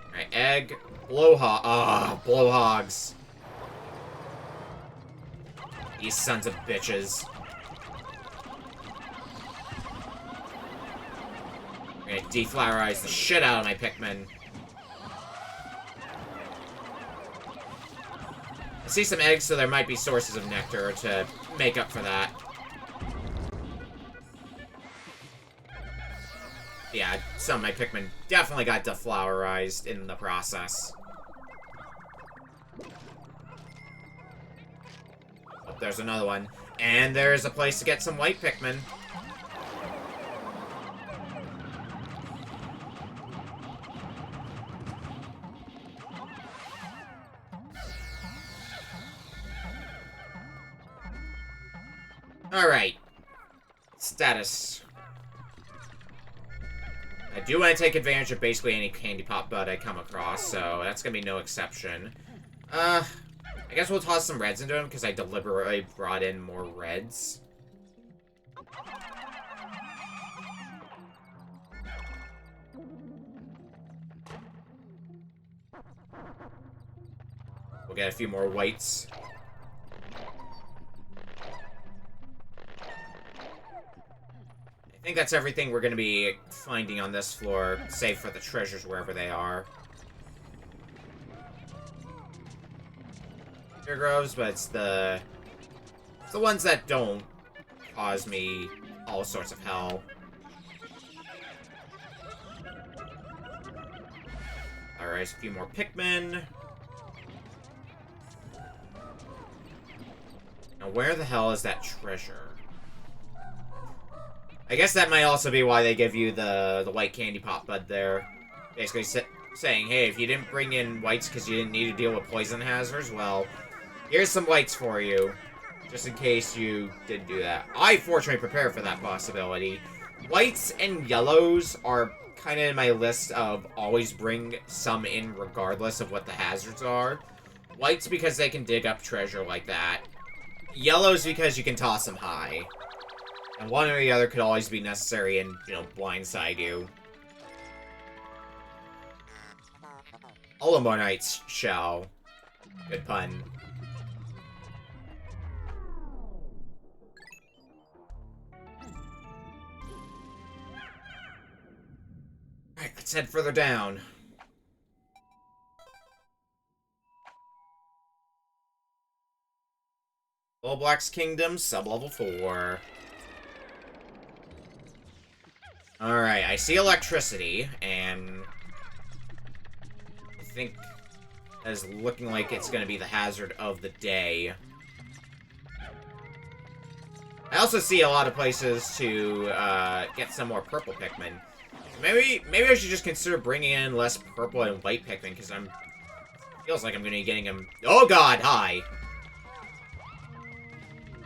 A: Alright, egg. Blowhog. Blowhogs. These sons of bitches. I'm gonna deflowerize the shit out of my Pikmin. see some eggs, so there might be sources of nectar to make up for that. Yeah, some of my Pikmin definitely got deflowerized in the process. Oh, there's another one. And there's a place to get some white Pikmin. Alright. Status. I do want to take advantage of basically any candy pop bud I come across, so that's gonna be no exception. I guess we'll toss some reds into them, because I deliberately brought in more reds. We'll get a few more whites. I think that's everything we're going to be finding on this floor, save for the treasures wherever they are. Here groves, but it's the ones that don't cause me all sorts of hell. Alright, a few more Pikmin. Now, where the hell is that treasure? I guess that might also be why they give you the white candy pop bud there. Basically saying, hey, if you didn't bring in whites because you didn't need to deal with poison hazards, well, here's some whites for you. Just in case you didn't do that. I fortunately prepared for that possibility. Whites and yellows are kind of in my list of always bring some in regardless of what the hazards are. Whites because they can dig up treasure like that. Yellows because you can toss them high. And one or the other could always be necessary and, you know, blindside you. Olomornite's shell. Good pun. Alright, let's head further down. Black's Kingdom, sub-level 4. Alright, I see electricity, and I think it's looking like it's going to be the hazard of the day. I also see a lot of places to get some more purple Pikmin. Maybe I should just consider bringing in less purple and white Pikmin, because feels like I'm going to be getting them. Oh god, hi!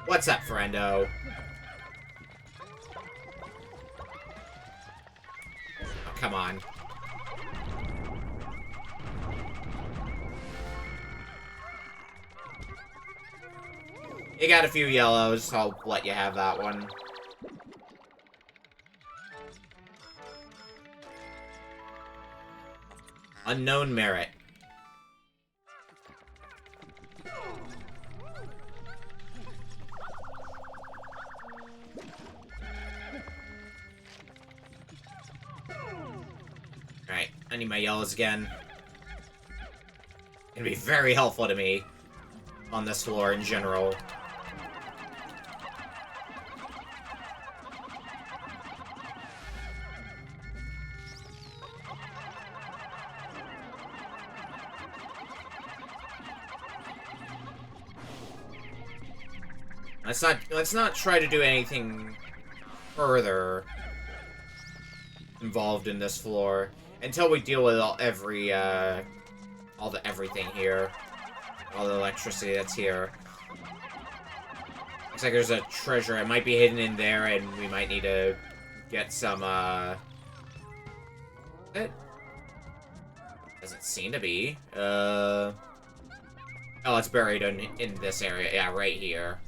A: What's up, friendo? Come on. You got a few yellows, so I'll let you have that one. Unknown merit. Alright, I need my yellows again. Gonna be very helpful to me on this floor in general. Let's not try to do anything further involved in this floor until we deal with all the everything here, all the electricity that's here. Looks like there's a treasure. It might be hidden in there, and we might need to get some. It doesn't seem to be. Oh, it's buried in this area. Yeah, right here.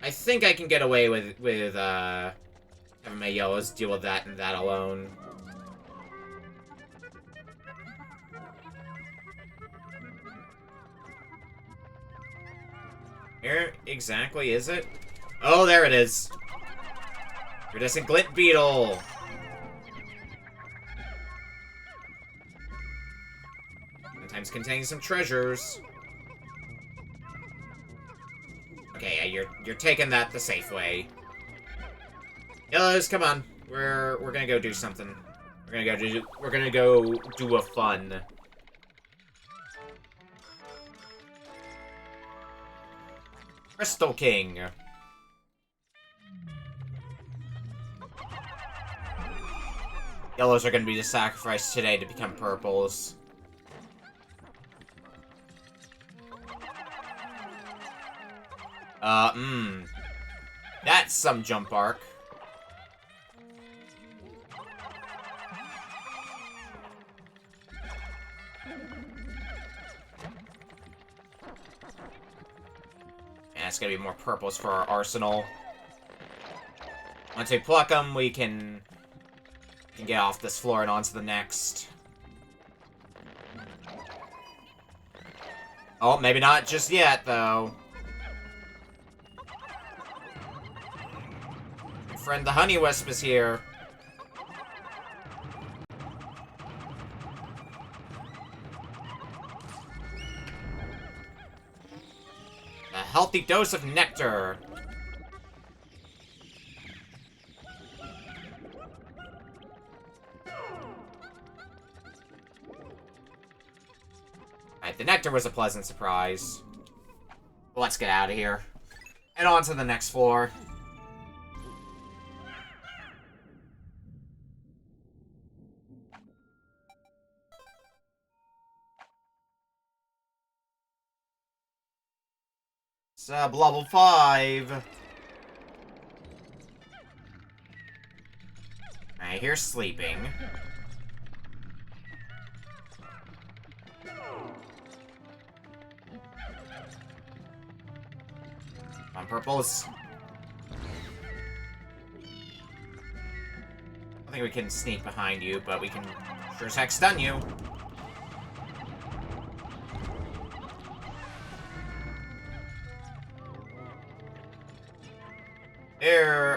A: I think I can get away with having my yellows deal with that and that alone. Where exactly is it? Oh, there it is. Iridescent glint beetle. Sometimes containing some treasures. Okay, yeah, you're taking that the safe way. Yellows, come on. We're gonna go do something. We're gonna go do a fun. Crystal King. Yellows are gonna be the sacrifice today to become purples. That's some jump arc. And it's gonna be more purples for our arsenal. Once we pluck them, we can get off this floor and onto the next. Oh, maybe not just yet, though. My friend the Honey Wisp is here. A healthy dose of nectar. Alright, the nectar was a pleasant surprise. Let's get out of here. And on to the next floor. Sub level 5. Alright, here's sleeping. On purples. I think we can sneak behind you, but we can sure as heck stun you.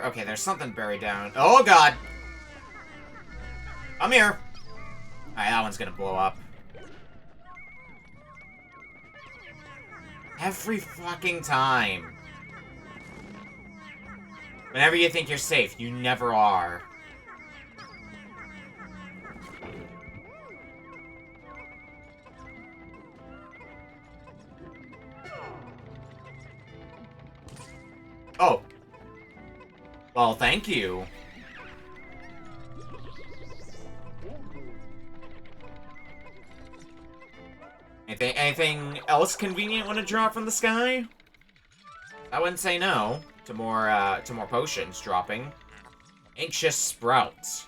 A: Okay, there's something buried down. Oh, God! I'm here! Alright, that one's gonna blow up. Every fucking time. Whenever you think you're safe, you never are. Oh. Well, thank you. Anything else convenient want to drop from the sky? I wouldn't say no to more potions dropping. Anxious Sprout.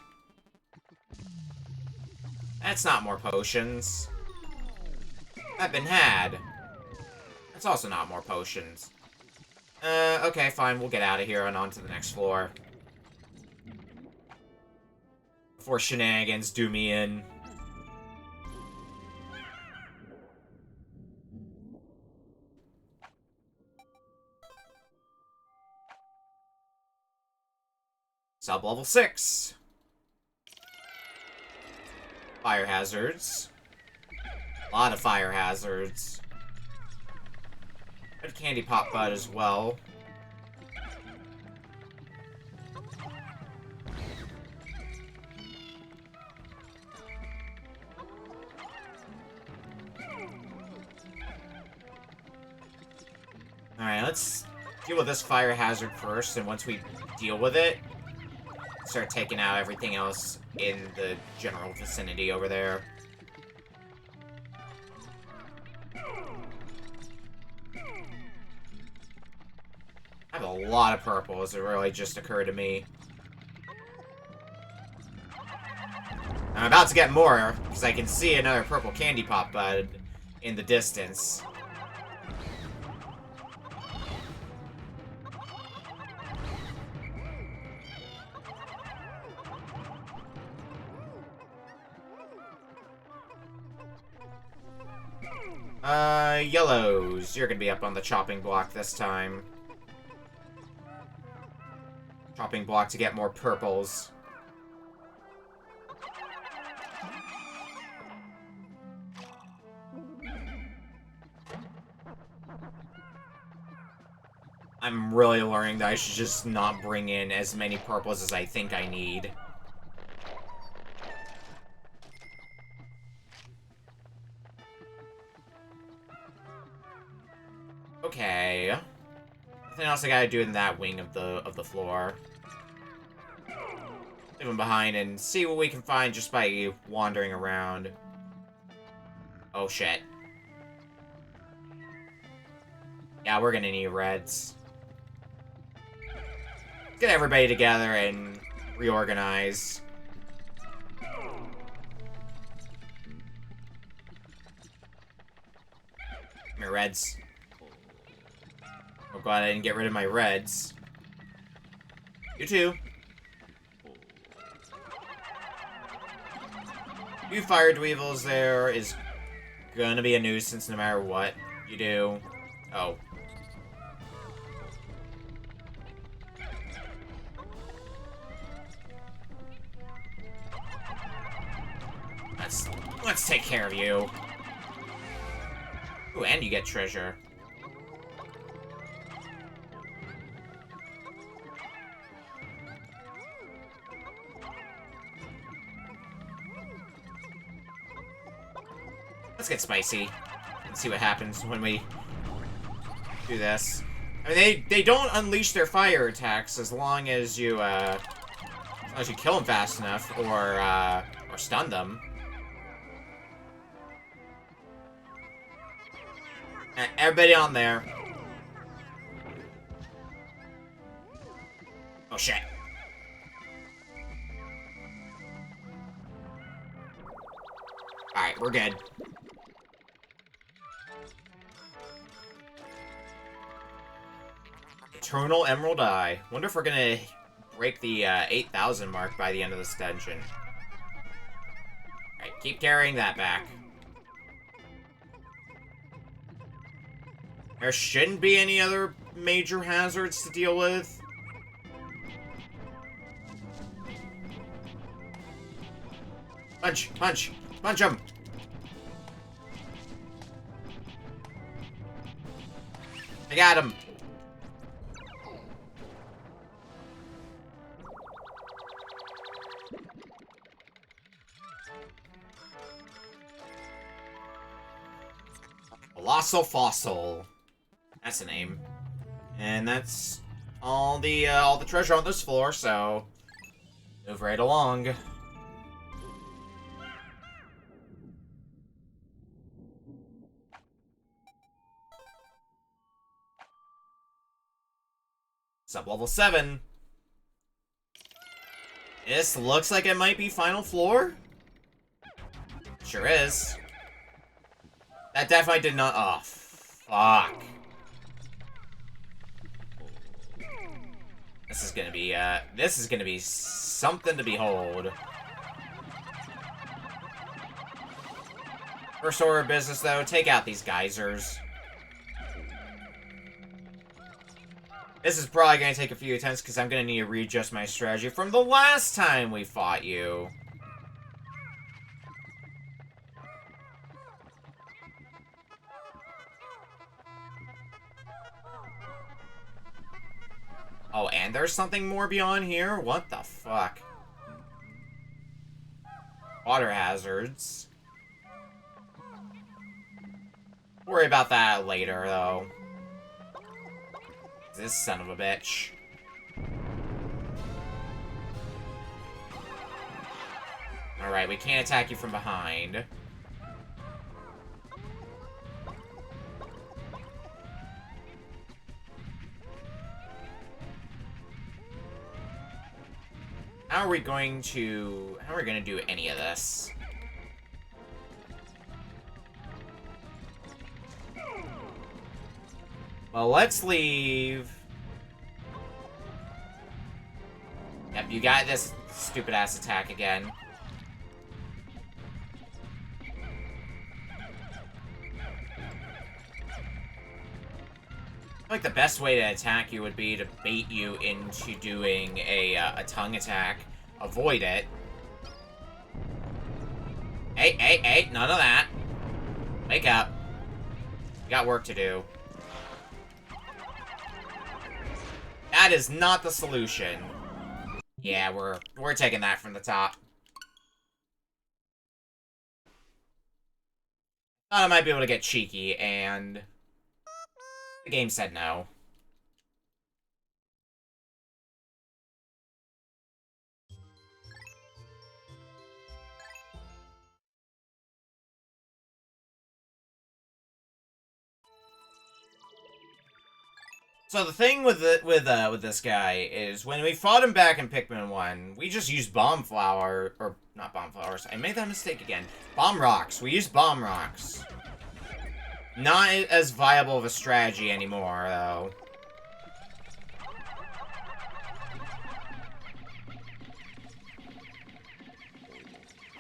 A: That's not more potions. I've been had. That's also not more potions. Okay, fine, we'll get out of here and on to the next floor. Before shenanigans do me in. Sub-level 6. Fire hazards. A lot of fire hazards. Red candy pop bud as well. Alright, let's deal with this fire hazard first, and once we deal with it, start taking out everything else in the general vicinity over there. I have a lot of purples, it really just occurred to me. I'm about to get more, because I can see another purple candy pop bud in the distance. Yellows. You're gonna be up on the chopping block this time. Chopping block to get more purples.
B: really learning that I should just not bring in as many purples as I think I need. Okay. Nothing else I gotta do in that wing of the floor. Leave them behind and see what we can find just by wandering around. Oh shit. Yeah, we're gonna need reds. Let's get everybody together and reorganize. Come here, reds. Oh god, I didn't get rid of my reds. You too. You fire dweevils there is gonna be a nuisance no matter what you do. Oh. Let's take care of you. Ooh, and you get treasure. Let's get spicy and see what happens when we do this. I mean, they don't unleash their fire attacks as long as you kill them fast enough or stun them. Everybody on there. Oh shit. Alright, we're good. Eternal Emerald Eye. Wonder if we're gonna break the 8,000 mark by the end of this dungeon. Alright, keep carrying that back. There shouldn't be any other major hazards to deal with. Punch! Punch! Punch him! I got him! Colossal Fossil. That's the name. And that's all the treasure on this floor, so move right along. Sub-level 7. This looks like it might be final floor. Sure is. That definitely did not. Oh, fuck. This is gonna be something to behold. First order of business, though, take out these geysers. This is probably gonna take a few attempts because I'm gonna need to readjust my strategy from the last time we fought you. Oh, and there's something more beyond here? What the fuck? Water hazards. Worry about that later, though. This son of a bitch. Alright, we can't attack you from behind. How are we going to do any of this? Well, let's leave. Yep, you got this stupid-ass attack again. I feel like the best way to attack you would be to bait you into doing a tongue attack. Avoid it. Hey, hey, hey, none of that. Wake up. We got work to do. That is not the solution. Yeah, we're taking that from the top. Thought I might be able to get cheeky, and the game said no. So the thing with this guy is when we fought him back in Pikmin 1, we just used bomb flower, or not bomb flowers. I made that mistake again. Bomb rocks. We used bomb rocks. Not as viable of a strategy anymore, though.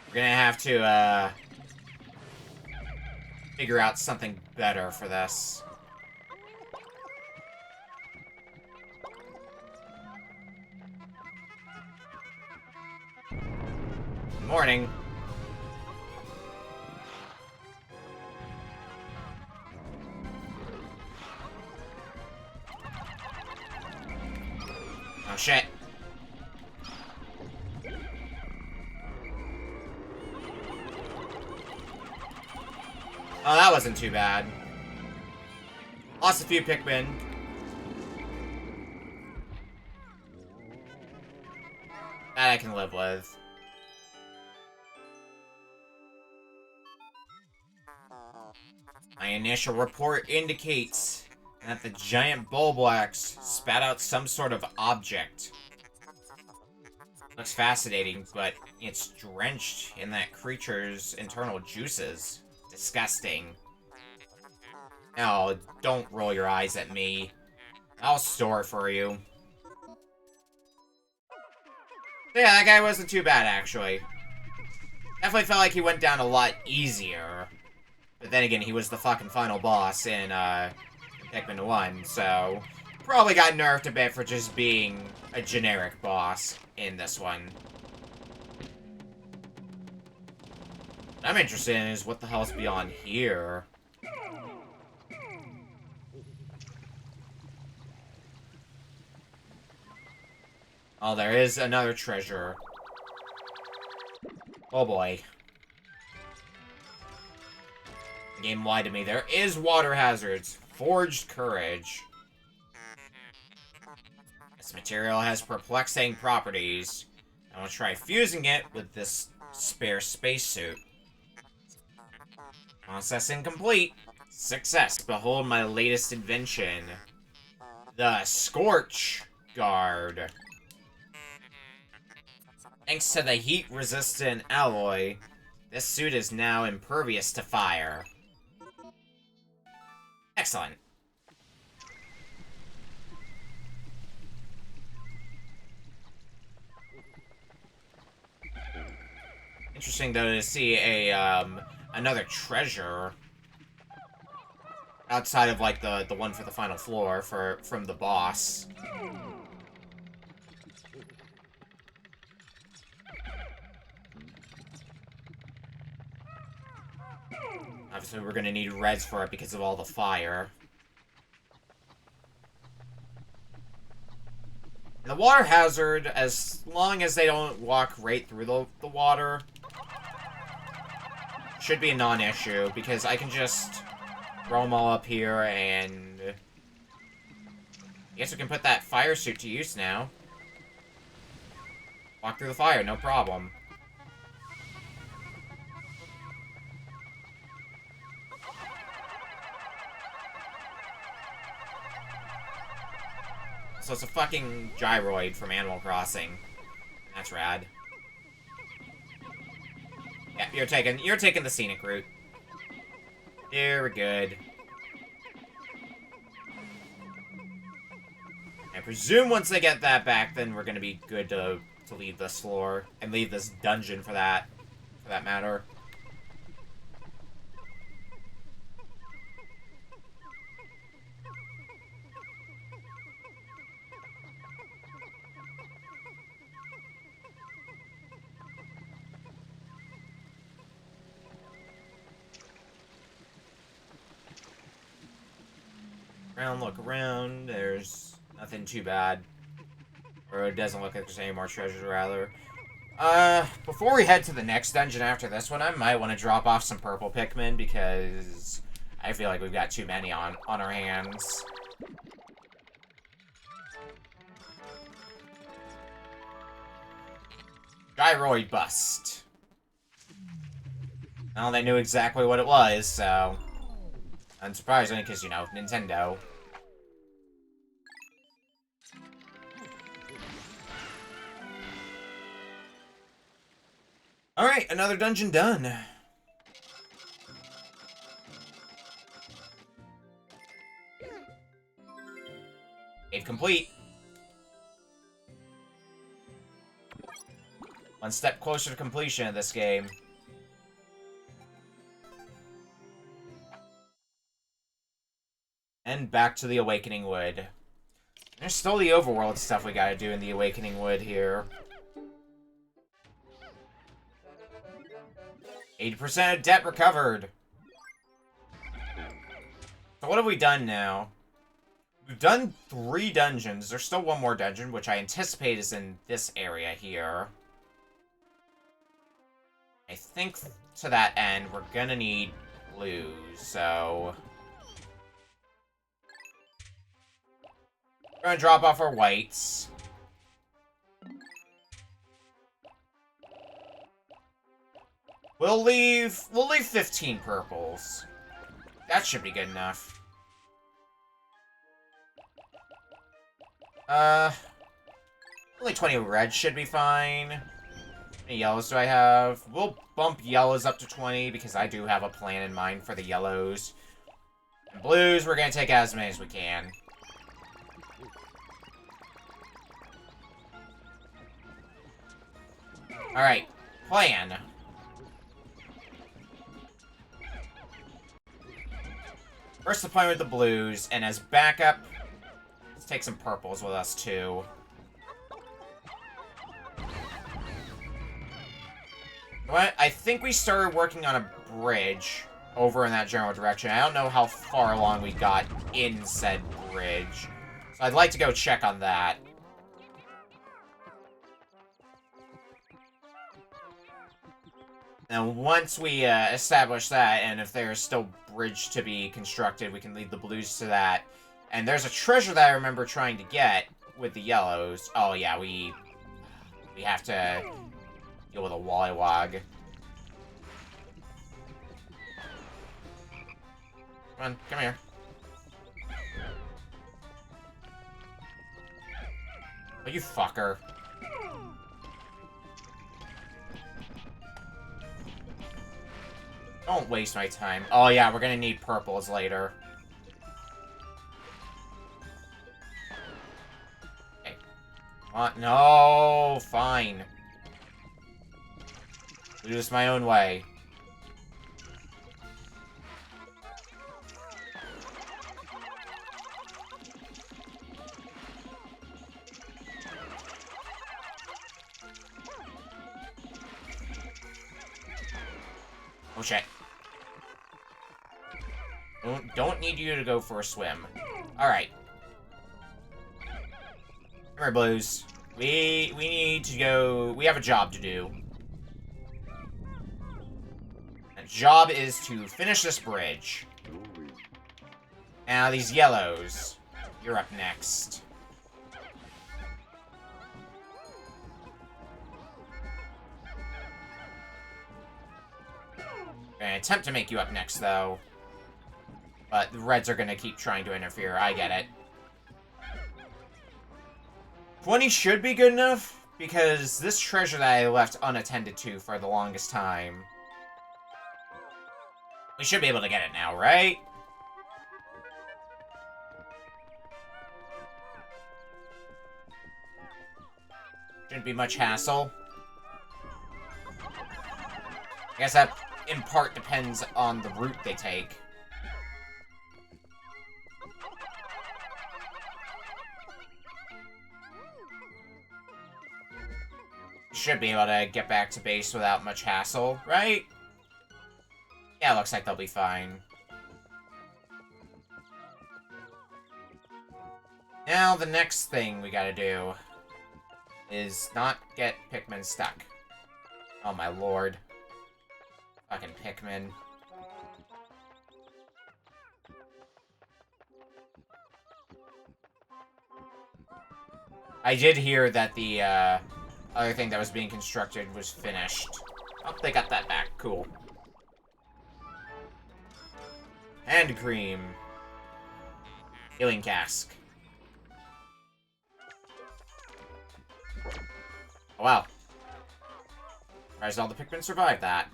B: We're gonna have to figure out something better for this. Morning. Oh shit. Oh, that wasn't too bad. Lost a few Pikmin. That I can live with. My initial report indicates that the giant Bulbwax spat out some sort of object. Looks fascinating, but it's drenched in that creature's internal juices. Disgusting. Oh, don't roll your eyes at me. I'll store it for you. Yeah, that guy wasn't too bad, actually. Definitely felt like he went down a lot easier. But then again, he was the fucking final boss in Pikmin 1, so probably got nerfed a bit for just being a generic boss in this one. What I'm interested in is what the hell's beyond here. Oh, there is another treasure. Oh boy. The game lied to me. There is water hazards. Forged courage. This material has perplexing properties. I will try fusing it with this spare spacesuit. Processing complete. Success. Behold my latest invention. The Scorch Guard. Thanks to the heat-resistant alloy, this suit is now impervious to fire. Excellent. Interesting, though, to see a, another treasure outside of, like, the one for the final floor from the boss. Obviously, we're gonna need reds for it because of all the fire. And the water hazard, as long as they don't walk right through the water, should be a non-issue, because I can just throw them all up here, and I guess we can put that fire suit to use now. Walk through the fire, no problem. So it's a fucking gyroid from Animal Crossing. That's rad. Yeah, you're taking the scenic route. You're good. I presume once they get that back, then we're gonna be good to leave this floor and leave this dungeon for that matter. Look around. There's Nothing too bad. Or it doesn't look like there's any more treasures, rather. Before we head to the next dungeon after this one, I might want to drop off some purple Pikmin, because I feel like we've got too many on our hands. Gyroid Bust. Well, they knew exactly what it was, so... Unsurprisingly, because, you know, Nintendo. Alright, another dungeon done. Cave complete. One step closer to completion of this game. And back to the Awakening Wood. There's still the overworld stuff we gotta do in the Awakening Wood here. 80% of debt recovered. So what have we done now? We've done 3 dungeons. There's still one more dungeon, which I anticipate is in this area here. I think to that end, we're gonna need blues, so... We're gonna drop off our whites. We'll leave 15 purples. That should be good enough. Only 20 reds should be fine. How many yellows do I have? We'll bump yellows up to 20 because I do have a plan in mind for the yellows. And blues, we're gonna take as many as we can. Alright, plan. First the plan with the blues, and as backup, let's take some purples with us too. What? I think we started working on a bridge over in that general direction. I don't know how far along we got in said bridge. So I'd like to go check on that. And once we establish that, and if there's still bridge to be constructed, we can lead the blues to that. And there's a treasure that I remember trying to get with the yellows. Oh yeah, we have to deal with a Wallywog. Come on, come here. Oh, you fucker. Don't waste my time. Oh yeah, we're gonna need purples later. Okay. What? No, fine. Do this my own way. Oh shit. Don't need you to go for a swim. Alright. Come here, Blues. We need to go... We have a job to do. The job is to finish this bridge. Now, these yellows. You're up next. I'm gonna attempt to make you up next, though. But the reds are gonna keep trying to interfere. I get it. 20 should be good enough, because this treasure that I left unattended to for the longest time. We should be able to get it now, right? Shouldn't be much hassle. I guess that, in part, depends on the route they take. Should be able to get back to base without much hassle, right? Yeah, looks like they'll be fine. Now the next thing we gotta do is not get Pikmin stuck. Oh my lord. Fucking Pikmin. I did hear that the other thing that was being constructed was finished. Oh, they got that back. Cool. Hand cream. Healing cask. Oh, wow. Surprised all the Pikmin survived that.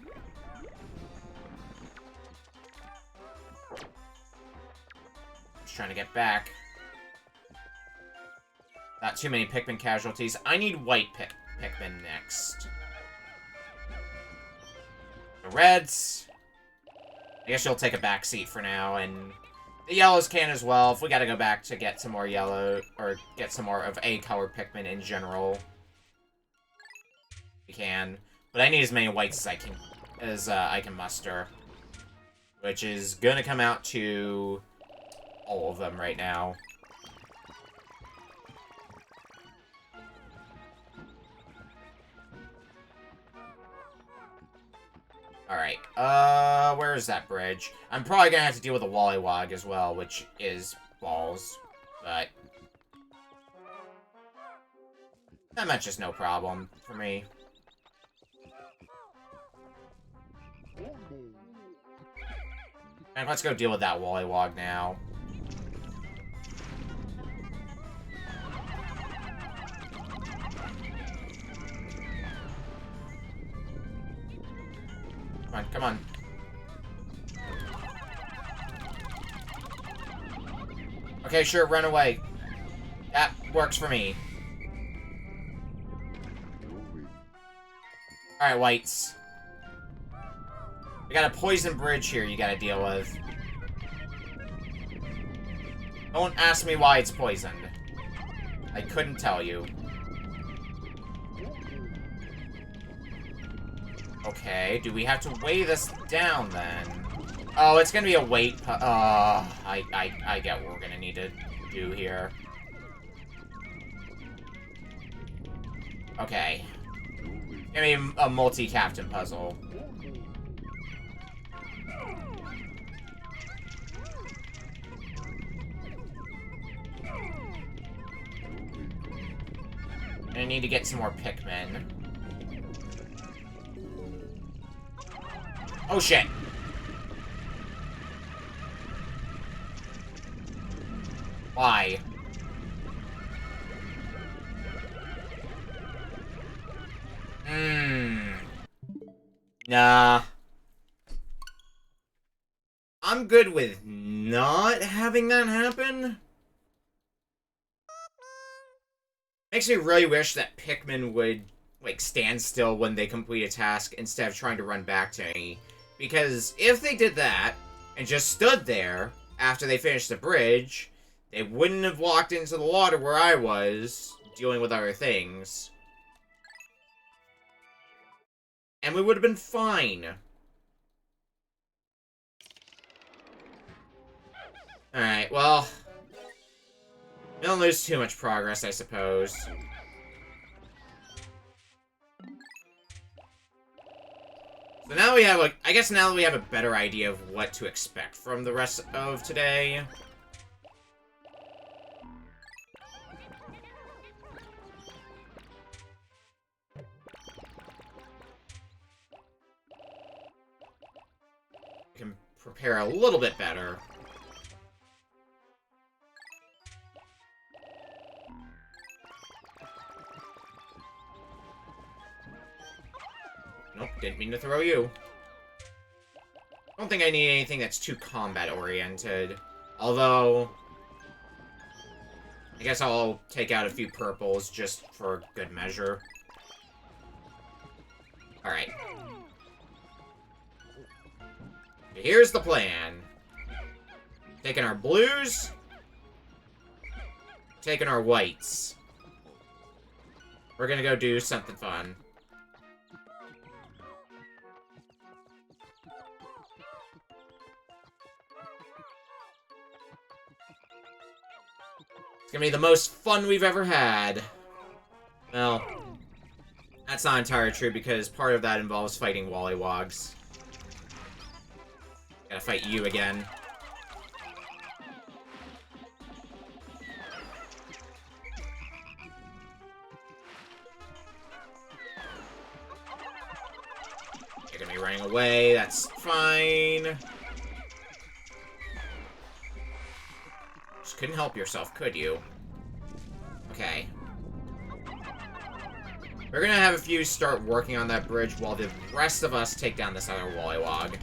B: Just trying to get back. Not too many Pikmin casualties. I need white Pikmin next. The reds. I guess you'll take a back seat for now, and the yellows can as well. If we gotta go back to get some more yellow, or get some more of a color Pikmin in general, we can. But I need as many whites as I can muster, which is gonna come out to all of them right now. Alright, where is that bridge? I'm probably gonna have to deal with a Wollywog as well, which is balls, but that much is no problem for me. And let's go deal with that Wollywog now. Come on, come on. Okay, sure, run away. That works for me. Alright, whites. We got a poison bridge here you gotta deal with. Don't ask me why it's poisoned. I couldn't tell you. Okay, do we have to weigh this down then? Oh, it's gonna be a weight. I get what we're gonna need to do here. Okay. Give me a multi-captain puzzle. And I need to get some more Pikmin. Oh shit! Why? Nah. I'm good with not having that happen. Makes me really wish that Pikmin would, like, stand still when they complete a task instead of trying to run back to me. Because if they did that, and just stood there after they finished the bridge, they wouldn't have walked into the water where I was, dealing with other things. And we would have been fine. Alright, well, we don't lose too much progress, I suppose. So now we have, like, I guess now we have a better idea of what to expect from the rest of today. We can prepare a little bit better. Nope, didn't mean to throw you. I don't think I need anything that's too combat-oriented. Although, I guess I'll take out a few purples just for good measure. Alright. Here's the plan. Taking our blues. Taking our whites. We're gonna go do something fun. It's gonna be the most fun we've ever had. Well, that's not entirely true because part of that involves fighting Wollywogs. Gotta fight you again. You're gonna be running away, that's fine. Just couldn't help yourself, could you? Okay. We're gonna have a few start working on that bridge while the rest of us take down this other Wollywog.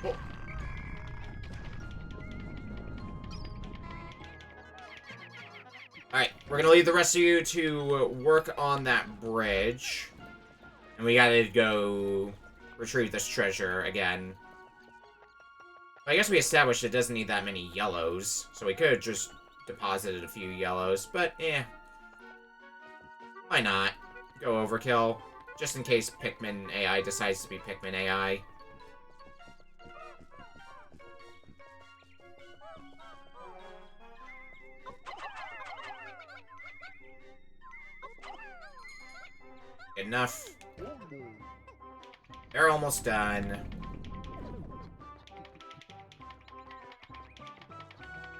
B: Oh. Alright, we're gonna leave the rest of you to work on that bridge. And we gotta go retrieve this treasure again. I guess we established it doesn't need that many yellows, so we could have just deposited a few yellows, but eh. Why not? Go overkill, just in case Pikmin AI decides to be Pikmin AI. Enough. They're almost done.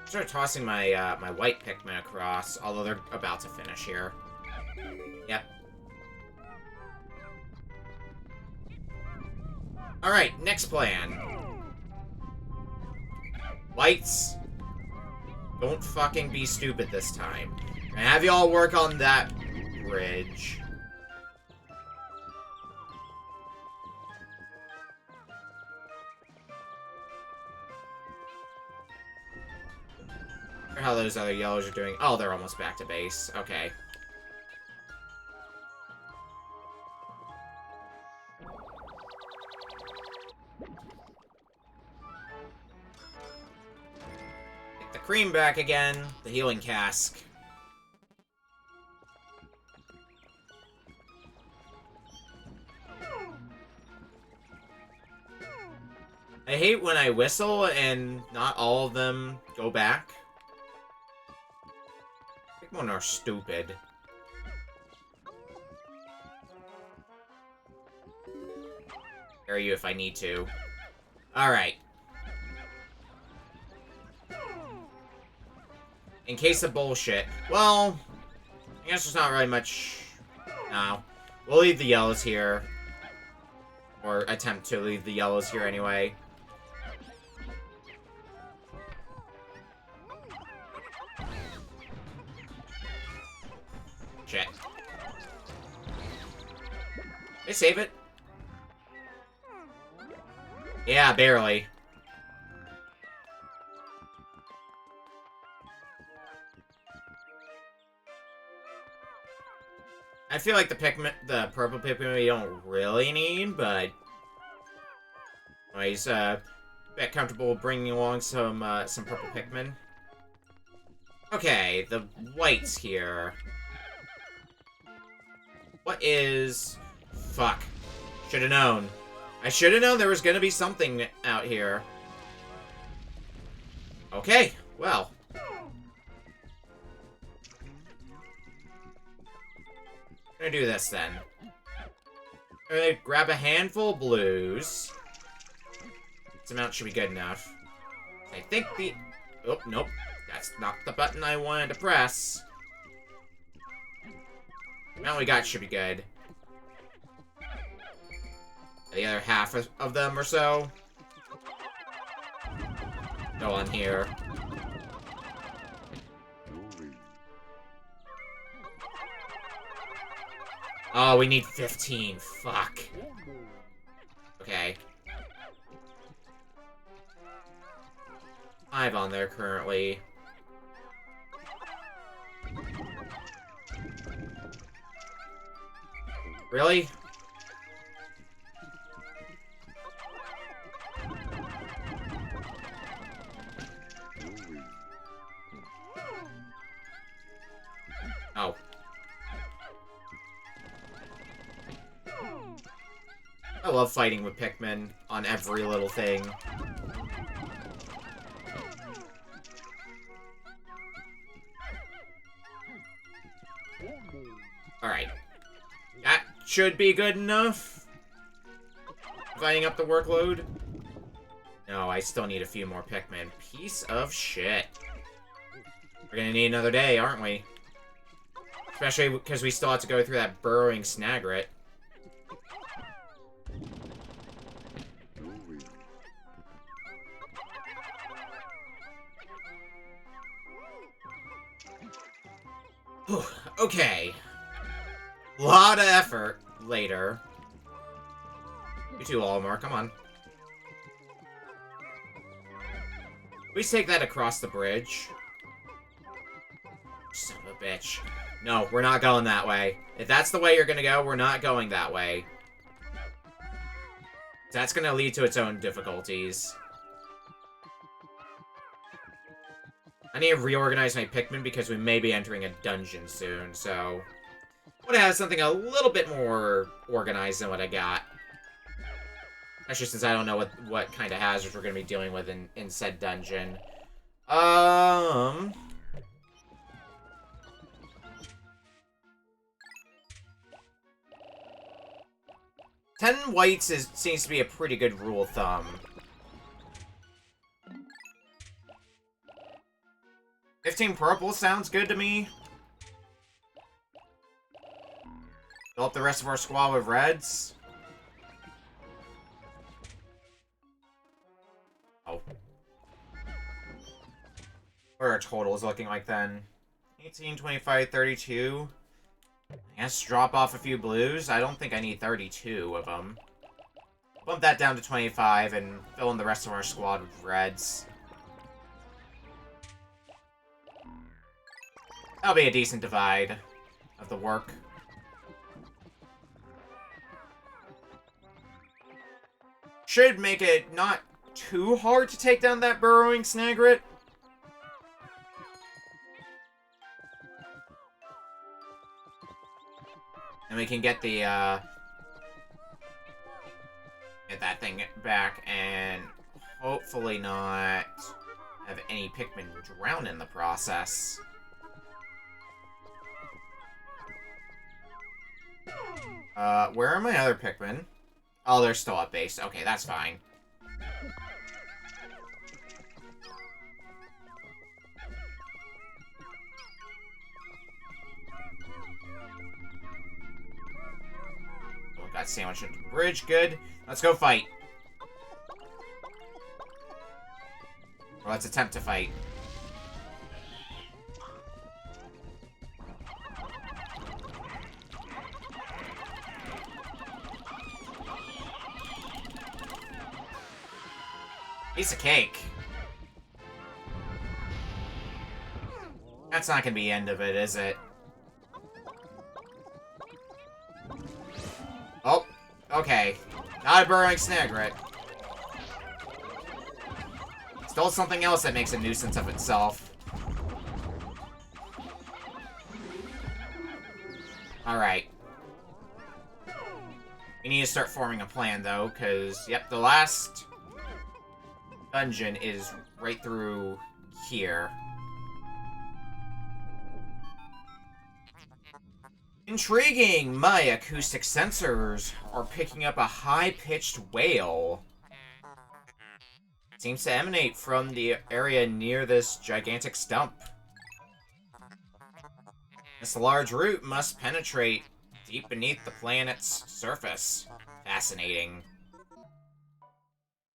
B: Start tossing my my white Pikmin across, although they're about to finish here. Yep. Alright, next plan. Whites, don't fucking be stupid this time. I'm gonna have y'all work on that bridge. How those other yellows are doing. Oh, they're almost back to base. Okay. Get the cream back again. The healing cask. I hate when I whistle and not all of them go back. Pikmin are stupid. Spare you if I need to. Alright. In case of bullshit. Well, I guess there's not really much. No. We'll leave the yellows here. Or attempt to leave the yellows here anyway. Shit. They save it? Yeah, barely. I feel like the purple Pikmin we don't really need, but anyways, a bit comfortable bringing along some purple Pikmin. Okay, the whites here. What is... Fuck. Should've known. I should've known there was gonna be something out here. Okay, well. I'm gonna do this then. I'm gonna grab a handful of blues. This amount should be good enough. I think the... Oh, nope. That's not the button I wanted to press. The amount we got should be good. The other half of them or so. Go on here. Oh, we need 15. Fuck. Okay. 5 on there currently. Really? Oh. I love fighting with Pikmin on every little thing. Alright. That should be good enough. Dividing up the workload. No, I still need a few more Pikmin. Piece of shit. We're gonna need another day, aren't we? Especially because we still have to go through that burrowing Snagret. Whew, okay. Lot of effort later. You too, Olimar, come on. We take that across the bridge. Son of a bitch. No, we're not going that way. If that's the way you're gonna go, we're not going that way. That's gonna lead to its own difficulties. I need to reorganize my Pikmin because we may be entering a dungeon soon, so... I want to have something a little bit more organized than what I got. Especially since I don't know what kind of hazards we're going to be dealing with in said dungeon. 10 whites seems to be a pretty good rule of thumb. 15 purple sounds good to me. Fill up the rest of our squad with reds. Oh. What are our totals looking like then? 18, 25, 32. I guess drop off a few blues. I don't think I need 32 of them. Bump that down to 25 and fill in the rest of our squad with reds. That'll be a decent divide of the work. Should make it not too hard to take down that burrowing Snagret. And we can get the, get that thing back and hopefully not have any Pikmin drown in the process. Where are my other Pikmin? Oh, they're still at base. Okay, that's fine. Oh, got sandwiched at the bridge. Good. Let's go fight. Or let's attempt to fight. Piece of cake. That's not gonna be the end of it, is it? Oh, okay. Not a burrowing Snagret. Still something else that makes a nuisance of itself. Alright. We need to start forming a plan, though, because, yep, the last dungeon is right through here. Intriguing! My acoustic sensors are picking up a high-pitched wail. It seems to emanate from the area near this gigantic stump. This large root must penetrate deep beneath the planet's surface. Fascinating.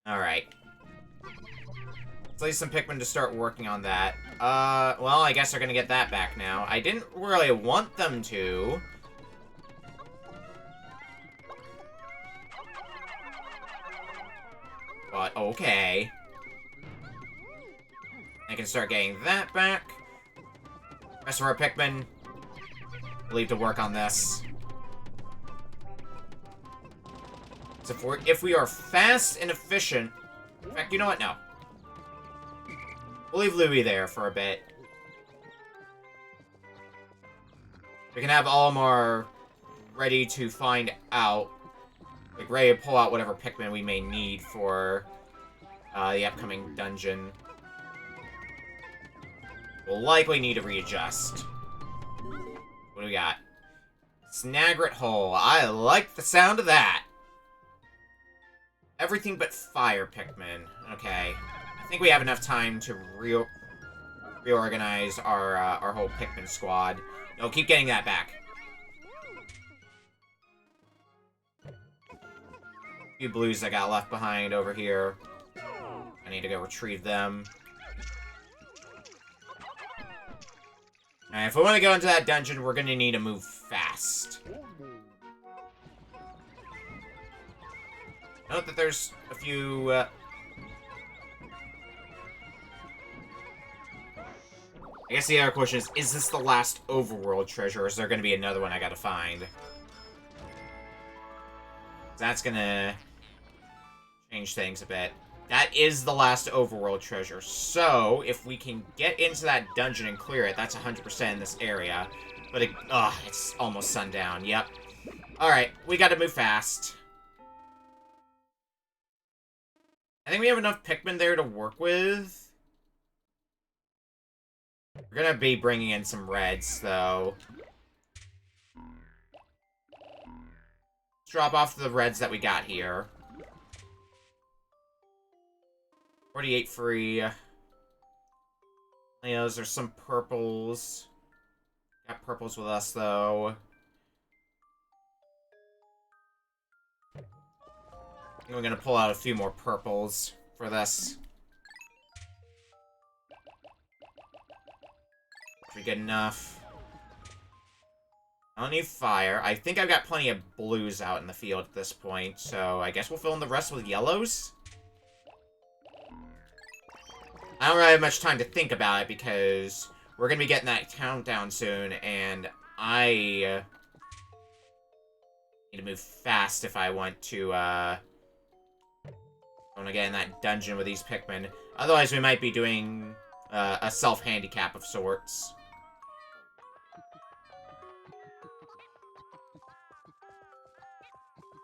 B: Alright. Let's leave some Pikmin to start working on that. Well, I guess they're gonna get that back now. I didn't really want them to. But, okay. I can start getting that back. Rest of our Pikmin, leave to work on this. So if we are fast and efficient... In fact, you know what? No. We'll leave Louie there for a bit. We can have Olimar ready to find out Like, ready to pull out whatever Pikmin we may need for the upcoming dungeon. We'll likely need to readjust. What do we got? Snagret Hole. I like the sound of that. Everything but fire Pikmin. Okay. I think we have enough time to reorganize our whole Pikmin squad. No, keep getting that back. A few blues that got left behind over here. I need to go retrieve them. And if we want to go into that dungeon, we're going to need to move fast. Note that there's a few... I guess the other question is this the last overworld treasure, or is there going to be another one I gotta find? That's gonna change things a bit. That is the last overworld treasure. So, if we can get into that dungeon and clear it, that's 100% in this area. But it's almost sundown. Yep. Alright, we gotta move fast. I think we have enough Pikmin there to work with. We're gonna be bringing in some reds, though. Let's drop off the reds that we got here. 48 free. There's some purples. Got purples with us, though. We're gonna pull out a few more purples for this. Should be good enough. I don't need fire. I think I've got plenty of blues out in the field at this point, so I guess we'll fill in the rest with yellows? I don't really have much time to think about it because we're going to be getting that countdown soon, and I need to move fast if I want to get in that dungeon with these Pikmin. Otherwise, we might be doing a self-handicap of sorts.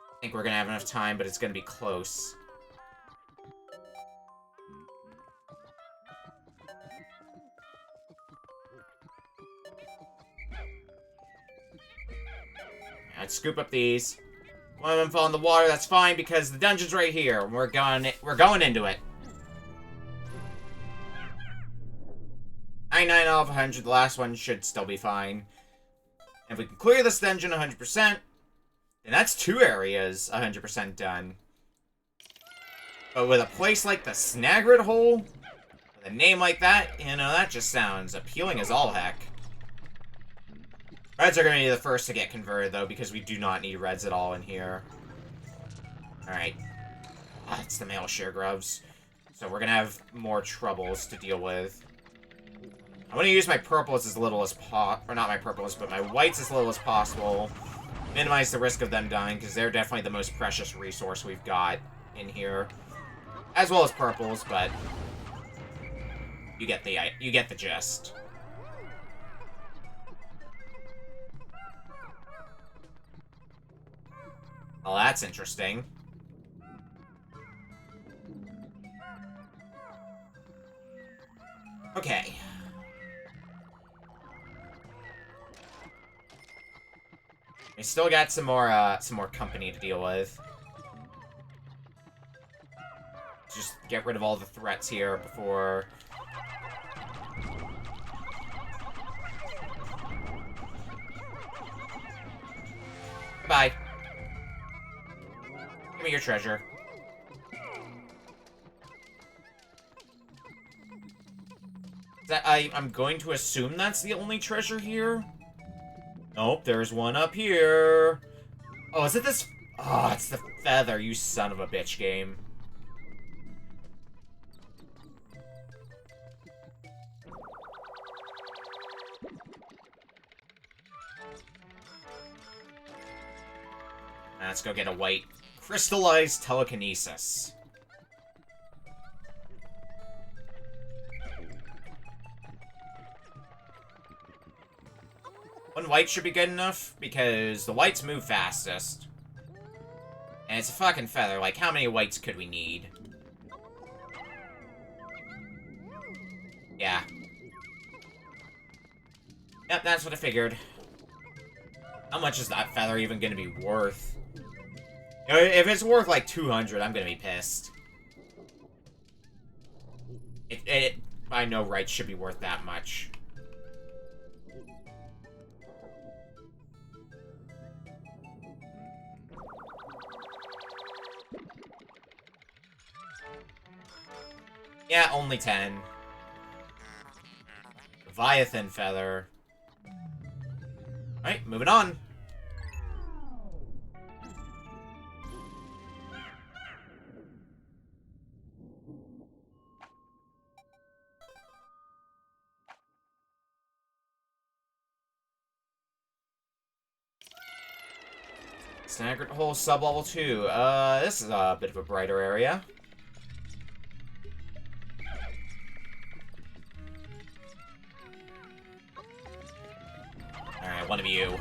B: I think we're going to have enough time, but it's going to be close. I'd scoop up these. One of them fall in the water, that's fine, because the dungeon's right here. We're going into it. 99 out of 100, the last one should still be fine. If we can clear this dungeon 100%, then that's 2 areas 100% done. But with a place like the Snagret Hole, with a name like that, you know, that just sounds appealing as all heck. Reds are going to be the first to get converted, though, because we do not need reds at all in here. Alright. It's the male sheargrubs. So we're going to have more troubles to deal with. I'm going to use my purples as little as or not my purples, but my whites as little as possible. Minimize the risk of them dying, because they're definitely the most precious resource we've got in here. As well as purples, but you get the gist. Well, that's interesting. Okay. We still got some more company to deal with. Just get rid of all the threats here before... Bye. Give me your treasure. I'm going to assume that's the only treasure here? Nope, there's one up here. Oh, is it this? Oh, it's the feather, you son of a bitch game. Let's go get a white. Crystallized telekinesis. One white should be good enough, because the whites move fastest. And it's a fucking feather. Like, how many whites could we need? Yeah. Yep, that's what I figured. How much is that feather even gonna be worth? You know, if it's worth like 200, I'm gonna be pissed. It by no right should be worth that much. Yeah, only 10. Leviathan feather. Alright, moving on. Staggered hole sub-level 2. This is a bit of a brighter area. Alright, one of you.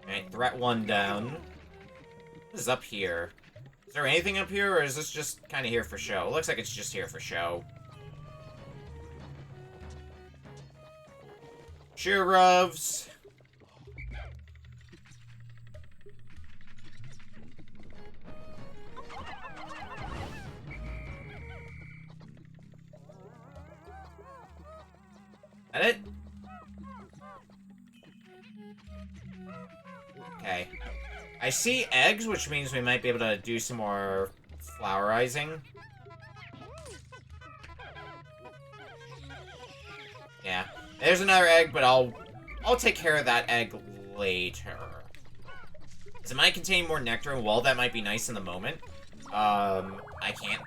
B: Alright, threat 1 down. What is up here? Is there anything up here, or is this just kind of here for show? It looks like it's just here for show. Shirovs. That it? Okay. I see eggs, which means we might be able to do some more flowerizing. Yeah. There's another egg, but I'll take care of that egg later. It might contain more nectar, and while that might be nice in the moment, I can't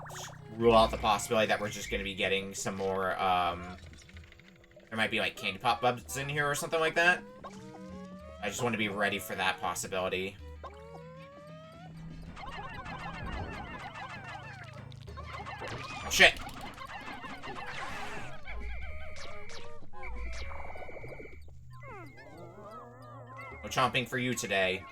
B: rule out the possibility that we're just going to be getting some more, there might be, like, candy pop buds in here or something like that. I just want to be ready for that possibility. Oh, shit! No chomping for you today.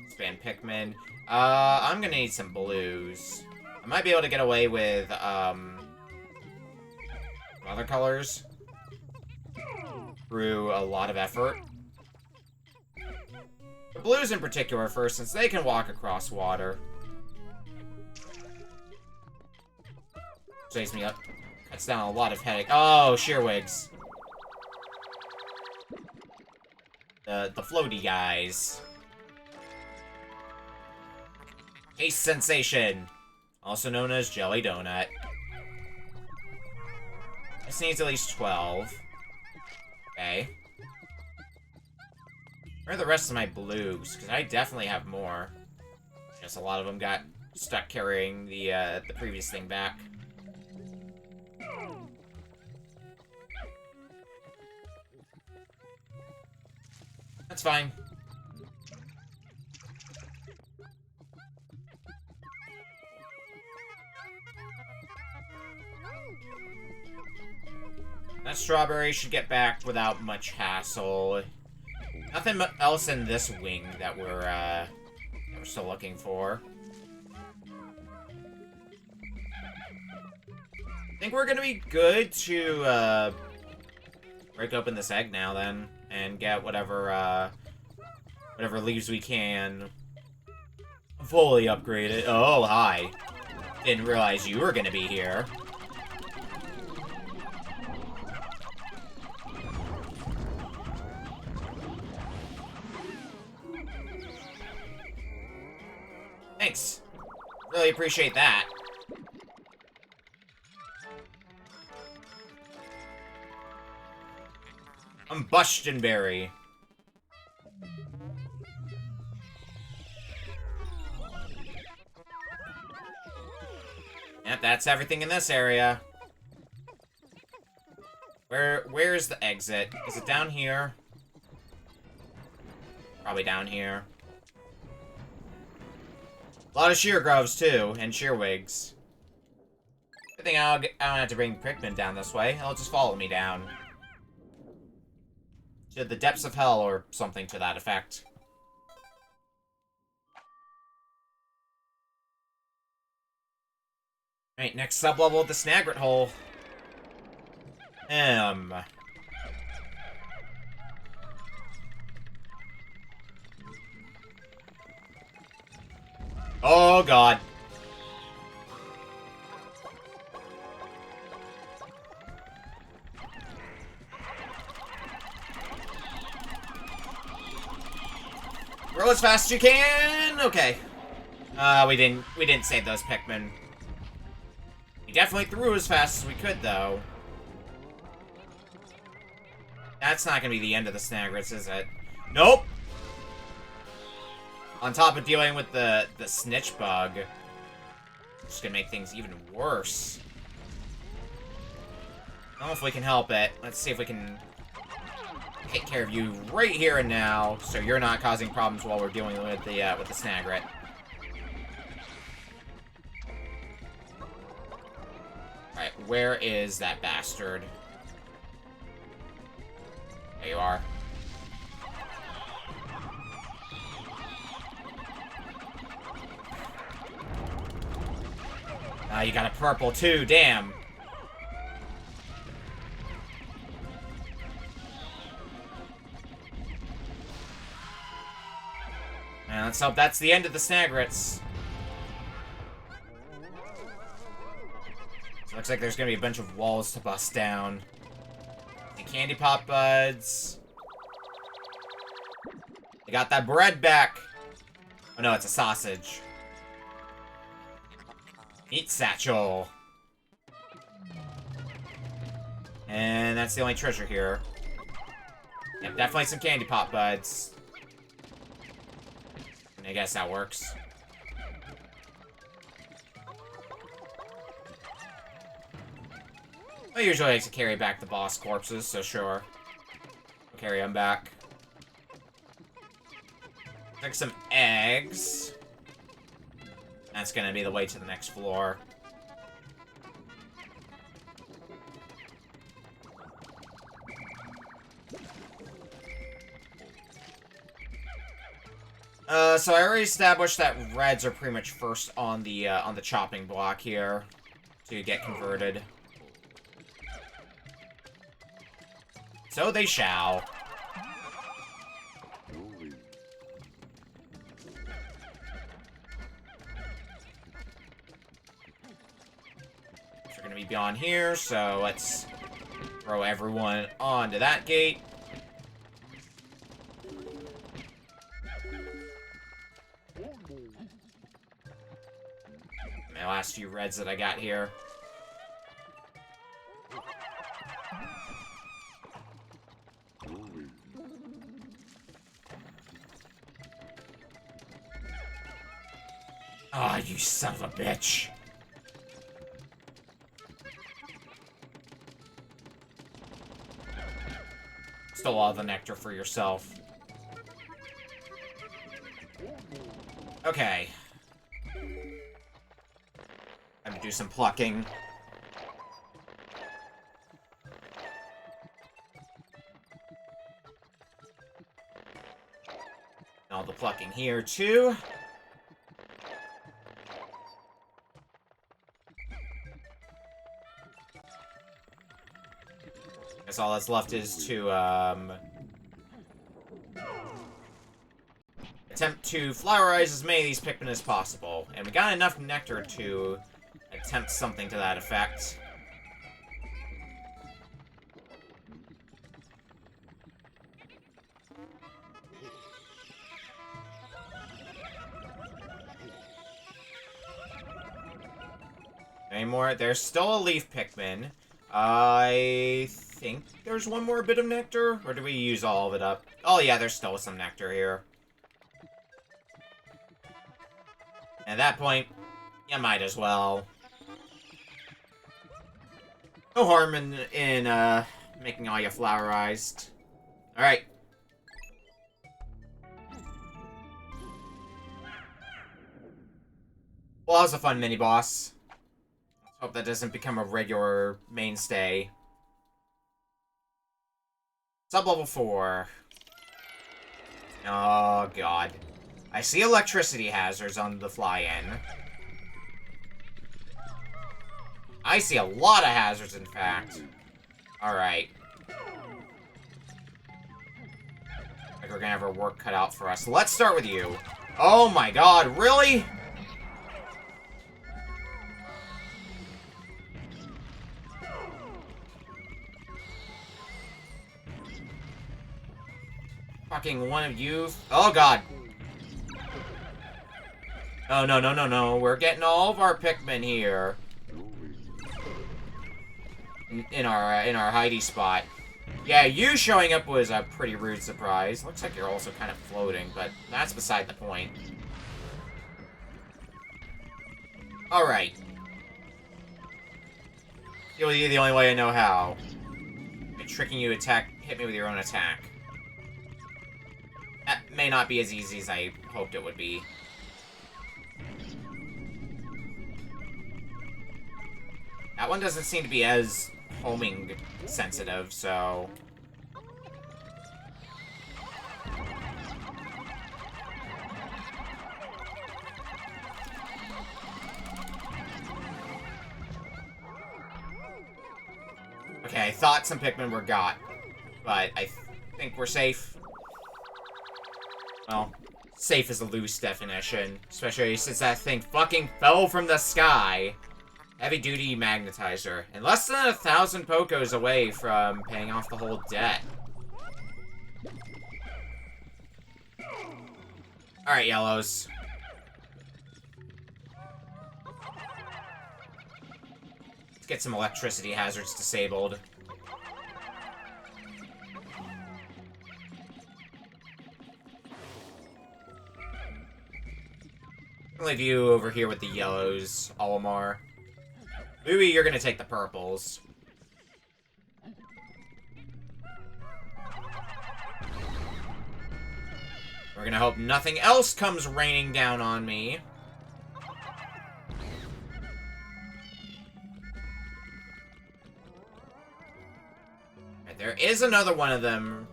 B: Span Pikmin. I'm gonna need some blues. I might be able to get away with, other colors through a lot of effort. The blues in particular first, since they can walk across water. Saves me up. Cuts down a lot of headache. Oh, shearwigs. The floaty guys. Taste sensation. Also known as jelly donut. This needs at least 12. Okay. Where are the rest of my blues? Because I definitely have more. Just a lot of them got stuck carrying the previous thing back. That's fine. That strawberry should get back without much hassle. Nothing else in this wing that we're still looking for. I think we're gonna be good to break open this egg now then, and get whatever whatever leaves we can fully upgraded. Oh, hi. Didn't realize you were gonna be here. Thanks. Really appreciate that. I'm Bushtonberry. Yep, that's everything in this area. Where's the exit? Is it down here? Probably down here. A lot of sheer groves, too, and sheer wigs. I think I don't have to bring Pikmin down this way. He'll just follow me down. To the depths of hell, or something to that effect. Alright, next sub-level of the Snagret hole. Oh, God. Roll as fast as you can! Okay. We didn't save those Pikmin. We definitely threw as fast as we could, though. That's not gonna be the end of the Snagrets, is it? Nope! On top of dealing with the snitch bug. Just gonna make things even worse. I don't know if we can help it. Let's see if we can take care of you right here and now, so you're not causing problems while we're dealing with the Snagret. Alright, where is that bastard? There you are. Ah, you got a purple too, damn. And let's hope that's the end of the Snagrets. So looks like there's gonna be a bunch of walls to bust down. The candy pop buds. They got that bread back. Oh no, it's a sausage. Meat satchel. And that's the only treasure here. Yep, definitely some candy pop buds. I guess that works. I usually like to carry back the boss corpses, so sure. I'll carry them back. Take some eggs. That's gonna be the way to the next floor. So I already established that reds are pretty much first on the chopping block here to get converted. So they shall. They're gonna be beyond here, so let's throw everyone onto that gate. My last few reds that I got here. Ah, oh, you son of a bitch. Stole all the nectar for yourself. Okay. Time to do some plucking. All the plucking here, too. Guess all that's left is to, attempt to flowerize as many of these Pikmin as possible. And we got enough nectar to attempt something to that effect. Any more? There's still a leaf Pikmin. I think there's one more bit of nectar, or do we use all of it up? Oh yeah, there's still some nectar here. At that point, you might as well. No harm in making all you flowerized. Alright. Well, that was a fun mini-boss. Let's hope that doesn't become a regular mainstay. Sub-level 4. Oh, God. I see electricity hazards on the fly-in. I see a lot of hazards, in fact. Alright. Like we're gonna have our work cut out for us. Let's start with you. Oh my god, really? Fucking one of you. Oh god. Oh, no, no, no, no. We're getting all of our Pikmin here. In our hidey spot. Yeah, you showing up was a pretty rude surprise. Looks like you're also kind of floating, but that's beside the point. Alright. You'll be the only way I know how. By tricking you to hit me with your own attack. That may not be as easy as I hoped it would be. That one doesn't seem to be as homing sensitive, so... Okay, I thought some Pikmin were got, but I think we're safe. Well, safe is a loose definition, especially since that thing fucking fell from the sky. Heavy-duty magnetizer. And less than 1,000 Pokos away from paying off the whole debt. Alright, yellows. Let's get some electricity hazards disabled. I'll leave you over here with the yellows, Olimar. Louie, you're gonna take the purples. We're gonna hope nothing else comes raining down on me. Right, there is another one of them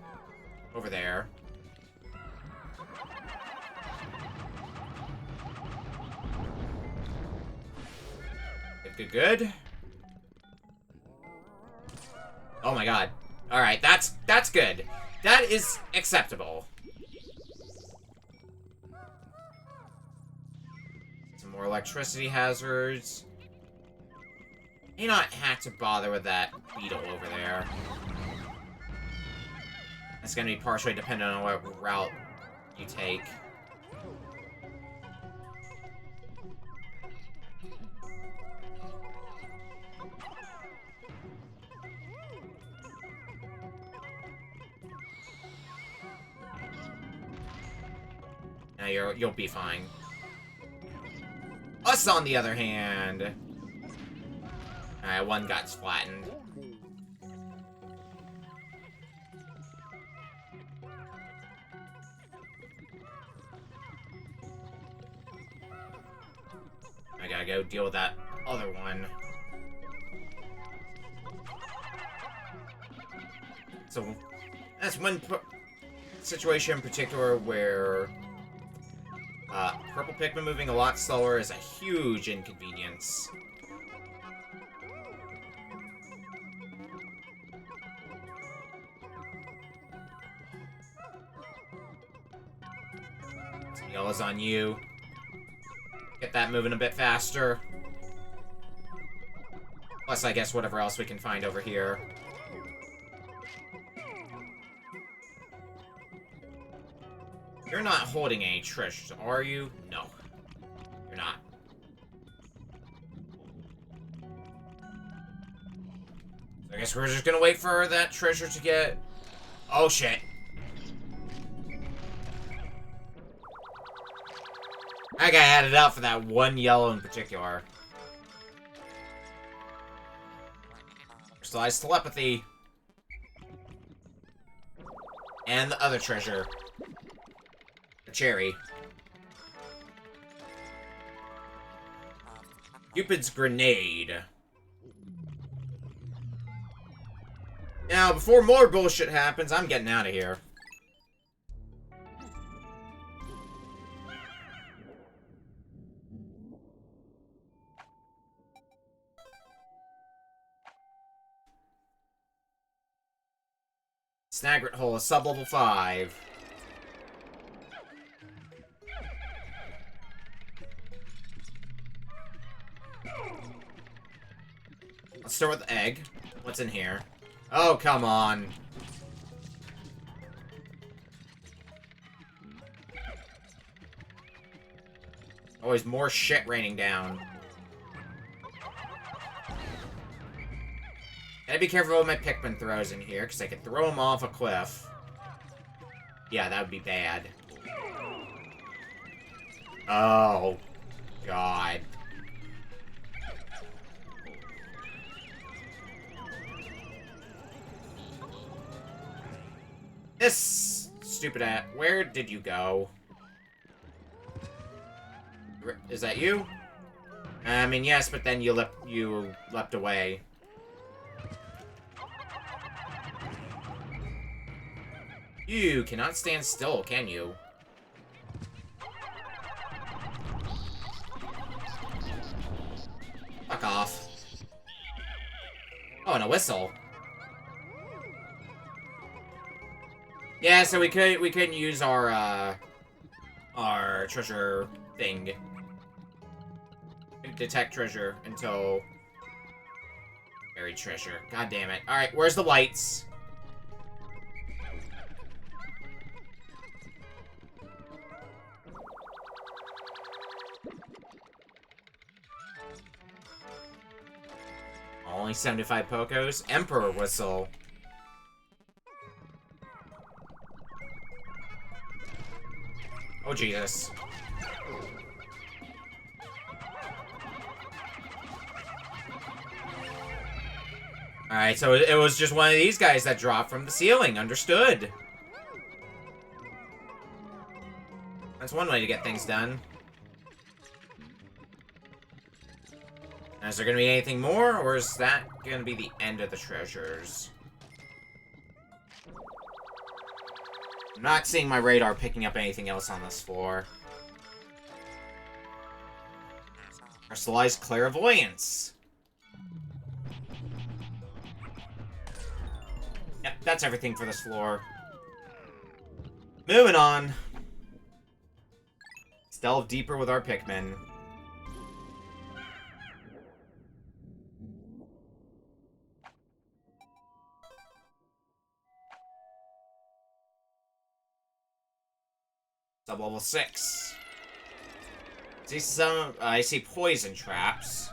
B: over there. Good. Oh my god. Alright, that's good. That is acceptable. Some more electricity hazards. May not have to bother with that beetle over there. That's gonna be partially dependent on what route you take. Now you'll be fine. Us, on the other hand... Alright, one got flattened. I gotta go deal with that other one. So, that's one situation in particular where... purple Pikmin moving a lot slower is a huge inconvenience. Some yellows on you. Get that moving a bit faster. Plus, I guess, whatever else we can find over here. You're not holding any treasures, are you? No. You're not. So I guess we're just gonna wait for that treasure to get... Oh, shit. I gotta add it out for that one yellow in particular. Crystallized telepathy. And the other treasure. The cherry.
A: Cupid's grenade. Now, before more bullshit happens, I'm getting out of here. Snagret hole is sub-level 5. Let's start with the egg. What's in here? Oh, come on. Always more shit raining down. Gotta be careful what my Pikmin throws in here, because I could throw them off a cliff. Yeah, that would be bad. Oh, God. This stupid ass. Where did you go? Is that you? I mean, yes, but then you leapt away. You cannot stand still, can you? Fuck off. Oh, and a whistle. Yeah, so we couldn't use our treasure thing. Detect treasure until buried treasure. God damn it. Alright, where's the lights? Only 75 Pokos. Emperor whistle. Oh, Jesus. Alright, so it was just one of these guys that dropped from the ceiling. Understood. That's one way to get things done. Is there gonna be anything more, or is that gonna be the end of the treasures? I'm not seeing my radar picking up anything else on this floor. Crystallized clairvoyance. Yep, that's everything for this floor. Moving on. Let's delve deeper with our Pikmin. Sub-level 6. I see poison traps.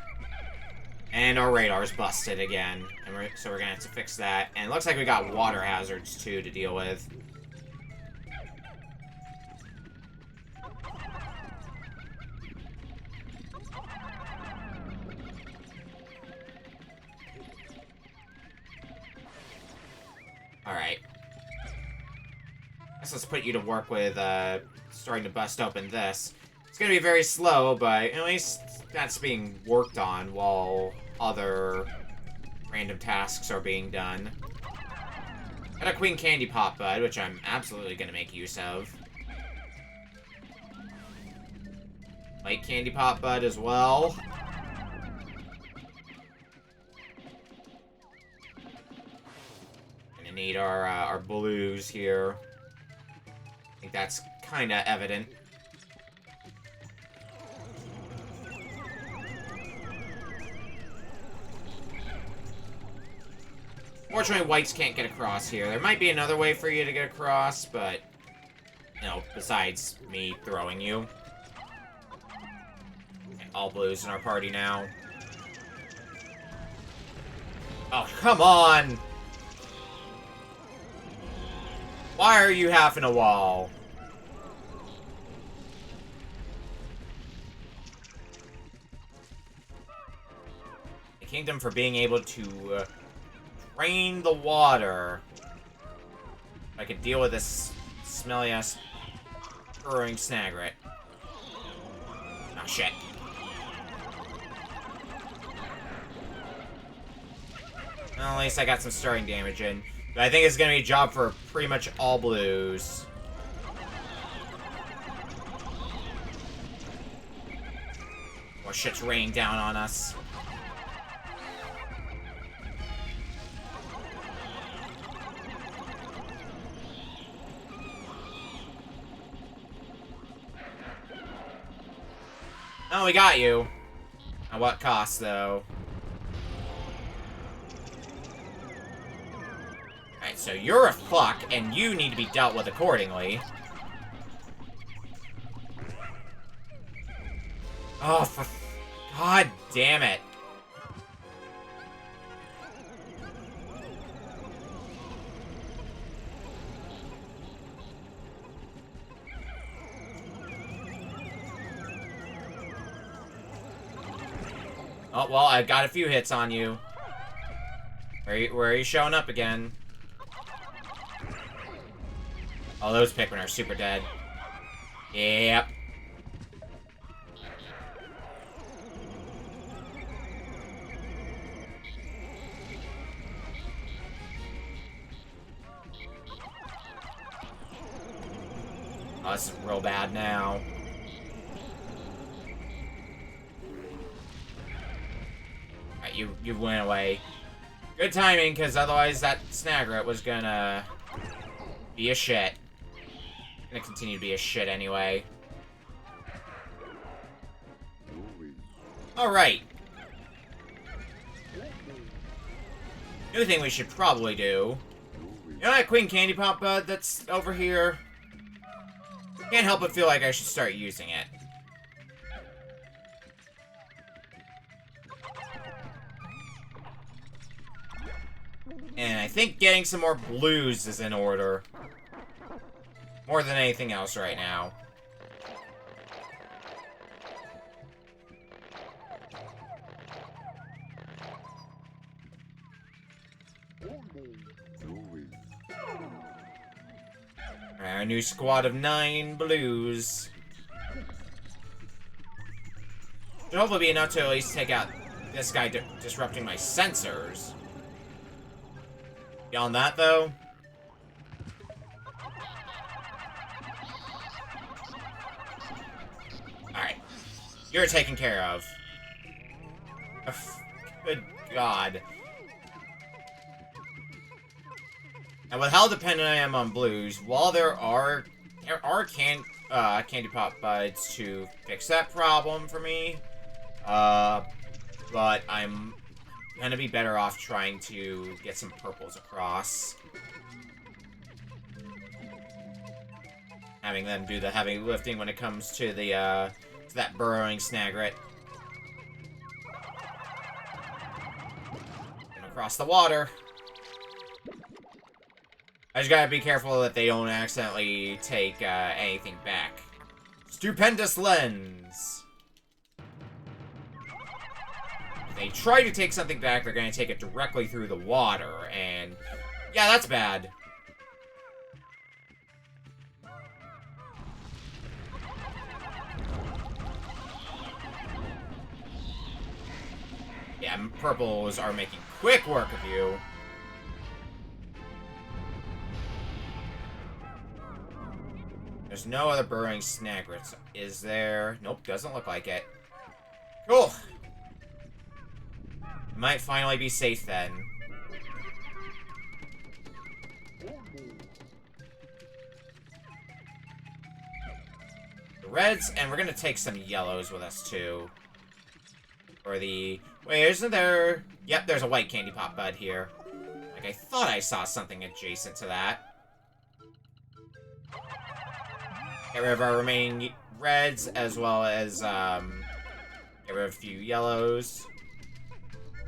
A: And our radar's busted again. And so we're gonna have to fix that. And it looks like we got water hazards, too, to deal with. Alright. Let's put you to work with, starting to bust open this. It's gonna be very slow, but at least that's being worked on while other random tasks are being done. Got a Queen Candy Pop Bud, which I'm absolutely gonna make use of. Light Candy Pop Bud as well. Gonna need our blues here. I think that's kinda evident. Fortunately, whites can't get across here. There might be another way for you to get across, but, you know, besides me throwing you. Okay, all blues in our party now. Oh, come on! Why are you half in a wall? The kingdom for being able to drain the water. I could deal with this smelly-ass burrowing Snagret. Oh, shit.
B: Well, at least I got some starting damage in. But I think it's gonna be a job for pretty much all blues. More shit's raining down on us. Oh, we got you. At what cost, though? Alright, so you're a fuck, and you need to be dealt with accordingly. Oh, for... God damn it. Oh, well, I've got a few hits on you. Where are you showing up again? Oh, those Pikmin are super dead. Yep. Oh, this is real bad now. Alright, you went away. Good timing, because otherwise that Snagret was gonna be a shit. Gonna continue to be a shit anyway. Alright. New thing we should probably do. You know that Queen Candy Pop Bud that's over here? Can't help but feel like I should start using it. And I think getting some more blues is in order. More than anything else right now. Our new squad of 9 blues. Should hopefully be enough to at least take out this guy disrupting my sensors. Beyond that, though... Alright. You're taken care of. Good God. And with how dependent I am on blues, while there are candy pop buds to fix that problem for me, but I'm gonna be better off trying to get some purples across. Having them do the heavy lifting when it comes to the to that burrowing Snagret. And across the water. I just gotta be careful that they don't accidentally take anything back. Stupendous Lens! If they try to take something back, they're gonna take it directly through the water, and... yeah, that's bad. Yeah, purples are making quick work of you. There's no other burrowing Snagrets, is there? Nope, doesn't look like it. Cool! Might finally be safe then. The reds, and we're gonna take some yellows with us too. Or the... wait, isn't there... yep, there's a white candy pop bud here. Like, I thought I saw something adjacent to that. Get rid of our remaining reds, as well as, get rid of a few yellows.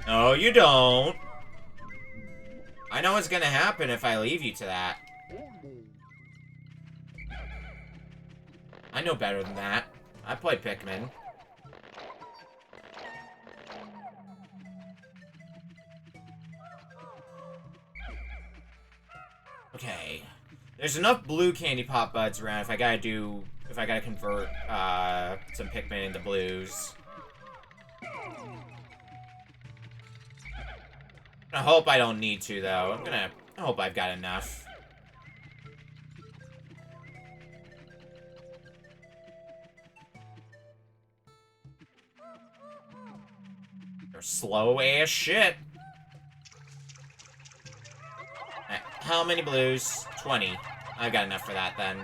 B: No, you don't! I know what's gonna happen if I leave you to that. I know better than that. I play Pikmin. Okay. There's enough blue candy pop buds around if I gotta convert some Pikmin into blues. I hope I don't need to, though. I hope I've got enough. They're slow as shit. Alright, how many blues? 20. I've got enough for that, then.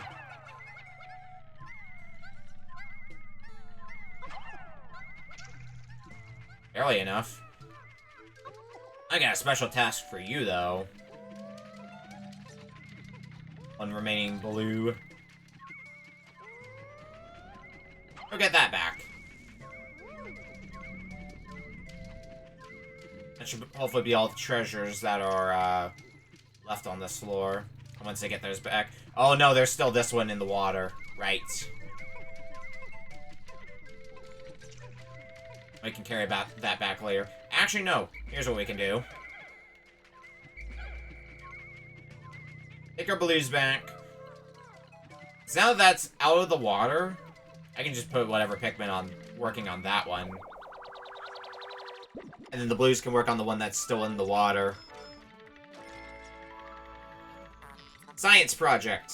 B: Barely enough. I got a special task for you, though. One remaining blue. Go get that back. That should hopefully be all the treasures that are left on this floor. Once they get those back. Oh no, there's still this one in the water. Right. We can carry that back later. Actually, no. Here's what we can do. Take our blues back. So now that that's out of the water, I can just put whatever Pikmin on working on that one. And then the blues can work on the one that's still in the water. Science project.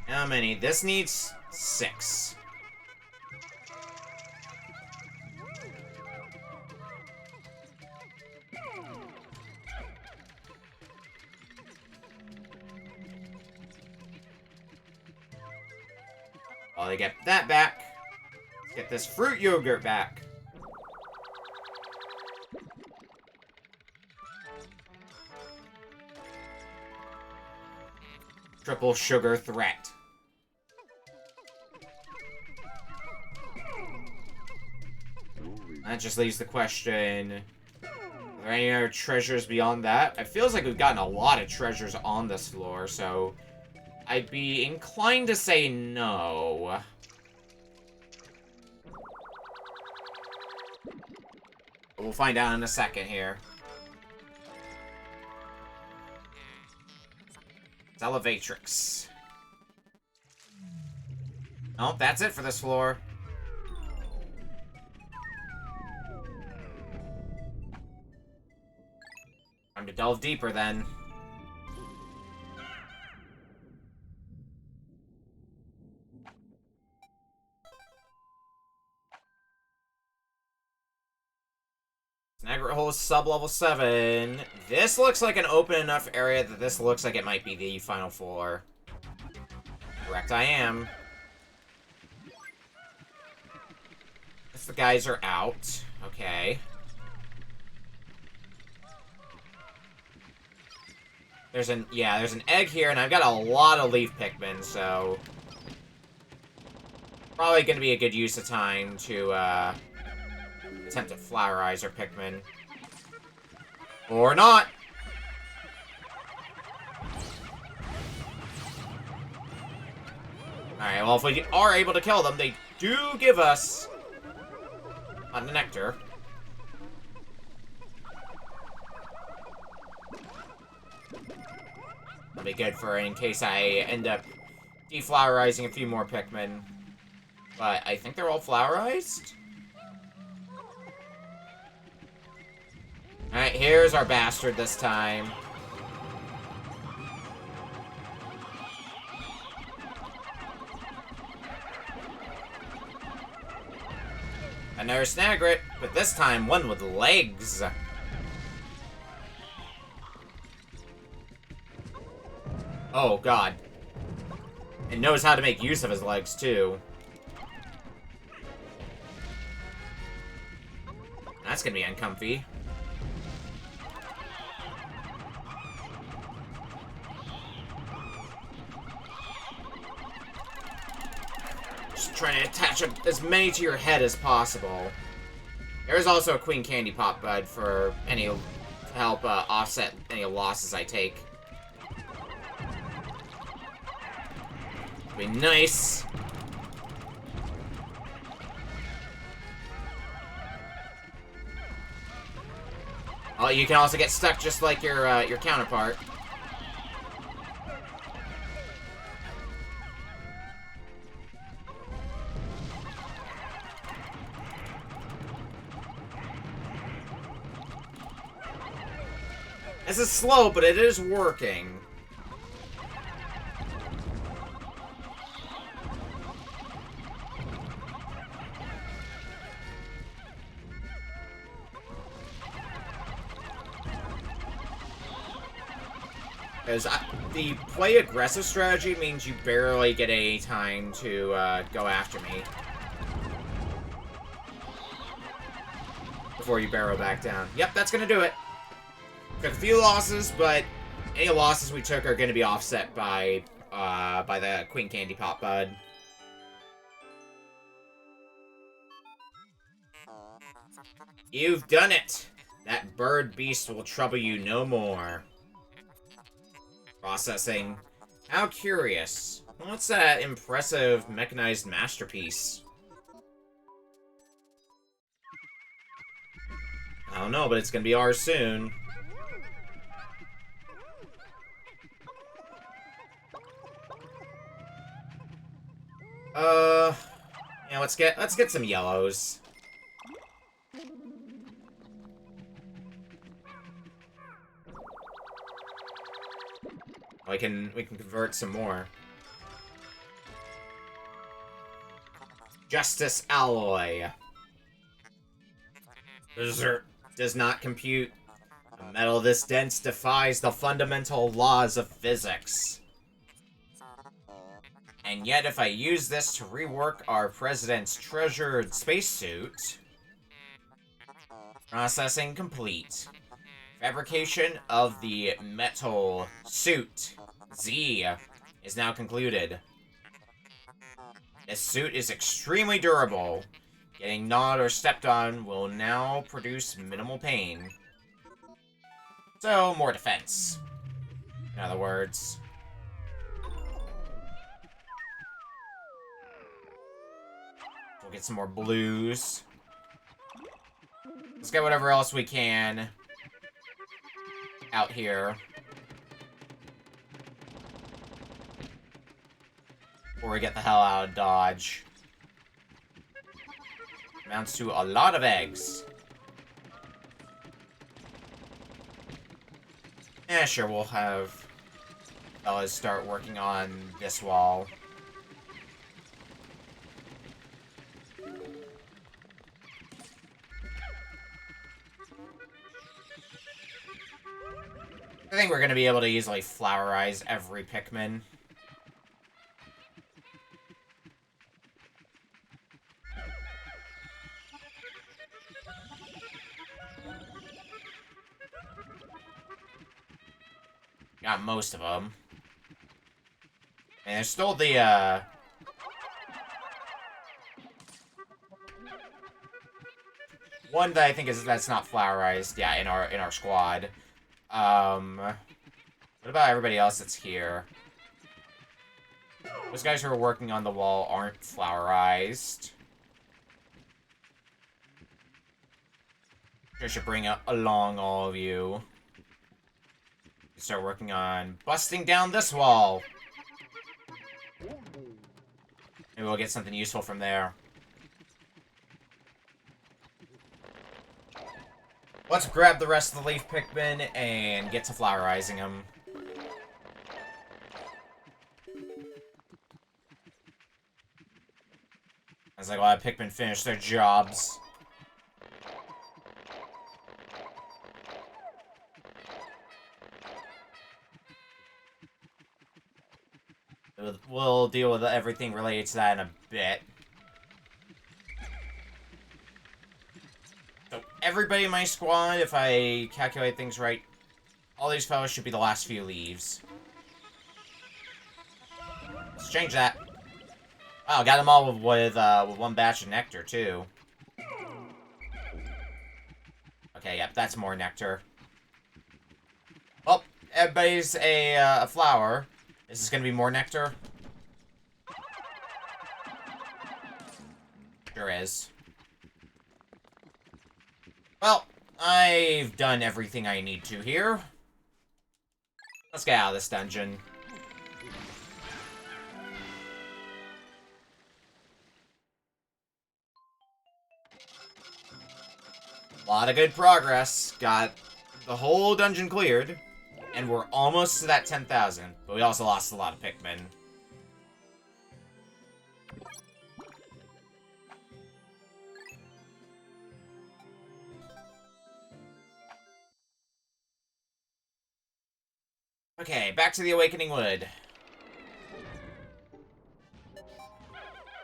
B: How many? This needs 6. While they get that back, let's get this fruit yogurt back. Triple sugar threat. That just leaves the question, are there any other treasures beyond that? It feels like we've gotten a lot of treasures on this floor, so I'd be inclined to say no. But we'll find out in a second here. It's Elevatrix. Oh, that's it for this floor. Time to delve deeper, then. Snagger Hole is sub-level 7. This looks like an open enough area that this looks like it might be the final floor. Correct, I am. If the guys are out. Okay. There's an egg here, and I've got a lot of leaf Pikmin, so probably gonna be a good use of time to attempt to flowerize our Pikmin. Or not! Alright, well, if we are able to kill them, they do give us a nectar. That'll be good for in case I end up deflowerizing a few more Pikmin. But I think they're all flowerized? Alright, here's our bastard this time. Another Snagret, but this time one with legs. Oh, God. And knows how to make use of his legs, too. That's gonna be uncomfy. Just trying to attach as many to your head as possible. There's also a Queen Candy Pop Bud for any to help offset any losses I take. Be nice. Oh, you can also get stuck just like your counterpart. This is slow, but it is working. Because the play aggressive strategy means you barely get any time to go after me before you barrel back down. Yep, that's gonna do it. Took a few losses, but any losses we took are gonna be offset by the Queen Candy Pop Bud. You've done it! That bird beast will trouble you no more. Processing. How curious. What's that impressive mechanized masterpiece? I don't know, but it's gonna be ours soon. Yeah, let's get some yellows. We can convert some more. Justice Alloy. Berserk does not compute. A metal this dense defies the fundamental laws of physics. And yet, if I use this to rework our president's treasured spacesuit... Processing complete. Fabrication of the metal suit, Z, is now concluded. This suit is extremely durable. Getting gnawed or stepped on will now produce minimal pain. So, more defense. In other words. We'll get some more blues. Let's get whatever else we can out here. Before we get the hell out of Dodge. Amounts to a lot of eggs. Yeah, sure, we'll have fellas start working on this wall. I think we're going to be able to easily flowerize every Pikmin. Got most of them. And there's still the, one that I think that's not flowerized, yeah, in our squad. What about everybody else that's here? Those guys who are working on the wall aren't flowerized. I should bring along all of you. Start working on busting down this wall. Maybe we'll get something useful from there. Let's grab the rest of the leaf Pikmin and get to flowerizing them. I was like, well, Pikmin finished their jobs. We'll deal with everything related to that in a bit. So, everybody in my squad, if I calculate things right, all these fellas should be the last few leaves. Let's change that. Wow, got them all with one batch of nectar, too. Okay, yep, that's more nectar. Well, everybody's a flower. Is this gonna be more nectar? Sure is. Well, I've done everything I need to here. Let's get out of this dungeon. A lot of good progress. Got the whole dungeon cleared, and we're almost to that 10,000, but we also lost a lot of Pikmin. Okay, back to the Awakening Wood.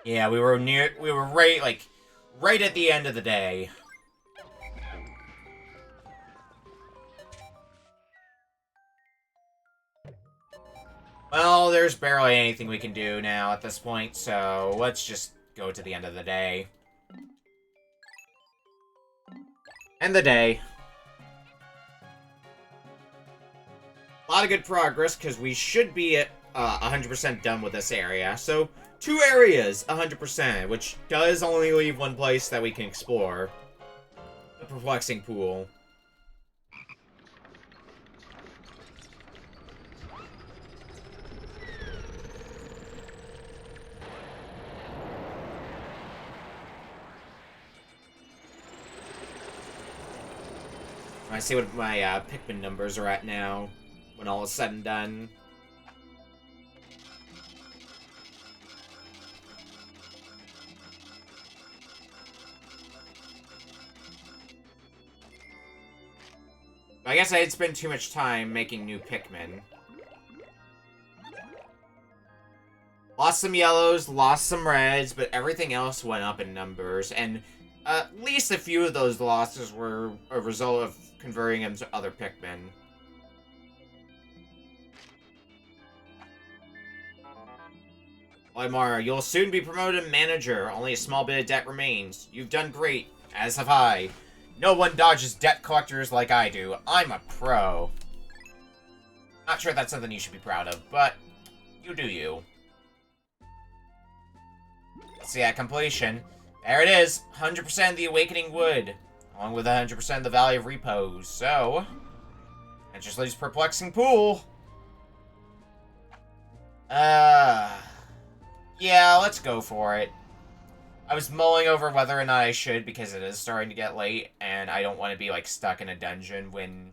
B: Yeah, we were right at the end of the day. Well, there's barely anything we can do now at this point, so let's just go to the end of the day. End the day. A lot of good progress, because we should be at 100% done with this area. So, 2 areas, 100%, which does only leave one place that we can explore. The Perplexing Pool. I see what my Pikmin numbers are at now, when all is said and done. I guess I had spent too much time making new Pikmin. Lost some yellows, lost some reds, but everything else went up in numbers, and at least a few of those losses were a result of converting them to other Pikmin. Oimar, you'll soon be promoted to manager. Only a small bit of debt remains. You've done great, as have I. No one dodges debt collectors like I do. I'm a pro. Not sure that's something you should be proud of, but you do you. Let's see at completion. There it is, 100% of the Awakening Wood, along with 100% of the Valley of Repose. So, that just leaves Perplexing Pool. Yeah, let's go for it. I was mulling over whether or not I should, because it is starting to get late, and I don't want to be, like, stuck in a dungeon when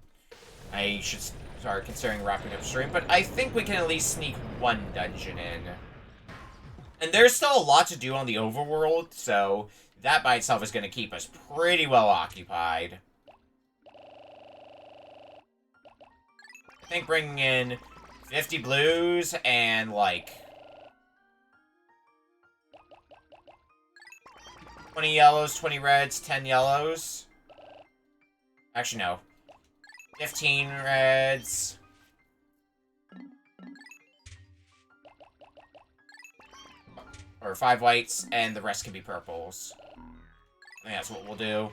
B: I should start considering wrapping up stream, but I think we can at least sneak one dungeon in. And there's still a lot to do on the overworld, so that by itself is going to keep us pretty well occupied. I think bringing in 50 blues and, like, 20 yellows, 20 reds, 10 yellows. Actually, no. 15 reds. Or 5 whites, and the rest can be purples. I think that's what we'll do.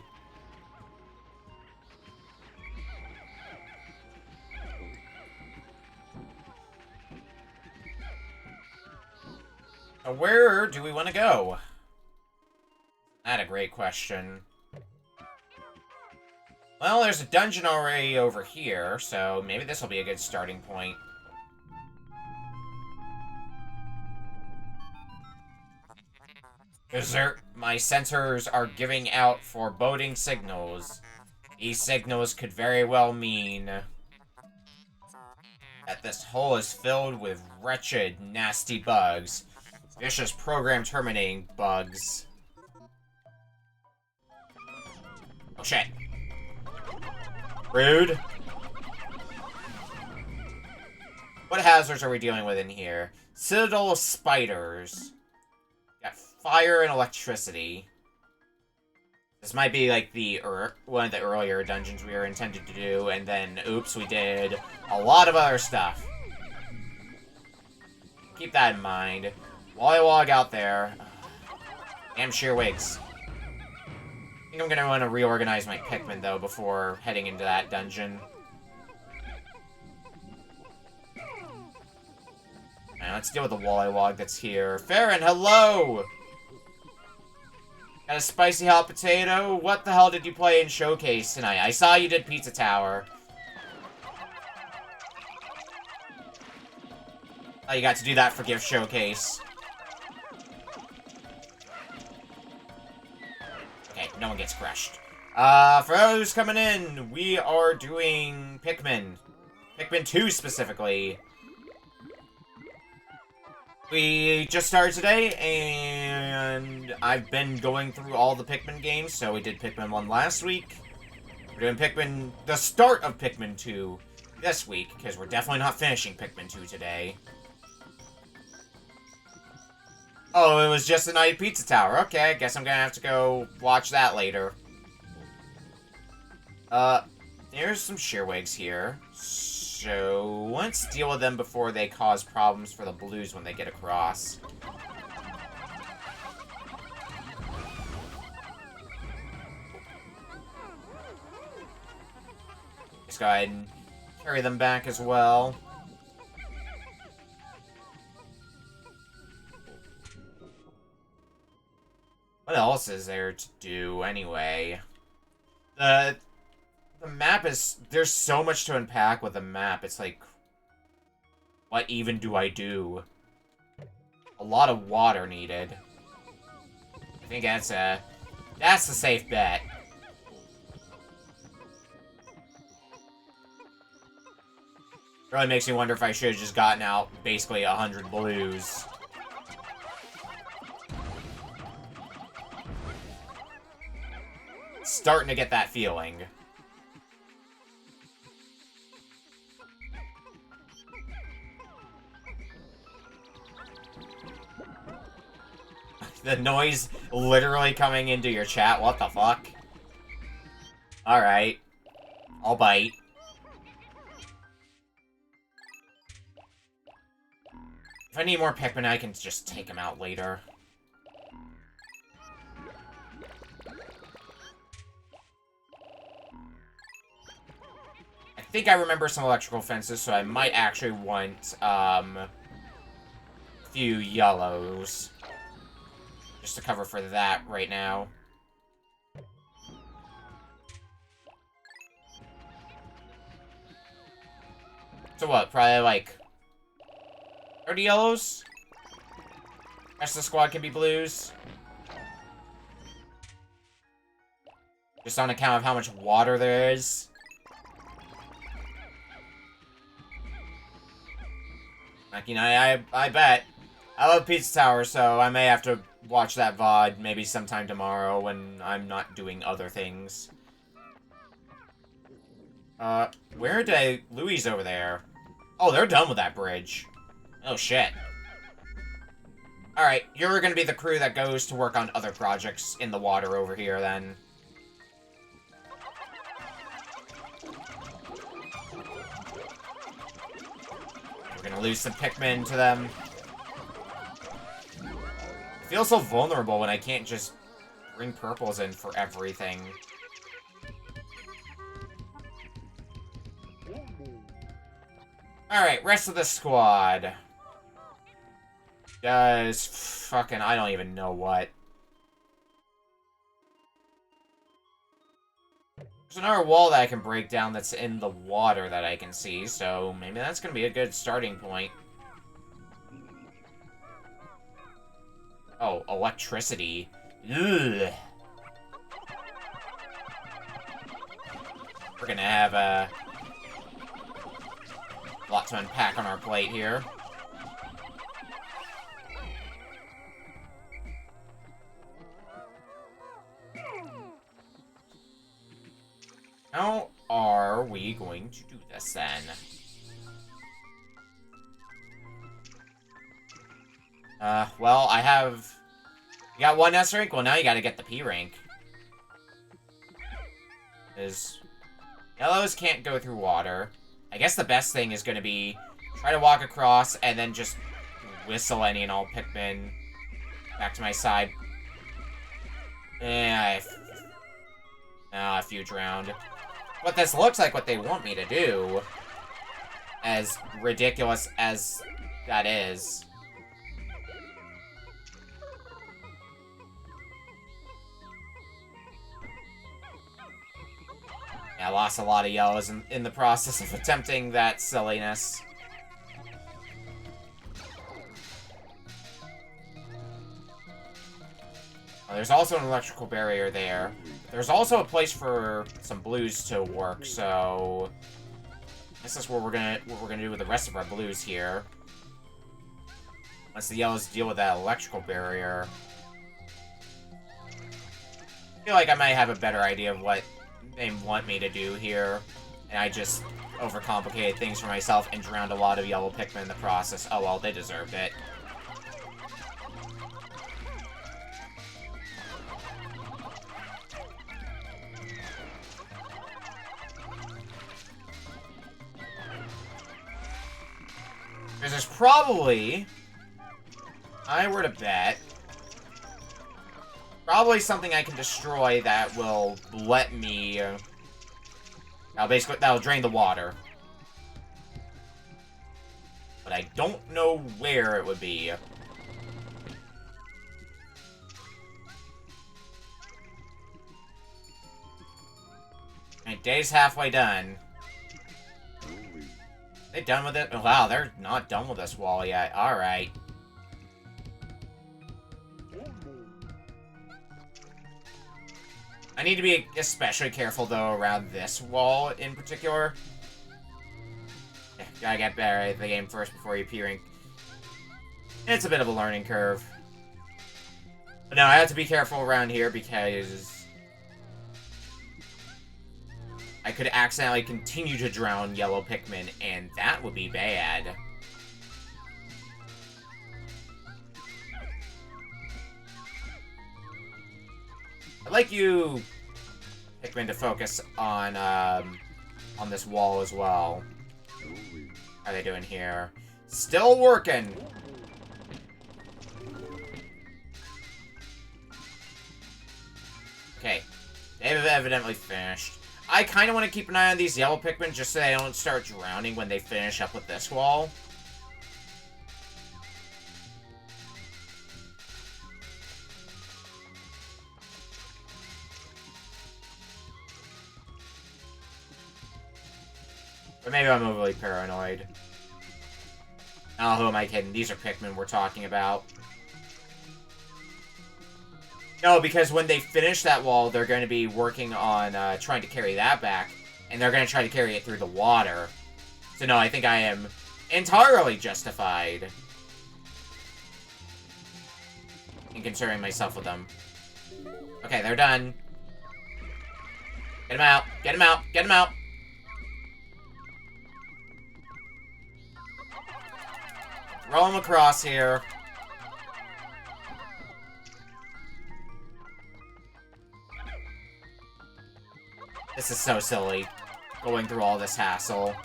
B: Now, where do we want to go? That's a great question. Well, there's a dungeon already over here, so maybe this will be a good starting point. Berserk, my sensors are giving out foreboding signals. These signals could very well mean that this hole is filled with wretched, nasty bugs. Vicious program-terminating bugs. Oh shit. Rude. What hazards are we dealing with in here? Citadel of spiders. Got fire and electricity. This might be like the one of the earlier dungeons we were intended to do, and then, oops, we did a lot of other stuff. Keep that in mind. Wollywog out there. Damn sheer wigs. I think I'm gonna want to reorganize my Pikmin, though, before heading into that dungeon. Now, let's deal with the Wollywog that's here. Farron, hello! Got a spicy hot potato? What the hell did you play in Showcase tonight? I saw you did Pizza Tower. Oh, you got to do that for Gift Showcase. Okay, no one gets crushed. For those coming in, we are doing Pikmin. Pikmin 2 specifically. We just started today, and I've been going through all the Pikmin games, so we did Pikmin 1 last week. We're doing the start of Pikmin 2 this week, because we're definitely not finishing Pikmin 2 today. Oh, it was just a night at Pizza Tower. Okay, I guess I'm gonna have to go watch that later. There's some Shearwigs here. So, let's deal with them before they cause problems for the Blues when they get across. Just go ahead and carry them back as well. What else is there to do, anyway? The map is... There's so much to unpack with the map. It's like... What even do I do? A lot of water needed. I think that's a safe bet. Really makes me wonder if I should have just gotten out basically 100 Blues. Starting to get that feeling. The noise literally coming into your chat, what the fuck? Alright. I'll bite. If I need more Pikmin, I can just take them out later. I think I remember some electrical fences, so I might actually want, a few yellows. Just to cover for that right now. So what, probably like 30 yellows? Rest of the squad can be Blues. Just on account of how much water there is. Like, you know, I bet. I love Pizza Tower, so I may have to watch that VOD maybe sometime tomorrow when I'm not doing other things. Where did Louie's over there? Oh, they're done with that bridge. Oh, shit. Alright, you're gonna be the crew that goes to work on other projects in the water over here, then. We're gonna lose some Pikmin to them. I feel so vulnerable when I can't just bring purples in for everything. Alright, rest of the squad. Does fucking... I don't even know what. There's another wall that I can break down that's in the water that I can see, so maybe that's gonna be a good starting point. Oh, electricity. Ugh. We're gonna have a lot to unpack on our plate here. How are we going to do this then? Well, I have... You got one S rank? Well, now you gotta get the P rank. Because yellows can't go through water. I guess the best thing is gonna be try to walk across and then just whistle any and all Pikmin back to my side. I few drowned. But this looks like what they want me to do. As ridiculous as that is. Yeah, I lost a lot of yellows in the process of attempting that silliness. There's also an electrical barrier there. There's also a place for some blues to work, so this is what we're gonna do with the rest of our blues here. Once the yellows deal with that electrical barrier, I feel like I might have a better idea of what they want me to do here, and I just overcomplicated things for myself and drowned a lot of yellow Pikmin in the process. Oh well, they deserved it. Because there's probably, I were to bet, probably something I can destroy that will let me, that'll drain the water. But I don't know where it would be. And day's halfway done. They done with it? Oh, wow, they're not done with this wall yet. Alright. I need to be especially careful, though, around this wall in particular. Yeah, gotta get better at the game first before you P-rank. It's a bit of a learning curve. But no, I have to be careful around here because I could accidentally continue to drown yellow Pikmin, and that would be bad. I'd like you, Pikmin, to focus on this wall as well. How are they doing here? Still working! Okay. They've evidently finished. I kind of want to keep an eye on these yellow Pikmin just so they don't start drowning when they finish up with this wall. But maybe I'm overly paranoid. Oh, who am I kidding? These are Pikmin we're talking about. No, because when they finish that wall, they're going to be working on trying to carry that back. And they're going to try to carry it through the water. So no, I think I am entirely justified in concerning myself with them. Okay, they're done. Get him out. Get him out. Get him out. Throw him across here. This is so silly, going through all this hassle.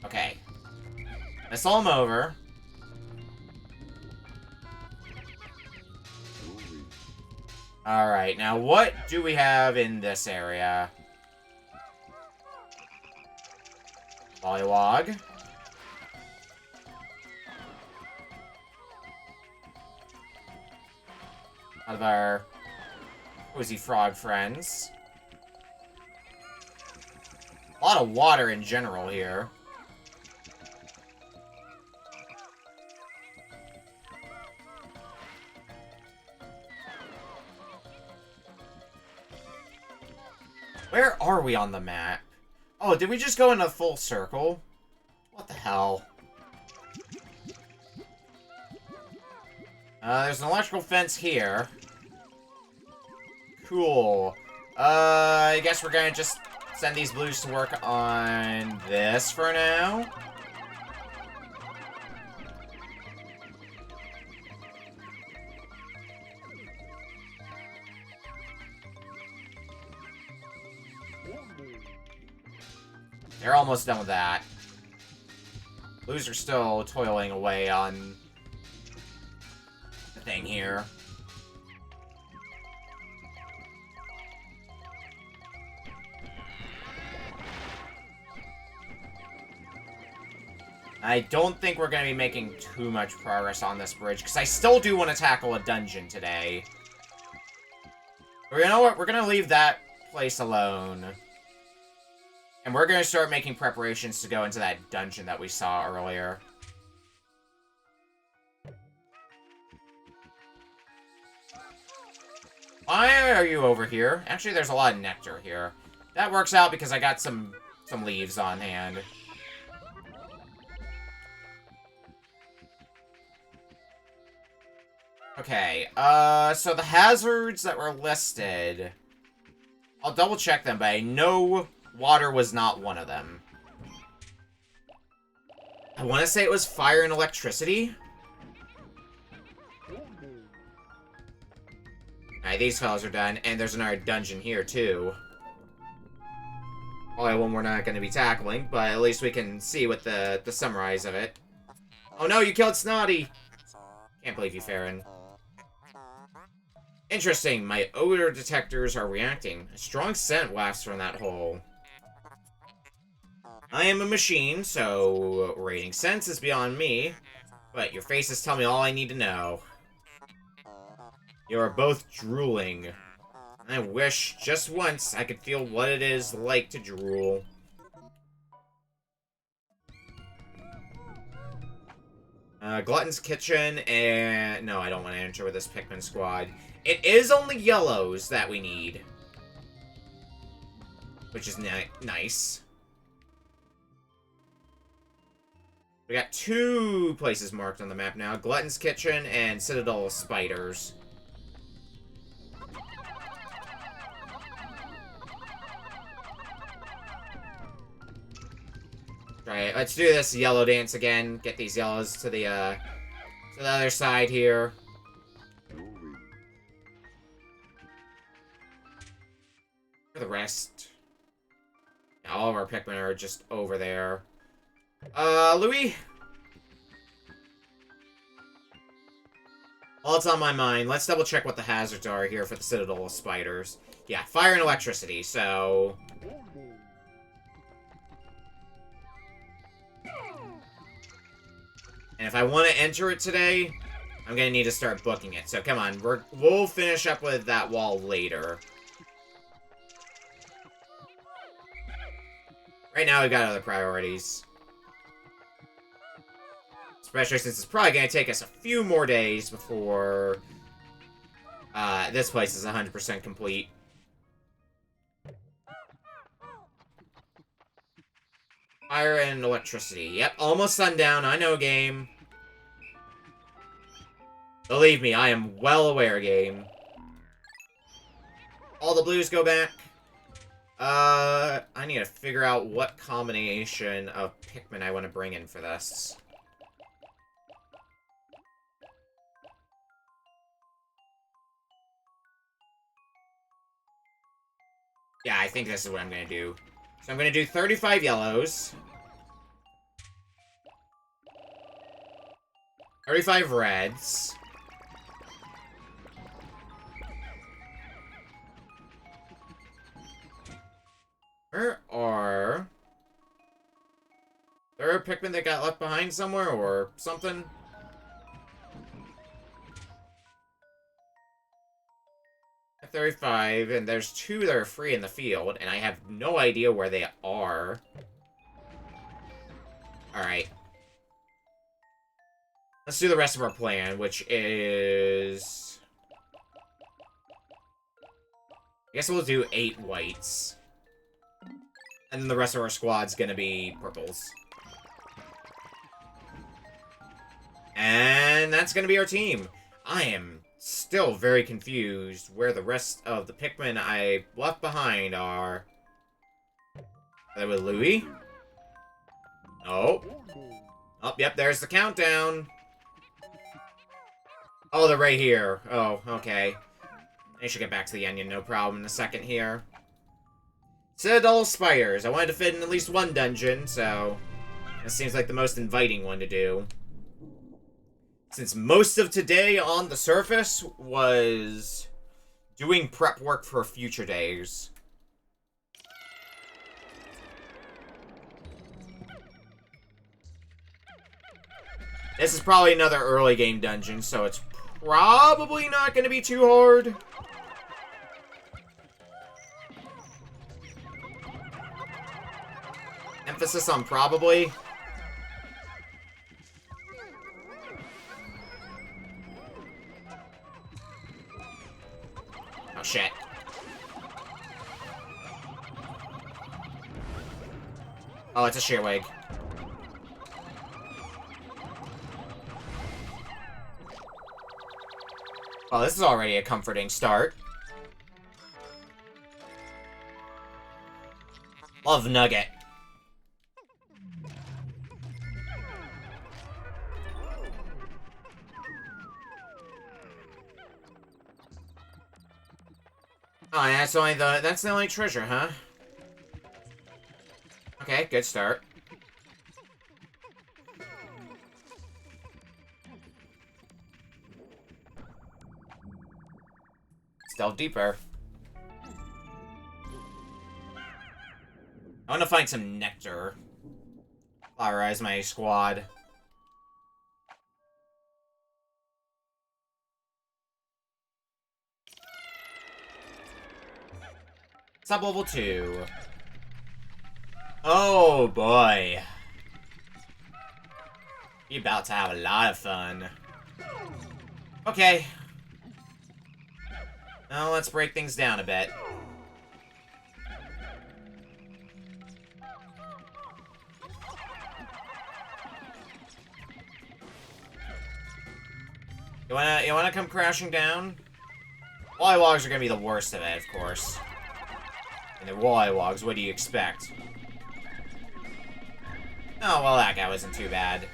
B: Okay. Missile him over. Alright, now what do we have in this area? Pollywog. Out of our cozy frog friends. A lot of water in general here. Where are we on the map? Oh, did we just go in a full circle? What the hell? There's an electrical fence here. Cool. I guess we're gonna just send these blues to work on this for now. They're almost done with that. Blues are still toiling away on the thing here. I don't think we're going to be making too much progress on this bridge, because I still do want to tackle a dungeon today. But you know what? We're going to leave that place alone. And we're going to start making preparations to go into that dungeon that we saw earlier. Why are you over here? Actually, there's a lot of nectar here. That works out because I got some leaves on hand. Okay, so the hazards that were listed... I'll double check them, but I know water was not one of them. I want to say it was fire and electricity. Alright, these fellas are done, and there's another dungeon here, too. Probably one we're not going to be tackling, but at least we can see what the summarize of it. Oh no, you killed Snotty! Can't believe you, Farron. Interesting, my odor detectors are reacting. A strong scent wafts from that hole. I am a machine, so rating sense is beyond me, but your faces tell me all I need to know. You are both drooling. I wish, just once, I could feel what it is like to drool. Glutton's Kitchen, and... No, I don't want to enter with this Pikmin squad. It is only yellows that we need. Which is nice. We got 2 places marked on the map now. Glutton's Kitchen and Citadel of Spiders. Alright, let's do this yellow dance again. Get these yellows to the other side here. For the rest, yeah, all of our Pikmin are just over there. Louis? While it's on my mind, let's double check what the hazards are here for the Citadel of Spiders. Yeah, fire and electricity, so... And if I want to enter it today, I'm gonna need to start booking it. So come on, we'll finish up with that wall later. Right now, we've got other priorities. Especially since it's probably gonna take us a few more days before this place is 100% complete. Fire and electricity. Yep, almost sundown. I know, game. Believe me, I am well aware, game. All the blues go back. I need to figure out what combination of Pikmin I want to bring in for this. Yeah, I think this is what I'm going to do. So I'm going to do 35 yellows. 35 reds. Where are... Is there a Pikmin that got left behind somewhere or something? At 35, and there's 2 that are free in the field, and I have no idea where they are. Alright. Let's do the rest of our plan, which is... I guess we'll do 8 whites. And then the rest of our squad's gonna be purples. And that's gonna be our team. I am still very confused where the rest of the Pikmin I left behind are. Are they with Louis? Oh. Oh, yep, there's the countdown. Oh, they're right here. Oh, okay. I should get back to the onion, no problem, in a second here. Citadel Spiders. I wanted to fit in at least one dungeon, so... It seems like the most inviting one to do. Since most of today on the surface was... doing prep work for future days. This is probably another early game dungeon, so it's probably not going to be too hard. Emphasis on probably. Oh, shit. Oh, it's a shearwig. Well, this is already a comforting start. Love Nugget. Oh, yeah, that's the only treasure, huh? Okay, good start. Delve deeper. I want to find some nectar. Flowerize my squad. Sub level 2. Oh boy. You're about to have a lot of fun. Okay. Now let's break things down a bit. You wanna come crashing down? Wallywogs are gonna be the worst of it, of course. And they're Wallywogs, what do you expect? Oh, well, that guy wasn't too bad.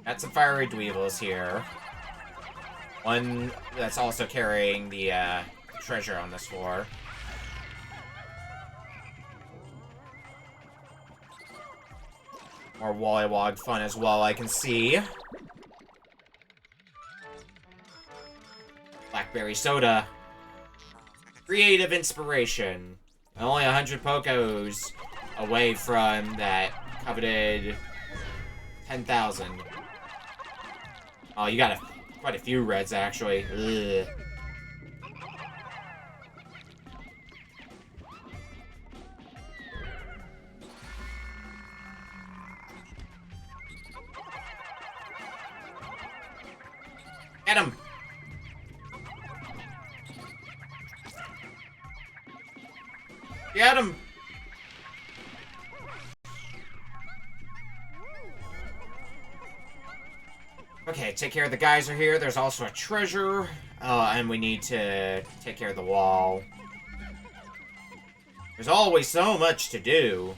B: Got some fiery dweevils here. One that's also carrying the treasure on this floor. More Wallywog fun as well, I can see. Blackberry soda. Creative inspiration. Only 100 Pokos away from that coveted 10,000. Oh, you got quite a few reds, actually. Ugh. Get him! Get him! Okay, take care of the geyser here. There's also a treasure. And we need to take care of the wall. There's always so much to do.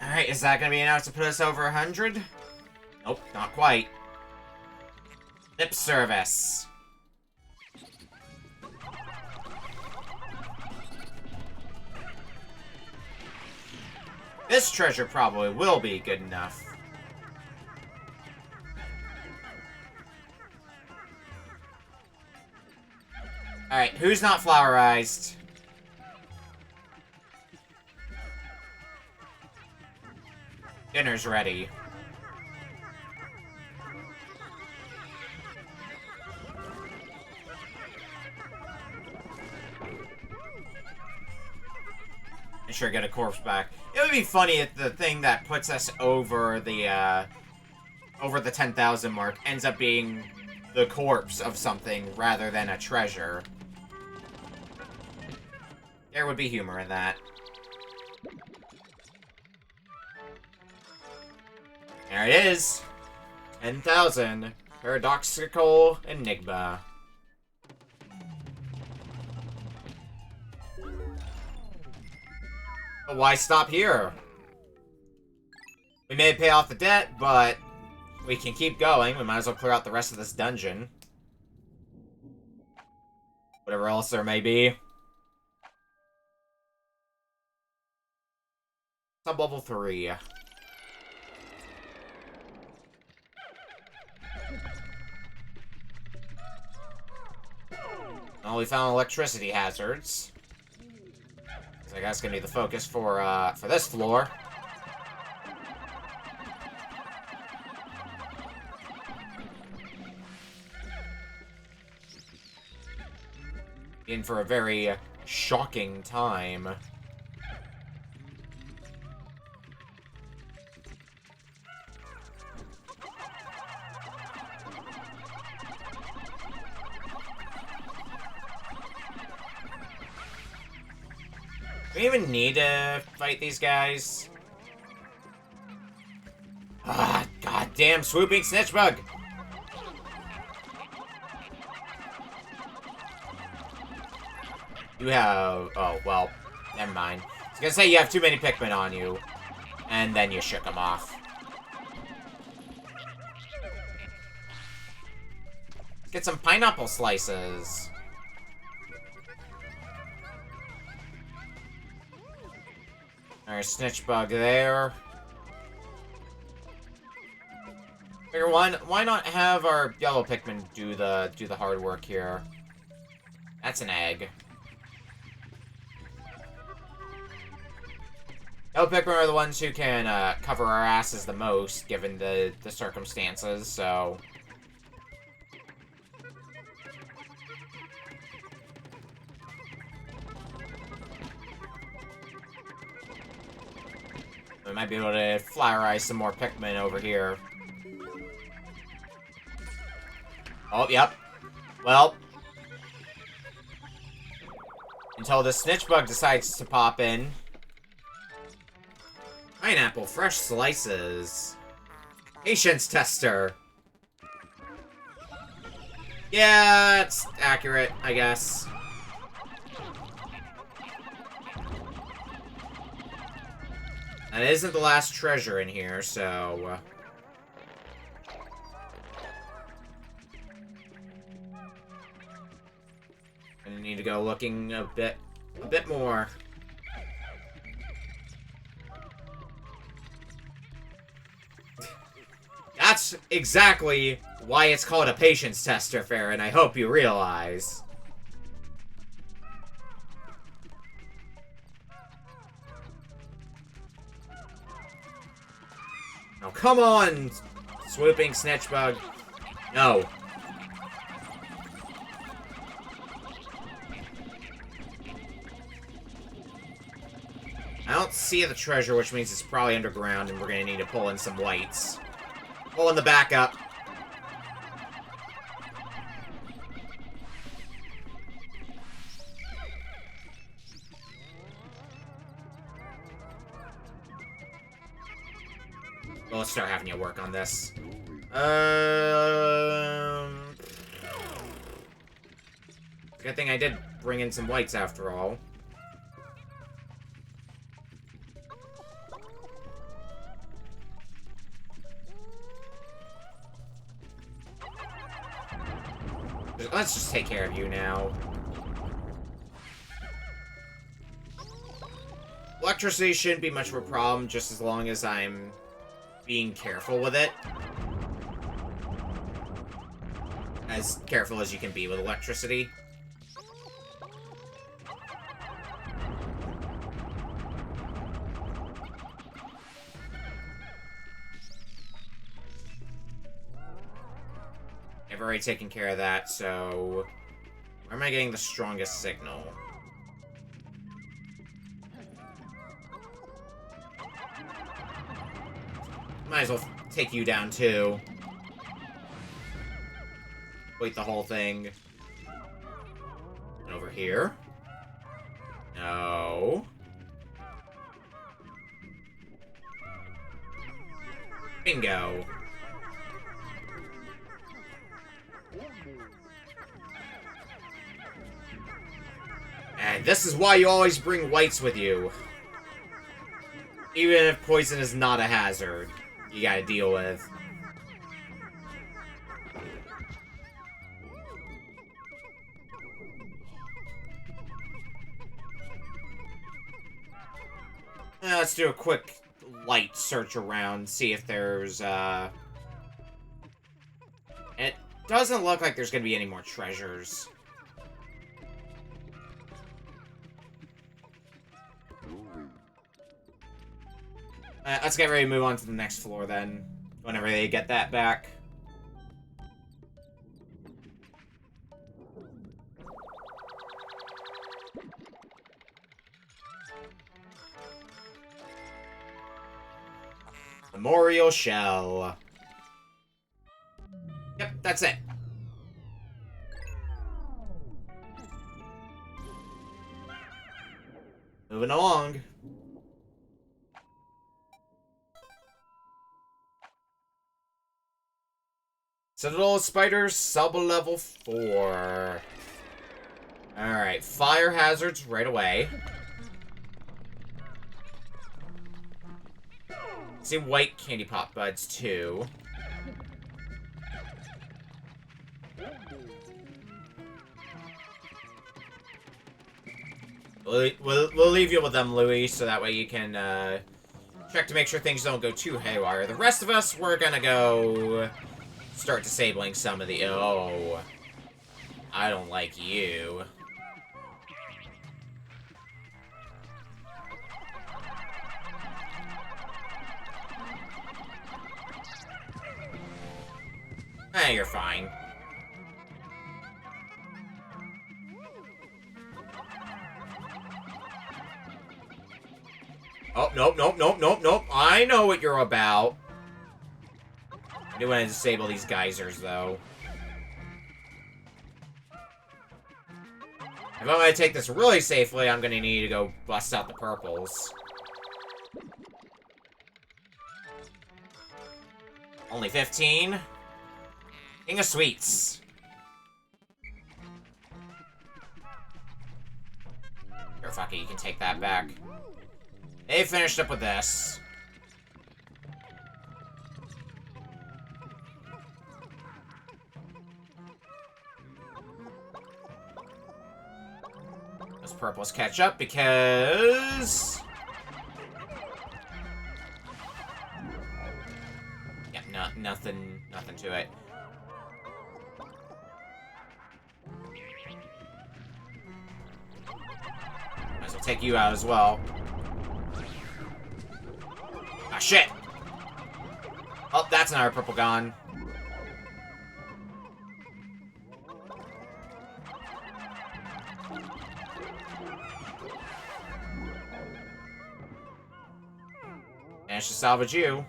B: Alright, is that gonna be enough to put us over 100? Nope, not quite. Lip service. This treasure probably will be good enough. Alright, who's not flowerized? Dinner's ready. And sure, get a corpse back. It would be funny if the thing that puts us over the 10,000 mark ends up being the corpse of something rather than a treasure. There would be humor in that. There it is. 10,000. Paradoxical Enigma. But why stop here? We may pay off the debt, but we can keep going. We might as well clear out the rest of this dungeon. Whatever else there may be. Sub-level 3. Well, we found electricity hazards. So I guess gonna be the focus for this floor. In for a very shocking time. Do we even need to fight these guys? Ah, goddamn swooping snitch bug! You have... Oh, well, never mind. I was gonna say you have too many Pikmin on you. And then you shook them off. Let's get some pineapple slices. Alright, snitch bug there. Figure why not have our yellow Pikmin do the hard work here? That's an egg. Yellow Pikmin are the ones who can cover our asses the most, given the circumstances, so... We might be able to Flower Ice some more Pikmin over here. Oh, yep. Well. Until the snitch bug decides to pop in. Pineapple, fresh slices. Patience tester. Yeah, it's accurate, I guess. And it isn't the last treasure in here, so... I need to go looking a bit more. That's exactly why it's called a patience tester, Farron. I hope you realize. Oh, come on, swooping snitch bug. No. I don't see the treasure, which means it's probably underground, and we're gonna need to pull in some whites. Pull in the backup. Well, let's start having you work on this. Good thing I did bring in some whites after all. Let's just take care of you now. Electricity shouldn't be much of a problem, just as long as I'm being careful with it. As careful as you can be with electricity. I've already taken care of that, so... Where am I getting the strongest signal? Might as well take you down, too. Wait the whole thing. And over here? No. Bingo. And this is why you always bring whites with you. Even if poison is not a hazard, you gotta deal with. Let's do a quick light search around, see if there's, It doesn't look like there's gonna be any more treasures. Let's get ready to move on to the next floor, then. Whenever they get that back.
A: Memorial Shell. Yep, that's it. Moving along. Citadel of Spiders, sub-level 4. Alright, fire hazards right away. See white candy pop buds, too. We'll leave you with them, Louie, so that way you can, check to make sure things don't go too haywire. The rest of us, we're gonna go start disabling some of the... Oh. I don't like you. Eh, you're fine. Oh, nope, nope, nope, nope, nope. I know what you're about. I do want to disable these geysers, though. If I'm going to take this really safely, I'm going to need to go bust out the purples. Only 15. King of Sweets. Here, fuck it, you can take that back. They finished up with this. Those purples catch up because... Yeah, nothing to it. Might as well take you out as well. Ah, shit! Oh, that's another purple gone. Managed to salvage you.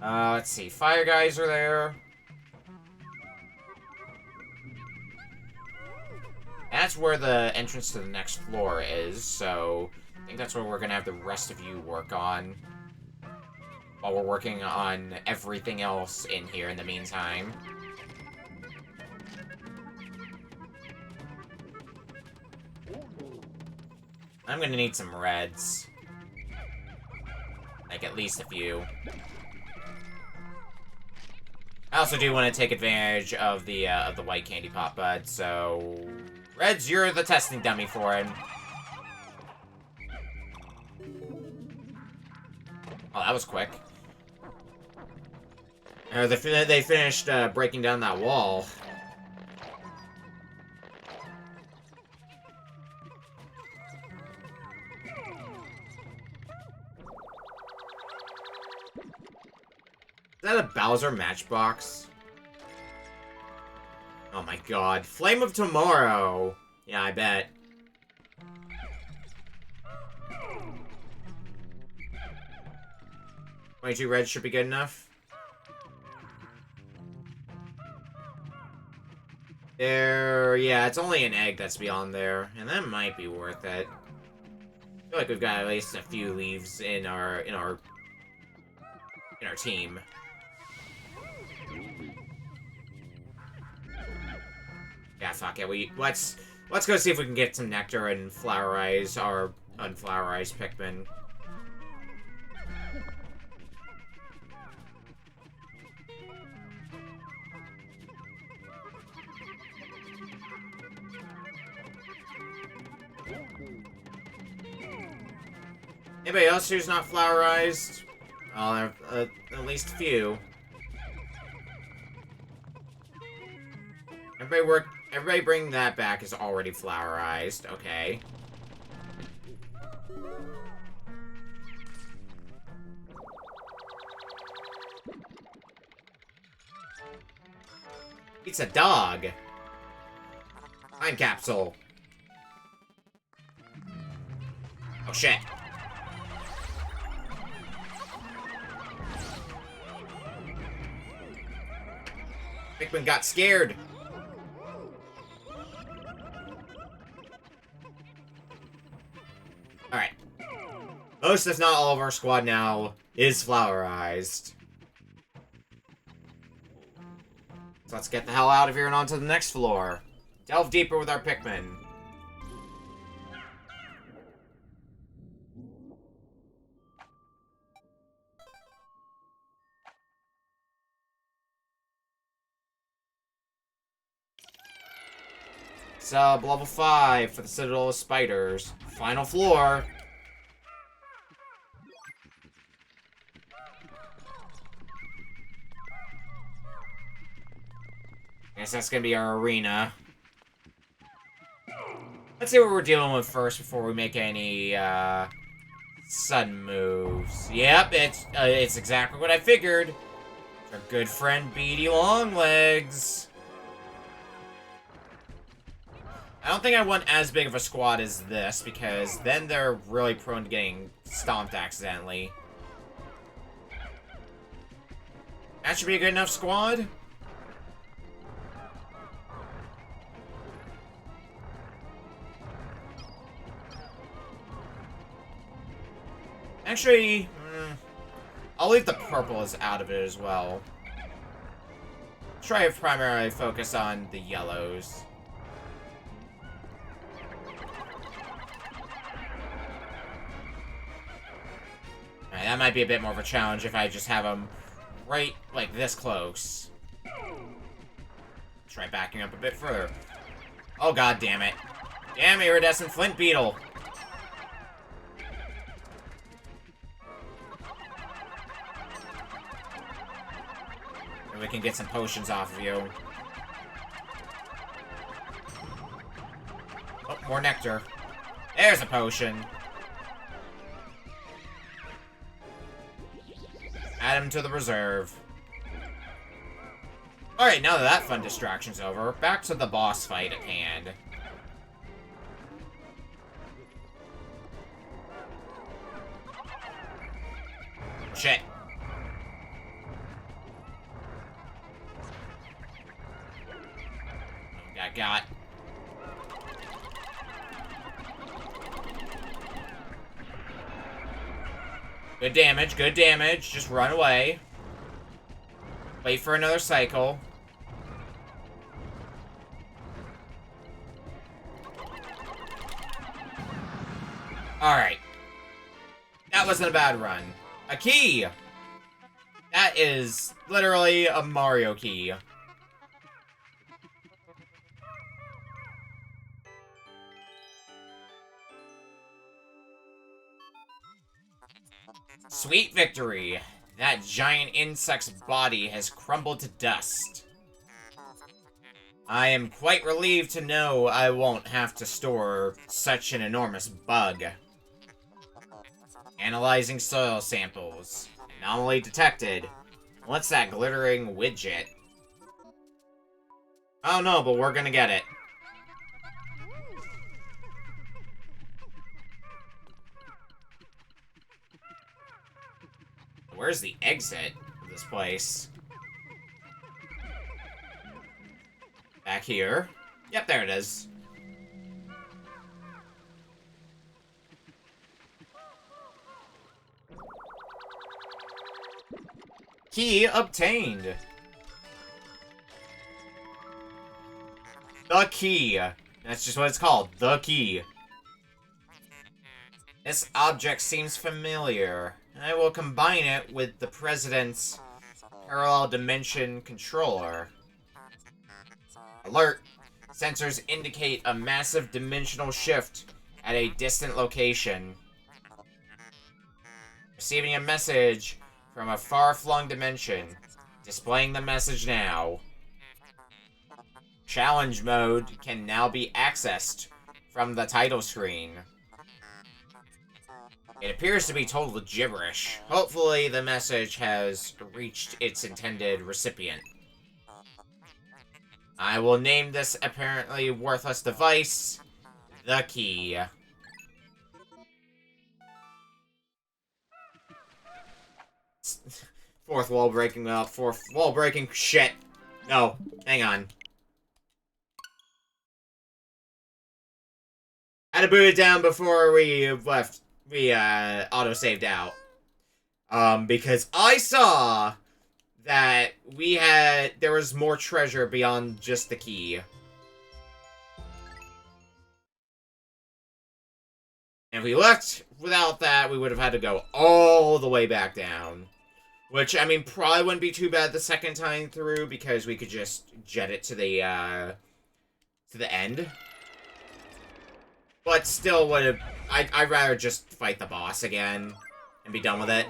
A: Let's see. Fire guys are there. That's where the entrance to the next floor is, so I think that's where we're gonna have the rest of you work on. While we're working on everything else in here in the meantime. I'm gonna need some reds. Like, at least a few. I also do want to take advantage of the white candy pop bud, so... Reds, you're the testing dummy for him. Oh, that was quick. They finished breaking down that wall. Is that a Bowser matchbox? Oh my god. Flame of Tomorrow! Yeah, I bet. $22 reds should be good enough. Yeah, it's only an egg that's beyond there, and that might be worth it. I feel like we've got at least a few leaves in our team. Yeah, fuck it. Let's go see if we can get some nectar and flowerize our unflowerized Pikmin. Anybody else who's not flowerized? Oh, there are at least a few. Everybody bring that back is already flowerized. Okay. It's a dog. Time capsule. Oh shit.
B: Pikmin got scared. Alright. Most, if not all, of our squad now is flowerized. So let's get the hell out of here and on to the next floor. Delve deeper with our Pikmin. Sub level 5 for the Citadel of Spiders. Final floor. Guess that's gonna be our arena. Let's see what we're dealing with first before we make any sudden moves. Yep, it's exactly what I figured. It's our good friend Beady Longlegs. I don't think I want as big of a squad as this, because then they're really prone to getting stomped accidentally. That should be a good enough squad. Actually, I'll leave the purples out of it as well. Try to primarily focus on the yellows. Alright, that might be a bit more of a challenge if I just have them right, like, this close. Try backing up a bit further. Oh, god damn it. Damn iridescent flint beetle. We can get some potions off of you. Oh, more nectar. There's a potion. Add him to the reserve. Alright, now that that fun distraction's over, back to the boss fight at hand. Shit. Got. Good damage, good damage. Just run away. Wait for another cycle. Alright. That wasn't a bad run. A key! That is literally a Mario key. Sweet victory! That giant insect's body has crumbled to dust. I am quite relieved to know I won't have to store such an enormous bug. Analyzing soil samples. Anomaly detected. What's that glittering widget? I don't know, but we're gonna get it. Where's the exit of this place? Back here. Yep, there it is. Key obtained. The key. That's just what it's called. The key. This object seems familiar. I will combine it with the President's parallel dimension controller. Alert! Sensors indicate a massive dimensional shift at a distant location. Receiving a message from a far-flung dimension. Displaying the message now. Challenge mode can now be accessed from the title screen. It appears to be total gibberish. Hopefully the message has reached its intended recipient. I will name this apparently worthless device the key. Fourth wall breaking, shit. No, hang on. I had to boot it down before we left. We auto-saved out. Because I saw that there was more treasure beyond just the key. And if we left without that, we would have had to go all the way back down. Which, I mean, probably wouldn't be too bad the second time through, because we could just jet it to the end. But still would have... I'd rather just fight the boss again and be done with it.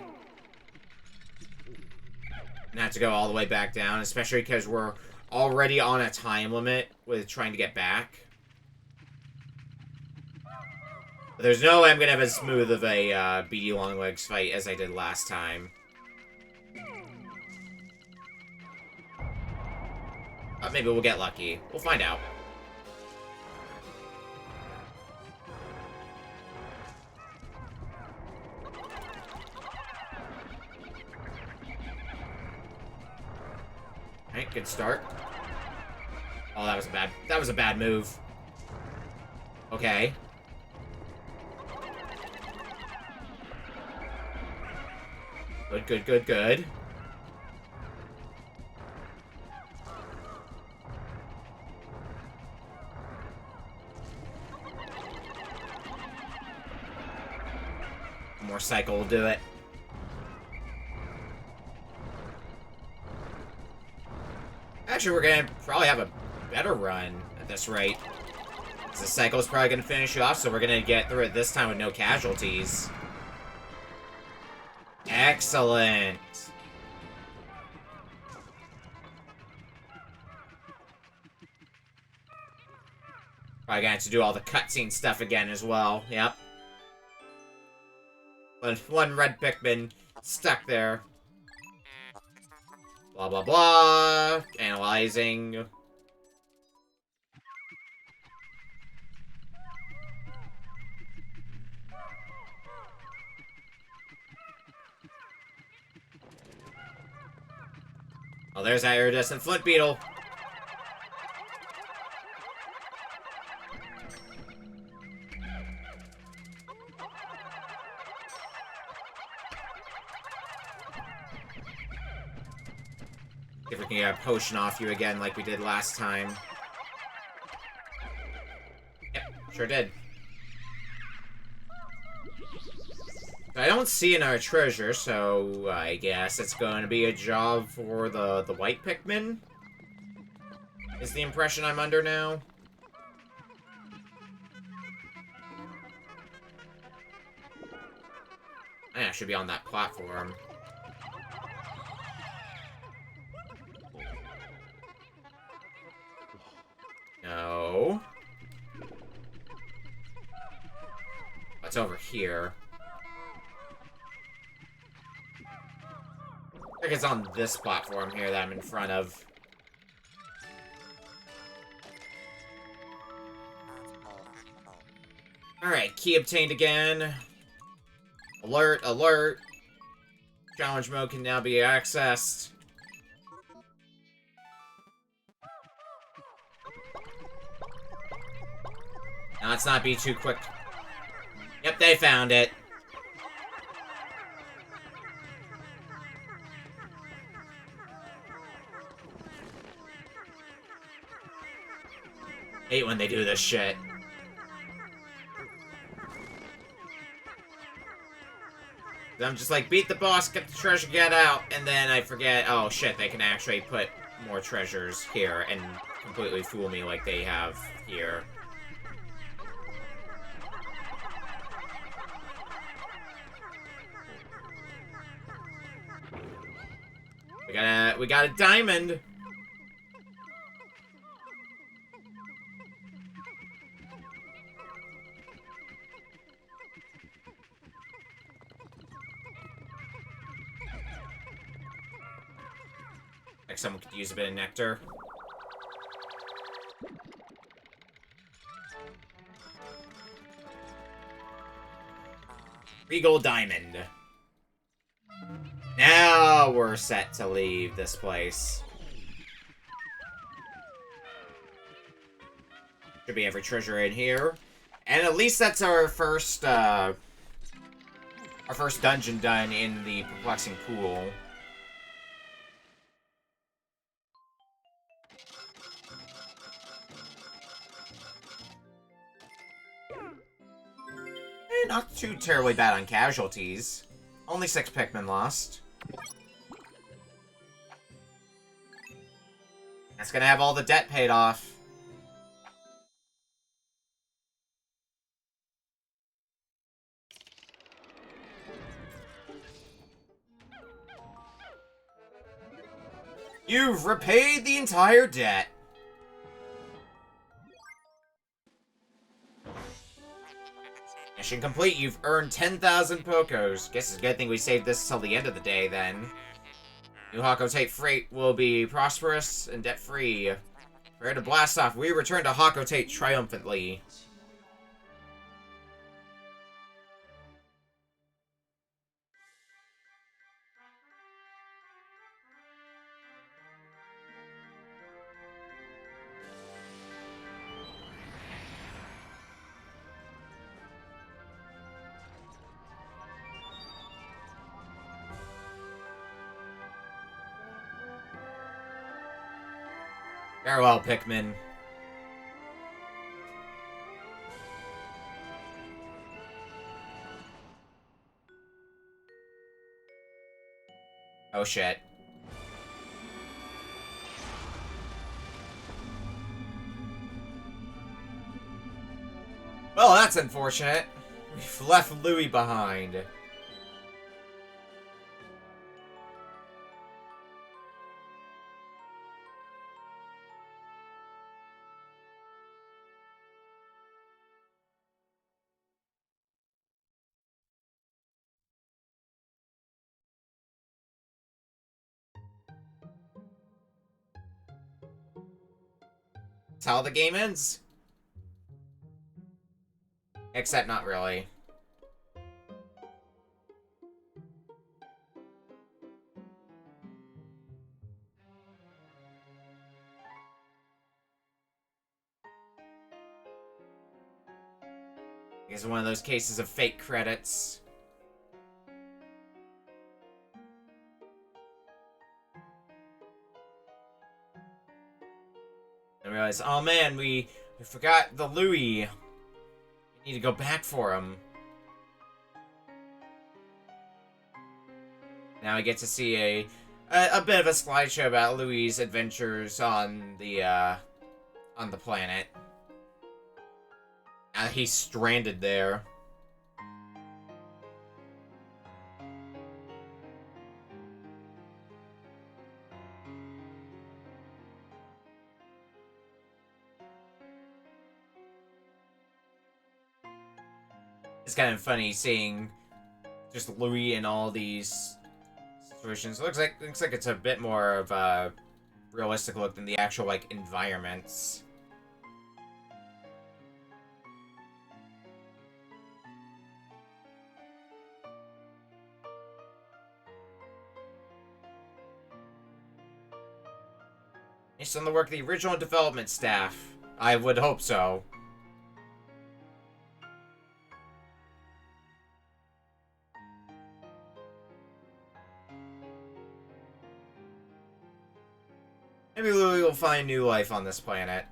B: And have to go all the way back down, especially because we're already on a time limit with trying to get back. But there's no way I'm gonna have as smooth of a BD Longlegs fight as I did last time. But maybe we'll get lucky. We'll find out. Alright, good start. Oh, that was a bad move. Okay. Good, good, good, good. One more cycle will do it. Actually, we're gonna probably have a better run at this rate. The cycle's probably gonna finish off, so we're gonna get through it this time with no casualties. Excellent. Probably gonna have to do all the cutscene stuff again as well. Yep. One red Pikmin stuck there. Blah, blah, blah. Analyzing. Oh, there's that iridescent flint beetle. See if we can get a potion off you again like we did last time. Yep, sure did. I don't see another treasure, so I guess it's going to be a job for the white Pikmin? Is the impression I'm under now? I should be on that platform. No. What's over here? I think it's on this platform here that I'm in front of. Alright, key obtained again. Alert, alert. Challenge mode can now be accessed. Now let's not be too quick. Yep, they found it. Hate when they do this shit. I'm just like, beat the boss, get the treasure, get out, and then I forget, oh shit, they can actually put more treasures here and completely fool me like they have here. We got a diamond! Like someone could use a bit of nectar. Regal Diamond. Now we're set to leave this place. Should be every treasure in here. And at least that's our first dungeon done in the perplexing pool. Not too terribly bad on casualties. Only 6 Pikmin lost. That's gonna have all the debt paid off. You've repaid the entire debt. Mission complete. You've earned 10,000 Pokos. Guess it's a good thing we saved this till the end of the day, then. New Hakotate Freight will be prosperous and debt-free. Prepare to blast off. We return to Hakotate triumphantly. Farewell, Pikmin. Oh shit. Well, that's unfortunate. We've left Louie behind. That's how the game ends. Except not really. It's one of those cases of fake credits. I realize, oh man, we forgot the Louie. We need to go back for him. Now we get to see a bit of a slideshow about Louie's adventures on the planet. He's stranded there. It's kind of funny seeing just Louie in all these situations. It looks like it's a bit more of a realistic look than the actual like environments. Based on the work of the original development staff. I would hope so. Maybe Louie will find new life on this planet.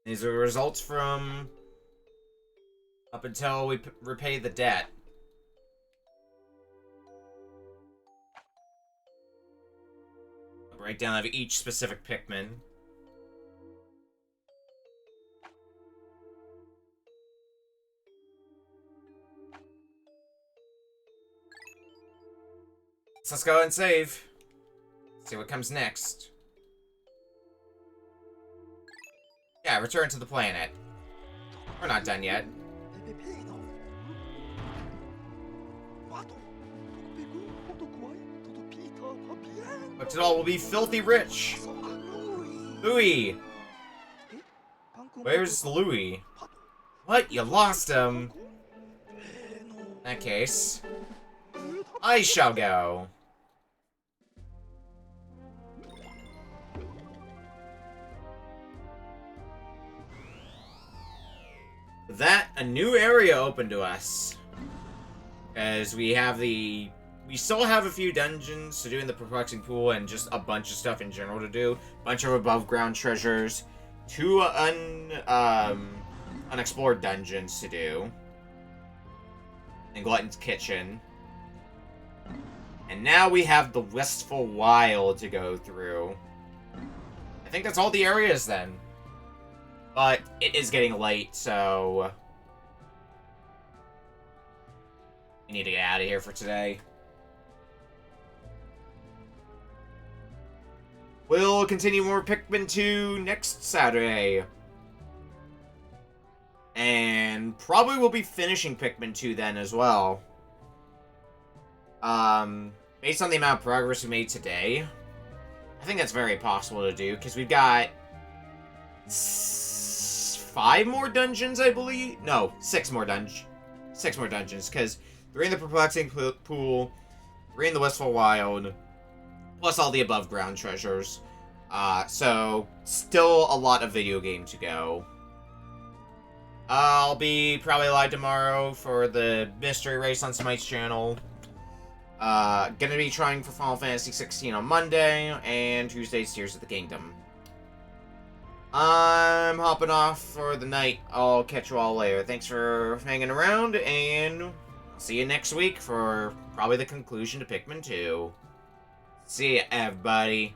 B: These are the results from up until we repay the debt. A breakdown of each specific Pikmin. So let's go ahead and save. See what comes next. Yeah, return to the planet. We're not done yet. But it all will be filthy rich. Louis! Where's Louis? What? You lost him? In that case, I shall go. With that, a new area opened to us. As we have we still have a few dungeons to do in the Perplexing Pool and just a bunch of stuff in general to do. Bunch of above ground treasures. 2 unexplored dungeons to do. And Glutton's Kitchen. And now we have the Wistful Wild to go through. I think that's all the areas then. But it is getting late, so we need to get out of here for today. We'll continue more Pikmin 2 next Saturday. And probably we'll be finishing Pikmin 2 then as well. Based on the amount of progress we made today, I think that's very possible to do, because we've got 5 more dungeons, I believe? No, 6 more dungeons. 6 more dungeons, because 3 in the Perplexing Pool, 3 in the Wistful Wild, plus all the above ground treasures. So, still a lot of video game to go. I'll be probably live tomorrow for the mystery race on Smite's channel. Gonna be trying for Final Fantasy 16 on Monday, and Tuesday's Tears of the Kingdom. I'm hopping off for the night. I'll catch you all later. Thanks for hanging around, and I'll see you next week for probably the conclusion to Pikmin 2. See ya, everybody.